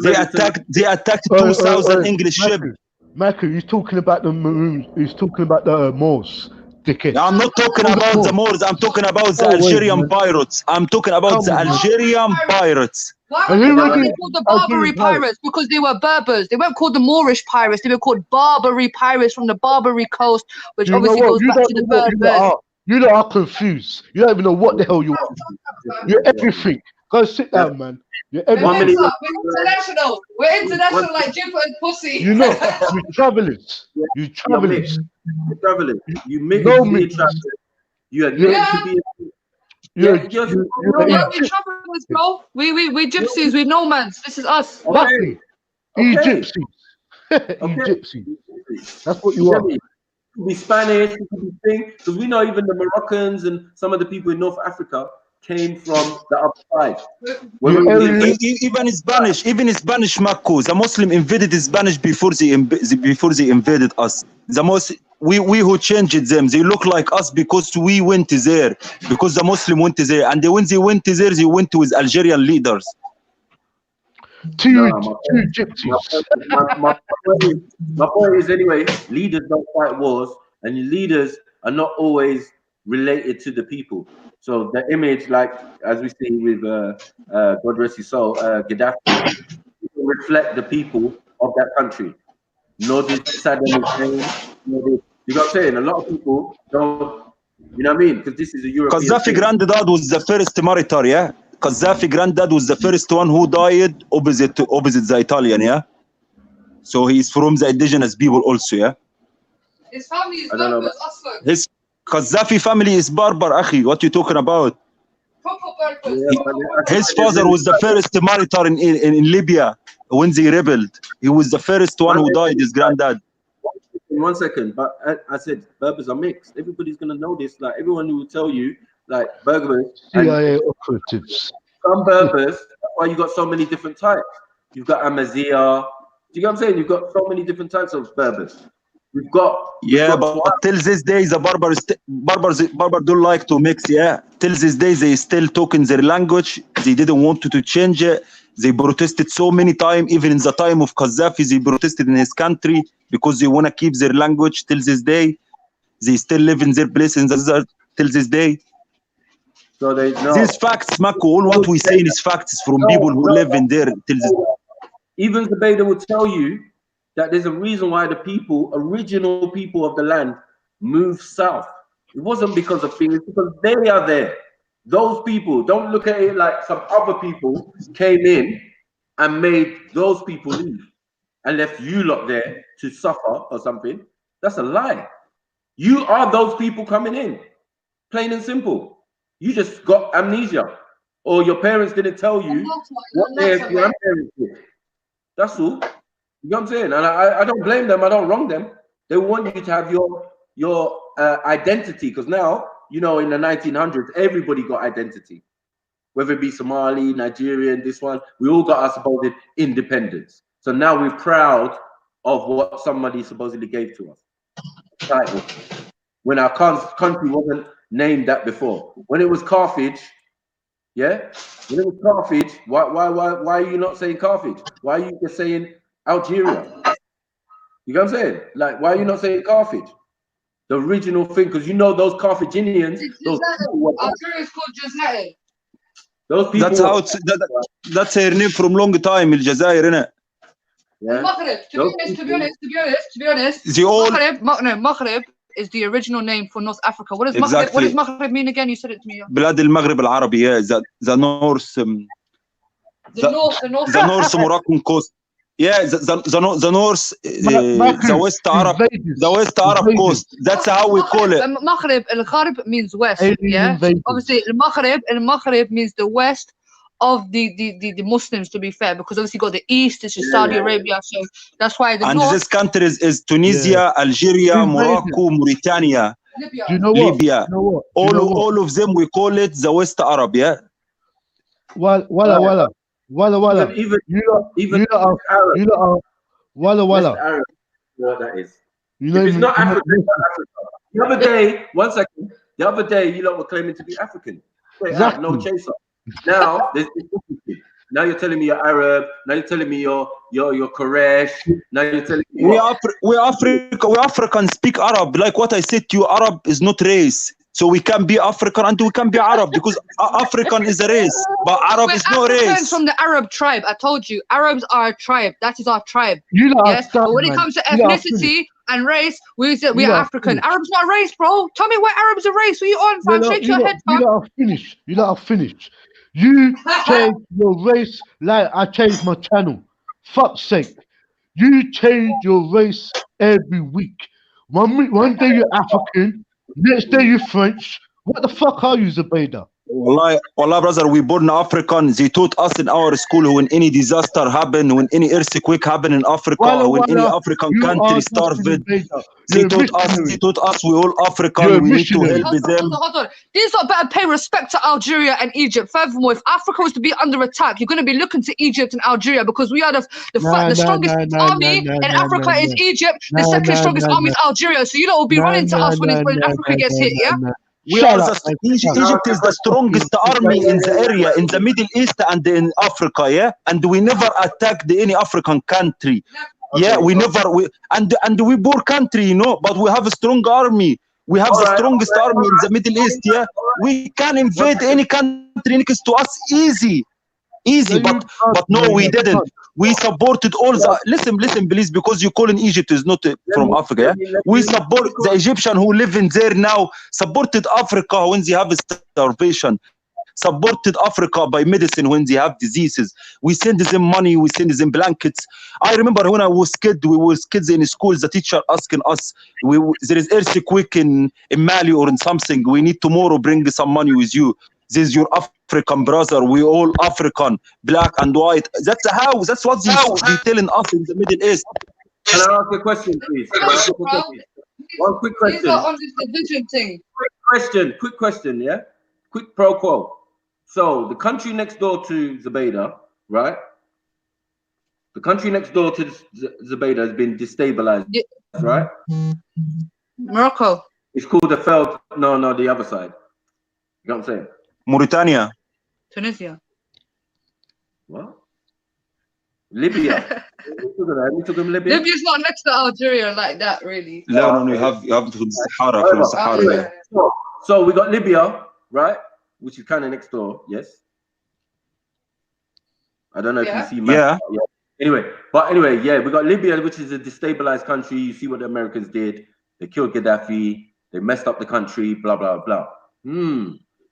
attacked 2,000 English ships. Michael, he's talking about the Maroons. He's talking about the Moors. Dickhead. I'm not talking about the Moors. I'm talking about the Algerian pirates. I'm talking about the Algerian pirates. Why were they called the Barbary pirates? Because they were Berbers. They weren't called the Moorish pirates. They were called Barbary pirates from the Barbary coast, which obviously goes back to the Berbers. You lot are confused. You don't even know what the hell you are. You're everything. Go sit down, man. You're everything. We're international. We're international like Jipper and Pussy. You know, you travelers. You travelers. You're travelers. You mix. You are to be. You're travelers, bro. We gypsies. We nomads. This is us. Okay. Gypsies. Gypsies. That's what you are. It could be Spanish, it could be thing, because we know even the Moroccans and some of the people in North Africa came from the other side. Even Spanish Marco, the Muslim invaded Spanish before they invaded us. We who changed them, they look like us because we went there, because the Muslim went there, and when they went there, they went with Algerian leaders. Two gypsies. My point is anyway, leaders don't fight wars, and leaders are not always related to the people. So the image, like as we see with God rest his soul, Gaddafi, reflect the people of that country. nor did Saddam Hussein, nor did, you know what I'm saying? A lot of people don't, you know what I mean? Because this is a European Gaddafi thing. granddad was the first martyr, yeah. Gaddafi granddad was the first one who died opposite the Italian, yeah. So he's from the indigenous people also, yeah. His family is I don't know Berbers, also. His Gaddafi family is Barbar, akhi. What you talking about? Proper Berbers. Yeah, but His father was the first martyr in Libya when they rebelled. He was the first one who died, his granddad. 1 second, but I said Berbers are mixed. Everybody's gonna know this. Like everyone who will tell you, like Berbers and CIA operatives. some Berbers. That's why you got so many different types. You've got Amazigh. Do you get what I'm saying? You've got so many different types of Berbers. We've got But till this day, the Barbar don't like to mix. Yeah, till this day they still talk in their language. They didn't want to change it. They protested so many times. Even in the time of Gaddafi, they protested in his country because they want to keep their language. Till this day, they still live in their place in the desert. Till this day. So they know. These facts, Mako, all what we saying is facts from people who live in there till this. Even Zubaydah will tell you that there's a reason why the people, original people of the land, moved south. It wasn't because of things, it's because they are there. Those people, don't look at it like some other people came in and made those people leave and left you lot there to suffer or something. That's a lie. You are those people coming in, plain and simple. You just got amnesia, or your parents didn't tell you what their grandparents did. That's all. You know what I'm saying? And I don't blame them. I don't wrong them. They want you to have your identity, because now, you know, in the 1900s, everybody got identity, whether it be Somali, Nigerian, this one. We all got our supposed independence. So now we're proud of what somebody supposedly gave to us. Title. When our country wasn't named that before. When it was Carthage, yeah? When it was Carthage, why are you not saying Carthage? Why are you just saying Algeria? You know what I'm saying? Like, why are you not saying Carthage? The original thing, because you know those Carthaginians, those people Algeria is called Jazair. those people. That's how that's her name from long time, Al Jazair, innit? Yeah. Maghreb, to be honest, They all Maghreb is the original name for North Africa. What does Exactly. What does Maghreb mean again? You said it to me. بلاد المغرب العربي, yeah, the north, the north Moroccan coast. Yeah, the north, the west Arab coast. That's how we call it. Maghreb, al-Gharb means west. Yeah, obviously al-Maghreb means the west of the Muslims, to be fair, because obviously you got the east, it's just Saudi Arabia, so that's why the and north. this country is Tunisia, Algeria, Morocco, Mauritania, Libya. Do you know what? Libya. Do you know what? All of them we call it the West Arab, yeah. Walla. Even You lot are Walla. Arab, you know what that is. You know, If it's not Africa, it's not Africa. The other day, 1 second. The other day, you lot were claiming to be African. Exactly. No chaser. Now there's difficulty. Now you're telling me you're Arab. Now you're telling me you're Quraysh. Now you're telling me we Africans speak Arab. Like what I said to you, Arab is not race. So we can be African and we can be Arab, because African is a race, but Arab is not Africans race. from the Arab tribe. I told you, Arabs are a tribe. That is our tribe. You lot are Yes, but when it comes to ethnicity and race, we are African. Arabs not a race, bro. Tell me why Arabs a race. What are you on, fam? Shake your head, fam. You lot are finished. You lot are finished. You change your race like I changed my channel. Fuck's sake. You change your race every week. One day you're African, next day you're French. What the fuck are you, Zubaydah? Wallah, brother, we born African. They taught us in our school when any disaster happen, when any earthquake happen in Africa, when any African country starved. They taught us we all African. We need to help them. Hold on. These lot better pay respect to Algeria and Egypt. Furthermore, if Africa was to be under attack, you're going to be looking to Egypt and Algeria, because we are the strongest army in Africa is Egypt. The second strongest army is Algeria. So you lot will be running to us when Africa gets hit, yeah? Egypt is the strongest army in the area, in the Middle East and in Africa, yeah. And we never attacked any African country, yeah. We poor country, you know, but we have a strong army. We have the strongest army in the Middle East, yeah. We can invade any country next to us easy. But no, we didn't. We supported all the. Listen, please, because you calling Egypt is not from Africa. Yeah? We support the Egyptian who live in there now. Supported Africa when they have starvation. Supported Africa by medicine when they have diseases. We send them money. We send them blankets. I remember when I was kid, we were kids in schools. The teacher asking us, there is earthquake in Mali or in something. We need tomorrow bring some money with you. This is your African brother. We all African, black and white. That's what they telling us in the Middle East. Can I ask a question, please? Can I ask a question? One quick question. He's not on this division thing. Quick question, yeah? Quick pro quo. So the country next door to Zubaydah, right? The country next door to Zubaydah has been destabilized, right? Morocco. It's called the failed. No, the other side. You know what I'm saying? Mauritania. Tunisia. What? Libya. We took them Libya. Libya's not next to Algeria like that, really. No, you have to the Sahara. So we got Libya, right? Which is kind of next door, yes. I don't know if you see. Yeah. Anyway, yeah, we got Libya, which is a destabilized country. You see what the Americans did? They killed Gaddafi. They messed up the country. Blah blah blah.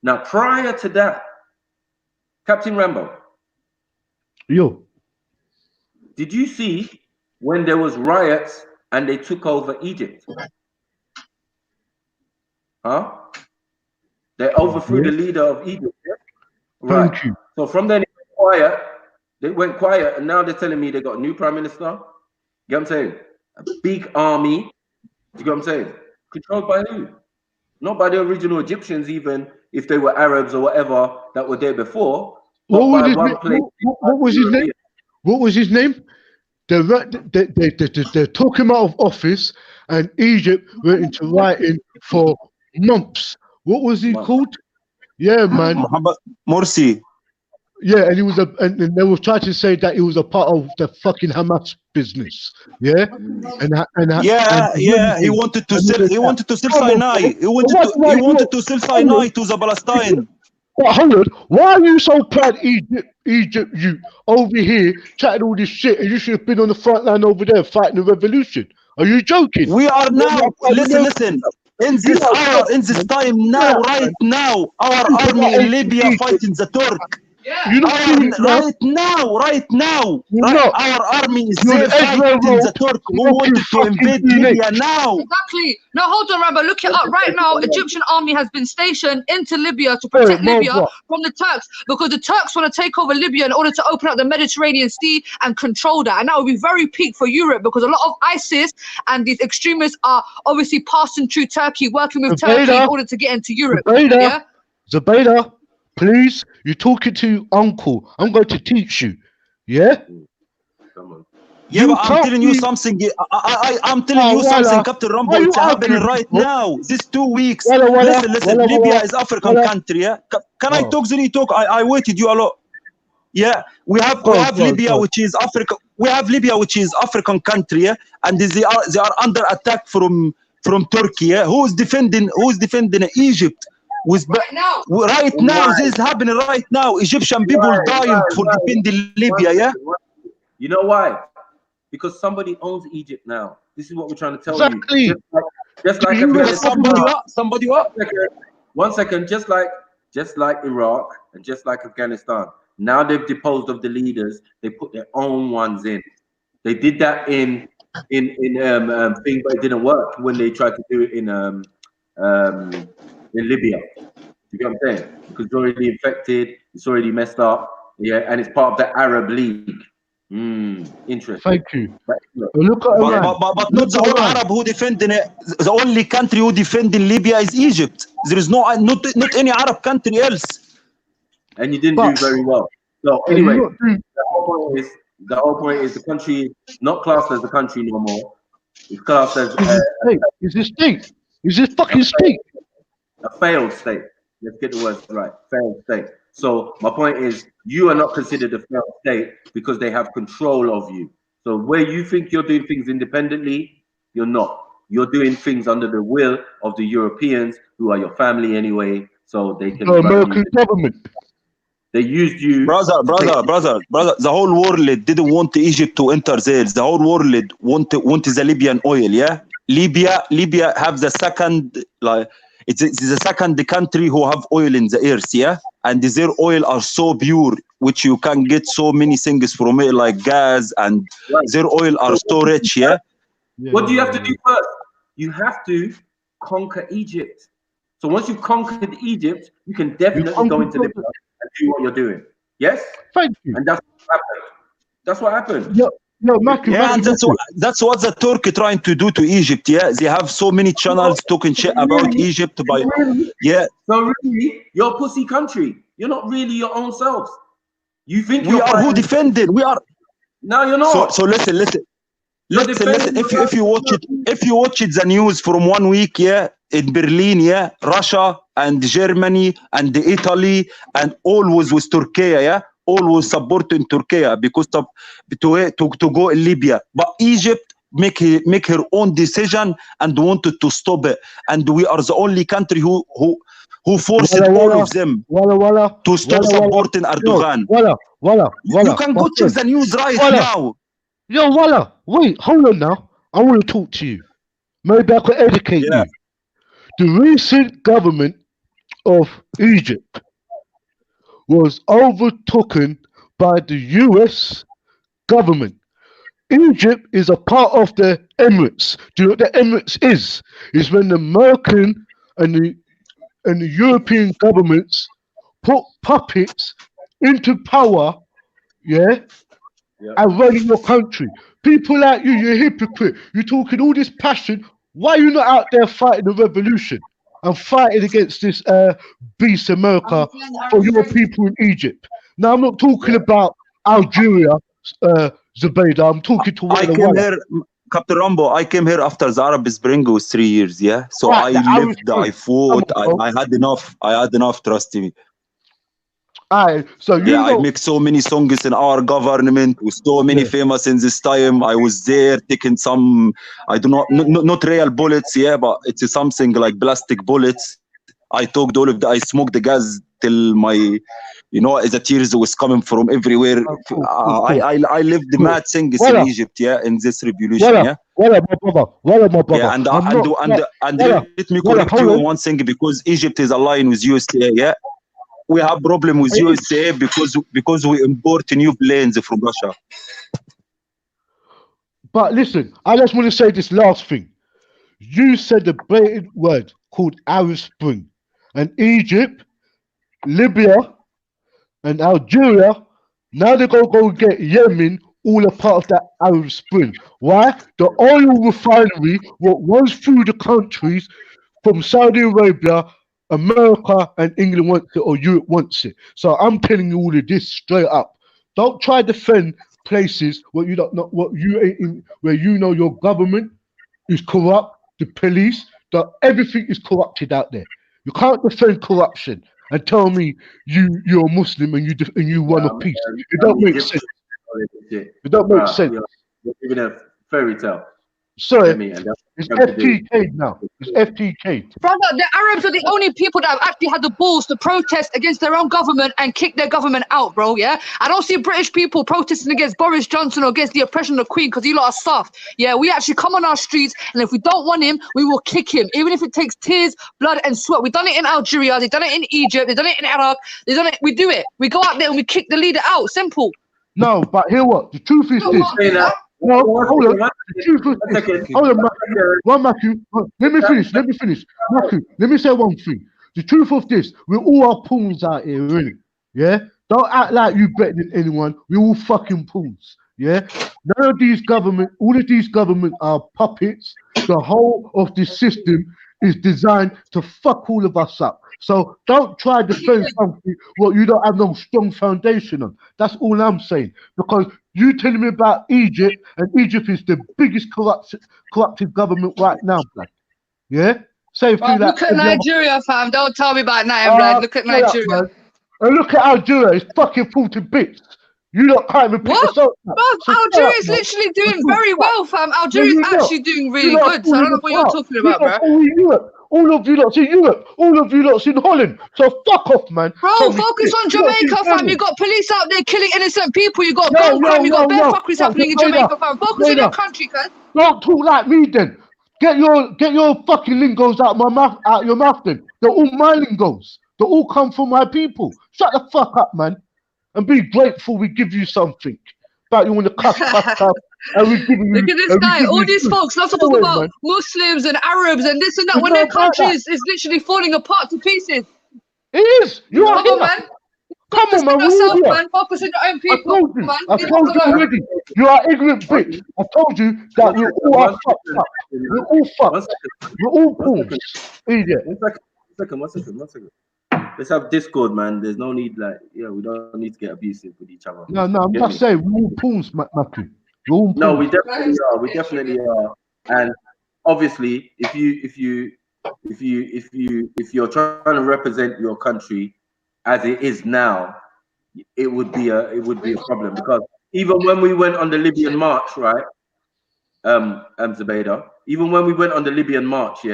Now, prior to that, Captain Rambo. Yo. Did you see when there was riots and they took over Egypt? Huh? They overthrew the leader of Egypt. Yeah? Right. Thank you. So from then they went quiet, and now they're telling me they got a new prime minister. You get what I'm saying? A big army. You get what I'm saying? Controlled by who? Not by the original Egyptians, even if they were Arabs or whatever that were there before. What was his name? What was his name? They took him out of office, and Egypt went into writing for months. What was he called? Yeah, man. Mohammed Morsi. Yeah, and he was and they were trying to say that he was a part of the fucking Hamas business. Yeah, he wanted to sell. He wanted to sell Sinai. He wanted to sell Sinai to the Palestine. But hold on, why are you so proud, Egypt? You over here chatting all this shit, and you should have been on the front line over there fighting the revolution. Are you joking? We are now. Listen. In this hour, in this time now, right now, our army in Libya fighting the Turk. Right now, our army is there fighting the Turk who wanted to invade Libya now. Exactly. No, hold on, Rabbi. Look it up right now. Egyptian army has been stationed into Libya to protect Libya from the Turks, because the Turks want to take over Libya in order to open up the Mediterranean Sea and control that. And that would be very peak for Europe, because a lot of ISIS and these extremists are obviously passing through Turkey, working with Turkey in order to get into Europe. Zubaydah, please, you're talking to Uncle. I'm going to teach you. Yeah? Come on. Yeah, but I'm telling you something. I'm telling you something, Captain Rambo. It's happening right now. These 2 weeks. Listen. Libya is African country. Yeah? Can I talk? Then you talk. I waited you a lot. Yeah, we have Libya, which is Africa. We have Libya, which is African country, yeah? And they are under attack from Turkey. Yeah? Who is defending Egypt? Right now, this is happening right now. Egyptian people dying for defending Libya. Yeah. You know why? Because somebody owns Egypt now. This is what we're trying to tell you. Just like somebody what? One second. Just like Iraq and just like Afghanistan. Now they've deposed of the leaders. They put their own ones in. They did that in thing, but it didn't work when they tried to do it in Libya. You get what I'm saying? Because it's already infected. It's already messed up. Yeah, and it's part of the Arab League. Interesting. Thank you. But not the whole Arab who defending it. The only country who defending Libya is Egypt. There is not any Arab country else. And you didn't do very well. So anyway, the whole point is the country is not classed as a country no more. It's classed as Is this state? Is this fucking state? A failed state. Let's get the words right. Failed state. So my point is, you are not considered a failed state because they have control of you. So where you think you're doing things independently, you're not. You're doing things under the will of the Europeans, who are your family anyway. So they can. The American government. They used you. Brother. The whole world didn't want Egypt to enter there. The whole world want the Libyan oil. Yeah, Libya have the second it's the second country who have oil in the earth. Yeah, and their oil are so pure, which you can get so many things from it, like gas, and their oil are so rich. Yeah. What do you have to do first? You have to conquer Egypt. So once you've conquered Egypt, you can definitely go into Libya and do what you're doing. Yes? Thank you. And that's what happened. That's what happened. No, Matthew. Yeah, and that's what the Turkey trying to do to Egypt. Yeah, they have so many channels talking shit about Egypt. So really, you're a pussy country. You're not really your own selves. You think we are who defended? We are. No, you're not. So listen. Listen. If you watch it, the news from 1 week, yeah, in Berlin, yeah, Russia and Germany and Italy and always with Turkey, yeah, always supporting Turkey because to go in Libya, but Egypt make her own decision and wanted to stop it, and we are the only country who forced all of them to stop supporting Erdogan. You can go check the news right now. Yo, Walla, wait, hold on now. I want to talk to you. Maybe I could educate you. The recent government of Egypt was overtaken by the US government. Egypt is a part of the Emirates. Do you know what the Emirates is? It's when the American and the European governments put puppets into power, and running your country. People like you, you're a hypocrite. You're talking all this passion. Why are you not out there fighting the revolution and fighting against this beast America for your people in Egypt? Now, I'm not talking about Algeria, Zubaydah. I'm talking to Captain Rambo, I came here after the Arab Spring was 3 years, yeah? So I lived, I fought, I had enough, trust me. So I make so many songs in our government with so many famous in this time. I was there taking some, I do not real bullets, but it's something like plastic bullets. I talked all of the, I smoked the gas till my, the tears was coming from everywhere. I lived the mad things in Egypt, in this revolution, and let me correct you on one thing, because Egypt is aligned with USA, We have problem with USA because we import new planes from Russia. But listen, I just want to say this last thing. You said the blatant word called Arab Spring, and Egypt, Libya, and Algeria, now they're going to go get Yemen, all a part of that Arab Spring. Why? The oil refinery, what runs through the countries from Saudi Arabia, America and England wants it, or Europe wants it. So I'm telling you all of this straight up. Don't try to defend places where you don't know where you know your government is corrupt, the police, everything is corrupted out there. You can't defend corruption and tell me you're a Muslim and you want a peace. It don't make sense. It don't make sense. You're giving a fairy tale. Sorry, it's FTK now. It's FTK. Brother, the Arabs are the only people that have actually had the balls to protest against their own government and kick their government out, bro, yeah? I don't see British people protesting against Boris Johnson or against the oppression of the Queen because he lot are soft. Yeah, we actually come on our streets, and if we don't want him, we will kick him, even if it takes tears, blood, and sweat. We've done it in Algeria, they've done it in Egypt, they've done it in Iraq, they've done it, we do it. We go out there and we kick the leader out, simple. No, but hear what? The truth is this. No, hold on. Hold on, Matthew. Let me finish. Matthew, let me say one thing. The truth of this, we all are pawns out here, really. Yeah? Don't act like you better than anyone. We all fucking pawns. Yeah? None of these all of these governments are puppets. The whole of this system is designed to fuck all of us up. So don't try to defend something what you don't have no strong foundation on. That's all I'm saying. Because you telling me about Egypt, and Egypt is the biggest corrupted government right now, blood. Yeah? Look at Nigeria, fam. Don't tell me about Nigeria, blood. Look at Nigeria. And look at Algeria. It's fucking 40 bits. You don't can't even pick us up. Algeria is literally doing very well, fam. Algeria is actually doing really good. So I don't know what you're talking about, bro. All of you lot's in Europe. All of you lot's in Holland. So fuck off, man. Bro, Tell me focus shit. on You lot's in Jamaica, fam. Germany. You got police out there killing innocent people. You got Yo, gun crime. You got bare yo. fuckeries Yo, happening in Zabeda, Jamaica, fam. Focus on your Zabeda. country, cuz. Don't talk like me then. Get your fucking lingos out my mouth, out your mouth then. They're all my lingos. They all come from my people. Shut the fuck up, man. And be grateful we give you something. But you want to cuss, and we give you. Look at this guy. All these folks love to talk about Muslims and Arabs and this and that when their country is literally falling apart to pieces. It is. You are Come on, here. man. Come on, man. Yourself, man. Focus on your own I people, told you. man. I told you already. You are ignorant bitch. I told you that we all are fucked up. We're all fucked. We're all fools. Idiot. One second. Let's have Discord, man. There's no need, like, we don't need to get abusive with each other. No, I'm just saying, we're all pawns, Matthew. We're all pawns. No, we definitely are. And obviously, if you're trying to represent your country as it is now, it would be a problem, because even when we went on the Libyan march, right, Zabeda, even when we went on the Libyan march,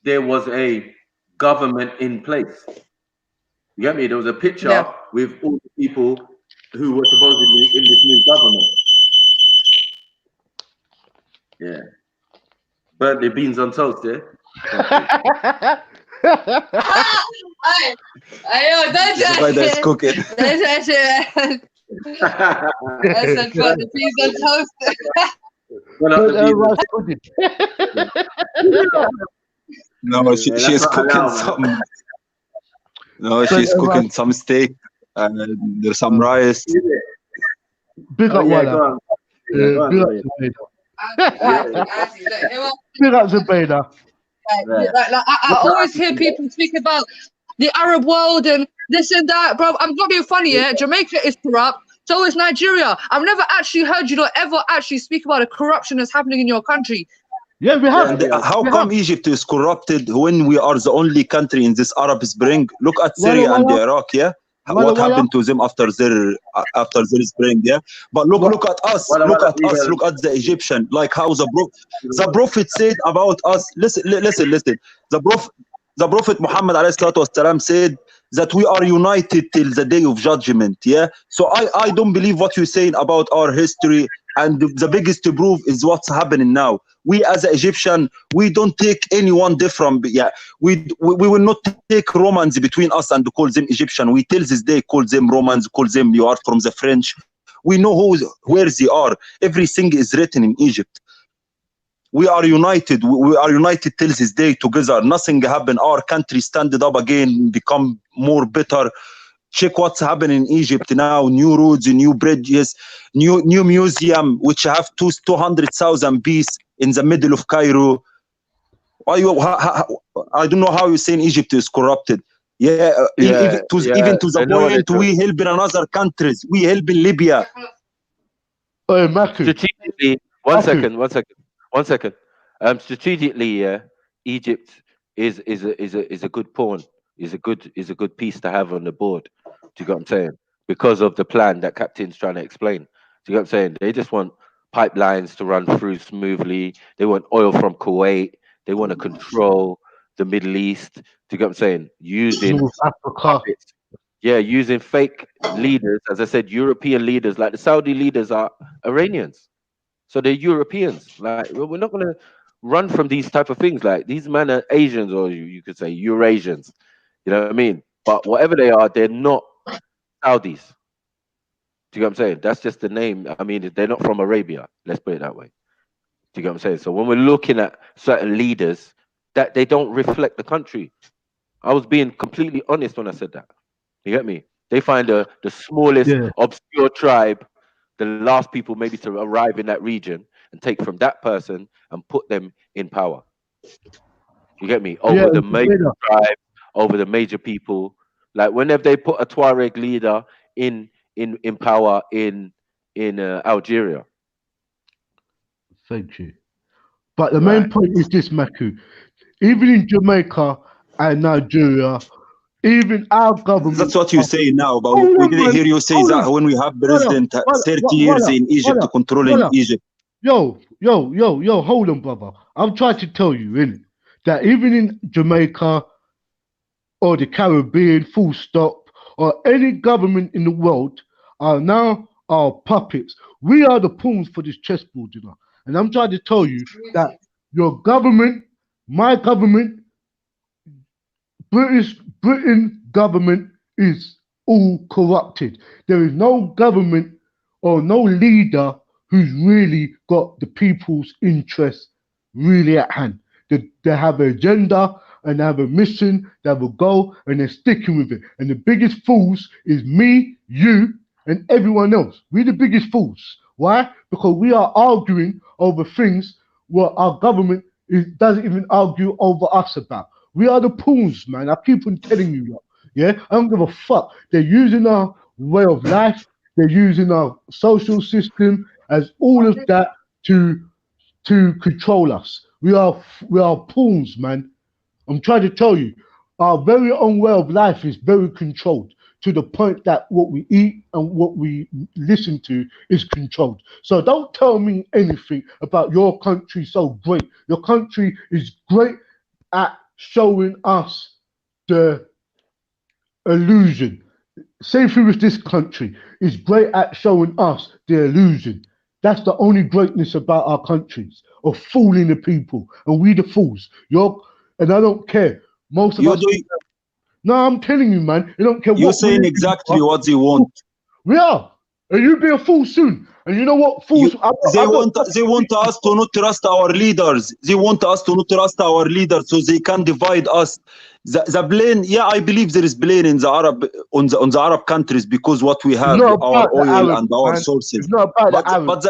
there was a government in place. You get me? There was a picture with all the people who were supposedly in this new government. Yeah. Birthday beans on toast, Yo, that's That's cooking. That's what the peas on toast. No, she's cooking some. No, she's cooking some steak and there's some rice. Big up, Walla. Big up, Zabeda. I always hear people speak about the Arab world and this and that, bro. I'm not being funny, Jamaica is corrupt, so is Nigeria. I've never actually heard you ever actually speak about the corruption that's happening in your country. Yeah, we have. How come Egypt is corrupted when we are the only country in this Arab Spring? Look at Syria and Iraq, what happened to them after their spring, But look at us, look at the Egyptian, like how the Prophet said about us. Listen. The Prophet Muhammad ﷺ said that we are united till the day of judgment. So I don't believe what you're saying about our history, and the biggest proof is what's happening now. We as an Egyptian, we don't take anyone different. We will not take Romans between us and call them Egyptian. We till this day call them Romans, call them you are from the French. We know where they are. Everything is written in Egypt. We are united. We are united till this day together. Nothing happened. Our country standed up again, become more better. Check what's happening in Egypt now. New roads, new bridges, new museum, which have 200,000 pieces in the middle of Cairo. I don't know how you're saying Egypt is corrupted. Even to the point we help in another countries. We help in Libya. Strategically, one second. Strategically, Egypt is a good pawn. Is a good piece to have on the board. Do you get what I'm saying? Because of the plan that Captain's trying to explain. Do you get what I'm saying? They just want pipelines to run through smoothly. They want oil from Kuwait. They want to control the Middle East. Do you get what I'm saying? Using puppets. Using fake leaders. As I said, European leaders, like the Saudi leaders are Iranians. So they're Europeans. Like, we're not going to run from these type of things. Like, these men are Asians, or you could say Eurasians. You know what I mean? But whatever they are, they're not Saudis. Do you get what I'm saying? That's just the name. I mean, they're not from Arabia. Let's put it that way. Do you get what I'm saying? So when we're looking at certain leaders, that they don't reflect the country. I was being completely honest when I said that. You get me? They find the smallest, obscure tribe, the last people maybe to arrive in that region, and take from that person and put them in power. You get me? Over the major tribe, over the major people. Like, whenever they put a Tuareg leader in power in Algeria. Thank you. But the main point is this, Maku. Even in Jamaica and Nigeria, even our government. That's what you say now, but we didn't hear you say that when we have president 30 years in Egypt controlling Egypt. Yo, hold on, brother. I'm trying to tell you, innit? that even in Jamaica or the Caribbean, full stop, or any government in the world are now our puppets. We are the pawns for this chessboard, you know. And I'm trying to tell you that your government, my government, Britain government is all corrupted. There is no government or no leader who's really got the people's interests really at hand. They have an agenda and they have a mission, they have a goal, and they're sticking with it. And the biggest fools is me, you, and everyone else. We're the biggest fools. Why? Because we are arguing over things what our government doesn't even argue over us about. We are the pawns, man. I keep on telling you that. Yeah, I don't give a fuck. They're using our way of life. They're using our social system as all of that to control us. We are pawns, man. I'm trying to tell you, our very own way of life is very controlled to the point that what we eat and what we listen to is controlled. So don't tell me anything about your country so great. Your country is great at showing us the illusion. Same thing with this country. Is great at showing us the illusion. That's the only greatness about our countries, of fooling the people, and we the fools. And I don't care. Most of You us. do. No, I'm telling you, man. You don't care You're what. saying exactly what they want. We are. And you'll be a fool soon. And you know what? Fools. They want us to not trust our leaders. They want us to not trust our leaders so they can divide us. The blame, yeah, I believe there is blame in the Arab on the Arab countries because what we have, our oil Arabs, and our man. sources. It's not about the Arabs.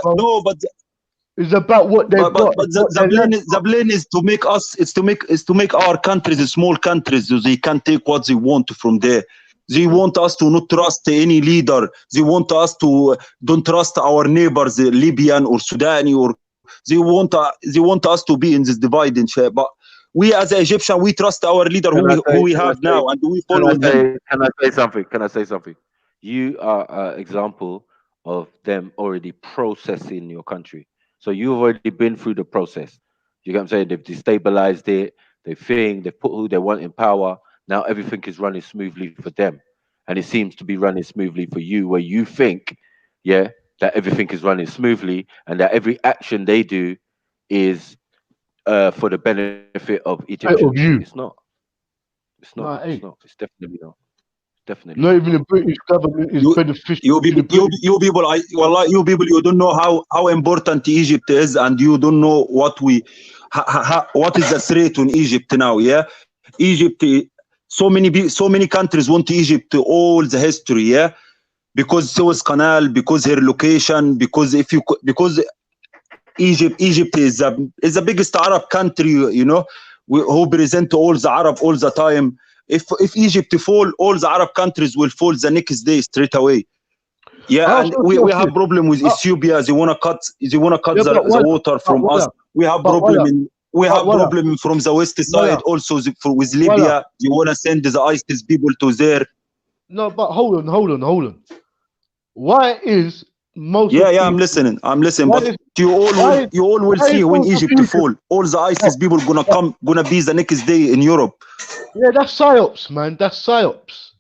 It's about what they've got. But the blame is to make us. It's to make our countries small countries so they can take what they want from there. They want us to not trust any leader. They want us to don't trust our neighbors, Libyan or Sudani, or they want us to be in this divide and share. But we as Egyptian, we trust our leader who we have now, and we follow him. Can I say something? Can I say something? You are an example of them already processing your country. So you've already been through the process. You get what I'm saying? They've destabilized it. They've put who they want in power. Now everything is running smoothly for them. And it seems to be running smoothly for you, where you think, yeah, that everything is running smoothly and that every action they do is for the benefit of Egyptians. It's not. It's not. No, it's not. It's definitely not. Definitely. Not even the British government is beneficial. You people, you don't know how important Egypt is, and you don't know what what is the threat in Egypt now. Yeah, Egypt. So many countries want Egypt all the history. Yeah, because Suez Canal, because her location, because Egypt is the biggest Arab country. You know, who present all the Arab all the time. If Egypt fall, all the Arab countries will fall the next day straight away. Yeah, and we have problem with Ethiopia. They wanna cut the water from us. We have problem from the west side also with Libya. You wanna send the ISIS people to there. No, but hold on. Why is most? I'm listening. But you all will see when Egypt fall. All the ISIS people gonna be the next day in Europe. Yeah, that's psyops, man. That's psyops.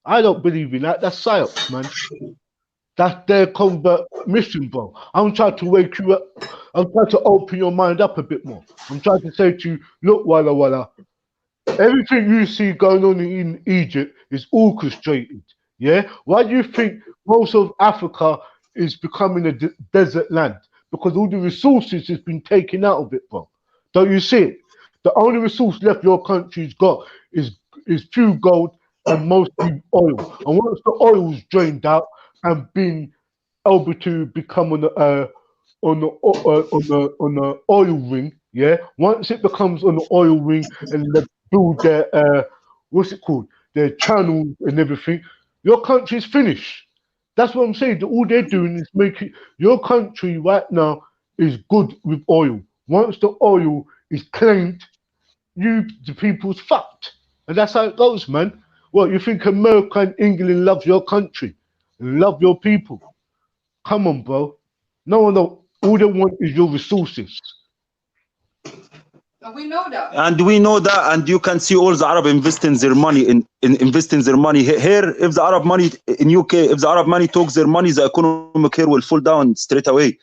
I don't believe in that. That's psyops, man. That's their convert mission, bro. I'm trying to wake you up. I'm trying to open your mind up a bit more. I'm trying to say to you, look, Walla. Everything you see going on in Egypt is orchestrated. Yeah? Why do you think most of Africa is becoming a desert land? Because all the resources has been taken out of it, bro. Don't you see it? The only resource left your country's got is pure gold and mostly oil. And once the oil's drained out and been able to become on the oil ring, yeah. Once it becomes on the oil ring and they build their what's it called? Their channels and everything, your country's finished. That's what I'm saying. All they're doing is making your country right now is good with oil. Once the oil is claimed, the people's fucked. And that's how it goes, man. What, you think America and England loves your country? Love your people? Come on, bro. No. All they want is your resources. And we know that. And we know that, and you can see all the Arab investing their money in investing their money here. If the Arab money in UK, if the Arab money talks their money, the economic here will fall down straight away.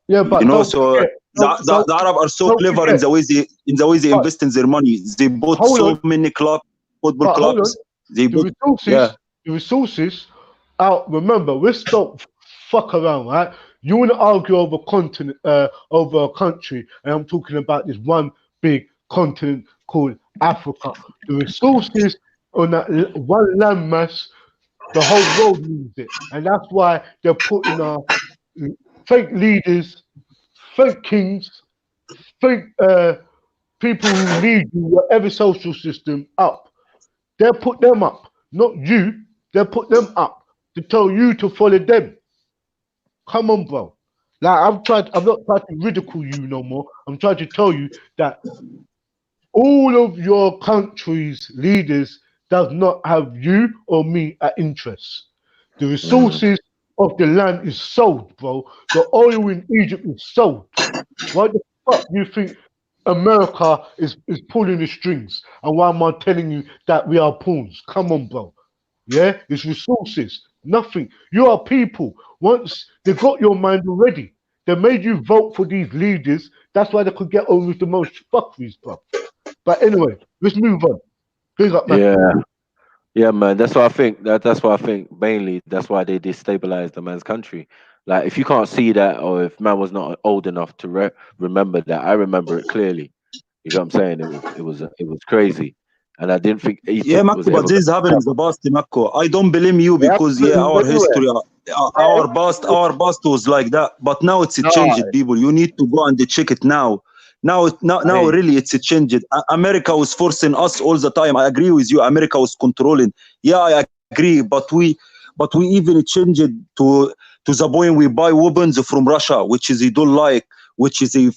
Yeah, but You know, don't so forget, the Arab are so don't clever forget. in the way they But invest in their money. They bought hold so on, many football but hold on. clubs. They The bought, yeah. resources out. Remember, let's don't fuck around, right? You want to argue over continent, over a country, and I'm talking about this one big continent called Africa. The resources on that one landmass, the whole world needs it, and that's why they're putting our fake leaders, fake kings, fake people who lead you, whatever social system up. They'll put them up, not you. They'll put them up to tell you to follow them. Come on, bro. Like I'm not trying to ridicule you no more. I'm trying to tell you that all of your country's leaders does not have you or me at interest. The resources of the land is sold, bro. The oil in Egypt is sold. Why the fuck do you think America is pulling the strings? And why am I telling you that we are pawns? Come on, bro. Yeah, it's resources. Nothing. You are people. Once they got your mind already, they made you vote for these leaders. That's why they could get on with the most fuckeries, bro. But anyway, let's move on. Big up, man. Yeah, yeah, man. That's what I think. That's what I think. Mainly, that's why they destabilized the man's country. Like, if you can't see that, or if man was not old enough to remember that, I remember it clearly. You know what I'm saying? It was crazy, and I didn't think Yeah, Egypt was Mako, but ever. this happened in the past, Mako. I don't blame you It because yeah, happens our everywhere. history, our past was like that. But now it's No, changed, people. You need to go and check it now. Now hey, really it's changed. America was forcing us all the time. I agree with you. America was controlling. Yeah, I agree. But we even changed it to the point we buy weapons from Russia, which is they don't like, which is they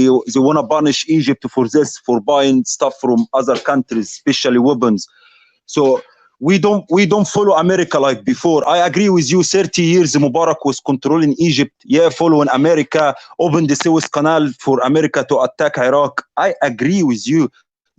want to punish Egypt for this, for buying stuff from other countries, especially weapons. So we don't follow America like before. I agree with you. 30 years Mubarak was controlling Egypt. Yeah, following America, opened the Suez Canal for America to attack Iraq. I agree with you.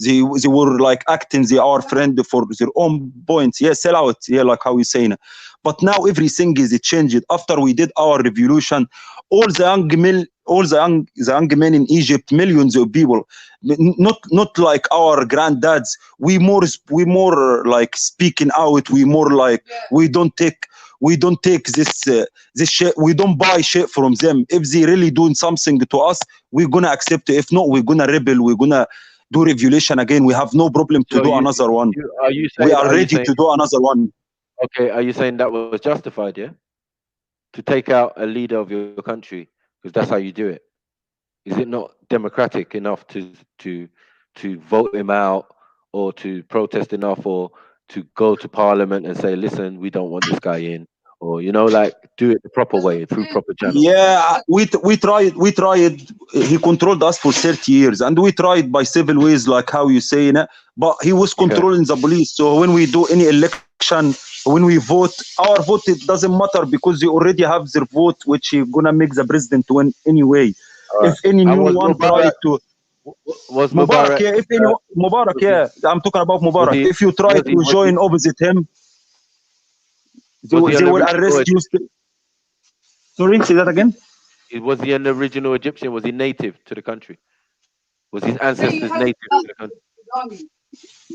They were like acting they are friend for their own points. Yeah, sell out. Yeah, like how you saying. But now everything is changed. After we did our revolution, all the young men in Egypt, millions of people, not like our granddads. We more like speaking out. We more like we don't take this shit. We don't buy shit from them. If they really doing something to us, we're gonna accept it. If not, we're gonna rebel. We're gonna do revolution again. We have no problem to so do another one. are you We saying? are Are you ready saying? to do another one. Okay, are you saying that was justified? Yeah, to take out a leader of your country because that's how you do it. Is it not democratic enough to vote him out, or to protest enough, or to go to parliament and say, listen, we don't want this guy in, or like do it the proper way through proper channels? Yeah, we tried. He controlled us for 30 years, and we tried by civil ways, like how you saying it. But he was controlling the police. So when we do any election, when we vote, our vote it doesn't matter because they already have their vote, which is gonna make the president win anyway. If any And new was one Mubarak tried to was Mubarak, Mubarak yeah, if any Mubarak, was he yeah, I'm talking about was Mubarak. he If you try was he to was join he opposite him, was he they an will original arrest you. Sorry, say that again. Was he an original Egyptian? Was he native to the country? Was his ancestors native to the country?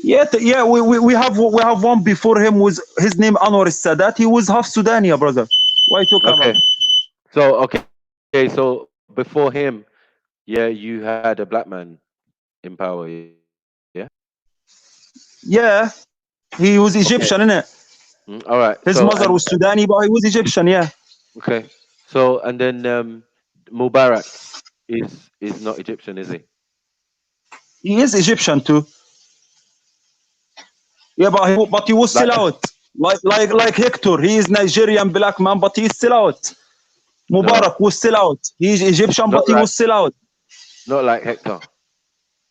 Yeah, we have one before him. Was his name Anwar Sadat? He was half Sudani, brother. What are you talking about? Okay. So okay. So before him, yeah, you had a black man in power. Yeah. Yeah, he was Egyptian, innit? All right. His So mother was Sudani, but he was Egyptian. Yeah. okay. So and then Mubarak is not Egyptian, is he? He is Egyptian too. Yeah, but he was still out. Like Hector, he is Nigerian black man, but he's still out. Mubarak was still out. He's Egyptian, but he was still out. Not like Hector.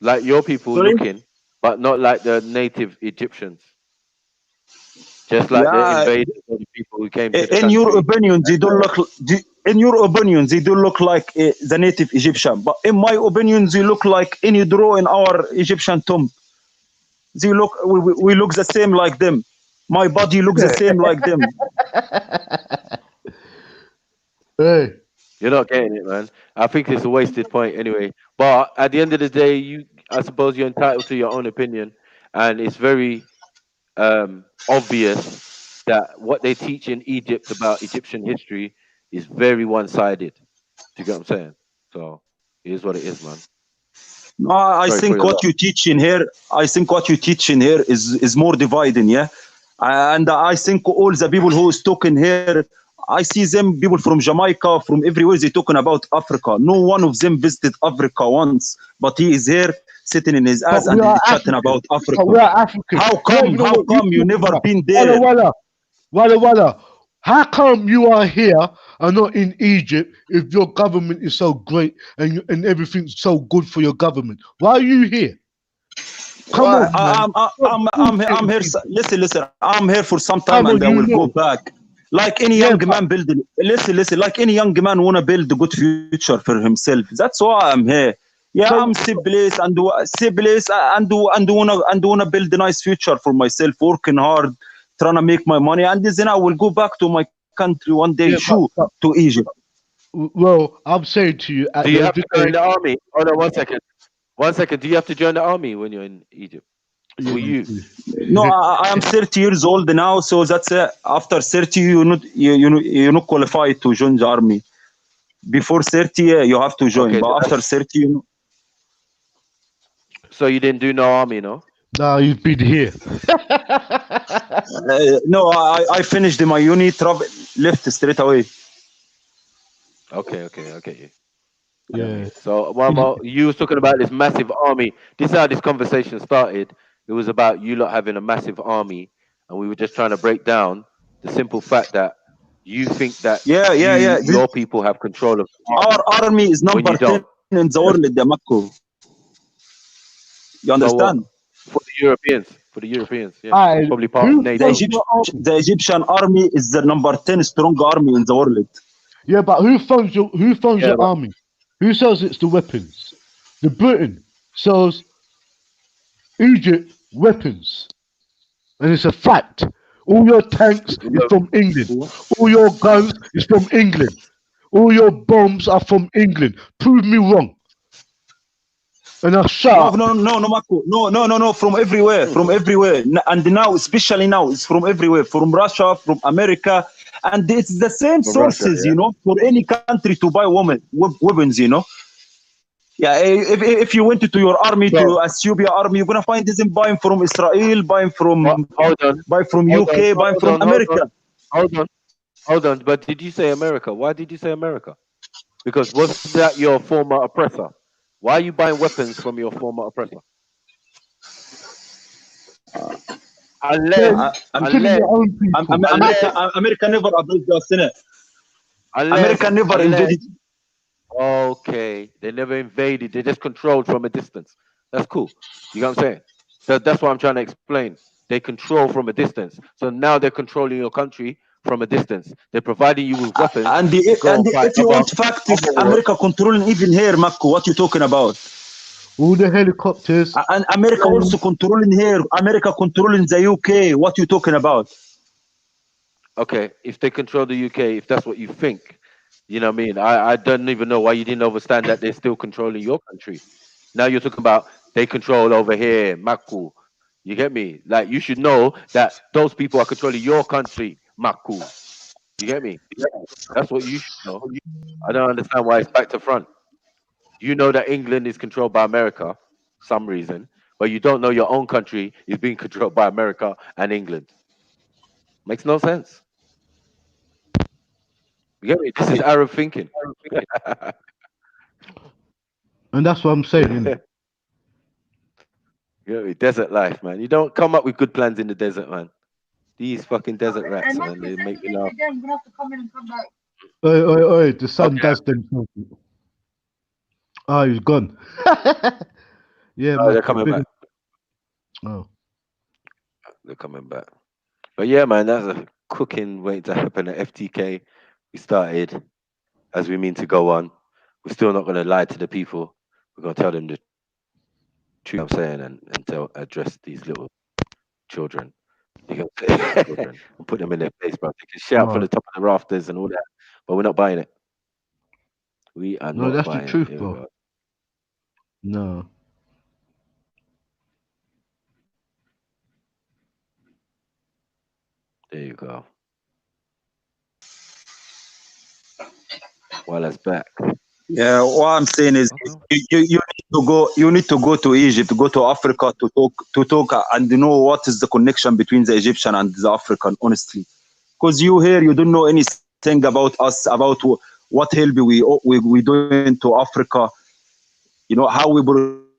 Like your people Sorry? looking, but not like the native Egyptians. Just like the Yeah. invaders or the people who came to the In your country. opinion, they don't look. in your opinion, they do look like the native Egyptian, but in my opinion, they look like any draw in our Egyptian tomb. They look, we look the same like them. My body looks the same like them. Hey, You're not getting it, man. I think it's a wasted point anyway. But at the end of the day, I suppose you're entitled to your own opinion, and it's very obvious that what they teach in Egypt about Egyptian history is very one-sided. Do you get what I'm saying? So it is what it is, man. No, I Sorry for think your what loss. you teach in here, I think what you teach in here is more dividing, yeah. And I think all the people who is talking here, I see them people from Jamaica, from everywhere. They talking about Africa. No one of them visited Africa once, but he is here sitting in his but ass we and are he's chatting African. about Africa. But we are African. How You don't come? even know How what come you talking never about. been Walla there? walla. Walla walla. How come you are here and not in Egypt if your government is so great and everything's so good for your government? Why are you here? Come Well, on, man. I'm here. Listen. I'm here for some time Come on, and I you will go know. back. Like any Yeah, young but man build. Listen. Like any young man wanna build a good future for himself. That's why I'm here. Yeah, so I'm Siblis and wanna build a nice future for myself. Working hard, trying to make my money, and then I will go back to my country one day. yeah, Shoo, to Egypt. well, I'm saying to you at Do the you end have of the to join day, the army? Hold on 1 second. 1 second. Do you have to join the army when you're in Egypt? yeah, Will you? No, I am 30 years old now, so that's after 30 you not qualified to join the army. Before 30, yeah, you have to join, Okay, but so after 30, so you didn't do no army, no? nah, you've been here. no, I finished my uni, left straight away. Okay, I get you. Yeah. So one more, you was talking about this massive army. This is how this conversation started. It was about you lot having a massive army, and we were just trying to break down the simple fact that you think that Yeah. your people have control of the Our army army is when number you 10 don't. in the world, Damascus. You So what? understand? For the Europeans, yeah, Alright, probably part of who The, NATO. funds Egypt, your army? the Egyptian army is the number 10 strong army in the world. Yeah, but who funds Yeah, your but army? Who sells its the weapons? The Britain sells Egypt weapons. And it's a fact. All your tanks is from England. All your guns is from England. All your bombs are from England. Prove me wrong. And I'll shut up. No, Marco. No, from everywhere, And now, especially now, it's from everywhere, from Russia, from America, and it's the same from Russia, sources, yeah. for any country to buy weapons, Yeah, if you went to your army, So, to Ethiopia army, you're gonna find them buying from Israel, buying from hold on, UK, buying from America. hold on. But did you say America? Why did you say America? Because was that your former oppressor? Why are you buying weapons from your former oppressor? Then I'm killing Unless, your own people. America never abused us, innit? America never unless, invaded. okay, they never invaded. They just controlled from a distance. That's cool. You know what I'm saying? That's what I'm trying to explain. They control from a distance. So now they're controlling your country from a distance. They're providing you with weapons And to go and fight if you want facts, other wars. America controlling even here, Marco. What you talking about? All the helicopters. And America also controlling here. America controlling the UK. What you talking about? Okay, if they control the UK, if that's what you think, you know what I mean? I don't even know why you didn't understand that they're still controlling your country. Now you're talking about they control over here, Maku. You get me? Like you should know that those people are controlling your country, Maku. You get me? That's what you should know. I don't understand why it's back to front. You know that England is controlled by America, some reason, but you don't know your own country is being controlled by America and England. Makes no sense. You get me? This is Arab thinking. And that's what I'm saying, innit? You get me? Desert life, man. You don't come up with good plans in the desert, man. These fucking desert rats, man. They make you laugh. Again, you're gonna have to come in and come back. Oi, the sun Okay. does them. Oh, he's gone. Yeah, Oh, man. they're coming back. Oh. They're coming back. But yeah, man, that's a cooking waiting to happen at FTK. We started. as we mean to go on. We're still not going to lie to the people. We're going to tell them the truth. I'm saying, and address these little children. You can put them in their place, bro. They can shout from the top of the rafters and all that, but we're not buying it. We are No, not that's the buying truth, it. bro. No. There you go. Well, that's back. Yeah, what I'm saying is you need to go to Egypt, go to Africa to talk and know what is the connection between the Egyptian and the African, honestly. Because you here, you don't know anything about us, about what help we doing to Africa, how we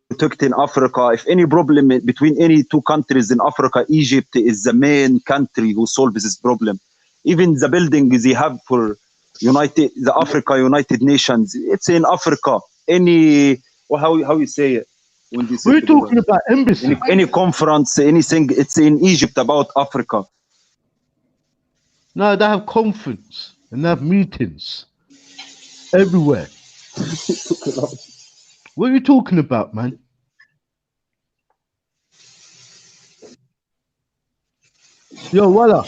protect in Africa. If any problem between any two countries in Africa, Egypt is the main country who solves this problem. Even the buildings they have for the Africa United Nations, it's in Africa. How you say it? When they say We're talking about embassy. any conference, anything, it's in Egypt about Africa. No, they have conference and they have meetings everywhere. What are you talking about, man? Yo, Walla.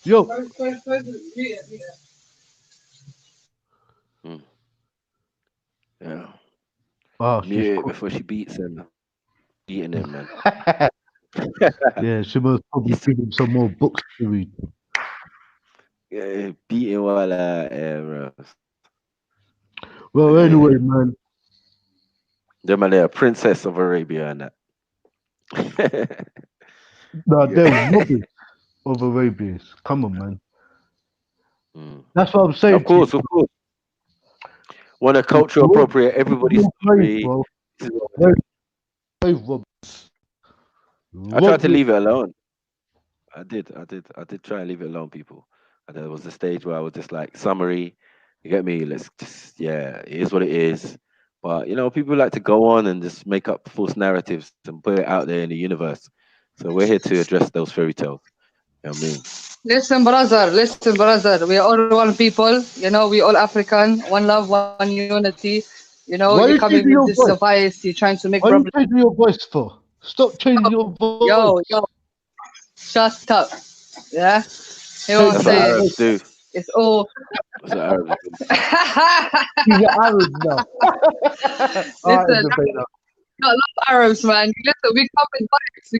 Yo. Yeah. Oh, Mute it before she beats him. Beating him, man. Yeah, she must probably give him some more books to read. Yeah, beating while Well, anyway, man. Them man, they're a princess of Arabia and that. No, they're rubbish of Arabians. Come on, man. That's what I'm saying. Of course. Want to culture appropriate everybody's story. I tried to leave it alone. I did try and leave it alone, people. And there was a stage where I was just like, summary, you get me? Let's just, it is what it is. But people like to go on and just make up false narratives and put it out there in the universe. So we're here to address those fairy tales. You know what I mean? Listen, brother. We are all one people. We all African. One love, one unity. Why you coming with this bias. You're trying to make problems. Why are you changing your voice for? Stop changing your voice. Yo. Shut up. Yeah? That's what Arabs do. It's all... That's what Arabs do. He's an Arab now. Listen, I love Arabs, man. Listen, we come with vibes.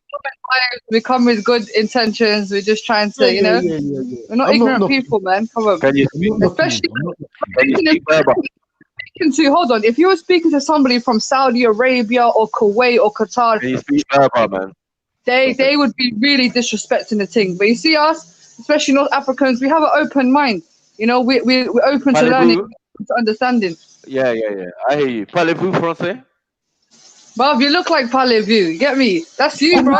We come with good intentions. We're just trying to, Yeah. We're not ignorant people, man. Come on. Can you speak? Especially Can hold on. If you were speaking to somebody from Saudi Arabia or Kuwait or Qatar, can you speak Berber, man? They would be really disrespecting the thing. But you see us, especially North Africans, we have an open mind. We're open to learning, to understanding. Yeah. I hear you. Parlez-vous français? Bob, you look like Parlez-vous. You get me? That's you, bro.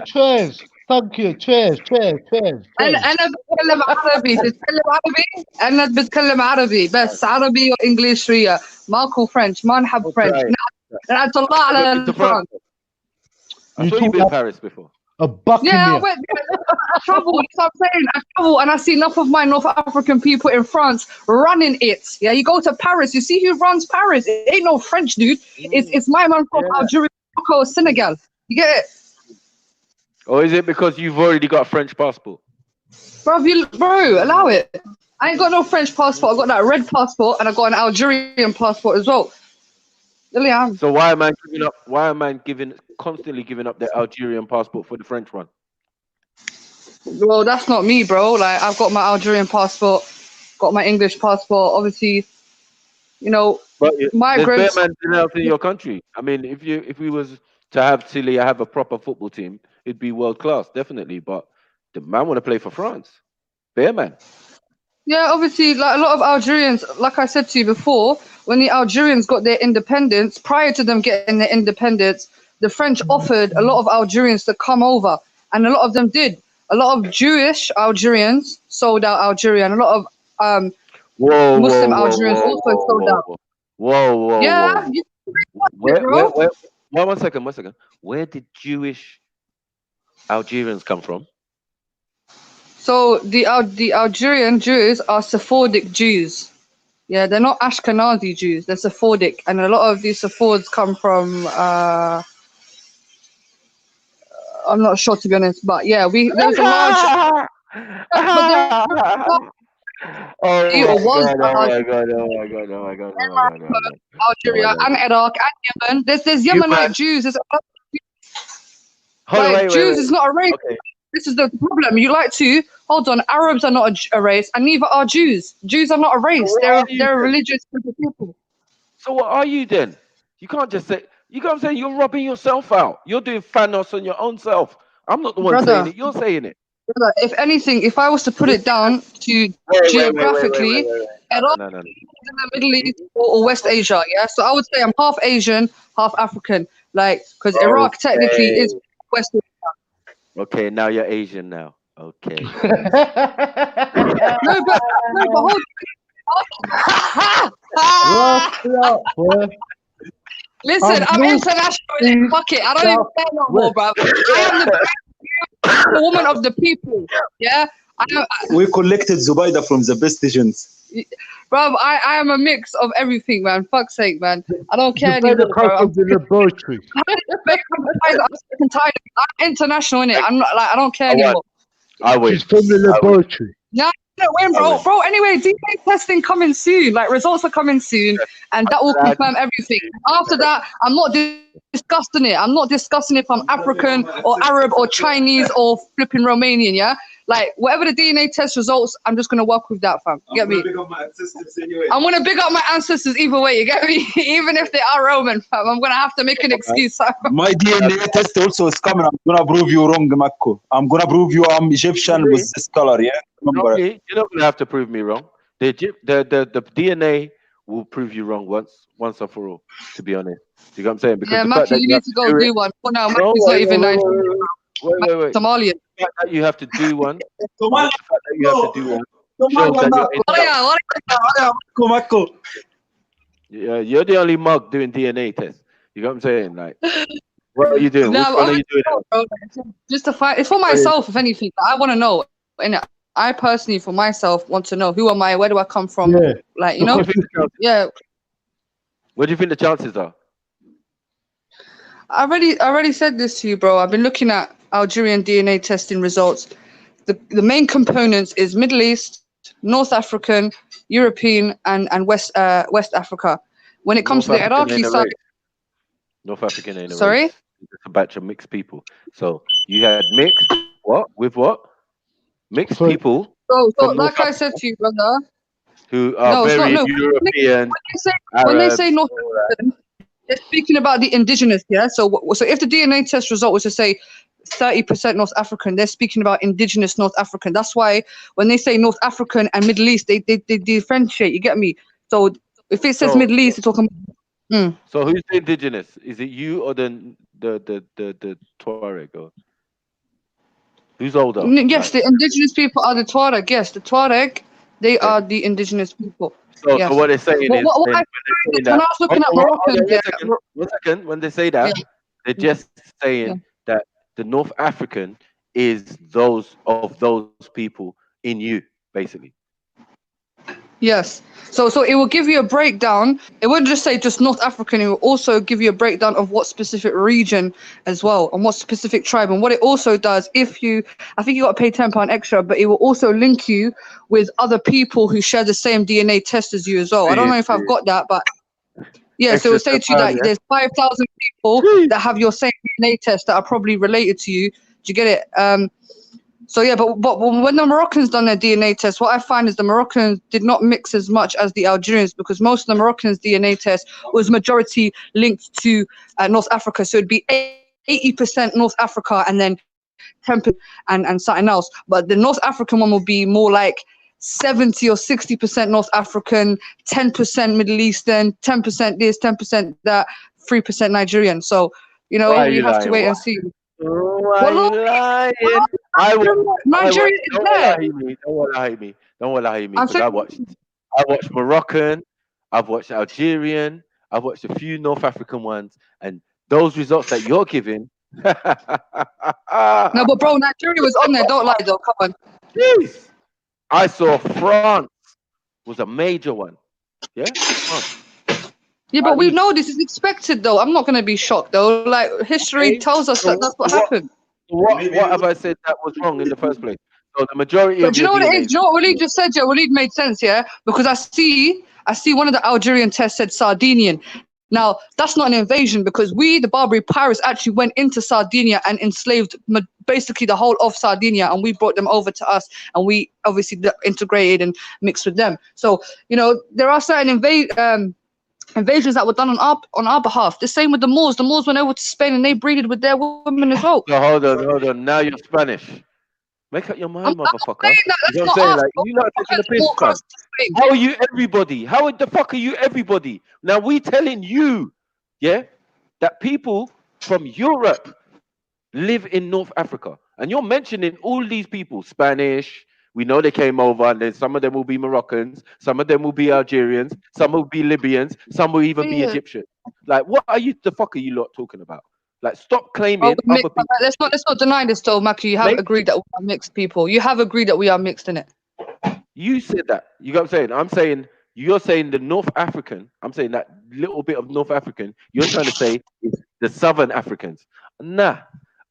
Cheers. Thank you. Cheers. أنا بتكلم عربي بس عربي وإنجليش شوية ماكو فرنش ما نحب فرنش أنا أطلع على فرنش. I saw you been in Paris before. Yeah, I travel. That's what I'm saying. I travel and I see enough of my North African people in France running it. Yeah, you go to Paris, you see who runs Paris. It ain't no French dude. It's my man from Algeria, Morocco, Senegal. You get it? Or is it because you've already got a French passport? Bro, allow it. I ain't got no French passport. I got that red passport and I got an Algerian passport as well. Lillian. So why am I giving up? Why am I constantly giving up the Algerian passport for the French one? Well, that's not me, bro. Like, I've got my Algerian passport, got my English passport. Obviously, but migrants. There's better man else in your country. I mean, if we was to have a proper football team, it'd be world class, definitely. But the man want to play for France, bear man. Yeah, obviously, like a lot of Algerians, like I said to you before, when the Algerians got their independence, prior to them getting their independence, the French offered a lot of Algerians to come over, and a lot of them did. A lot of Jewish Algerians sold out Algeria, and a lot of Muslim Algerians also sold out. Whoa! Yeah, Where one second, 1 second. Where did Jewish Algerians come from? So the Algerian Jews are Sephardic Jews. Yeah, they're not Ashkenazi Jews. They're Sephardic, and a lot of these Sephards come from. I'm not sure, to be honest, but yeah, there's a large. But there Oh or my was god! a Oh large my god! Oh my god! Oh my god! in Oh my god! Oh my Morocco, god! Oh Algeria, my god! and Iraq and Yemen. There's You Yemenite man, Jews. There's hold on, like Jews wait. is not a race. Okay, This is the problem. You like to hold on. Arabs are not a race, and neither are Jews. Jews are not a so race. what are you They're a then? religious group of people. So what are you then? You can't just say. You know what I'm saying? You're robbing yourself out. You're doing Thanos on your own self. I'm not the one saying Brother, it. You're saying it. brother, if anything, if I was to put This it down to geographically, wait. Iraq No. is in the Middle East or West Asia, yeah? So I would say I'm half Asian, half African, like, because Iraq technically Okay. is West Asia. Okay, now you're Asian now. Okay. No, but hold Rough it up, boy. Listen, I'm North, international. Innit? East, Fuck it. I don't even South, care no more, West. bro. I am the woman of the people. Yeah? We collected Zubaida from the best agents. Bro, I am a mix of everything, man. Fuck's sake, man. I don't care You better anymore, come bro. from the laboratory. I'm sick and tired. I'm international, innit? I'm not like I don't care I won. anymore. I win. She's from the laboratory. Yeah, I don't win, bro. Bro, anyway, DNA testing coming soon. Like results are coming soon, and that will confirm everything. After that, I'm not discussing it. I'm not discussing if I'm African or Arab or Chinese or flipping Romanian. Yeah, like whatever the DNA test results, I'm just gonna work with that, fam. Get me? Big up my ancestors anyway. I'm gonna big up my ancestors either way. You get me? Even if they are Roman, fam, I'm gonna have to make an excuse. My DNA test also is coming. I'm gonna prove you wrong, Makko. I'm gonna prove you I'm Egyptian with this color. Yeah, remember. Okay, you're not gonna have to prove me wrong. The DNA will prove you wrong once and for all. To be honest, you know what I'm saying? Because Yeah, the fact Matthew, that you you need have to to go do do it. one. For now, No, Matthew's not even Nigerian. wait. Somalian. The fact that you have to do one. The fact that you have to do one shows that you're Makko. Yeah, you're the only mug doing DNA tests. You know what I'm saying? Like, what are you doing? Which No, one are you doing? bro, just to find. It's for myself, if anything. I want to know, and I personally, for myself, want to know who am I? Where do I come from? Yeah. Like, you What know, do you think the chances- yeah. What do you think the chances are? I already said this to you, bro. I've been looking at Algerian DNA testing results. The main components is Middle East, North African, European, and West Africa. When it comes to the Iraqi side, North African ain't a sorry, race. It's just a batch of mixed people. So you had mixed what with what? Mixed So- people so from like North I said to you, brother. who are No, it's not. very No, European. when they say Arabs, North all that. African, they're speaking about the indigenous. Yeah. So if the DNA test result was to say 30% North African, they're speaking about indigenous North African. That's why when they say North African and Middle East, they differentiate. You get me? So if it says So- Middle East, they're talking. So who's the indigenous? Is it you or the Tuareg? Or who's older? Yes, the indigenous people are the Tuareg. Yes, the Tuareg, they are the indigenous people. So, yes. so what they're saying What- is what when I they're saying when that, I was looking at Moroccan, one second, when they say that, they're just saying that the North African is those people in you, basically. Yes. So it will give you a breakdown. It wouldn't just say just North African. It will also give you a breakdown of what specific region as well, and what specific tribe. And what it also does, I think you got to pay £10 extra, but it will also link you with other people who share the same DNA test as you as well. I don't know if I've got that, but yeah. So it will say to you that there's 5,000 people that have your same DNA test that are probably related to you. Do you get it? So yeah, but when the Moroccans done their DNA test, what I find is the Moroccans did not mix as much as the Algerians, because most of the Moroccans' DNA test was majority linked to North Africa. So it'd be 80% North Africa and then 10% and something else. But the North African one will be more like 70 or 60% North African, 10% Middle Eastern, 10% this, 10% that, 3% Nigerian. So, you know, we have to wait and see. Lying. Nigeria is there. Don't lie me. Because I watched Moroccan, I've watched Algerian, I've watched a few North African ones, and those results that you're giving. No, but bro, Nigeria was on there. Don't lie, though. Come on. Jeez. I saw France was a major one. Yeah? France. Yeah, but we know this is expected, though. I'm not going to be shocked, though. Like, history tells us that that's what happened. What have I said that was wrong in the first place? So the majority But of do you know your what it DNA is? Do you know what Waleed just said? Yeah, Waleed made sense, yeah? Because I see one of the Algerian tests said Sardinian. Now, that's not an invasion because we, the Barbary pirates, actually went into Sardinia and enslaved basically the whole of Sardinia, and we brought them over to us, and we obviously integrated and mixed with them. So, you know, there are certain invasions that were done on our behalf. The same with the Moors. The Moors went over to Spain and they breeded with their women as well. So hold on. Now you're Spanish. Make up your mind, motherfucker. Saying that, You know what I'm saying? Like, you not taking the piss, fam. How are you everybody? How the fuck are you everybody? Now we telling you, yeah, that people from Europe live in North Africa. And you're mentioning all these people, Spanish. We know they came over, and then some of them will be Moroccans, some of them will be Algerians, some will be Libyans, some will even be Egyptian. Like, what are you, the fuck are you lot talking about? Like, stop claiming other people. Let's not deny this, though, Maki. You have agreed that we are mixed people. You have agreed that we are mixed in it. You said that. You got what I'm saying? I'm saying, you're saying the North African. I'm saying that little bit of North African. You're trying to say it's the Southern Africans. Nah,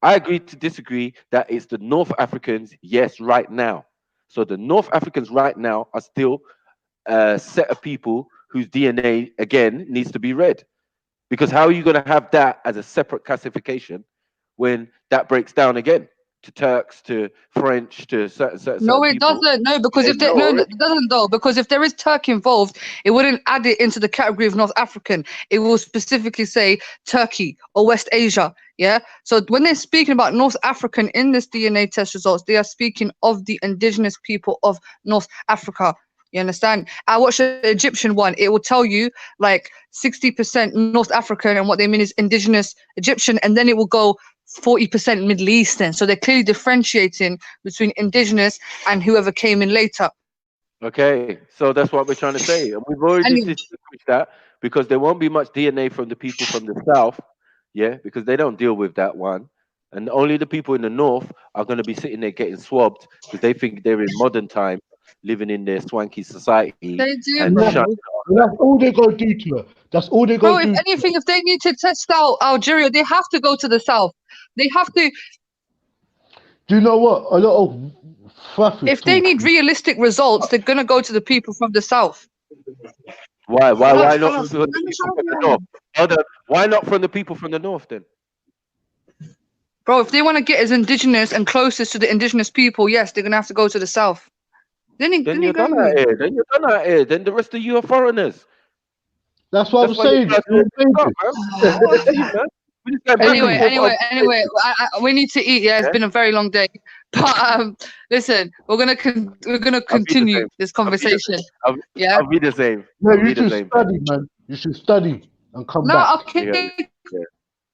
I agree to disagree that it's the North Africans, yes, right now. So the North Africans right now are still a set of people whose DNA, again, needs to be read. Because how are you going to have that as a separate classification when that breaks down again to Turks, to French, to certain No, it people? doesn't. No, because if there, no, it doesn't though. Because if there is Turk involved, it wouldn't add it into the category of North African. It will specifically say Turkey or West Asia. Yeah. So when they're speaking about North African in this DNA test results, they are speaking of the indigenous people of North Africa. You understand? I watched the Egyptian one. It will tell you like 60% North African, and what they mean is indigenous Egyptian, and then it will go 40% Middle Eastern. So they're clearly differentiating between indigenous and whoever came in later. Okay, so that's what we're trying to say. And we've already distinguished that because there won't be much DNA from the people from the south, yeah, because they don't deal with that one. And only the people in the north are going to be sitting there getting swabbed because they think they're in modern time, living in their swanky society. They do, and bro. That's all they got to do to her. That's all they got to do. Bro, if anything, if they need to test out Algeria, they have to go to the south. They have to. Do you know what? A lot of faff is If they need realistic results, they're gonna go to the people from the south. Why not from the people from the north? Why not from the people from the north then? Bro, if they want to get as indigenous and closest to the indigenous people, yes, they're gonna have to go to the south. Then you're done out here. Then you're done out here. Then the rest of you are foreigners. That's what I'm saying. Anyway, we need to eat. Yeah, it's been a very long day. But listen, we're gonna continue this conversation. Yeah, I'll be the same. No, you should study, man. You should study and come back. No, okay.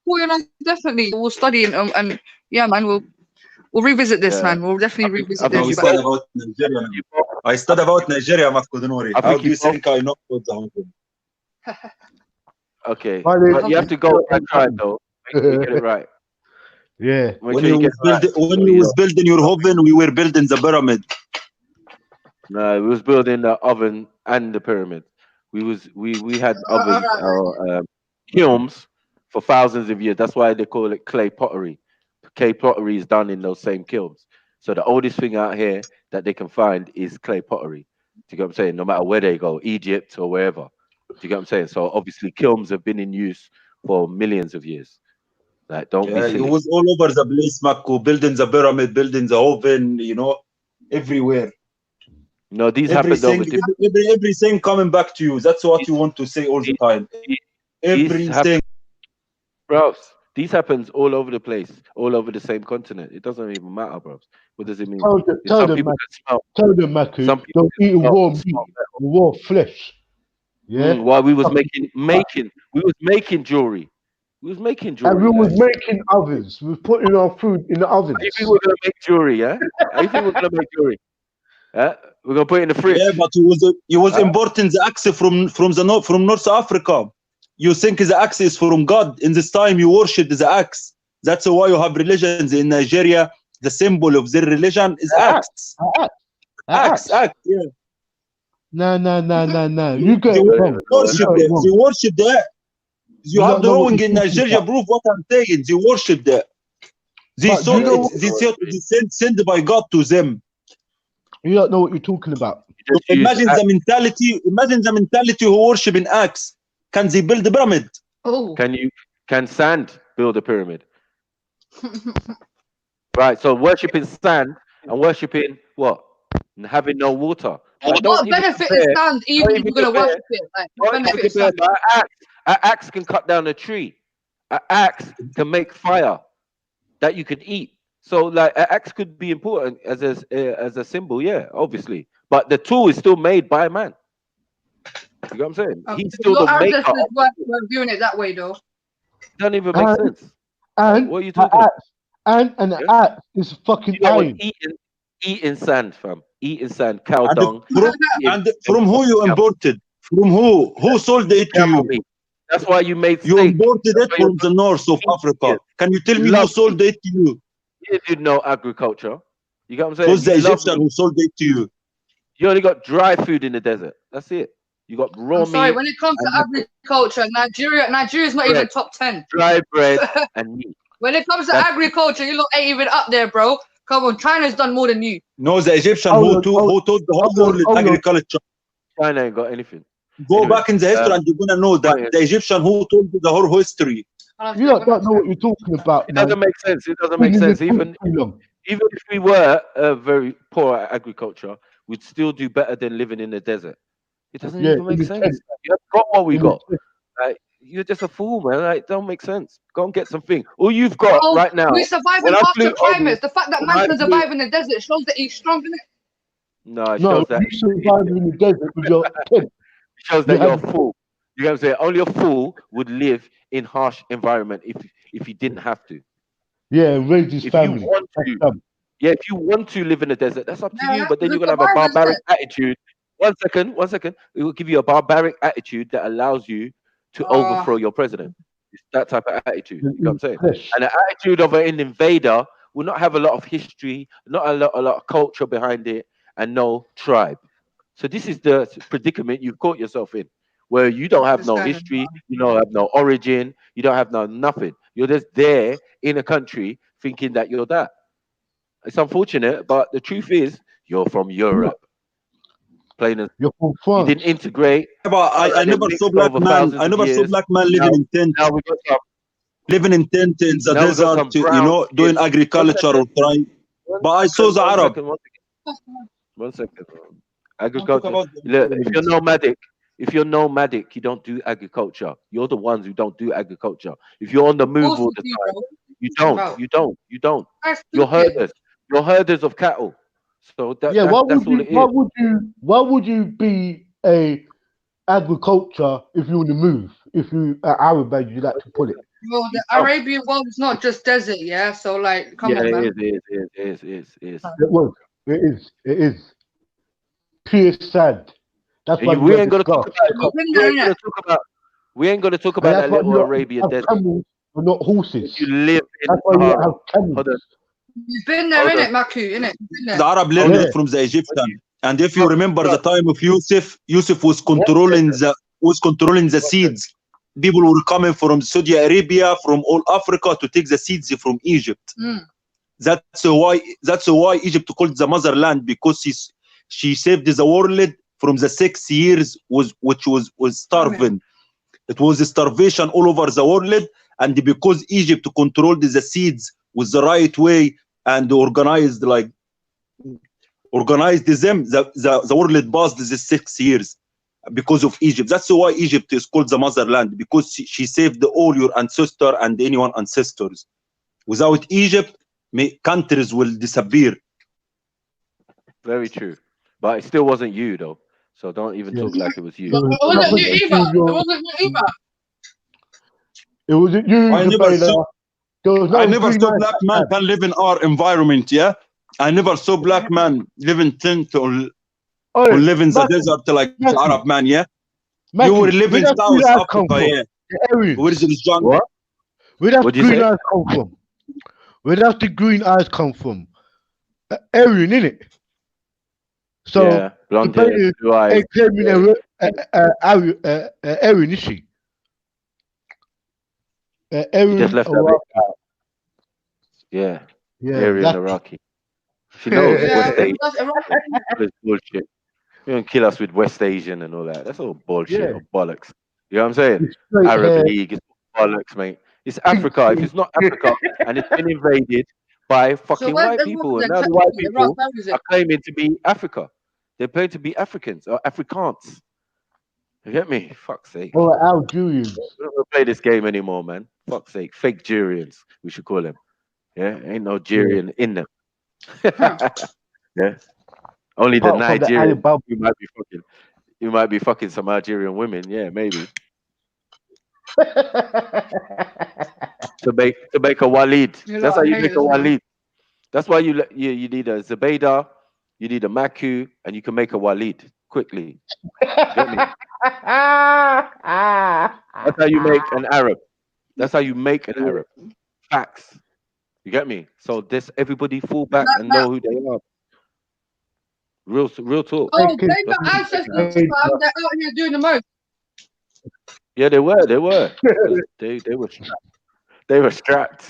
Well, definitely, we'll study and yeah, man, we'll revisit this, man. We'll definitely revisit this. I studied about Nigeria, Mafkodunori. How do you think I know about the Okay, but you have to go and try though. Make sure you get it right. Yeah. When you was building your oven, we were building the pyramid. No, we was building the oven and the pyramid. We had ovens or kilns for thousands of years. That's why they call it clay pottery. Clay pottery is done in those same kilns. So the oldest thing out here that they can find is clay pottery. Do you get what I'm saying? No matter where they go, Egypt or wherever. Do you get what I'm saying? So obviously kilns have been in use for millions of years. Like, don't be silly. It was all over the place, Mako, building the pyramid, building the oven, you know, everywhere. No, these happen over everything coming back to you. That's what you want to say all the time. Everything. Bro, these happens all over the place, all over the same continent. It doesn't even matter, bro. What does it mean? Tell them, Mako, don't eat raw meat, raw flesh. Yeah. While we was making jewelry. We was making jewelry. And we was making ovens. We was putting our food in the ovens. How you think we're gonna make jewelry, yeah? How you think we're gonna make jewelry? We're gonna put it in the fridge. Yeah, but you was importing the axe from North Africa. you think the axe is from God. In this time, you worship the axe. That's why you have religions in Nigeria. The symbol of their religion is axe. Axe. Yeah. No. You get They it wrong. worship that. They worship that. You have the wrong in Nigeria. Nigeria. Prove what I'm saying. They worship that. They But saw you know it sent by God to them. You don't know what you're talking about. Imagine the mentality. Imagine the mentality who worship an axe. Can they build a pyramid? Oh. Can sand build a pyramid? Right. So worshiping sand and worshiping what? And having no water. What benefit is sand even if you're gonna worship it? Like, what benefit is sand? An axe can cut down a tree. An axe can make fire that you could eat. So, like, an axe could be important as a symbol, yeah, obviously. But the tool is still made by man. You know what I'm saying? He's still Your the maker. we're viewing it that way, though. Doesn't even make sense. And what are you talking about? And an axe is fucking iron. Eating sand, fam. Eating sand, cow dung. And from who you imported? From who? Who sold it to you? That's why you made steak. You imported it from the north of Africa. Can you tell me who sold it to you? You didn't know agriculture. You get what I'm saying? Who's the Egyptian who sold it to you? You only got dry food in the desert. That's it. You got raw meat. Sorry, when it comes to agriculture, Nigeria's not even top 10. Dry bread and meat. When it comes to agriculture, you lot ain't even up there, bro. Come on, China's done more than you. No, the Egyptian who taught the whole world agriculture. China ain't got anything. Go back in the history and you're gonna know that the Egyptian who told you the whole history. You don't know what you're talking about. It doesn't make sense. It doesn't make sense. Even if we were very poor at agriculture, we'd still do better than living in the desert. It doesn't even make sense. You have got what we got. Like, you're just a fool, man. Like, don't make sense. Go and get something. All you've got right now. We survive in harsh climates. The fact that man can survive in the desert shows that he's strong, isn't it? No, it shows that you survive in the desert with your tent. It shows that you're a fool. You know what I'm saying? Only a fool would live in harsh environment if he didn't have to. Yeah, raise his family. If you want to live in the desert, that's up to you. But then you're gonna have a barbaric attitude. One second. It will give you a barbaric attitude that allows you to overthrow your president. It's that type of attitude. You know what I'm saying? And the attitude of an invader will not have a lot of history, not a lot of culture behind it, and no tribe. So this is the predicament you've caught yourself in, where you don't have no history, you don't have no origin, you don't have no nothing. You're just there in a country thinking that you're that. It's unfortunate, but the truth is you're from Europe. You're from France. You didn't integrate. But I never saw black man. I never saw black man living in tent. Now we got some. Living in tent in the desert, doing agriculture or trying. But I saw the Arab. One second. Agriculture. Look, if you're nomadic, you don't do agriculture. You're the ones who don't do agriculture. If you're on the move all the time, you don't. You're herders. You're herders of cattle. So that's all it is. Why would you be a agriculture if you want to move? If you Arab, as you like to put it. Well, the Arabian world is not just desert, yeah. So like, come on, man. It is. It is. Pure sand. That's why we ain't gonna talk about. We ain't gonna talk about that little Arabian desert. Camels are not horses. You live in. That's why you have camels. You've been there, innit, Maku? Innit? The Arab learned it from the Egyptian. And if you remember the time of Yusuf was controlling the seeds. People were coming from Saudi Arabia, from all Africa to take the seeds from Egypt. That's why Egypt called the motherland, because she saved the world from the 6 years which was starving. It was starvation all over the world, and because Egypt controlled the seeds with the right way and organized them, the world passed the 6 years because of Egypt. That's why Egypt is called the motherland, because she saved all your ancestors and anyone ancestors. Without Egypt, countries will disappear. Very true, but it still wasn't you though. So don't even talk like it was you. It wasn't you either. It wasn't you. I never saw black man can live in our environment. Yeah, I never saw black man live in tent or live in the desert like the Arab man. Yeah, you were living in South Africa. Yeah, Aryans. Where is this jungle? What? Where does What'd you green say? eyes come from? Where does the green eyes come from? Aryan, innit? So Yeah, blonde hair, the blue eyes. claiming Aryan, is she? You just Aryan, left that bit out. Yeah, yeah, Aryan that's Iraqi. She knows Yeah, West Asian. that's Iraqi. All this bullshit. You don't kill us with West Asian and all that. That's all bullshit yeah. or bollocks. You know what I'm saying? It's straight Arab hair, League is bollocks, mate. It's Africa. If it's not Africa and it's been invaded by So fucking where's white everyone people, and then now the white claiming Iraq people values it? are claiming to be Africa. They're claiming to be Africans or Afrikaans. You get me? Fuck's sake. or Algerians. We don't wanna play this game anymore, man. Fuck's sake. Fake Jurians, we should call them. Yeah, ain't no Jurian in them. Yeah. Only the Apart from the Nigerian. Alibaba. You might be fucking some Nigerian women, yeah, maybe. To make a Walid. You That's lot how you are make a haters, man. Walid. That's why you need a Zubaydah, you need a Maku, and you can make a Walid quickly. Get me? That's how you make an Arab. That's how you make an Arab. Facts. You get me? So this everybody fall back and know who they are. Real talk. Oh, blame That's your what it is, ancestors, man. fam. They're out here doing the most. Yeah, they were. 'Cause they were strapped. They were strapped.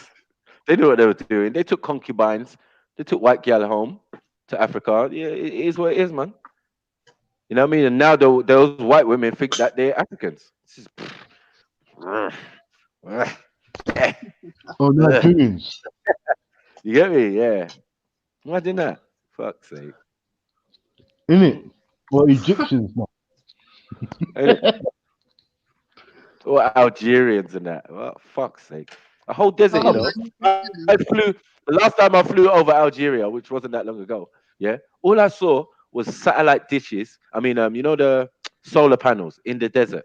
They knew what they were doing. They took concubines. They took white gal home to Africa. Yeah, it is what it is, man. You know what I mean? And now those white women think that they're Africans. This is, Or Nigerians. you get me? Yeah. Imagine that. Fuck's sake. Innit? Or Egyptians, man. Or Algerians and that. Well, fuck's sake. A whole desert, Oh, you know. I flew the last time I flew over Algeria, which wasn't that long ago. Yeah. All I saw was satellite dishes. I mean, you know the solar panels in the desert.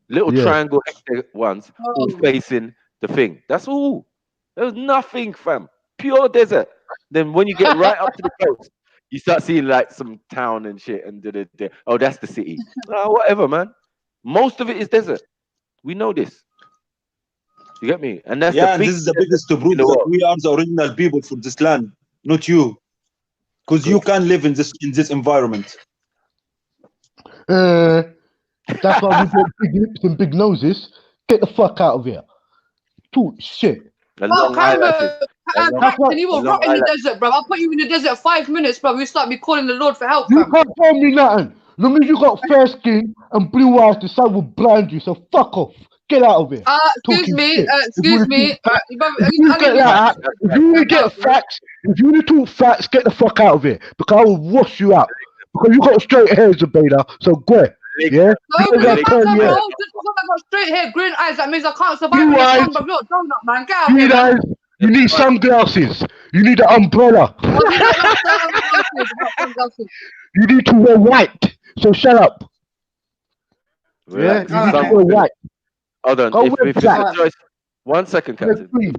Little Yeah. triangle ones all Oh. facing the thing. That's all. There was nothing, fam. Pure desert. Then when you get right up to the coast, you start seeing like some town and shit and oh, that's the city. Oh, whatever, man. Most of it is desert. We know this. You get me? And that's Yeah, the and big this is the biggest to in prove the that world. we are the original people for this land, not you. Because you can live in this environment. That's why we got big lips and big noses. Get the fuck out of here. Talk shit. The Oh, long eyelashes. Captain, you will the long rot in the eyelash. desert, bro. I'll put you in the desert 5 minutes, bro. You start me calling the Lord for help, You fam. can't tell me nothing. Long as you got fair skin and blue eyes, the sun will blind you. So fuck off. Get out of here. Excuse Talking me, shit. excuse me. If you get that, if you want to get facts, if you want to talk facts, get the fuck out of here. Because I will wash you out. Because you got straight hair, Zubaydah. So go. Yeah? No, You bro, got 10 bro. years. Just because I got straight hair, green eyes, that means I can't survive Blue in the eyes. sun, bro. You're a donut, man. Get out of Green here, man. eyes. You need sunglasses. You need an umbrella. You need to wear white. So shut up. Relax. Yeah? You need to Sun- wear white. Hold on. Go If with it's a black. choice, 1 second, Wear Captain. green.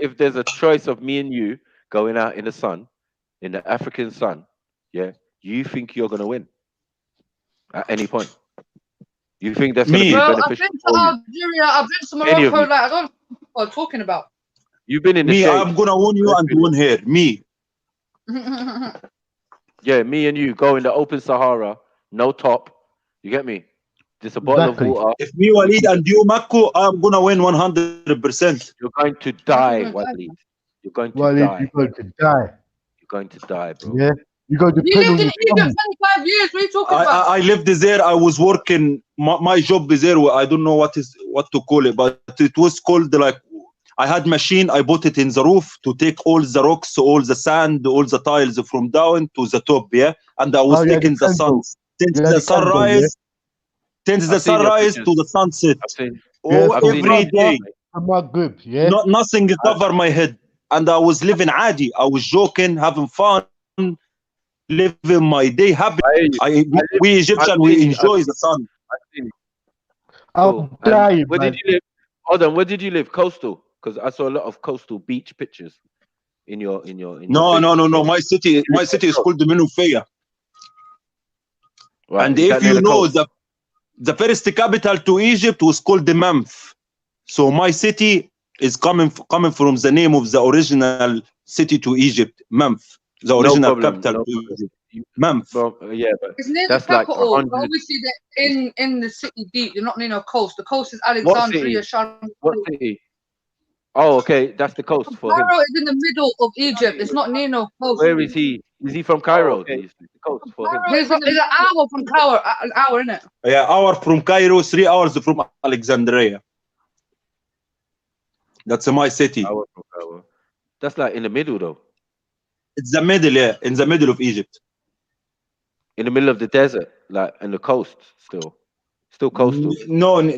If there's a choice of me and you going out in the sun, in the African sun, yeah, you think you're gonna win at any point? You think that's gonna Me. be Bro, I've beneficial been to for you? Algeria, I've been to Any of Morocco, you? like, I don't know what I'm talking about. You've been in the Me, shade. I'm gonna win you and win here. Me. Yeah, me and you go in the open Sahara, no top. You get me? Just a bottle Exactly. of water. If me, Walid, and you, Makko, I'm gonna win 100%. You're going to die, Walid. You're going to Well, die. you're going to die. You're going to die, bro. Yeah? You're going to You depend lived on in your Egypt family. 25 years, what are you talking about? I lived there. I was working. My job is there. I don't know what to call it, but it was called like I had machine. I put it in the roof to take all the rocks, all the sand, all the tiles from down to the top. Yeah, and I was taking the sun since the sunrise, since the sunrise to the sunset. I've seen. Oh, I've seen every it. day. My grip, yeah? Nothing cover my head, and I was living adi. I was joking, having fun, living my day happy. We Egyptian, we enjoy the sun. I've seen it. I'm Cool. dying, Where man. did you live? Hold on. Where did you live? Coastal? Because I saw a lot of coastal beach pictures in your No. thing. My city is called the Menufeya. Right. And is if that near you the know coast? The first capital to Egypt was called the Memphis. So my city is coming from the name of the original city to Egypt, Memphis, the original capital to Egypt. Memphis. Yeah, but It's near that's the like capital. 100. But obviously, they're in the city deep. You're not near no coast. The coast is What Alexandria. city? What city? Oh, okay, that's the coast for him. Cairo is in the middle of Egypt. It's not near no coast. Where is he? Is he from Cairo? The coast for him. It's an hour from Cairo. An hour, innit? Yeah, hour from Cairo, 3 hours from Alexandria. That's my city. Hour from Cairo. That's like in the middle, though. It's the middle, yeah, in the middle of Egypt. In the middle of the desert, like in the coast, still coastal. No. In the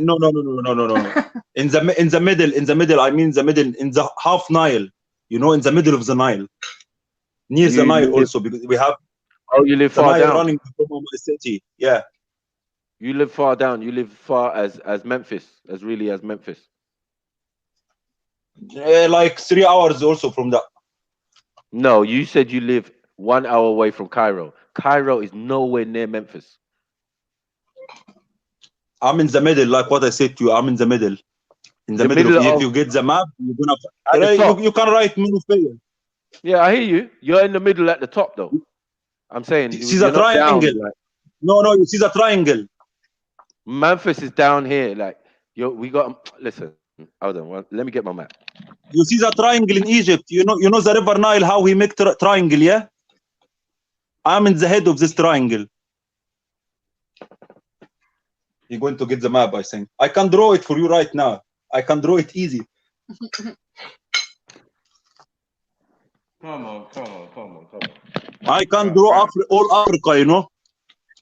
middle. I mean the middle, in the half Nile. You know, in the middle of the Nile, near the Nile also, because we have. Oh, you live the far Nile down. running from my city. Yeah. You live far down. You live far as Memphis, as Memphis. Like 3 hours also from that. No, you said you live 1 hour away from Cairo. Cairo is nowhere near Memphis. I'm in the middle, like what I said to you. I'm in the middle. In the middle of, if you get the map, you're gonna you can write Menufeya. Yeah, I hear you. You're in the middle at the top, though. I'm saying you see the triangle. Down, like, no, you see the triangle. Memphis is down here. Like we got. Listen, hold on. Let me get my map. You see the triangle in Egypt. You know the River Nile, how he make triangle, yeah? I'm in the head of this triangle. You're going to get the map, I think. I can draw it for you right now. I can draw it easy. Come on. I can draw all Africa, you know.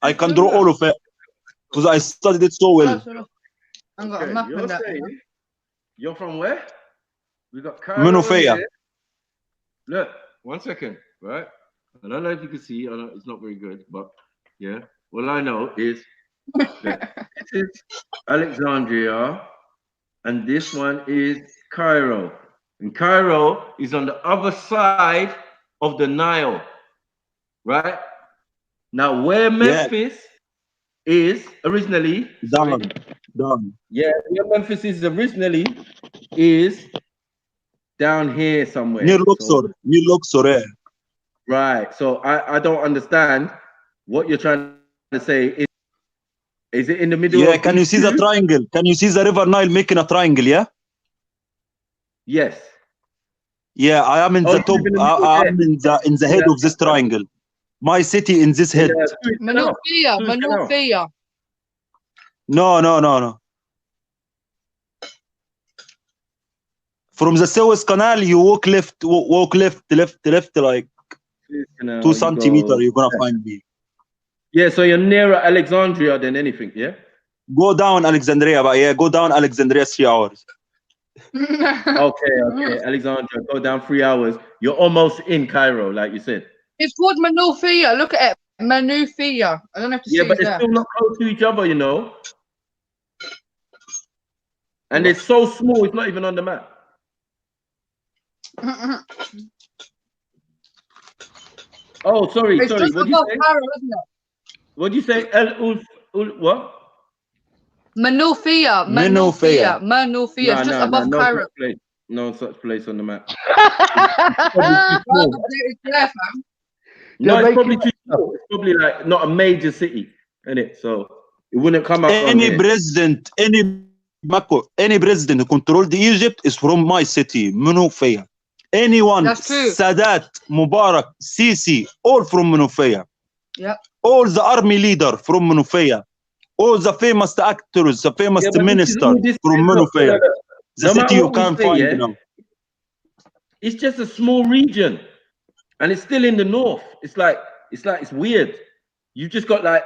I can draw all of it because I studied it so well. I've got a map in that. You're from where? We got Cairo. Menufeya. Look, 1 second, right? I don't know if you can see. I know it's not very good, but yeah. All I know is this is Alexandria, and this one is Cairo. And Cairo is on the other side of the Nile, right? Now, where Memphis is originally down. Yeah, where Memphis is originally is down here somewhere. Near Luxor. Yeah. Right. So I don't understand what you're trying to say. Is it in the middle? Yeah, can you see the triangle? Can you see the River Nile making a triangle, yeah? Yes. Yeah, I am in the top. I am in the head of this triangle. My city in this head. Menufeya. No. From the Suez Canal, you walk left, like 2 centimeters. You're gonna find me. Yeah, so you're nearer Alexandria than anything, yeah? Go down Alexandria, but yeah, go down Alexandria 3 hours. Okay. Alexandria, go down 3 hours. You're almost in Cairo, like you said. It's called Menufeya. Look at it. Menufeya. I don't have to see but it's still not close to each other, you know. And it's so small, it's not even on the map. Oh, sorry. It's just What do you say? Cairo, isn't it? What do you say? What? Menufeya. It's just above Cairo. No such place on the map. It's there, fam. No, it's probably too small. It's probably like not a major city, isn't it? So it wouldn't come up. Any president who controlled Egypt is from my city, Menufeya. Anyone, Sadat, Mubarak, Sisi, all from Menufeya. Yeah. All the army leader from Menufeya. All the famous actors, the famous minister from Menufeya. The city you can't find now. It's just a small region, and it's still in the north. It's weird. You've just got like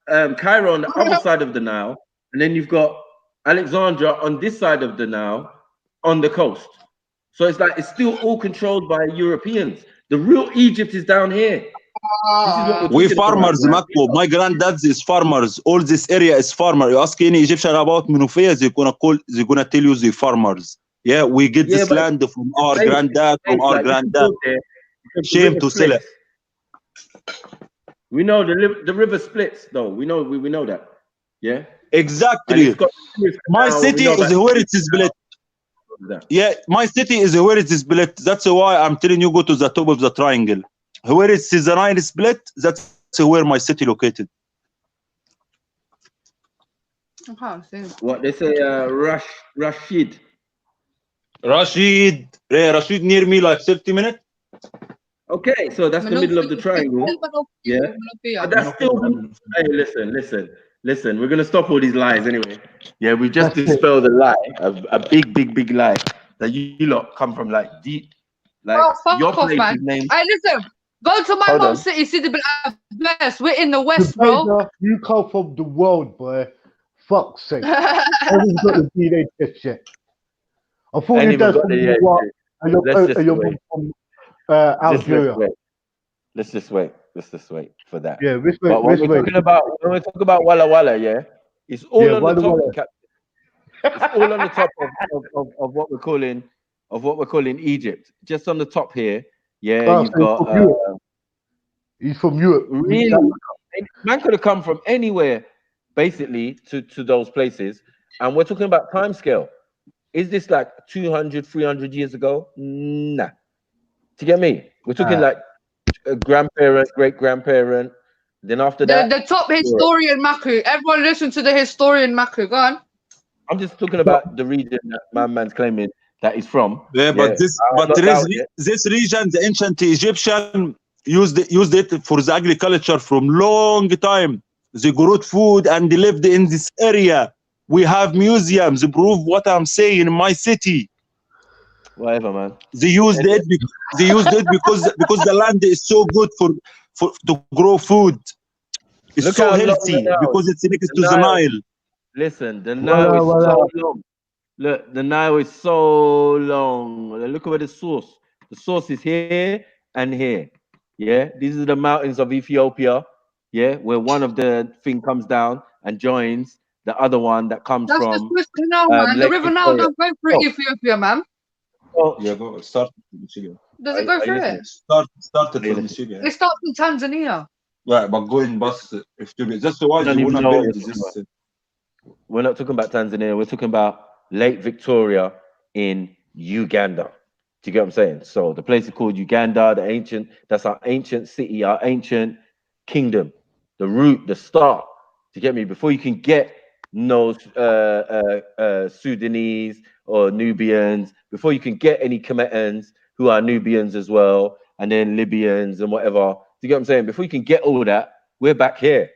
Cairo on the other side of the Nile, and then you've got Alexandria on this side of the Nile on the coast. So it's like it's still all controlled by Europeans. The real Egypt is down here. We farmers, Makko. My granddad is farmers. All this area is farmer. You ask any Egyptian about Menufeya, they're gonna tell you the farmers. Yeah, we get this land from our granddad, Shame to sell it. We know the river splits, though. We know that. Yeah. And Exactly. it's got My now, city we know is about where it is split. Yeah, my city is where it is split. That's why I'm telling you, go to the top of the triangle. Where it is the Nile split, that's where my city located. I can't see. what they say, Rashid. Rashid, Rashid near me like 30 minutes. Okay, so that's the middle of the triangle. Yeah, but that's still. Hey, listen. We're gonna stop all these lies anyway. Yeah, we just That's it. dispelled a lie, a big lie that you lot come from like deep, like Oh, fuck your off, place man. is named. Hey, listen. Go to my Hold home on. city, City Bless. We're in the west, bro. Together, you come from the world, boy. Fuck's sake. I haven't got the DNA test yet. I thought Ain't you even dad got from the New York and Let's just your wait. mum from Let's Algeria. wait. Let's just wait. Let's just wait for that. Yeah, this way, But when we're talking about Walla Walla, yeah, it's all Yeah, on the Walla top. Walla. It's all on the top of what we're calling Egypt. Just on the top here, yeah, Oh, you've so got he's from Europe. really man could have come from anywhere, basically, to those places. And we're talking about time scale. Is this like 200, 300 years ago? Nah. Do you get me? We're talking like a grandparent, great grandparent. Then after that, The top historian Maku. Everyone listen to the historian Maku. Go on. I'm just talking about the region that my man's claiming that he's from. Yeah, but I'm not doubting it. this region, the ancient Egyptian used it for the agriculture from long time. They grew food and they lived in this area. We have museums prove what I'm saying in my city. Whatever, man. They used it. They used it because the land is so good for to grow food. It's Look so how long healthy the Nile- because it's next to the the Nile- Nile. Listen, the Nile is so long. Look, the Nile is so long. Look at where the source. The source is here and here. Yeah, these are the mountains of Ethiopia. Yeah, where one of the thing comes down and joins the other one that comes That's the from. Swiss Canal, man. The Lake River Nile Victoria. don't go through Ethiopia, man. Oh, Yeah, go start from Michigan. Does it go through it? Started from Michigan. It starts in Tanzania. Right, but going bus Ethiopia. That's why I don't they even wanna know what build you're talking this. We're not talking about Tanzania. We're talking about Lake Victoria in Uganda. Do you get what I'm saying? So the place is called Uganda, that's our ancient city, our ancient kingdom, the root, the start. Do you get me? Before you can get no Sudanese or Nubians, before you can get any Kemetans who are Nubians as well, and then Libyans and whatever. Do you get what I'm saying? Before you can get all that, we're back here,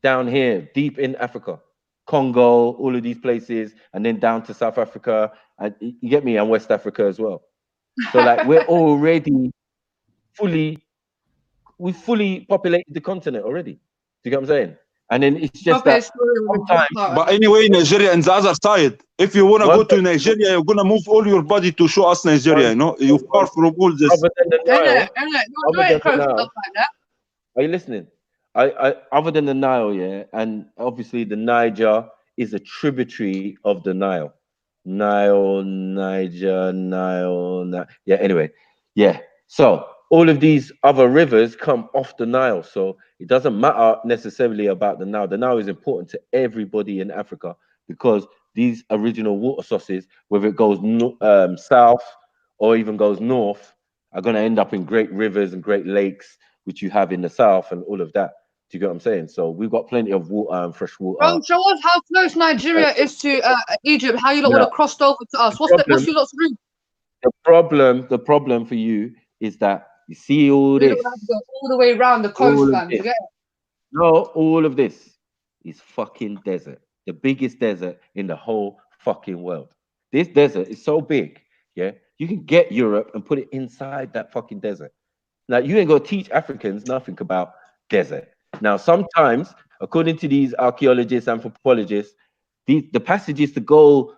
down here, deep in Africa. Congo, all of these places, and then down to South Africa, and you get me, and West Africa as well. So like we're already we fully populated the continent already. Do you get what I'm saying? And then it's just that sometimes. But anyway, Nigeria on the other side. If you wanna go to Nigeria, you're gonna move all your body to show us Nigeria. You know, you're far from all this. Other than the Nile, Don't ain't close enough like that. are you listening? I other than the Nile, yeah, and obviously the Niger is a tributary of the Nile. Niger, Nile. Yeah, anyway. Yeah. So all of these other rivers come off the Nile. So it doesn't matter necessarily about the Nile. The Nile is important to everybody in Africa because these original water sources, whether it goes south or even goes north, are going to end up in great rivers and great lakes, which you have in the south and all of that. Do you get what I'm saying? So we've got plenty of water and fresh water. Bro, show us how close Nigeria is to Egypt. How you lot would have crossed over to us. What's your lot's route? The problem for you is that you see all this. We have to go all the way around the coast, man. You get it? No, all of this is fucking desert. The biggest desert in the whole fucking world. This desert is so big, yeah. You can get Europe and put it inside that fucking desert. Now you ain't gonna teach Africans nothing about desert. Now, sometimes, according to these archaeologists, anthropologists, the passages to go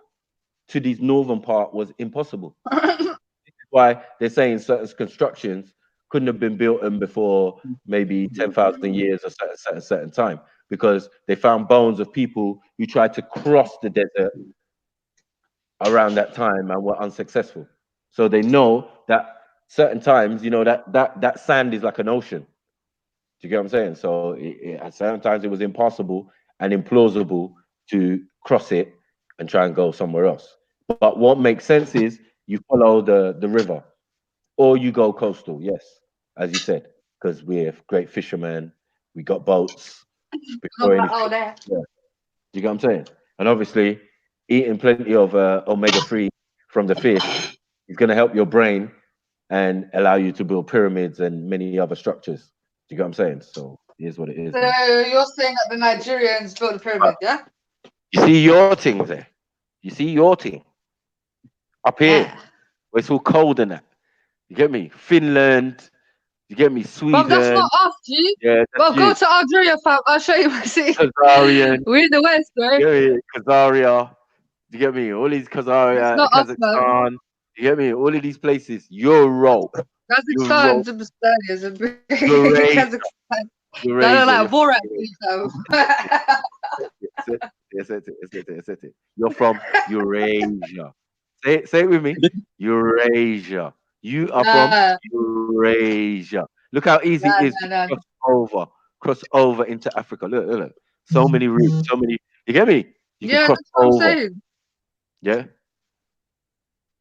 to this northern part was impossible. This is why they're saying certain constructions couldn't have been built in before maybe 10,000 years or certain time, because they found bones of people who tried to cross the desert around that time and were unsuccessful. So they know that certain times, you know, that sand is like an ocean. Do you get what I'm saying? So sometimes it was impossible, and implausible to cross it and try and go somewhere else. But what makes sense is you follow the river, or you go coastal. Yes, as you said, because we're great fishermen. We got boats. Before anything, yeah. You get what I'm saying? And obviously, eating plenty of omega-3 from the fish is going to help your brain and allow you to build pyramids and many other structures. Do you get what I'm saying? So here's what it is. So you're saying that the Nigerians built the pyramid, yeah? You see your thing there. You see your thing up here, Yeah. where it's all cold and that. You get me? Finland. You get me? Sweden. But that's not us, G. Yeah, Well, that's go you. to Algeria, fam. I'll show you my city. Khazarian. We're in the West, right? You get me? Khazaria. You get me? All these It's Khazaria, not us, man. Kazakhstan. You get me? All of these places. Europe. Kazakhstan, Europe. Kazakhstan. Eurasia. Kazakhstan. No, Eurasia. like Borat. Yes. You're from Eurasia. Say it with me. Eurasia. You are from Eurasia. Look how easy it is to cross over into Africa. Look. So many routes, so many. You get me? You can Yeah, cross that's what I'm over. saying. Yeah.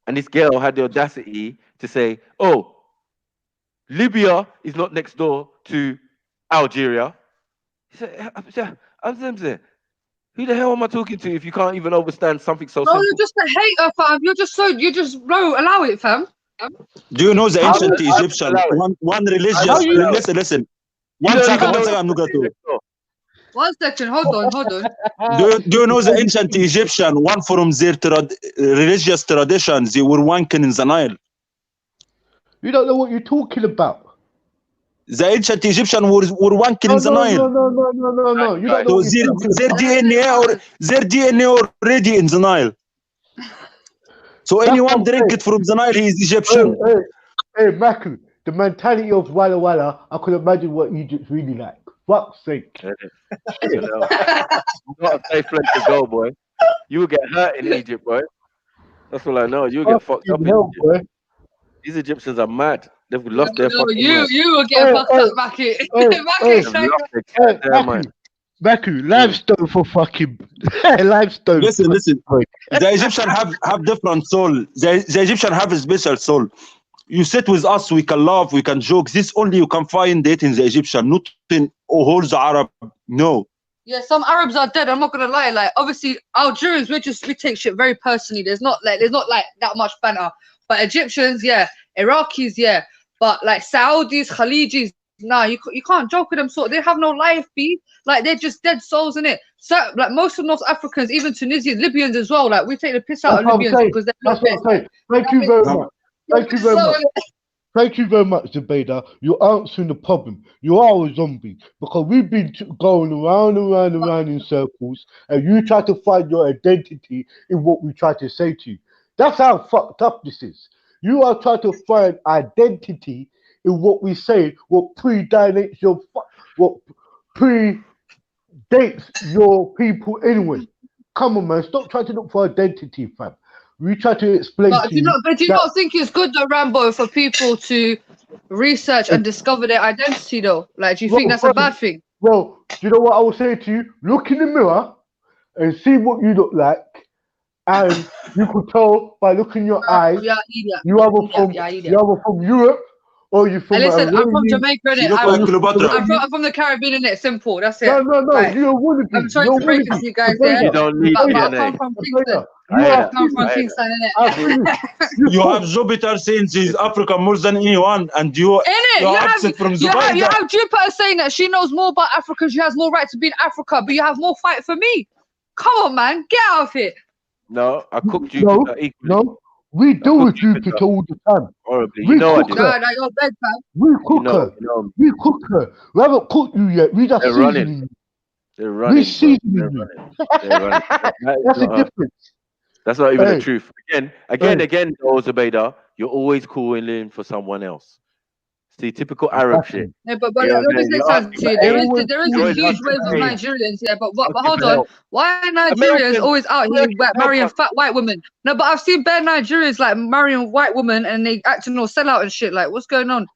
And this girl had the audacity to say, "Oh, Libya is not next door to Algeria." He said, "Who the hell am I talking to if you can't even understand something so Bro, simple?" you're just a hater, fam. Bro, allow it, fam. Do you know the How ancient would I Egyptian? allow it? One How religious. would I allow it? Listen. You One don't second. even know I'm not going to. next door. 1 second, hold on. Do you know the ancient Egyptian? One from their religious traditions, they were wanking in the Nile. You don't know what you're talking about. The ancient Egyptian were wanking in the Nile. No. You don't know So what you're talking about. their DNA already in the Nile. So That's anyone what I'm drink saying. it from the Nile, he is Egyptian. Hey, Maku, the mentality of Walla Walla, I could imagine what Egypt's really like. Fuck's sake. You know, not a safe place to go, boy. You will get hurt in Egypt, boy. That's all I know. You'll get fucked up in Hell, Egypt. boy. These Egyptians are mad. They've lost their fucking mind. You will get fucked up, Maki. They've lost their goddamn mind. Maku, limestone for fucking limestone. Listen. The Egyptian have different soul. The Egyptian have a special soul. You sit with us, we can laugh, we can joke. This only you can find it in the Egyptian, not in whole the Arab. No. Yeah, some Arabs are dead. I'm not gonna lie. Like, obviously, Algerians, we take shit very personally. There's not like that much banter. But Egyptians, yeah. Iraqis, yeah. But like Saudis, Khalijis, nah, you can't joke with them. So they have no life, B. Like, they're just dead souls in it. So like most of North Africans, even Tunisians, Libyans as well. Like, we take the piss out of Libyans because they're not dead. Thank you very much. Thank you very much, Zubaida. You're answering the problem. You are a zombie because we've been going around in circles, and you try to find your identity in what we try to say to you. That's how fucked up this is. You are trying to find identity in what we say, what predates your people anyway. Come on, man. Stop trying to look for identity, fam. We try to explain But to do you not think it's good though, Rambo, for people to research and discover their identity though? Like, do you think that's a bad thing? Well, do you know what I will say to you? Look in the mirror and see what you look like, and you could tell by looking in your eyes. You are from Europe, or you from. Listen, I'm from Jamaica, innit? I'm from the Caribbean, innit? Simple. That's it. No. Like, You're one of I'm sorry to break it to you guys, yeah. You don't need but DNA. I come from Kingston. I come from Kingston, innit? You have Jupiter saying she's African more than anyone, and you have Jupiter saying that she knows more about Africa. She has more right to be in Africa, but you have more fight for me. Come on, man, get out of it. No, I cooked Jupiter equally. No, we do with Jupiter all the time. Horribly. You know I do. No, you're dead, fam. We cook her. We cook her. We haven't cooked you yet. We just seasoning you. They're running. We seasoning you. They're running. That's the difference. That's not even the truth. Again, Zubaida, you're always calling in for someone else. See, typical Arab shit. Yeah, but let me say something to you. There is a huge wave of Nigerians, yeah. But hold on, why are Nigerians always out here marrying fat white women? No, but I've seen bare Nigerians like marrying white women and they acting all sellout and shit. Like, what's going on?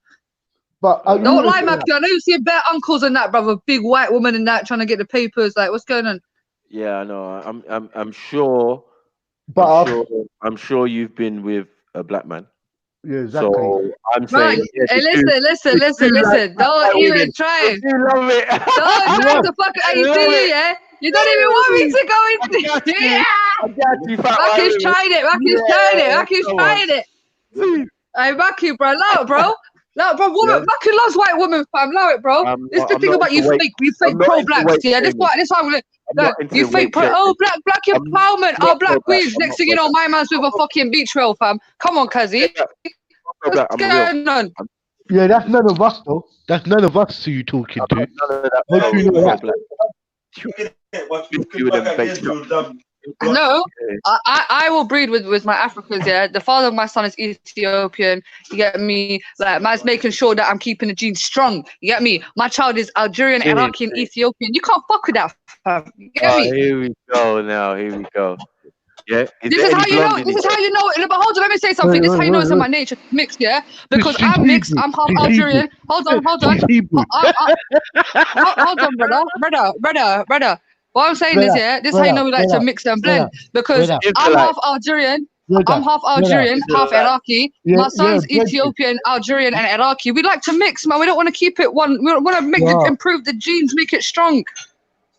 But Don't lie, Mackie. I know you see bare uncles and that, brother. Big white woman and that trying to get the papers. Like, what's going on? Yeah, I know. I'm sure. But I'm sure you've been with a black man. yeah, exactly. So I'm Right. saying, yeah, Hey, you listen. Don't even try. you love it. Don't try to fuck. Hey, love see, it. yeah? You don't even want me to go into. got you. Yeah. I got you, fat white Mackie's women. trying it. Mackie's Yeah, trying it. Mackie's come trying it. See, Hey, Mackie, bro. Allow it, bro. Allow it, bro. Woman, Yeah. Mackie loves white women, fam. Allow it, bro. This is the I'm thing not about into you weight. fake. You I'm fake not pro into blacks. weight Yeah, this shaming. why. This why. I'm Look, not into you the fake weight pro. shaming. Oh, black I'm empowerment. Oh, not black pro black. queens. I'm Next not thing you pro know, black. my man's with a fucking beach roll, fam. Come on, Kazi. Yeah, pro What's black. I'm real. going on? Yeah, that's none of us though. That's none of us who you talking to. None of that Hope you know pro that. black. You with them fake stuff. No, I will breed with my Africans. Yeah, the father of my son is Ethiopian. You get me? Like, man's making sure that I'm keeping the genes strong. You get me? My child is Algerian, Same, Iraqi, and Ethiopian. You can't fuck with that, fam. You get Oh, me? here we go now. Here we go. Yeah. Is This there is any how you know. blonde in This is here? how you know. No, but hold on, let me say something. This is how you know it's in my nature to mix, yeah. Because She's I'm mixed. Hebrew. I'm half She's Algerian. Hold on. She's Hebrew. Hold on, brother. What I'm saying is, yeah, this is how you know we like to mix and blend. Because I'm Israelite. half Algerian. I'm Brother, half Algerian, half Israelite. Iraqi. Yeah, My son's yeah, Ethiopian, Algerian, and Iraqi. We like to mix, man. We don't want to keep it one. We want to make Wow. improve the genes, make it strong.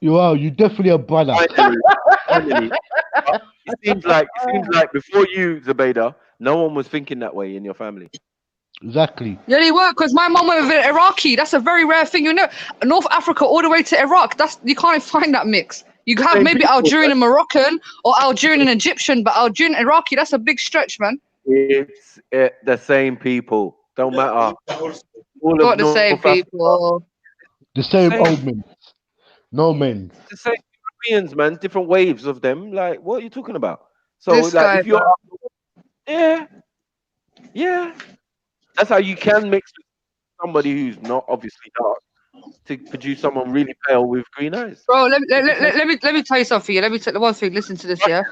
You are. You definitely a brother. Finally. It seems like before you, Zubaida, no one was thinking that way in your family. Exactly. Yeah, they were, because my mom went with an Iraqi. That's a very rare thing. You know, North Africa all the way to Iraq. You can't find that mix. You have Same maybe people, Algerian and Moroccan, or Algerian and Egyptian, but Algerian and Iraqi, that's a big stretch, man. It's the same people. Don't matter. All Not of the same North Africa, people. The same Same. old men. No men. the same Europeans, man. Different waves of them. Like, what are you talking about? So, This like, guy, if you're, yeah, that's how you can mix with somebody who's not obviously dark to produce someone really pale with green eyes. bro, let me tell you something. Yeah? Let me tell you one thing. Listen to this, yeah.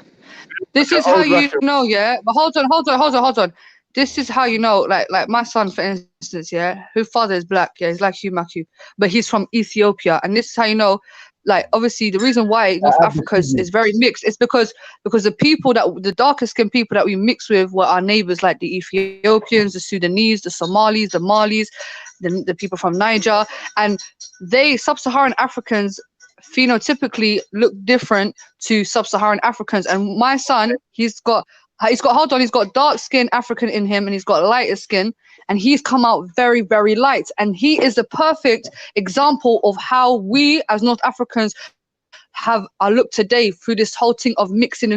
This is Old how you Russia. know, yeah. But hold on. This is how you know, like my son, for instance, yeah, whose father is black, yeah, he's like you, Matthew, but he's from Ethiopia, and this is how you know, like, obviously the reason why North Africa is very mixed is because the darker skinned people that we mix with were our neighbors, like the Ethiopians, the Sudanese, the Somalis, the Malis, the people from Niger, and sub-Saharan Africans phenotypically look different to sub-Saharan Africans. And my son, he's got dark skin African in him, and he's got lighter skin, and he's come out very, very light. And he is the perfect example of how we as North Africans have our look today through this whole thing of mixing. He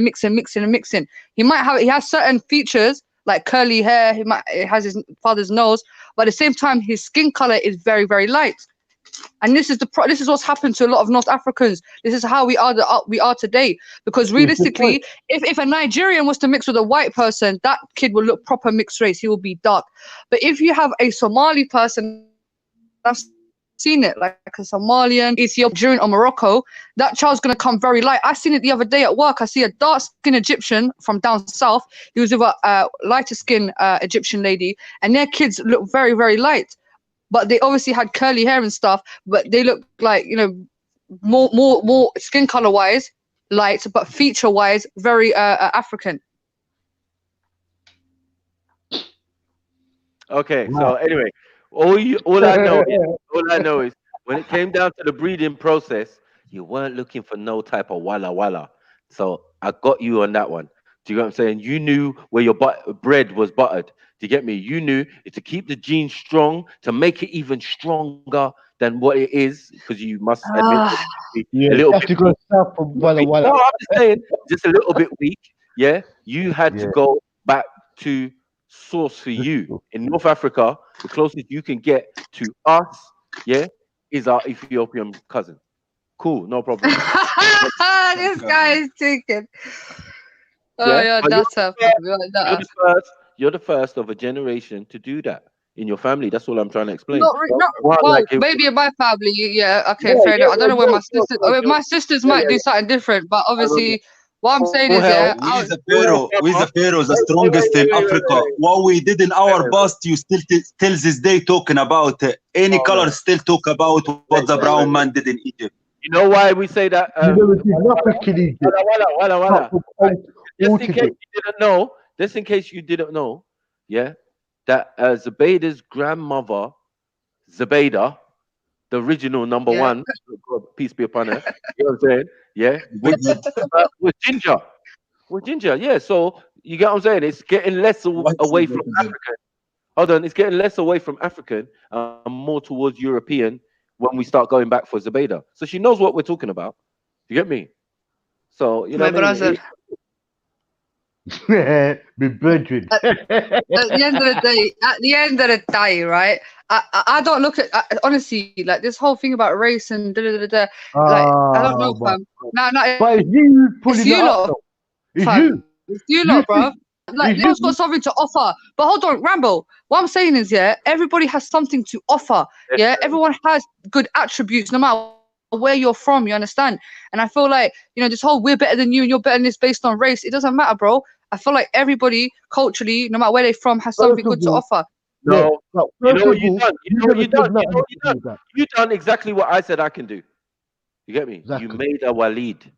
has certain features like curly hair, he has his father's nose, but at the same time his skin color is very, very light. And this is what's happened to a lot of North Africans. This is how we are today. Because realistically, if a Nigerian was to mix with a white person, that kid will look proper mixed race. He will be dark. But if you have a Somali person, I've seen it, like a Somalian, Ethiopian, or Morocco, that child's gonna come very light. I seen it the other day at work. I see a dark-skinned Egyptian from down south. He was with a lighter-skinned Egyptian lady, and their kids look very, very light. But they obviously had curly hair and stuff, but they look like, you know, more skin color wise light, but feature wise very African. Okay, so anyway, all I know is when it came down to the breeding process, you weren't looking for no type of walla walla. So I got you on that one. Do you get what I'm saying? You knew where your bread was buttered. Do you get me? You knew to keep the gene strong, to make it even stronger than what it is, because you must admit a little bit. No, I'm just saying, just a little bit weak. Yeah, you had to go back to source for you in North Africa. The closest you can get to us, is our Ethiopian cousin. Cool, no problem. This guy is thinking. Oh yeah, that's You're the first of a generation to do that in your family. That's all I'm trying to explain. Maybe in my family, okay, fair enough. I don't know where my sisters. My sisters might do something different, but obviously, What I'm saying Oh, is, hell. yeah, We the Pharaoh, the strongest in Africa. What we did in our past, you still till this day talking about any color. Still talk about what the brown man did in Egypt. You know why we say that? You never did nothing in Egypt. Wala. Right. Just in case you didn't know, yeah, that Zubaydah's grandmother, Zubaydah, the original number Yeah. one, God, peace be upon her, you know what I'm saying? Yeah, was ginger. Was ginger, yeah. So you get what I'm saying? It's getting less away from African. Hold on, it's getting less away from African and more towards European when we start going back for Zubaydah. So she knows what we're talking about. You get me? So you know My what I mean? brother. Be brethren. At the end of the day, right? I don't look at honestly like this whole thing about race and like I don't know, fam. No, But it's you pulling it's it you up, lot, though. It's fam. you. It's you lot, bro. Like It's everyone's you. got something to offer. But hold on, Rambo. What I'm saying is, yeah, everybody has something to offer. Yeah, everyone has good attributes, no matter where you're from. You understand? And I feel like this whole we're better than you and you're better than this based on race. It doesn't matter, bro. I feel like everybody culturally, no matter where they're from, has something good to offer. No, No, you know what you first of done? all, You know what you never done? said You know nothing what you to do done? with that. You done exactly what I said I can do. You get me? You Exactly. made a Walid.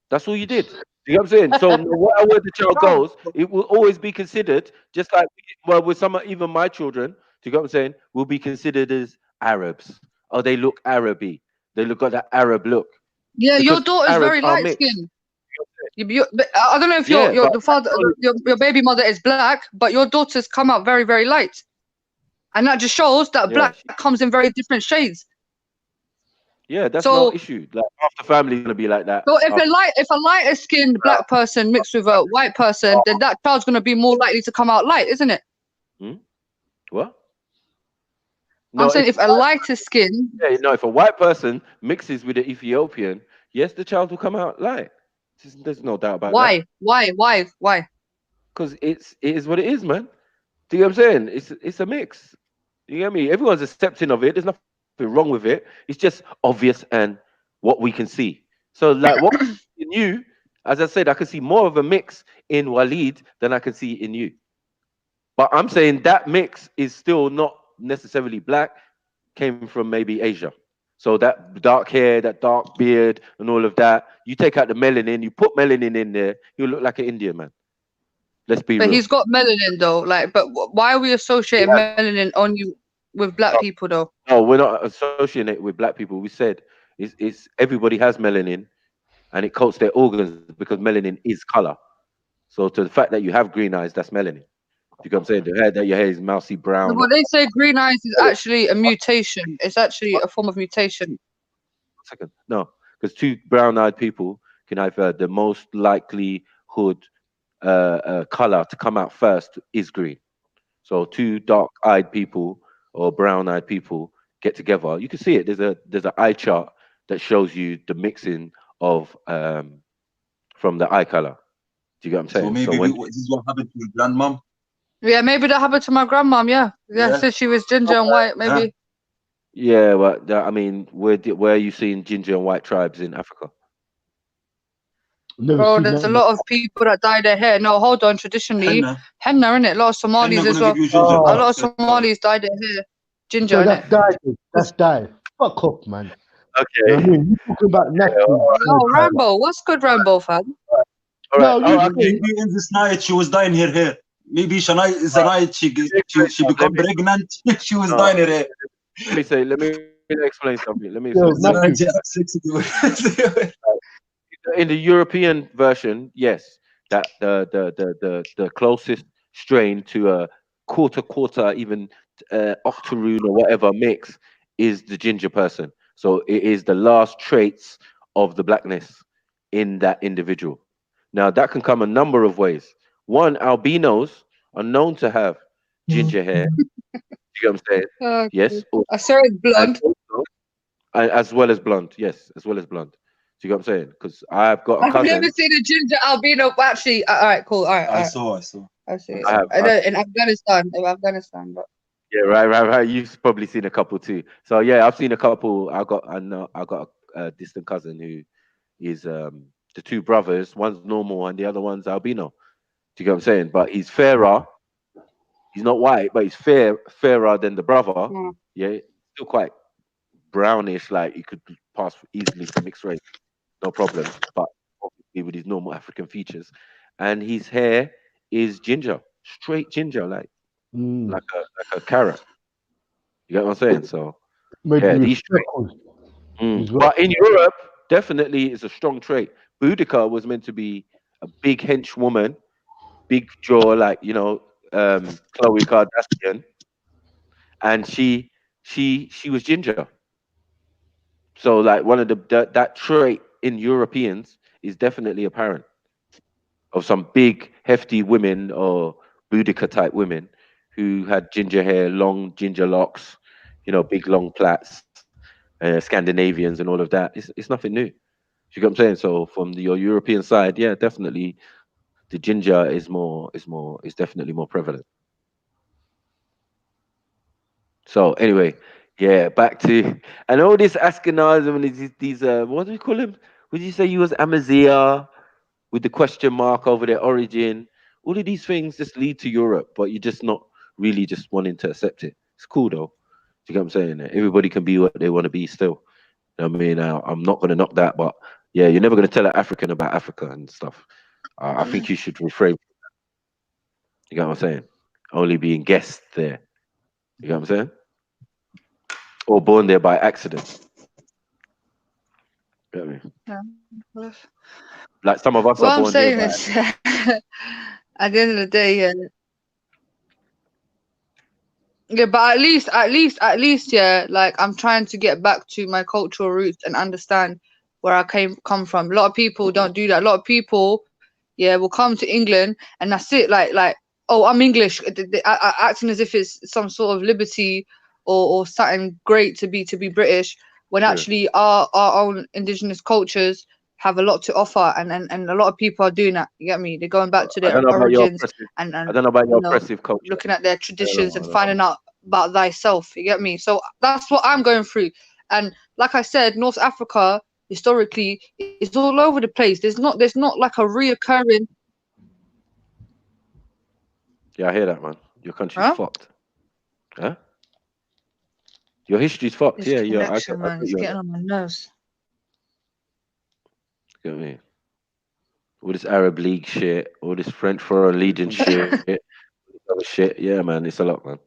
That's all you did. You know what I'm saying? So no matter where the child goes, it will always be considered, just like with some even my children, do you get what I'm saying? Will be considered as Arabs. Oh, they look Araby. They look got that Arab look. Yeah, your Because daughter's Arabs very are light mixed. skinned. But I don't know if Yeah, your but the father, your baby mother is black, but your daughter's come out very, very light, and that just shows that yeah, black comes in very different shades. yeah, that's So, no issue. Like half the family's gonna be like that. so if a lighter skinned black person mixed with a white person, then that child's gonna be more likely to come out light, isn't it? What? I'm saying if a lighter skin, Yeah, if a white person mixes with an Ethiopian, yes, the child will come out light. There's no doubt about that. why? Because it is what it is, man. Do you know what I'm saying? It's a mix. You get me? Everyone's accepting of it. There's nothing wrong with it. It's just obvious and what we can see. So like what in you, as I said, I can see more of a mix in Walid than I can see in you. But I'm saying that mix is still not necessarily black, came from maybe Asia. So that dark hair, that dark beard, and all of that, you take out the melanin, you put melanin in there, you look like an Indian man. Let's be but real. he's got melanin though. Like, but why are we associating melanin on you with black people though? No, we're not associating it with black people. We said it's everybody has melanin, and it coats their organs because melanin is color. So to the fact that you have green eyes, that's melanin. You know what I'm saying? The hair that your hair is mousy brown. But they say green eyes is actually a mutation. It's actually a form of mutation. Second, no, because two brown-eyed people can have the most likelihood color to come out first is green. So two dark-eyed people or brown-eyed people get together. You can see it. There's an eye chart that shows you the mixing of from the eye color. Do you get what I'm saying? So maybe this is what happened to your grandmom. Yeah, maybe that happened to my grandmom. Yeah, since she was ginger and white, maybe. Yeah, but I mean, where are you seeing ginger and white tribes in Africa? Bro, there's a lot of people that dye their hair. No, hold on. Traditionally, henna, innit? A lot of Somalis as well. A lot of Somalis dye their hair ginger, So innit? that's dyed. Fuck off, man. Okay. You know what I mean, you talking about natural. No, Rambo. What's good, Rambo, fam? No, maybe in this night she was dyeing her hair. Maybe the night she become pregnant. She was dyeing her hair. Let me explain something. Let me Yo, explain. Matthew. In the European version, yes, that the closest strain to a quarter, even octoroon or whatever mix is the ginger person. So it is the last traits of the blackness in that individual. Now that can come a number of ways. One, albinos are known to have ginger hair. You know what I'm saying? Okay. Yes. I saw it blonde. As well as blonde. Yes, as well as blonde. Do you get what I'm saying? Because I've got a I've cousin. never seen a ginger albino. Actually, all right, cool. All right. I saw. I see. I know in Afghanistan. But Yeah, right. You've probably seen a couple too. So yeah, I've seen a couple. I got a distant cousin who is The two brothers, one's normal and the other one's albino. Do you get what I'm saying? But he's fairer. He's not white, but he's fairer than the brother. Mm. Yeah, still quite brownish. Like he could pass easily for mixed race, no problems. But obviously with his normal African features, and his hair is ginger, straight ginger, Mm. like a carrot. You get what I'm saying? So Maybe yeah, with these traits. freckles Mm. as well. But in Europe, definitely is a strong trait. Boudica was meant to be a big hench woman, big jaw, like Chloe Kardashian, and she was ginger. So like one of that trait in Europeans is definitely apparent of some big hefty women or Boudica type women who had ginger hair, long ginger locks, big long plaits, Scandinavians and all of that. It's nothing new. You get what I'm saying? So from your European side, yeah, definitely the ginger is definitely more prevalent. So anyway, yeah, back to and all this Ashkenazim and these what do we call him? Would you say you was Amazia with the question mark over their origin? All of these things just lead to Europe, but you're just not really just wanting to accept it. It's cool though. Do you get what I'm saying? Everybody can be what they want to be still. I mean, I'm not going to knock that, but yeah, you're never going to tell an African about Africa and stuff. I think you should refrain. You get what I'm saying? Only being guests there. You get what I'm saying? Or born there by accident. You get me? Yeah. Like some of us What are I'm born there saying by. is, at the end of the day, yeah, yeah, but at least, yeah, like I'm trying to get back to my cultural roots and understand where I come from. A lot of people don't do that. A lot of people, yeah, will come to England and that's it. Like, oh, I'm English, acting as if it's some sort of liberty or something great to be British, when Yeah. actually our own indigenous cultures have a lot to offer, and a lot of people are doing that. You get me? They're going back to I don't their know about your origins oppressive. and I don't know about your you know oppressive culture. looking at their I don't traditions know. and finding out about thyself. You get me? So that's what I'm going through. And like I said, North Africa historically is all over the place. There's not like a reoccurring. Yeah, I hear that, man. Your country's Huh? fucked. Huh? Your history's fucked. This Yeah, yeah. connection, I man, get it's you on getting that. on my nerves. You get me? All this Arab League shit, all this French Foreign Legion shit, all this other shit. Yeah, man, it's a lot, man.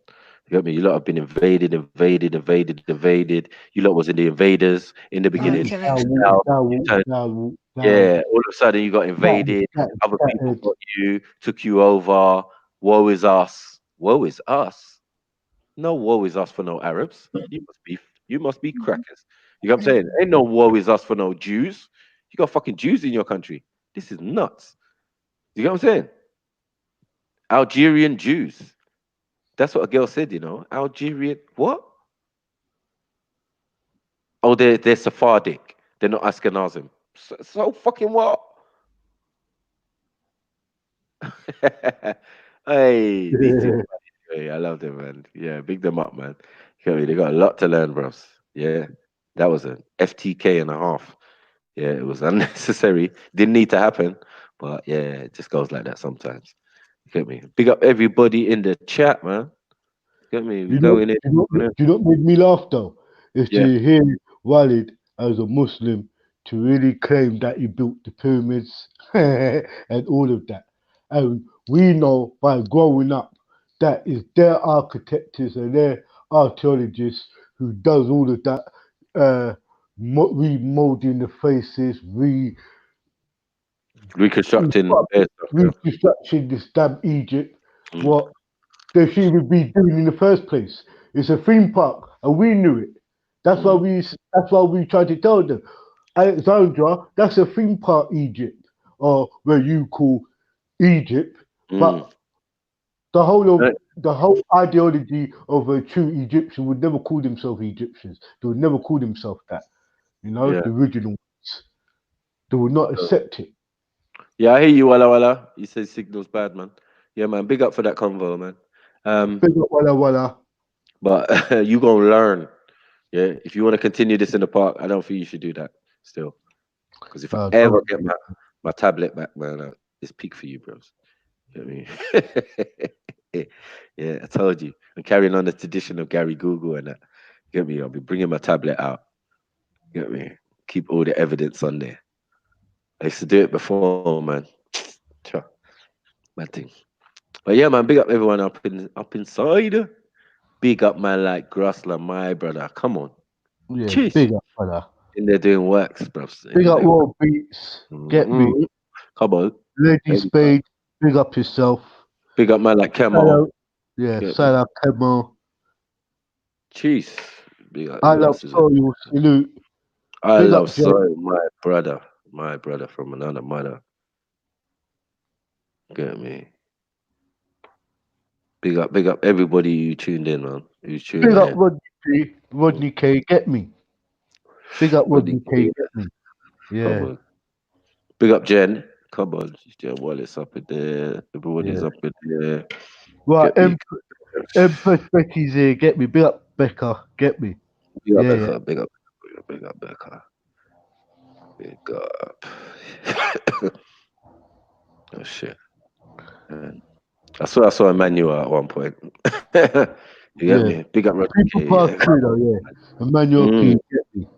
You get me? You lot have been invaded. You lot was in the invaders in the My beginning. connection. Now you turn. Down. Yeah, all of a sudden you got invaded. Other people got you, took you over. Woe is us. Woe is us. No woe is us for no Arabs. You must be crackers. You know what I'm saying? Ain't no woe is us for no Jews. You got fucking Jews in your country. This is nuts. You know what I'm saying? Algerian Jews. That's what a girl said, Algerian what? Oh, they're Sephardic. They're not Ashkenazim. So fucking what? Hey, these two. Hey, I love them, man. Yeah, big them up, man. You know what I mean? They got a lot to learn, bros. Yeah, that was an FTK and a half. Yeah, it was unnecessary. Didn't need to happen, but yeah, it just goes like that sometimes. You get me? Big up everybody in the chat, man. Get me? We You know, going in. you know, Going in. you know what made me laugh though? Is Yeah. to hear Walid as a Muslim to really claim that he built the pyramids and all of that. And we know by growing up that is their architects and their archaeologists who does all of that remolding the faces, Reconstructing their stuff. Yeah. reconstructing this damn Egypt. Mm. What they should be doing in the first place. It's a theme park, and we knew it. That's why we tried to tell them, Alexandra, that's a theme park, Egypt, or where you call Egypt. Mm. But the whole Uh, of the whole ideology of a true Egyptian would never call themselves Egyptians. They would never call themselves that. Yeah. The original ones. They would not accept it. Yeah, I hear you, Walla Walla. You said signal's bad, man. Yeah, man. Big up for that convo, man. Big up, Walla Walla. But you gonna learn. Yeah, if you want to continue this in the park, I don't think you should do that. Still, Because if I Oh, ever don't. get my tablet back, man, it's peak for you, bros. You know what I mean? Yeah, I told you. I'm carrying on the tradition of Gary Google and that. Get me? I'll be bringing my tablet out. Get me? Keep all the evidence on there. I used to do it before, man. Sure, bad thing. But yeah, man, big up everyone up inside. Big up man like Grossler, my brother. Come on. Yeah, Cheers. big up, brother. In there doing works, bro. Big up World Beats. Get me. Come on. Lady Baby, Spade. Big up yourself. big up man like Shout Kemo. out. Yeah, Get shout out Kemo. Cheese. Big up. I Who love else is it? Soil. Salute. I Big love up Jen. Soy, my brother from another mother. Get me. Big up everybody who tuned in, man. Who's Big tuning up in. Rodney K. Rodney K. Get me. Big up Rodney Rodney K. K. Get me. Come Yeah. on. Big up Jen. Come on. Jen Wallace up in there. Everybody's Yeah. up in there. Right. Get me. Empress Becky's here. Get me. Big up Becca. Get me. Big up Yeah, Becca. Big up Becca. Big up. Oh shit. Man. I saw Emmanuel at one point. You get Yeah. me? Big up Rodney People K. pass Yeah. through though. Yeah. Emmanuel P. Get me.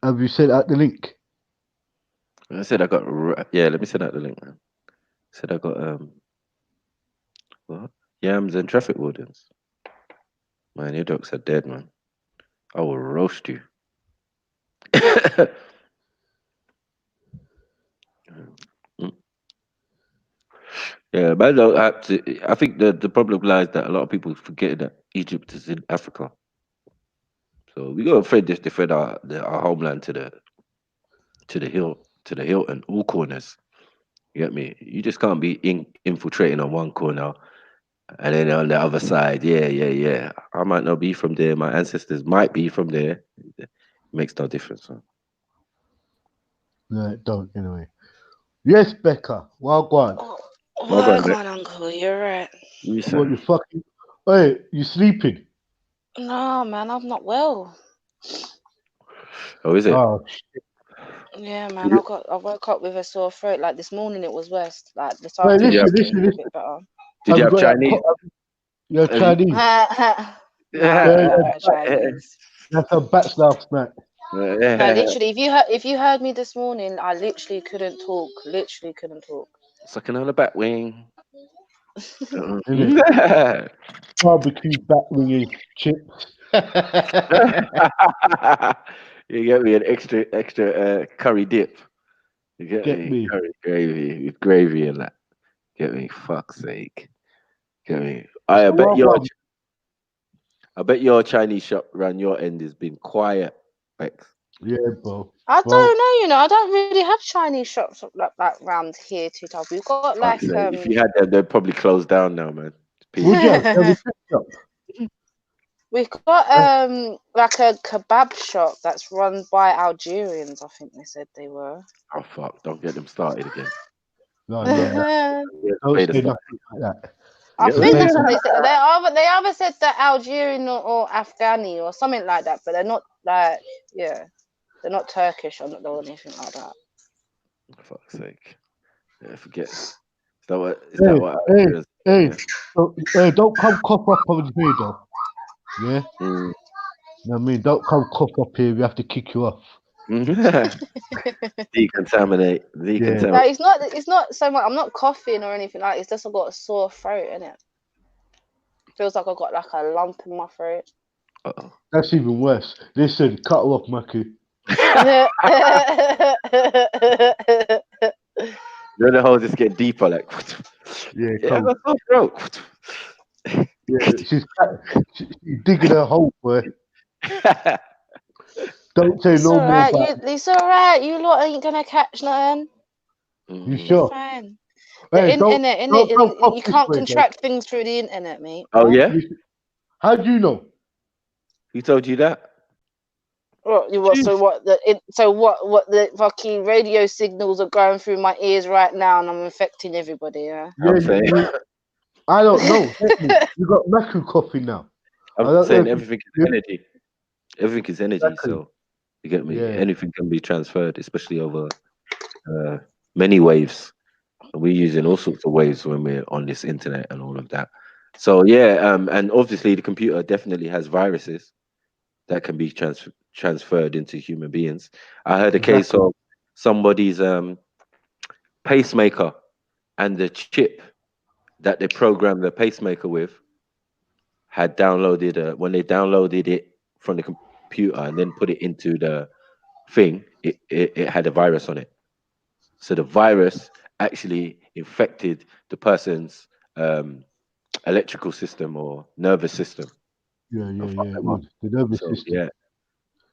Have you sent out the link? I said I got yeah. Let me send out the link, man. Said I got what? Yams and traffic wardens. Man, your jokes are dead, man. I will roast you. Mm. Yeah, man. No, I think the problem lies that a lot of people forget that Egypt is in Africa. So we gotta defend our homeland to the hill and all corners. You get me? You just can't be infiltrating on one corner and then on the other side. Yeah. I might not be from there. My ancestors might be from there. It makes no difference. Huh? No, it don't anyway. Yes, Becca. Well gone. Well, go on, Come on, Uncle, you're right. you say. What you fucking? Hey, you sleeping? No, man, I'm not well. Oh, is it? Oh, Yeah, man, I woke up with a sore throat. Like this morning, it was worse. Like this hey, Did you afternoon, have, it's getting a listen. bit better. did you Have you have got that? Chinese? You're Have you- Chinese. No, Yeah, I haven't had Chinese. that's a batch last night. No, literally, if you heard me this morning, I literally couldn't talk. Literally couldn't talk. Sucking on the bat wing. Innit? Barbecue bat winging chips. You get me an extra curry dip. You get Get me me. curry gravy with gravy and that. Get me, fuck's sake. Get me. I bet your Chinese shop around your end has been quiet. Bex. Yeah, bro. I Well, don't know, you know, I don't really have Chinese shops like round here too tough. We've got like Fuck's sake. If you had them, they'd probably close down now, man. would you have a chip shop? we've got like a kebab shop that's run by Algerians, I think they said they were. Oh fuck! Don't get them started again. No. I Don't Play say the nothing like that. think Yeah. that's what they said. They either said that Algerian or Afghani or something like that, but they're not like they're not Turkish or anything like that. For fuck's sake. Yeah, forget. Is that what Algerians- Hey, don't come cough up on here though. Yeah? Mm. I mean, don't come cough up here. We have to kick you off. Decontaminate. No, it's not so much. I'm not coughing or anything like. It's just I've got a sore throat, innit? Feels like I've got like a lump in my throat. Uh-oh. That's even worse. Listen, cut her off, Maki. Then the holes just get deeper, like. Yeah, I come. got sore throat. Yeah, she's digging her hole, boy. Don't say It's no more alright. about It's alright. You lot ain't gonna catch nothing. You You're sure? fine. Hey, The internet, don't come off you this can't way, contract things through the internet, mate. Oh Right? yeah? Listen, how do you know? Who told you that? What the fucking radio signals are going through my ears right now, and I'm infecting everybody. Yeah. I'm saying. I don't know. You got Macu coffee now. I I'm don't know saying if everything is you- energy. Everything is energy. Exactly. So you get me. Yeah. Anything can be transferred, especially over many waves. And we're using all sorts of waves when we're on this internet and all of that. So yeah, and obviously the computer definitely has viruses that can be transferred into human beings. I heard a case Exactly. of somebody's pacemaker and the chip that they programmed the pacemaker with had downloaded when they downloaded it from the computer and then put it into the thing, it had a virus on it. So the virus actually infected the person's electrical system or nervous system Yeah, and fucked It them up. would. The nervous So system. yeah,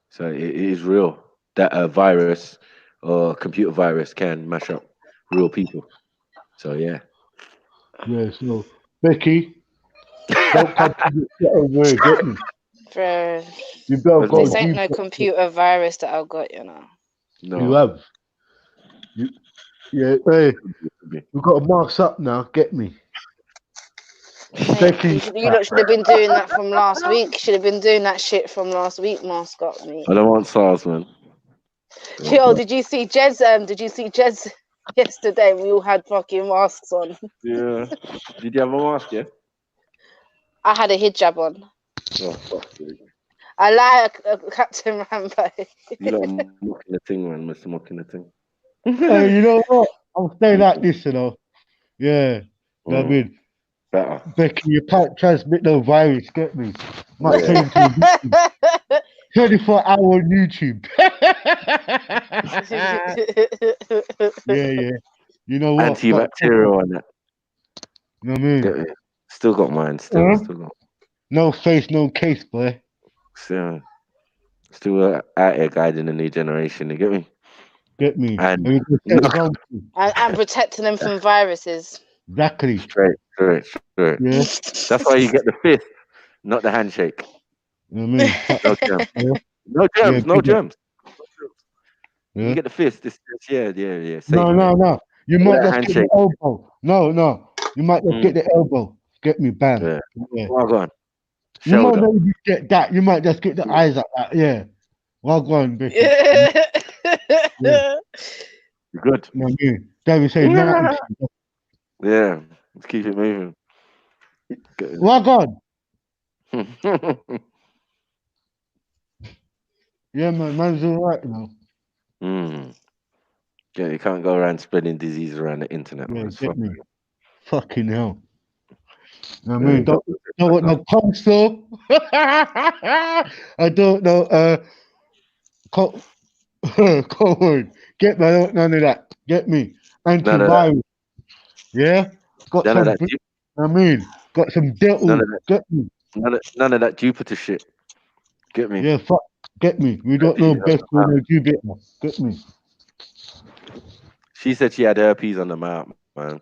so it is real that a virus or computer virus can mash up real people. So yeah. Yeah, so Becky, don't come to the shit over here, get me. Bro, You better That's go this what- ain't deep. no computer virus that I've got, you know. You no. have. You, yeah, hey, we've got to mask up now, get me. Mate, Becky, you lot should have been doing that from last week. Should have been doing that shit from last week, mask up, mate. I don't want SARS, man. Yo, did you see Jez? Did you see Jez yesterday? We all had fucking masks on. Yeah. Did you have a mask? Yeah. I had a hijab on. Oh, fuck. I like Captain Rambo. You lot are mocking the thing, man. Mr. Mocking the thing. hey, you know what? I'll stay like this, you know. Yeah. You know what I mean? Better. Becky, you can't transmit no virus, get me. Might turn Yeah. into YouTube. 24-hour on YouTube. yeah. You know what? Antibacterial and that. You know what I mean? Get me? Still got mine. Still got. No face, no case, boy. Still out here guiding the new generation. You get me? Get me? And And we can set example. and protecting them from viruses. Exactly. straight. Yeah. That's why you get the fist, not the handshake. You know what I mean? No germs. No germs. Yeah. You get the fist. It's yeah. Safe, No. You All might that just get handshake. the elbow. No. You might just get the elbow. Get me, bam. Yeah. Yeah. Well gone. You might Shoulder. not even get that. You might just get the eyes like that. Yeah. Well gone, Becky. Yeah. Good. You know what I mean? David says nothing. Yeah. Let's keep it moving. Well gone. Yeah, man's all right, you know. Yeah, you can't go around spreading disease around the internet. Yeah, Man. It's get me. fucking- Fucking hell. You know what I Yeah, mean? Don't want no console. I don't know. Cold. Get me. I don't want none of that. Get me. None of that. Antivirus. Yeah. Got None some. of that. I mean, got some dental. None of that. Get me. None of that Jupiter shit. Get me. Yeah. Fuck. Get me. We don't know best when they do better. Get me. She said she had herpes on the mouth, man.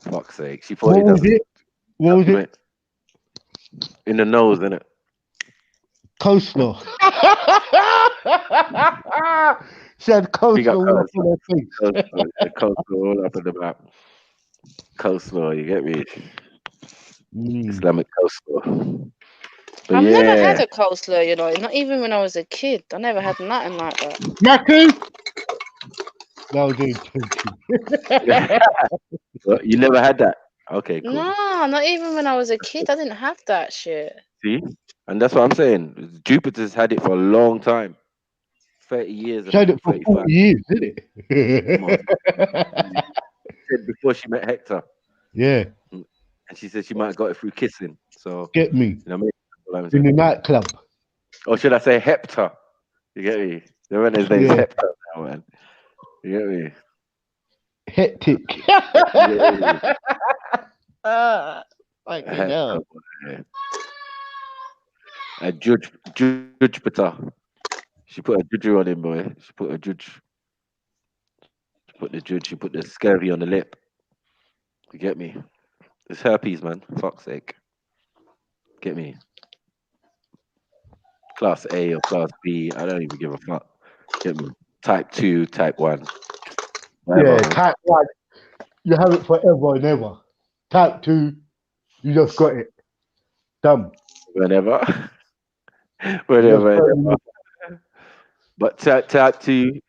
Fuck's sake. She thought What it was doesn't. it? What was it? In the nose, innit? Coleslaw. She had She got coleslaw all up on her face. coleslaw all up in the mouth. Coleslaw, you get me? Islamic coleslaw. But I've never yeah. had a coleslaw, you know. Not even when I was a kid. I never had nothing like that. Mackie. No, dude. Well, you never had that? Okay, cool. No, not even when I was a kid. I didn't have that shit. See? And that's what I'm saying. Jupiter's had it for a long time. 30 years. She had it for 40 years, didn't it? Said before she met Hector. Yeah. And she said she might have got it through kissing. So Get me. You know what I mean? In the nightclub. Or should I say Hector? You get me? The man his name's Hector now, man. You get me? Hectic. Hector, Jupiter. She put a juju on him, boy. She put a juju. She put the juju. She put the scurvy on the lip. You get me? It's herpes, man. Fuck's sake. Get me? Class A or class B. I don't even give a fuck. Get me? Type 2, type 1. Whatever, Yeah, man. type 1. You have it forever and ever. Type 2, you just got it. Done. Whenever. You just Whenever. got Whenever. it. But type 2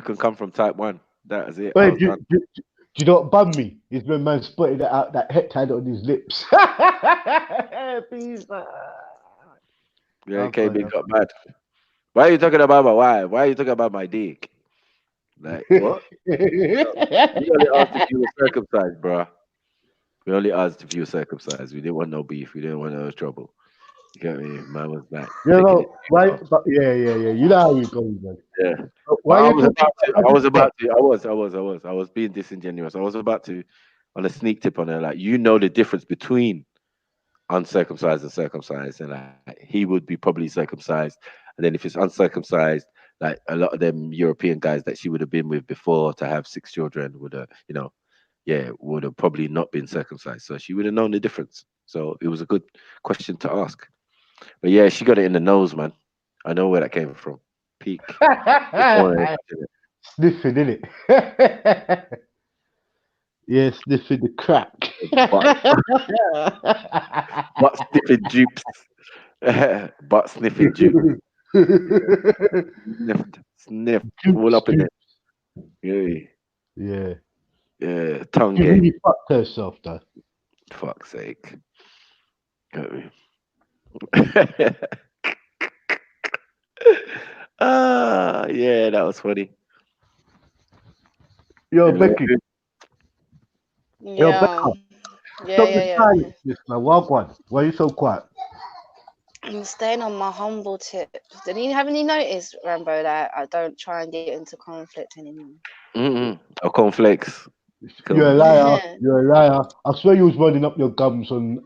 can come from type 1. That is it. I Wait, was do, done. do, do you know what bummed me? Is when man spotted that out that het had on his lips. Please, Yeah, I'm KB fine, got mad. Why are you talking about my wife? Why are you talking about my dick? Like, what? We only asked if you were circumcised, bro. We only asked if you were circumcised. We didn't want no beef. We didn't want no trouble. You get me? Man was like You taking know, it. why? But yeah. You know how it goes, man. Yeah. But But why I you was talking about to. about I was the about to. I was being disingenuous. I was about to, on a sneak tip on her, like, you know the difference between uncircumcised and circumcised, and like, he would be probably circumcised, and then if it's uncircumcised, like a lot of them European guys that she would have been with before to have 6 children would have, would have probably not been circumcised. So she would have known the difference. So it was a good question to ask. But yeah, she got it in the nose, man. I know where that came from. Peak. Sniffing, innit? Yeah, sniffing the crack. Butt sniffing dupes. Butt sniffing dupes. Sniffed all up in it. Yeah. Yeah, tongue She game. really fucked herself, though. Fuck's sake. Yeah, that was funny. Yo, You know, Becky. Yo, Yeah. Becca. Yeah, Stop yeah, the yeah. silence, man. Wagwan. Why are you so quiet? I'm staying on my humble tips. Haven't you noticed, Rambo, that I don't try and get into conflict anymore? Or cornflakes. You're a liar. You're a liar. I swear you was running up your gums on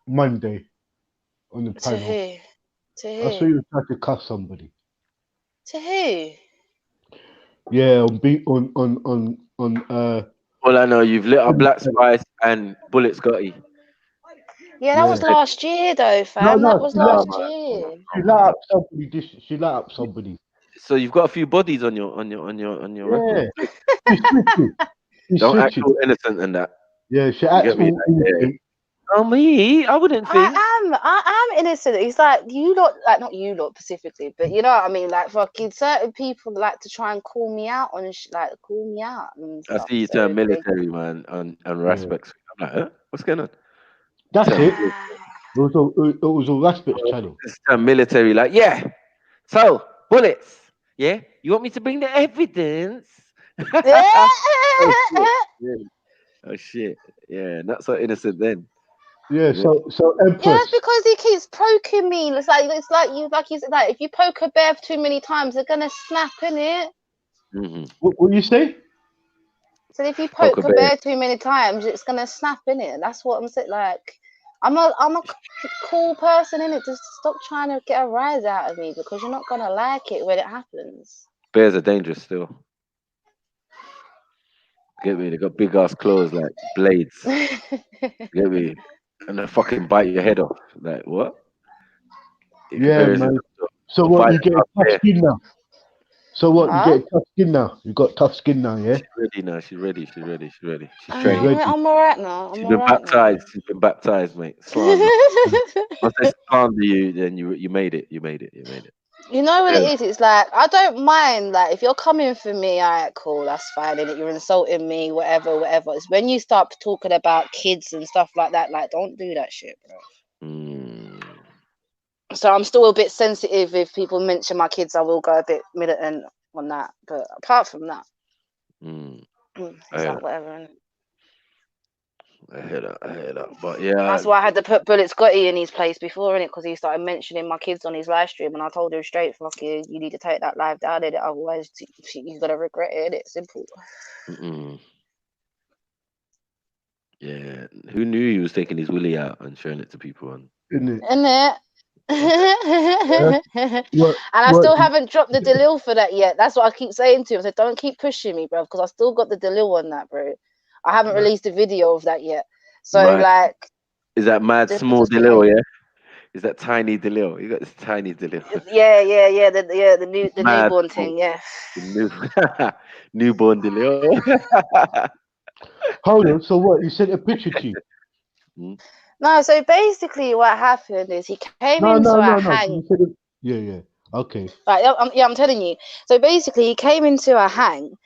Monday on the To panel. who? To I swear who? you tried to cuss somebody. To who? Yeah, on All I know, you've lit up Black Spice and Bullet Scotty. Yeah, that was last year though, fam. That was last year. She lit up somebody. She lit up somebody. So you've got a few bodies on your record. She's switching. Don't act all innocent and that. Yeah, she You acts get me? all innocent. Oh me, I wouldn't think. I am innocent. It's like you lot, like not you lot specifically, but you know what I mean. Like fucking certain people like to try and call me out on like call me out and I stuff. see you So turn military, man, on respects. I'm like, huh? What's going on? That's Turn it. military. It was a respect channel. Just turn military, like, yeah. So bullets, yeah. You want me to bring the evidence? Oh shit, yeah. Not so innocent then. Yeah. So Empress. Yeah, that's because he keeps poking me. It's like you said, like if you poke a bear too many times, they're gonna snap in it. What you say? So if you poke a bear too many times, it's gonna snap in it. That's what I'm saying. Like I'm a cool person in it. Just stop trying to get a rise out of me because you're not gonna like it when it happens. Bears are dangerous still. Get me? They got big ass claws like blades. Get me? And they fucking bite your head off. Like what? Yeah, man. So what? You get tough skin now. So what? You get tough skin now. You got tough skin now, yeah. She's ready now. She's ready. She's trained. I'm alright now. She's been baptized. She's been baptized, mate. Once they slander you, then you made it. You made it. You know what it is? It's like I don't mind. Like if you're coming for me, alright, cool, that's fine. And you're insulting me, whatever. It's when you start talking about kids and stuff like that. Like, don't do that shit, bro. So I'm still a bit sensitive. If people mention my kids, I will go a bit militant on that. But apart from that, it's like whatever. I hear that. But yeah, that's why I had to put Bullet Scotty in his place before, innit? Because he started mentioning my kids on his live stream, and I told him straight, "Fuck you, you need to take that live down, innit? Otherwise, you're gonna regret it, innit? Simple." Yeah, who knew he was taking his willy out and showing it to people? Innit? And I still haven't dropped the Dalil for that yet. That's what I keep saying to him. I said, don't keep pushing me, bro, because I still got the Dalil on that, bro. I haven't released a video of that yet. So like, is that mad small Dalil? Yeah, is that tiny Dalil? You got this tiny Dalil. Yeah, the newborn thing, yeah. Newborn Dalil. Hold on. So what? You sent a picture to you? No, so basically what happened is he came No, into no, a no, no. hang. You said it. Yeah, yeah. Okay. Right, I'm telling you. So basically, he came into a hang,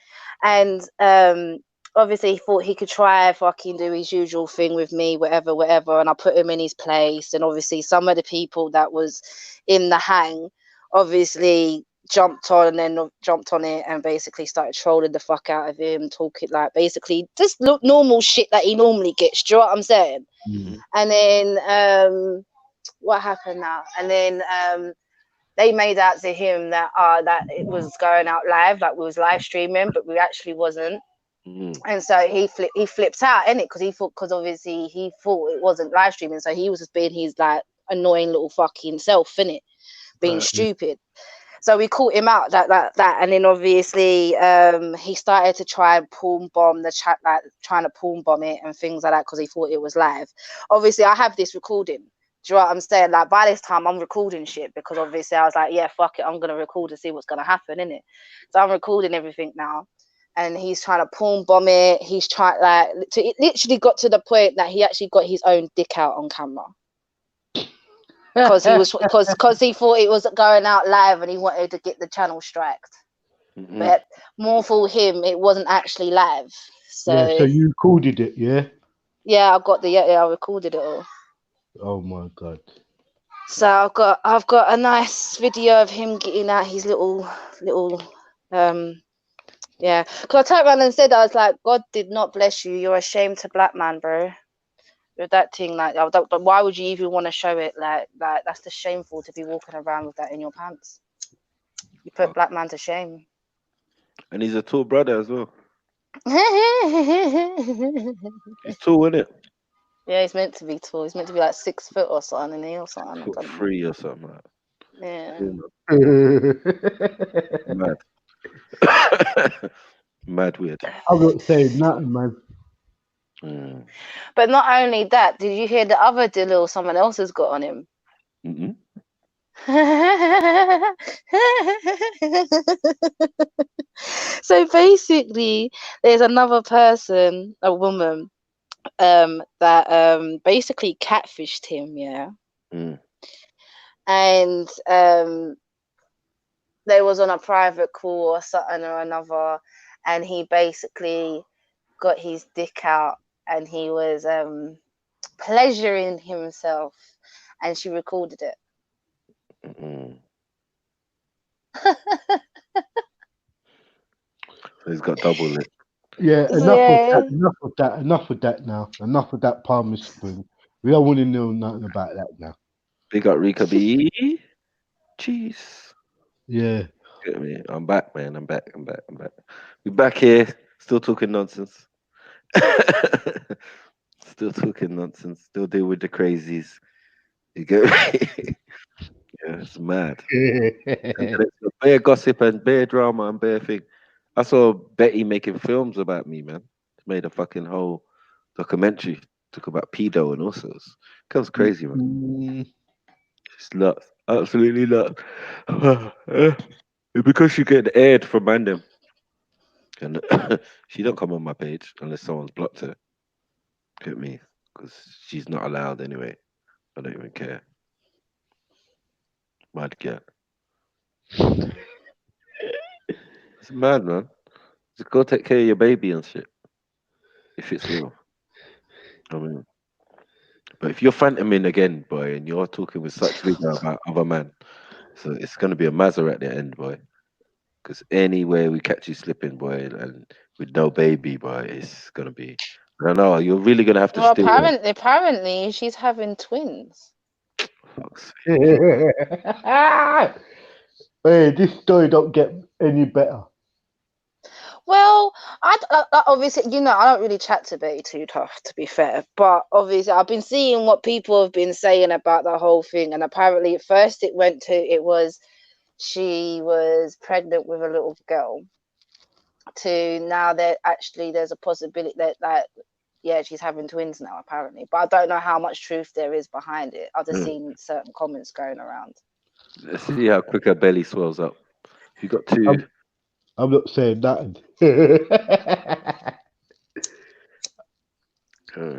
and obviously he thought he could try fucking do his usual thing with me, whatever, whatever. And I put him in his place. And obviously, some of the people that was in the hang, obviously jumped on it and basically started trolling the fuck out of him, talking like basically just normal shit that he normally gets. Do you know what I'm saying? And then what happened now? And then they made out to him that that it was going out live, like we was live streaming, but we actually wasn't. And so he flipped out, innit? Because obviously he thought it wasn't live streaming, so he was just being his like annoying little fucking self, innit? Being stupid. So we caught him out that, and then obviously he started to try and pawn bomb the chat, like trying to pawn bomb it and things like that because he thought it was live. Obviously, I have this recording. Do you know what I'm saying? Like by this time, I'm recording shit because obviously I was like, yeah, fuck it, I'm gonna record and see what's gonna happen, innit? So I'm recording everything now, and he's trying to pawn bomb it. He's trying it literally got to the point that he actually got his own dick out on camera. Because he thought it was going out live and he wanted to get the channel striked. But more for him, it wasn't actually live. So yeah, so you recorded it, yeah? Yeah, I recorded it all. Oh my god. So I've got a nice video of him getting out his little yeah. Because I turned around and said, I was like, God did not bless you. You're a shame to black man, bro. With that thing, like, why would you even want to show it? Like that's just shameful to be walking around with that in your pants. You put black man to shame. And he's a tall brother as well. He's tall, isn't it? Yeah, he's meant to be tall. He's meant to be like 6 foot or something, and he or something. 3 or something like that. Yeah. Mad. Mad weird. I'm not saying nothing, man. But not only that, did you hear the other deal someone else has got on him? So basically, there's another person, a woman, that basically catfished him, yeah. And they was on a private call or something or another, and he basically got his dick out and he was pleasuring himself, and she recorded it. He's got double lip. Yeah, enough of that now. Enough of that Palmer Spring. We don't want to know nothing about that now. Big up Rika B. Jeez. Yeah. Get me. I'm back, man. I'm back. We're back here, still talking nonsense. Still talking nonsense. Still deal with the crazies. You get me? Yeah, it's mad. Bare gossip and bare drama and bare thing. I saw Betty making films about me, man. Made a fucking whole documentary. Talk about pedo and all sorts. Comes crazy, man. It's nuts. Absolutely nuts. Because she get aired from random. And she don't come on my page unless someone's blocked her. Get me? Because she's not allowed anyway. I don't even care. Mad girl. It's mad, man. Just go take care of your baby and shit. If it's real. I mean, but if you're phantoming again, boy, and you're talking with such vigor about other man, so it's gonna be a mazza at the end, boy. Because anywhere we catch you slipping, boy, and with no baby, boy, it's gonna be. I don't know. You're really gonna have to. Well, apparently, she's having twins. Hey, this story don't get any better. Well, I obviously, you know, I don't really chat to Betty too tough, to be fair. But obviously, I've been seeing what people have been saying about the whole thing, and apparently, at first, it was she was pregnant with a little girl. To now, there's a possibility that yeah, she's having twins now, apparently. But I don't know how much truth there is behind it. I've just seen certain comments going around. Let's see how quick her belly swells up. If you got two. I'm not saying nothing.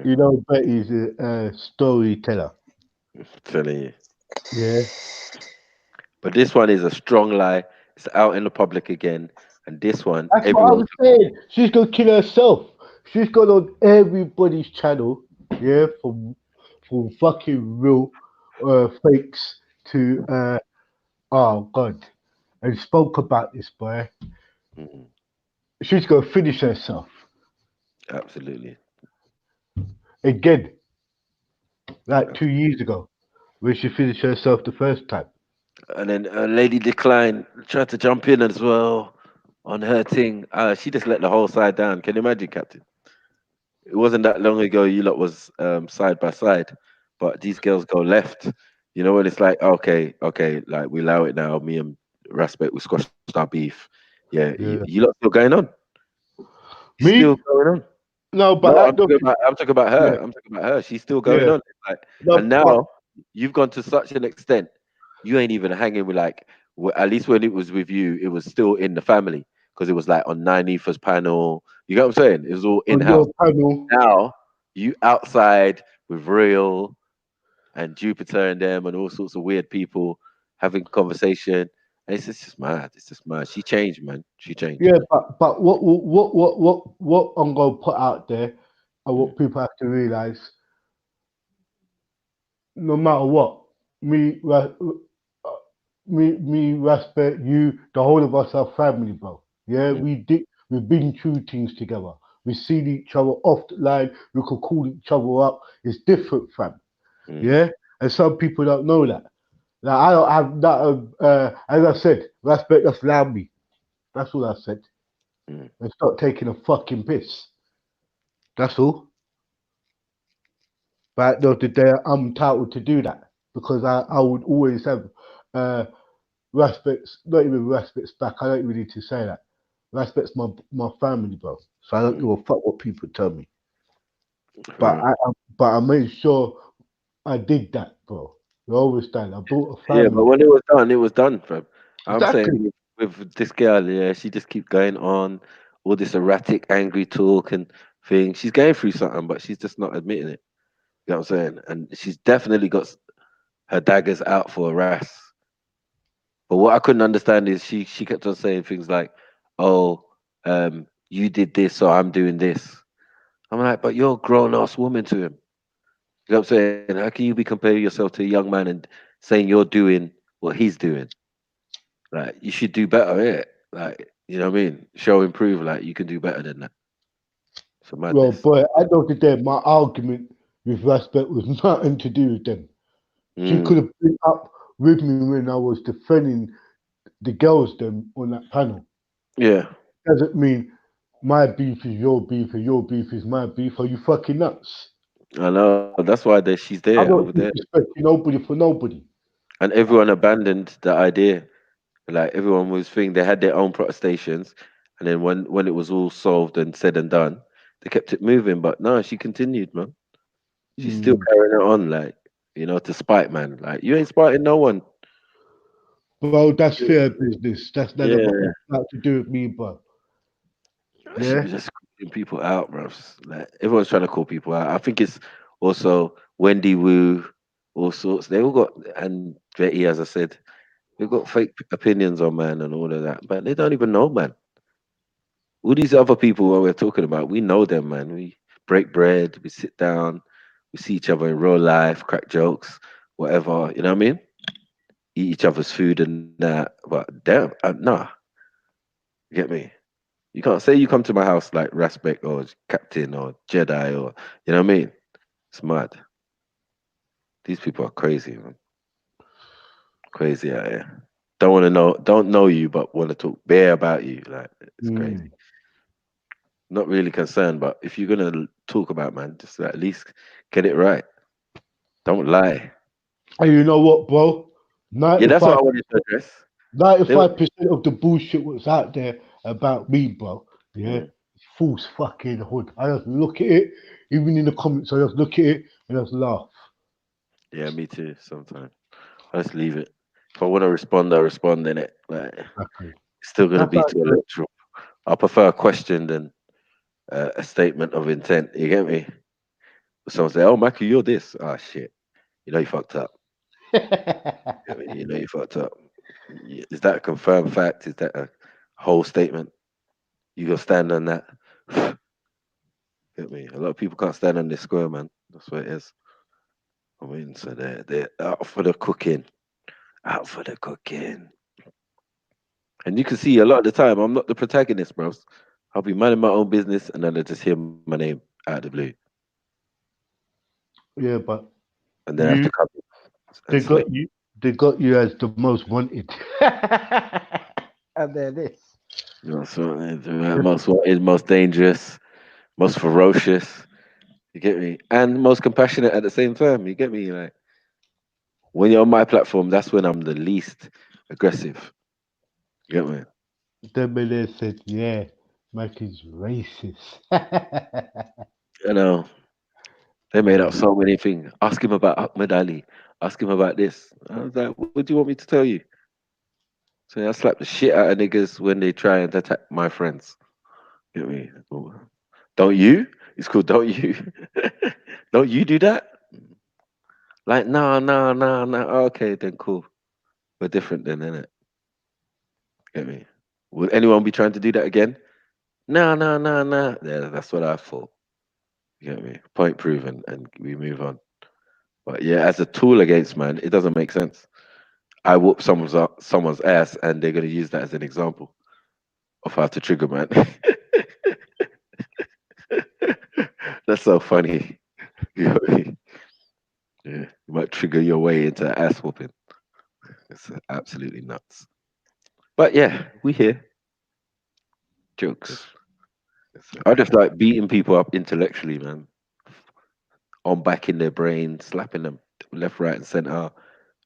You know, Betty's a storyteller. Telling you. Yeah. But this one is a strong lie. It's out in the public again. And this one, That's what I everyone. was saying. She's gonna kill herself. She's gone on everybody's channel, yeah, from fucking real fakes to oh god, and spoke about this boy. Mhm, She's gonna finish herself absolutely. again, like Abs- 2 years ago, when she finished herself the first time. And then Lady Decline tried to jump in as well on her thing. She just let the whole side down. Can you imagine, Captain? It wasn't that long ago you lot was side by side, but these girls go left. You know, when it's like, okay, okay, like we allow it now. Me and Respect, we squashed our beef. Yeah, Yeah. you lot still going on. Still Me? going on. No, but No, I don't. I'm talking about Yeah, her. I'm talking about her. She's still going yeah. on. It's like, and No, but now you've gone to such an extent. You ain't even hanging with like. At least when it was with you, it was still in the family because it was like on Nine Etha's panel. You get what I'm saying? It was all in on house. your panel, Now you outside with Real and Jupiter and them and all sorts of weird people having conversation. And it's just mad. It's just mad. She changed, man. She changed. yeah. But what I'm gonna put out there, and Mm, what people have to realize, no matter what, me, me, respect you. The whole of us are family, bro. Yeah, mm, we've been through things together. We've seen each other off the line. We could call each other up. It's different, fam. mm, Yeah, and some people don't know that. Like I don't have that. As I said, respect us loudly. That's all I said. mm. And stop taking a fucking piss. That's all. But at the end of the day, I'm entitled to do that because I would always have uh, respects, not even respects back. I don't even need to say that. Respects my family, bro. So I don't give a fuck what people tell me. But Uh, I made sure I did that, bro. You understand? I built a yeah, but family. when it was done, fam. I'm saying Exactly. with this girl, yeah, she just keep going on all this erratic, angry talk and thing. She's going through something, but she's just not admitting it. You know what I'm saying? And she's definitely got her daggers out for Ras. But what I couldn't understand is she kept on saying things like, "Oh, you did this, so I'm doing this." I'm like, "But you're a grown ass woman to him." You know what I'm saying? How can you be comparing yourself to a young man and saying you're doing what he's doing? Like you should do better, yeah. Like you know what I mean? Show improve. Like you can do better than that. It's a Well, madness. boy, at the end of the day, my argument with respect was nothing to do with them. She could Mm, have been up with me when I was defending the girls them on that panel. yeah, Doesn't mean my beef is your beef and your beef is my beef. Are you fucking nuts? I know. That's why she's there I'm over not there, disrespecting nobody for nobody. and everyone abandoned the idea. Like everyone was thinking they had their own protestations, and then when it was all solved and said and done, they kept it moving. But no, she continued, man. She's still Mm. carrying it on, like to spite, man. Like you ain't spiting no one. Bro, that's fair business. That's none of Yeah, what to do with me, bro. she Yeah? was just calling people out, bro. Like everyone's trying to call people out. I think it's also Wendy Wu, all sorts. They all got and Betty, as I said, they've got fake opinions on man and all of that, but they don't even know, man. All these other people what we're talking about, we know them, man. We break bread, we sit down, we see each other in real life, crack jokes, whatever. You know what I mean? Eat each other's food and that. But damn, nah, you get me? You can't say you come to my house like Respect or Captain or Jedi or you know what I mean? It's mad. These people are crazy, man. Crazy out here. Don't know you, but want to talk bare about you. Like it's crazy. Mm. Not really concerned, but if you're gonna talk about man, just at least get it right. Don't lie. And you know what, bro? Yeah, that's what 95, I wanted to address. They were, 95% of the bullshit was out there about me, bro. Yeah? mm, False fucking hood. I just look at it, even in the comments, I just look at it and just laugh. yeah, me too. Sometimes I just leave it. If I want to respond, I respond in it. Like Exactly. it's still gonna That's be how I too do it. electoral. I prefer a question than a statement of intent. You get me? someone say, "Oh, Michael, you're this." Ah, shit. You know you fucked up. You know you fucked up. Is that a confirmed fact? Is that a whole statement? You gonna stand on that? Get me? A lot of people can't stand on this square, man. That's what it is. I mean, so they're out for the cooking, out for the cooking. And you can see a lot of the time, I'm not the protagonist, bros. I'll be minding my own business, and then I just hear my name out of the blue, Yeah, but and then I have to you come they and slay. got you as the most wanted. And then this. You know, so most wanted, most dangerous, most ferocious. You get me, and most compassionate at the same time. You get me, like when you're on my platform, that's when I'm the least aggressive. You get me? Then they said, yeah, Mike is racist. You know, they made up so many things. Ask him about Ahmed Ali. Ask him about this. I was like, what do you want me to tell you? So I slap the shit out of niggas when they try and attack my friends. You get me? Don't you? It's called don't you? Don't you do that? Like, no, no, no, no. Okay, then cool. We're different then, innit? Get me? Would anyone be trying to do that again? No, no, no, no. Yeah, that's what I thought. You get me? Point proven, and we move on. But yeah, as a tool against man, it doesn't make sense. I whoop someone's ass, and they're gonna use that as an example of how to trigger man. That's so funny. You know what I mean? Yeah, you might trigger your way into ass whooping. It's absolutely nuts. But yeah, we here. Jokes. I just like beating people up intellectually, man. On back in their brain, slapping them left, right, and center,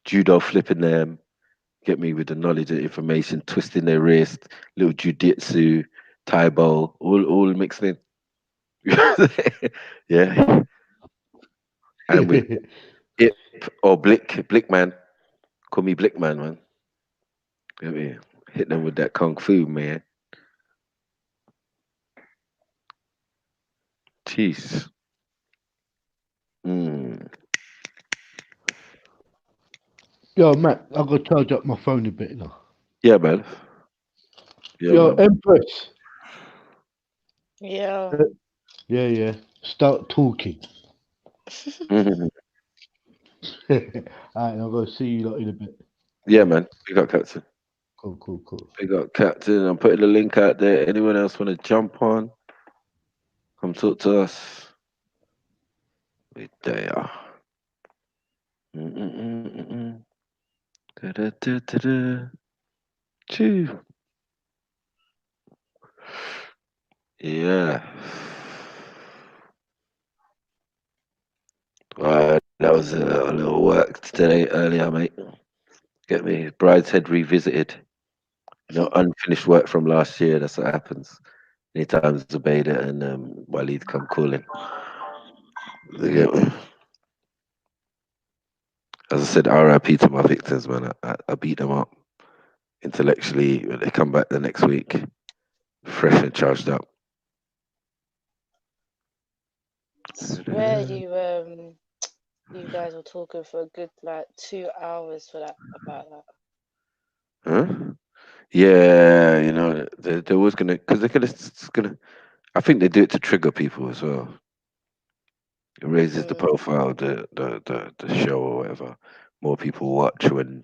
judo flipping them, get me with the knowledge and information, twisting their wrist, little jujitsu, taibo, all mixed in. Yeah. And with Ip or Blick man, call me Blick man. Get me? Hit them with that kung fu, man. Jeez. Mm. Yo, Matt, I got to charge up my phone a bit now. Yeah, man. Yeah, Yo, man. Empress. Yeah. Yeah, yeah. Start talking. Mhm. All right, I'm going to see you lot in a bit. Yeah, man. We got Captain. Cool. We got Captain. I'm putting the link out there. Anyone else want to jump on? Come talk to us. We there. Mm-mm-mm-mm. Da-da-da-da-da. Choo. Yeah. That was a little work today earlier, mate. Get me. Brideshead revisited. Unfinished work from last year. That's what happens. Anytime Zubaida and Waleed come calling. You get me? As I said, RIP to my victims, man. I beat them up intellectually. When they come back the next week, fresh and charged up. Swear you guys were talking for a good like 2 hours for that about that. Huh? Yeah, they're always gonna, because it's gonna. I think they do it to trigger people as well. It raises the profile of the show or whatever. More people watch when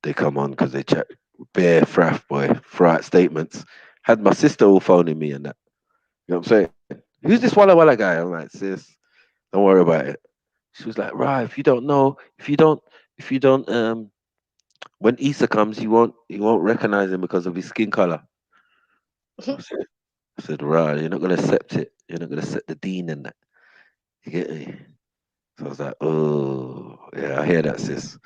they come on because they chat bare fraff boy, fright statements. Had my sister all phoning me and that. You know what I'm saying? Who's this Walla Walla guy? I'm like, sis, don't worry about it. She was like, right, if you don't, when Easter comes, you won't recognize him because of his skin color. I said, right, you're not gonna accept it. You're not gonna accept the dean and that. You get me? So I was like, oh, yeah, I hear that, sis.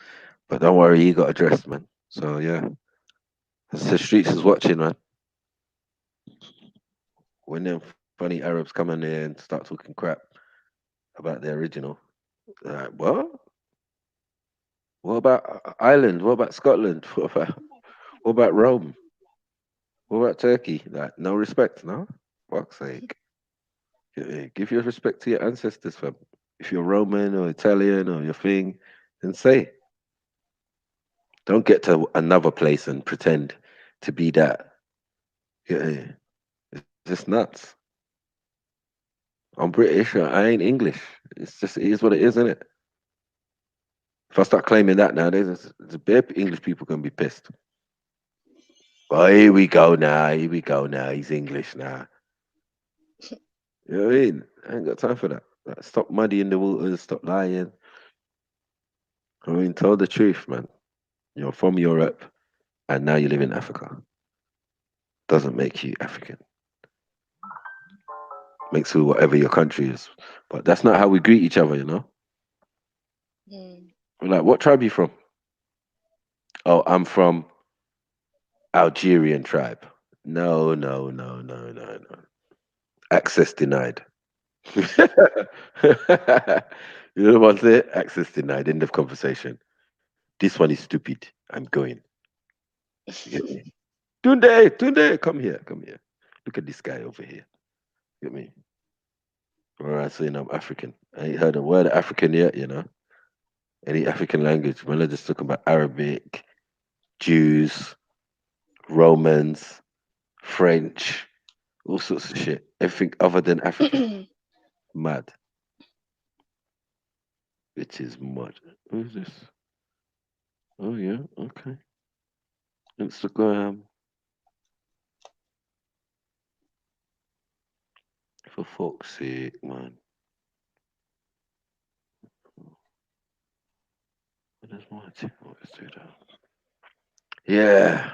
But don't worry, he got addressed, man. So yeah, the streets is watching, man. When them funny Arabs come in there and start talking crap about the original, like, what? What about Ireland? What about Scotland? What about Rome? What about Turkey? Like, no respect, no? Fuck's sake. Give your respect to your ancestors, fam. If you're Roman or Italian or your thing, then say. Don't get to another place and pretend to be that. Yeah, it's just nuts. I'm British. I ain't English. It's just it is what it is, isn't it? If I start claiming that nowadays, there's a bit English people gonna be pissed. Oh, here we go now. Here we go now. He's English now. You know what I mean? I ain't got time for that. Like, stop muddying the waters. Stop lying. I mean, tell the truth, man. You're from Europe, and now you live in Africa. Doesn't make you African. Makes you whatever your country is. But that's not how we greet each other, you know? Mm. We're like, what tribe you from? Oh, I'm from Algerian tribe. No, no, no, no, no, no. Access denied. You know what's it? Access denied. End of conversation. This one is stupid. I'm going. You get me? Tunde, Tunde, come here, come here. Look at this guy over here. You get me? All right, saying I'm African. I ain't heard a word of African yet, you know? Any African language. Man, let's just talk about Arabic, Jews, Romans, French, all sorts of shit. Everything other than African. Mad. Which is mud. Who's this? Oh yeah, okay. Instagram. For fuck's sake, man. What is my let's do that. Yeah.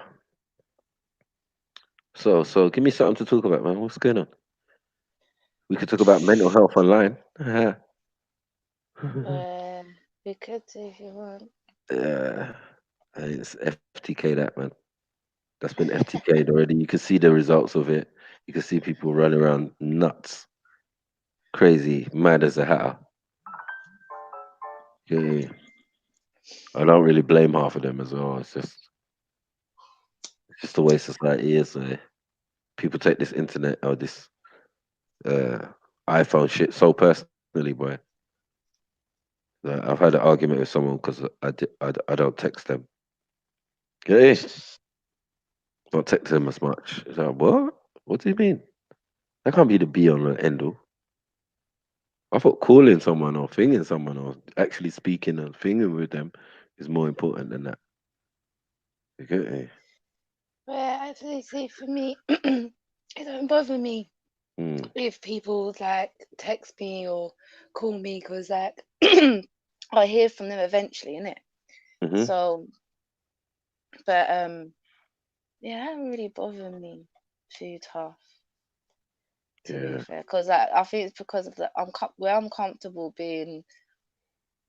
So give me something to talk about, man. What's going on? We could talk about mental health online. We could if you want. Yeah. It's FTK that, man. That's been FTK'd already. You can see the results of it. You can see people running around nuts, crazy, mad as a hatter. Yeah. I don't really blame half of them as well. It's just the way society is. People take this internet or this uh, iPhone shit so personally, boy. Like, I've had an argument with someone because I don't text them. Okay, don't text them as much. It's like, what? What do you mean? That can't be the be on and end all. I thought calling someone or thinging someone or actually speaking and thinging with them is more important than that. You get me? Well, actually, see, for me, it don't bother me Mm. if people like text me or call me because like I hear from them eventually, innit? Hmm. So, but yeah, that don't really bother me too tough, to be Yeah. fair, because I think it's because of where I'm comfortable being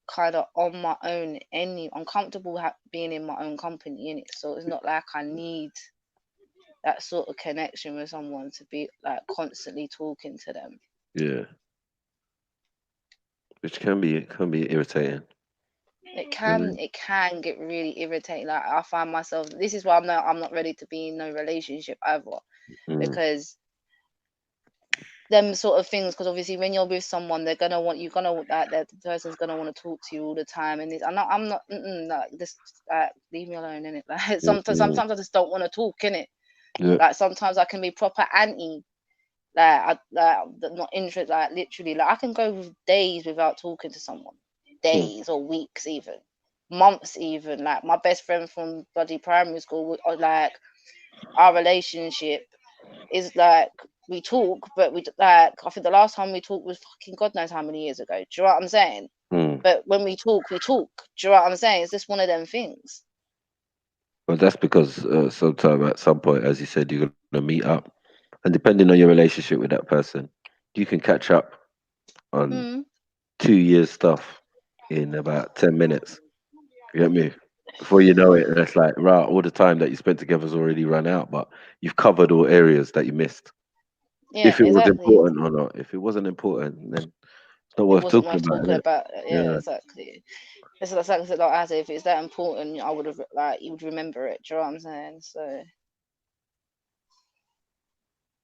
kind of on my own. I'm comfortable being in my own company, innit? So it's not like I need that sort of connection with someone to be like constantly talking to them. Yeah. Which can be irritating. It I can mean, it can get really irritating. Like I find myself. This is why I'm not ready to be in no relationship either, mm, because them sort of things. Because obviously when you're with someone, they're gonna want you're gonna that the person's gonna want to talk to you all the time. And I'm not like this. Leave me alone, innit? Like mm, sometimes I just don't want to talk, innit? yeah. Like sometimes I can be proper anti. Not interested. Like literally, like I can go with days without talking to someone, Mm, days or weeks, even months, even. Like my best friend from bloody primary school, like our relationship is like we talk, but like I think the last time we talked was fucking God knows how many years ago. Do you know what I'm saying? mm. But when we talk, we talk. Do you know what I'm saying? It's just one of them things. But that's because sometime at some point, as you said, you're gonna meet up, and depending on your relationship with that person, you can catch up on Mm. 2 years stuff in about 10 minutes. You get me? Before you know it, it's like right, all the time that you spent together's already run out, but you've covered all areas that you missed. Yeah, If it was exactly. important or not. If it wasn't important, then it's not It worth wasn't talking worth about, talking is it? about. Yeah, Yeah. exactly. It's like I said, like as if it's that important, I would have like you would remember it. Do you know what I'm saying? So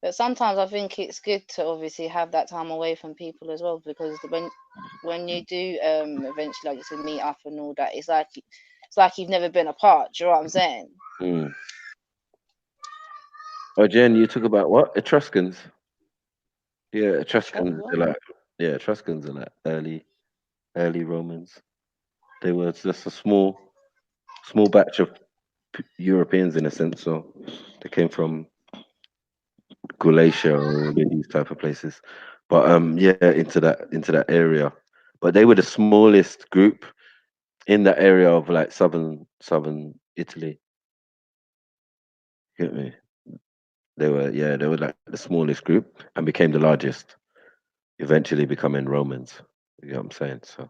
But sometimes I think it's good to obviously have that time away from people as well, because when you do eventually, like you said, meet up and all that, it's like you've never been apart. Do you know what I'm saying? Mm. Oh, Jen, you talk about what? Etruscans. Yeah, Etruscans What? are like Etruscans are like early Romans. They were just a small batch of Europeans in a sense. So they came from Galatia or all these type of places. But yeah, into that area. But they were the smallest group in that area of like southern Italy. Get me? They were like the smallest group and became the largest, eventually becoming Romans. You know what I'm saying? So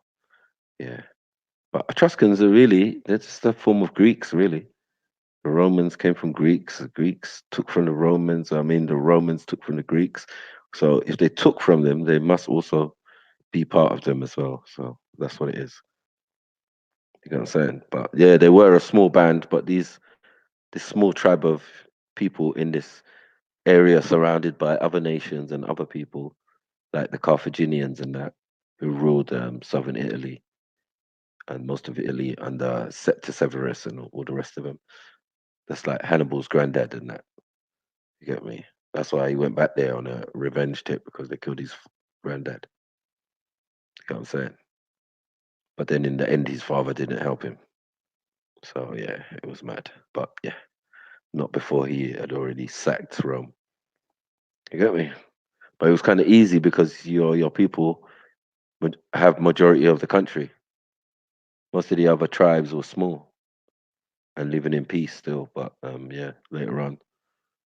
yeah. But Etruscans are really they're just a form of Greeks, really. The Romans came from Greeks. The Greeks took from the Romans. I mean, the Romans took from the Greeks. So if they took from them, they must also be part of them as well. So that's what it is. You know what I'm saying? But yeah, they were a small band, but this small tribe of people in this area surrounded by other nations and other people, like the Carthaginians and that, who ruled southern Italy and most of Italy under Severus and all the rest of them. That's like Hannibal's granddad and that. You get me? That's why he went back there on a revenge tip because they killed his granddad. You know what I'm saying? But then in the end, his father didn't help him. So yeah, it was mad. But yeah, not before he had already sacked Rome. You get me? But it was kind of easy because your people would have majority of the country. Most of the other tribes were small and living in peace still. But yeah, later on,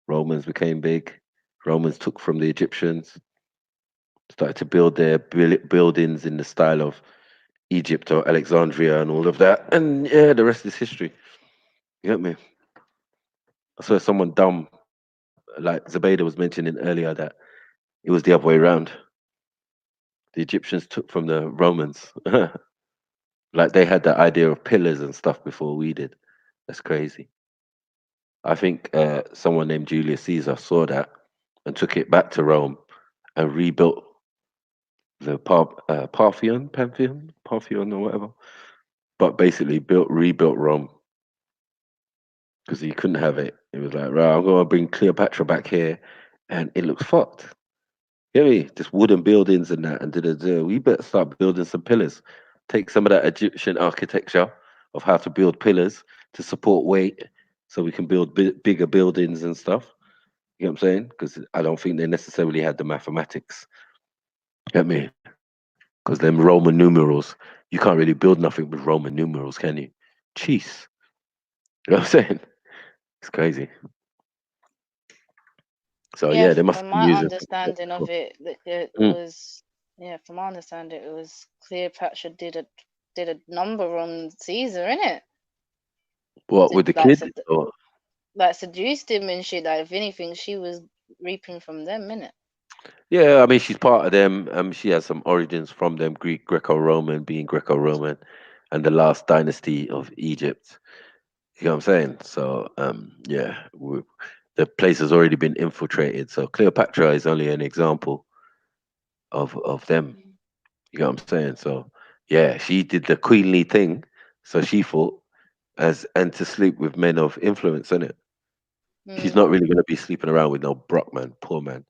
Romans became big. Romans took from the Egyptians, started to build their buildings in the style of Egypt or Alexandria and all of that. And yeah, the rest is history. You get me? I saw someone dumb, like Zabeda was mentioning earlier, that it was the other way around. The Egyptians took from the Romans. Like they had the idea of pillars and stuff before we did. That's crazy. I think someone named Julius Caesar saw that and took it back to Rome and rebuilt the Parthenon or whatever. But basically rebuilt Rome because he couldn't have it. He was like, right, I'm gonna bring Cleopatra back here, and it looks fucked. Get me? Just wooden buildings and that, and we better start building some pillars. Take some of that Egyptian architecture of how to build pillars to support weight, so we can build bigger buildings and stuff. You know what I'm saying? Because I don't think they necessarily had the mathematics. Get me? Because them Roman numerals, you can't really build nothing with Roman numerals, can you? Jeez. You know what I'm saying? It's crazy. So Yeah, yeah, they must from be my using. understanding of it, it Mm. was from my understanding, it was Cleopatra did a number on Caesar, innit? What with the Like kid? Or like seduced him and shit. Like if anything, she was reaping from them, innit? yeah, I mean she's part of them. She has some origins from them, Greco-Roman, being Greco-Roman, and the last dynasty of Egypt. You know what I'm saying? So yeah, the place has already been infiltrated. So Cleopatra is only an example of them. You know what I'm saying? So yeah, she did the queenly thing. So she thought and to sleep with men of influence, innit? She's not really gonna be sleeping around with no Brock man, poor man.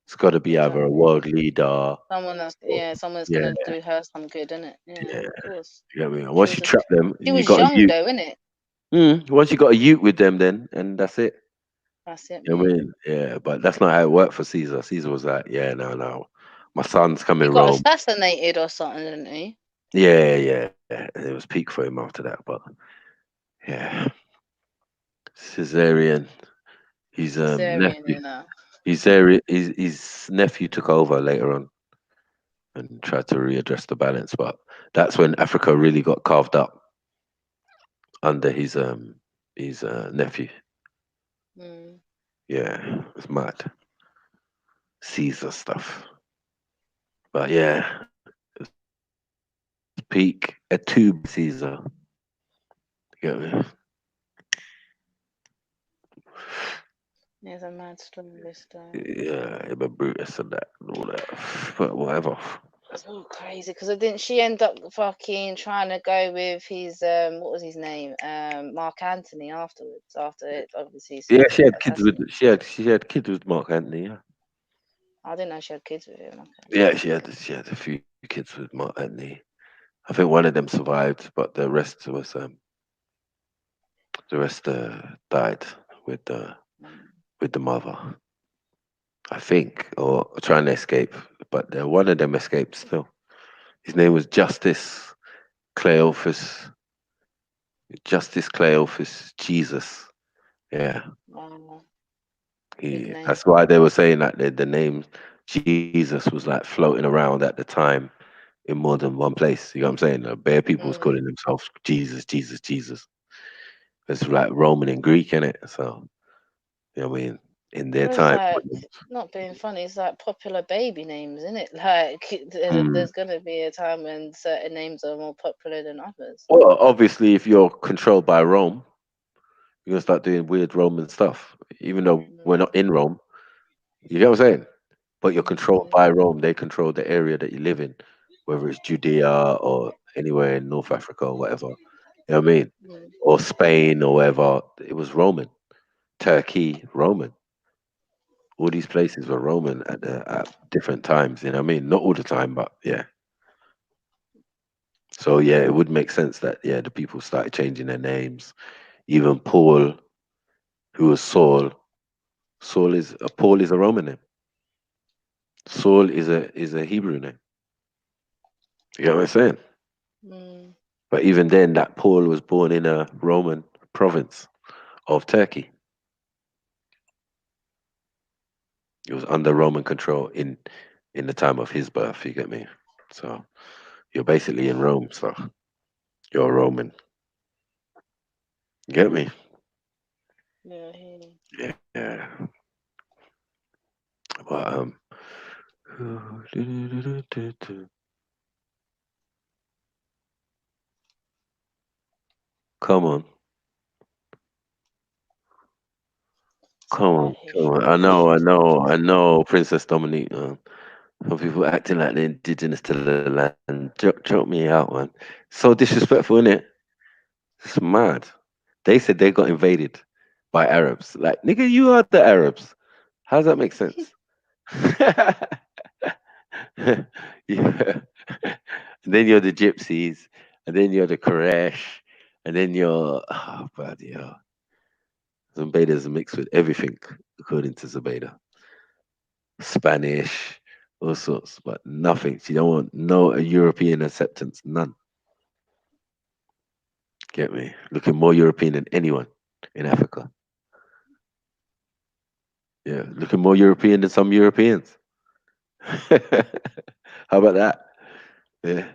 It's got to be either a Exactly. world leader. Someone else, Or, someone's yeah, gonna do her some good, innit? Yeah, yeah. of course. You know what I mean? And She once was you a, trap them, she you was got a young ute. though, innit? Once you got a ute with them, then and that's it. That's it, You know what I mate. mean? Yeah, but that's not how it worked for Caesar. Caesar was like, yeah, no, my son's He coming got Rome. assassinated or something, didn't he? Yeah. And it was peak for him after that, but yeah, Caesarion. His Caesarean, nephew, you know. his nephew took over later on and tried to readdress the balance, but that's when Africa really got carved up under his nephew. Mm. Yeah, it's mad. Caesar stuff. But yeah, peak a tube Caesar. You get me? There's a mad story this time. Yeah, but Brutus and that and all that. But whatever. It's all crazy because didn't she end up fucking trying to go with his what was his name? Mark Anthony afterwards. After it obviously Yeah, sort she of had kids with assassinated. she had kids with Mark Anthony. Yeah, I didn't know she had kids with him. Okay. yeah, she had a few kids with Mark Anthony. I think one of them survived, but the rest died with the mother. I think, or trying to escape, but one of them escaped still. His name was Cleophas, Justice Cleophas Jesus. Yeah, Wow. Big name. that's why they were saying that the name Jesus was like floating around at the time in more than one place. You know what I'm saying? Bare people was calling themselves Jesus, Jesus, Jesus. It's like Roman and Greek in it. So you know what I mean? In their Well, it's time. like not being funny. It's like popular baby names, isn't it? Like Mm. there's gonna be a time when certain names are more popular than others. Well, obviously, if you're controlled by Rome, you're gonna start doing weird Roman stuff. Even though we're not in Rome, you get what I'm saying? But you're controlled by Rome. They control the area that you live in, whether it's Judea or anywhere in North Africa or whatever. You know what I mean? Or Spain or wherever. It was Roman. Turkey, Roman. All these places were Roman at different times. You know what I mean? Not all the time, but yeah. So yeah, it would make sense that the people started changing their names. Even Paul, who was Saul. Paul is a Roman name. Saul is a Hebrew name. You know what I'm saying? But even then, that Paul was born in a Roman province of Turkey. It was under Roman control in the time of his birth. You get me? So you're basically in Rome. So you're a Roman. You get me? Yeah. Yeah. But come on. Come on, come on. I know, Princess Dominique. Some people acting like they're indigenous to the land. Joke me out, man. So disrespectful, innit? It's mad. They said they got invaded by Arabs. Like, nigga, you are the Arabs. How does that make sense? Yeah. And then you're the Gypsies, and then you're the Koresh, and then you're bloody hell. Zubayda's mixed with everything, according to Zubayda. Spanish, all sorts, but nothing. She don't want no European acceptance, none. Get me? Looking more European than anyone in Africa. Yeah, looking more European than some Europeans. How about that? Yeah,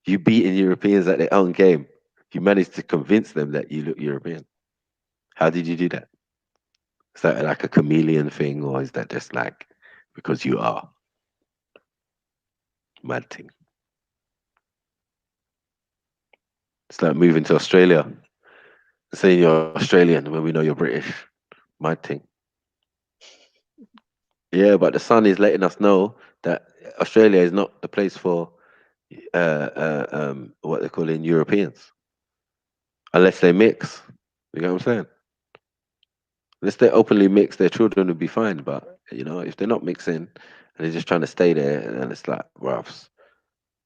you beating Europeans at their own game. You managed to convince them that you look European. How did you do that? Is that like a chameleon thing, or is that just like because you are? Mad thing. It's like moving to Australia, saying you're Australian when we know you're British. Mad thing. Yeah, but the sun is letting us know that Australia is not the place for what they call in Europeans, unless they mix. You know what I'm saying? Unless they openly mix, their children will be fine. But if they're not mixing and they're just trying to stay there, and it's like, roughs.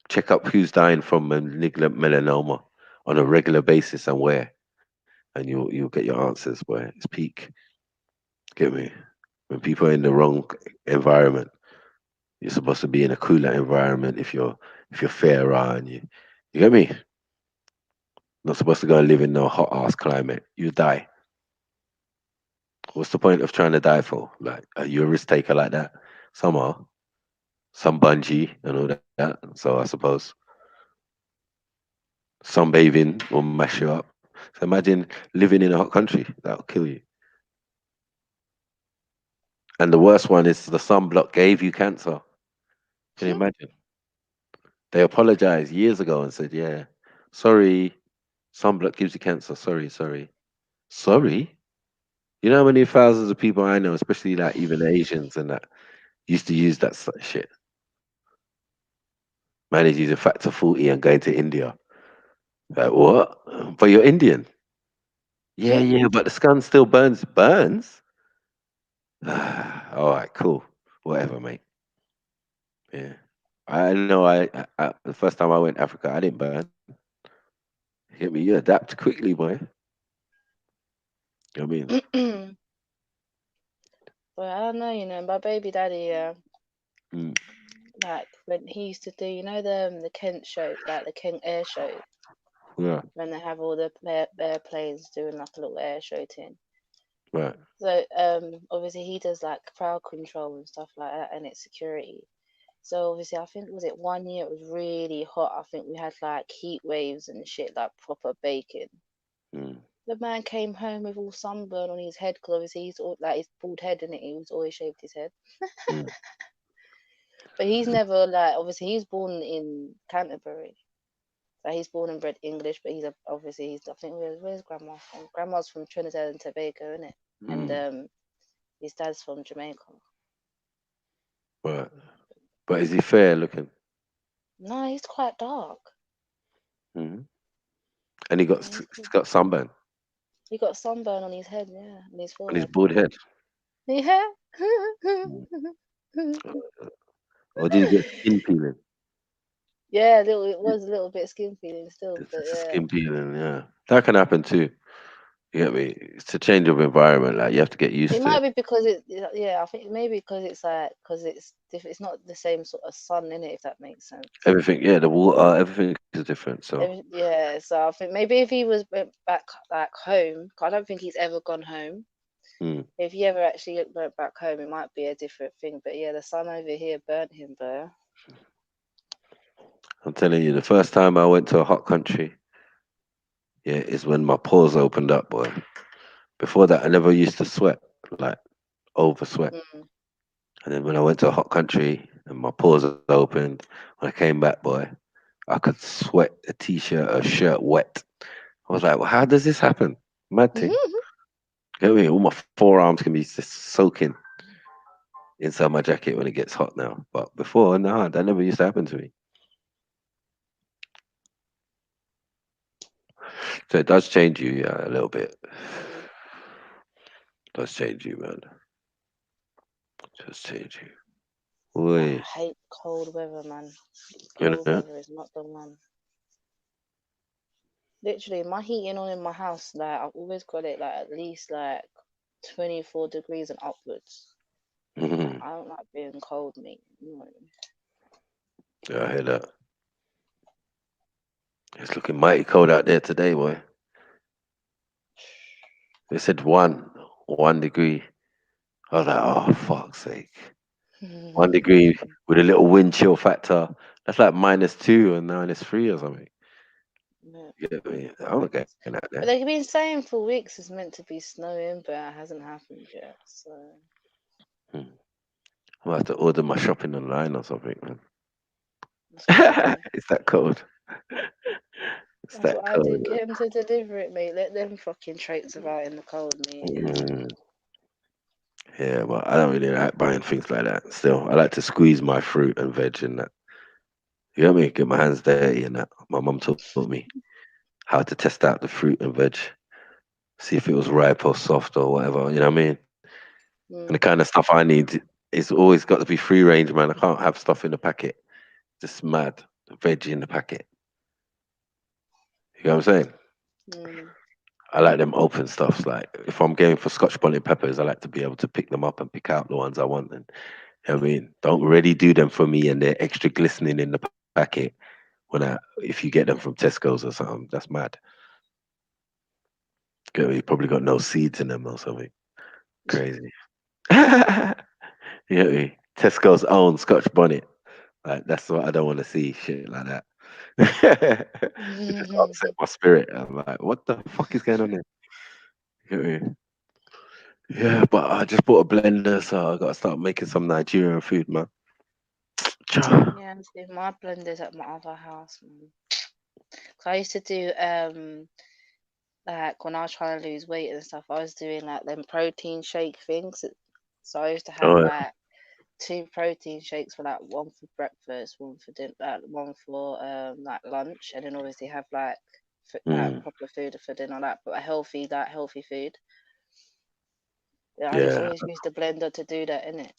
Check up who's dying from malignant melanoma on a regular basis and where, and you'll get your answers where it's peak. Get me? When people are in the wrong environment, you're supposed to be in a cooler environment if you're fairer and you get me? Not supposed to go and live in no hot ass climate. You die. What's the point of trying to die for? Like, are you a risk taker like that? Some are. Some bungee and all that. So I suppose sunbathing will mash you up. So imagine living in a hot country. That'll kill you. And the worst one is the sunblock gave you cancer. Can you imagine? They apologized years ago and said, yeah, sorry, sunblock gives you cancer. Sorry. Sorry? You know how many thousands of people I know, especially like even Asians and that, used to use that shit. Man is using factor 40 and going to India. Like what? But you're Indian. Yeah, yeah, but the sun still burns. Burns? All right, cool. Whatever, mate. Yeah. I know the first time I went to Africa, I didn't burn. Get me, you adapt quickly, boy. You know what I mean? Well, I don't know, my baby daddy, Mm. like when he used to do, the Kent show, like the Kent air show, Yeah, when they have all the airplanes doing like a little air show thing. right. So obviously he does like crowd control and stuff like that, and it's security. So obviously I think was it 1 year it was really hot. I think we had like heat waves and shit, like proper baking. Mm. The man came home with all sunburn on his head because obviously he's all, like his bald head, and he was always shaved his head. Mm. But he's never like obviously he's born in Canterbury. So he's born and bred English, but obviously he's I think where's grandma from? Grandma's from Trinidad and Tobago, isn't it? And his dad's from Jamaica. Right. But is he fair looking? No, he's quite dark. Mm. And he got Yeah, he's got sunburn he got sunburn on his head, yeah, and his on his forehead. bald head. Yeah. Or did he get skin peeling? Yeah, it was a little bit skin feeling still, It's but just a yeah. skin peeling, yeah. That can happen too. You get me? It's a change of environment. Like you have to get used It to might it. be because I think maybe because it's like because it's different. It's not the same sort of sun in it, if that makes sense. Everything, yeah, the water, everything is different. So Yeah, so I think maybe if he went back like home, 'cause I don't think he's ever gone home. If he ever actually went back home, it might be a different thing. But yeah, the sun over here burnt him, bro. I'm telling you, the first time I went to a hot country, yeah, is when my pores opened up, boy. Before that, I never used to sweat, like over sweat. And then when I went to a hot country and my pores opened, when I came back, boy, I could sweat a t-shirt, a shirt wet. I was like, well, how does this happen? Mad thing. Get me? All my forearms can be just soaking inside my jacket when it gets hot now. But before, nah, that never used to happen to me. So it does change you, yeah, a little bit. Does change you, man. Does change you. I Oi. hate cold weather, man. You Cold know? weather is not the one. Literally, my heating on in my house, like I've always got it like at least like 24 degrees and upwards. Like, I don't like being cold, mate. You know what I mean? Yeah, I hear that. It's looking mighty cold out there today, boy. They said one degree. I was like, oh, fuck's sake. 1 degree with a little wind chill factor. That's like -2 and -3 or something. Yeah. You get me? I'm not getting out But there. they've been saying for weeks it's meant to be snowing, but it hasn't happened yet. So I'm gonna have to order my shopping online or something, man. that's what I do. It's that cold. It's That's that what I do. cold. Get them to deliver it, mate. Let them fucking traipse about in the cold, mate. Mm. Yeah, but I don't really like buying things like that. Still, I like to squeeze my fruit and veg and that. You know what I mean? Get my hands dirty and that. My mum taught me how to test out the fruit and veg, see if it was ripe or soft or whatever. You know what I mean? And the kind of stuff I need is always got to be free range, man. I can't have stuff in the packet. Just mad. Veg in the packet. You know what I'm saying? I like them open stuffs. Like if I'm going for Scotch bonnet peppers, I like to be able to pick them up and pick out the ones I want. And you know what I mean, don't really do them for me, and they're extra glistening in the packet. If you get them from Tesco's or something, that's mad. You probably got no seeds in them or something. Crazy. You get me? Tesco's own Scotch bonnet. Like that's what I don't want to see. Shit like that. It just upset my spirit. I'm like, what the fuck is going on there? You get me? Yeah, but I just bought a blender, so I gotta start making some Nigerian food, man. Yeah, see, my blender's at my other house, man. 'Cause I used to do like when I was trying to lose weight and stuff, I was doing like them protein shake things. So I used to have Oh, yeah. like 2 protein shakes for like one for breakfast, one for dinner, one for like lunch, and then obviously have like like Mm, proper food for dinner, like but a healthy food. Yeah, I yeah. always used the blender to do that, innit?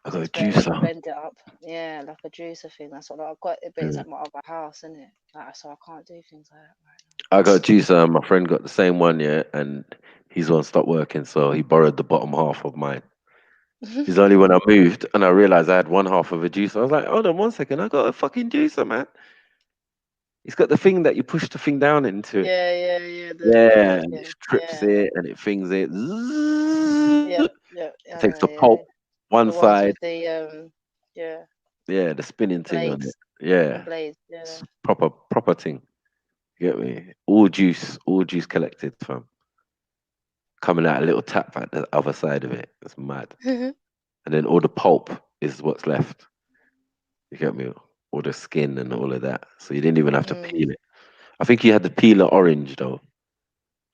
I So got a it's better to juicer. blend it up. Yeah, like a juicer thing. That's what I've got it, but it's Mm. at my other house, innit? Like, so I can't do things like that I got a juicer, and my friend got the same one, yeah, and his one stopped working, so he borrowed the bottom half of mine. right It's only when I moved and I realized I had one half of a juicer. I was like, hold on 1 second, I got a fucking juicer, man. It's got the thing that you push the thing down into it. yeah. Yeah, The and it thing. strips Yeah, it and it things it. Zzz. yeah. It I takes know. the Yeah, pulp one the ones side, with the yeah, yeah, the spinning thing on it. blades, the Yeah, blades. it's Yeah. proper thing. You get me? All juice collected from coming out a little tap at the other side of it. It's mad. And then all the pulp is what's left. You get me? All the skin and all of that. So you didn't even have to mm. peel it. I think you had to peel an orange though.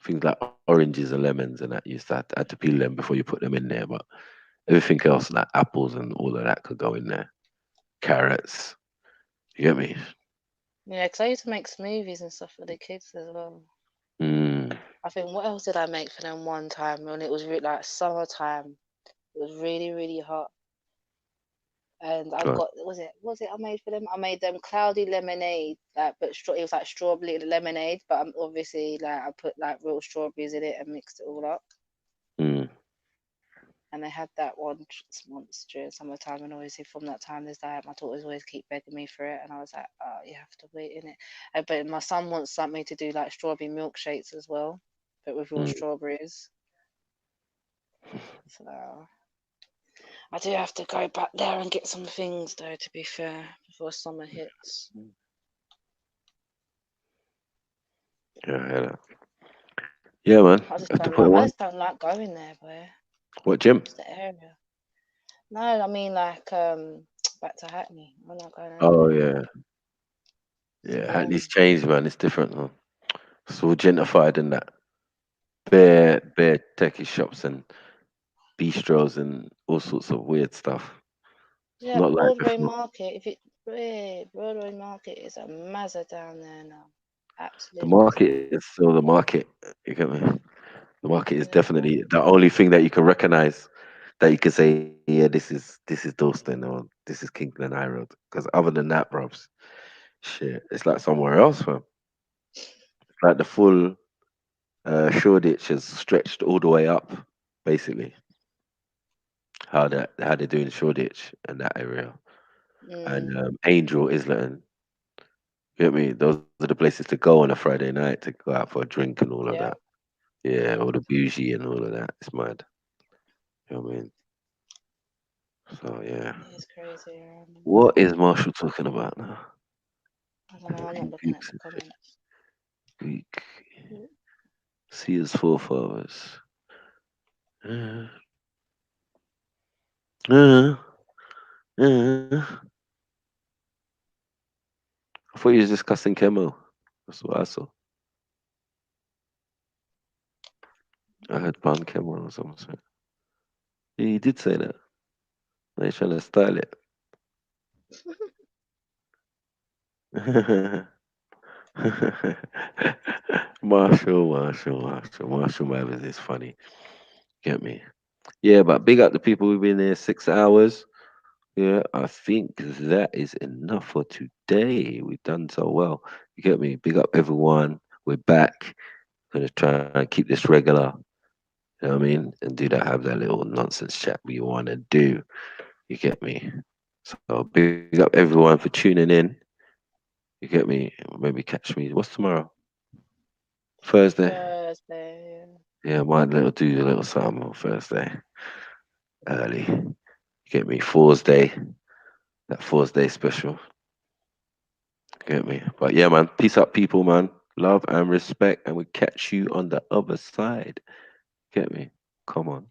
Things like oranges and lemons and that you used to had to peel them before you put them in there. But everything else like apples and all of that could go in there. Carrots. You get me? Yeah, because I used to make smoothies and stuff for the kids as well. Mm, I think what else did I make for them one time when it was like summertime? It was really hot, and I right. got was it I made for them? I made them cloudy lemonade, like but it was like strawberry lemonade, but obviously like I put like real strawberries in it and mixed it all up. Mm, And they had that once during summertime, and obviously from that time, there's like my daughters always keep begging me for it, and I was like, oh, you have to wait in it. But my son wants something to do like strawberry milkshakes as well, but with real mm. strawberries. So I do have to go back there and get some things though, to be fair, before summer hits. Yeah, yeah, man. I just Have to don't put like it I one. just don't like going there, boy. What gym? Just the area. No, I mean like back to Hackney. I'm not going over Oh there. yeah, It's yeah. Hackney's boring. changed, man. It's different, huh? It's all gentrified and that. Bare techie shops and bistros and all sorts of weird stuff. It's Yeah, not like Broadway before. Market. Broadway Market is a mazza down there now. The Absolute mazza. market is still the market. You get me? The market is Yeah, definitely the only thing that you can recognize that you can say, yeah, this is Dalston or this is Kingsland High Road. Because other than that, bros, shit, it's like somewhere else, fam. It's like the full Shoreditch has stretched all the way up, basically. How they're doing Shoreditch and that area. And mm, Angel, Islington. You get me? Those are the places to go on a Friday night to go out for a drink and all of yeah, that. Yeah, yeah. all the bougie and all of that. It's mad. You know what I mean? So yeah. It is crazy. What is Marshall talking about now? I don't know. I'm not Pink looking at boots the and comments. weak. See his forefathers. Uh, uh, uh. I thought he was discussing chemo. That's what I saw. I heard pan chemo or something. He did say that. They're trying to style it. Marshall Mathers is funny. Get me? Yeah, but big up the people who've been there 6 hours. Yeah, I think that is enough for today. We've done so well. You get me? Big up everyone. We're back. Gonna try and keep this regular. You know what I mean? And do that, have that little nonsense chat we want to do. You get me? So big up everyone for tuning in. You get me? Maybe catch me. What's tomorrow? Thursday. Thursday. Yeah, I might do a little something on Thursday early. You get me? Four's Day. That Four's Day special. Get me? But yeah, man. Peace out, people, man. Love and respect, and we catch you on the other side. Get me? Come on.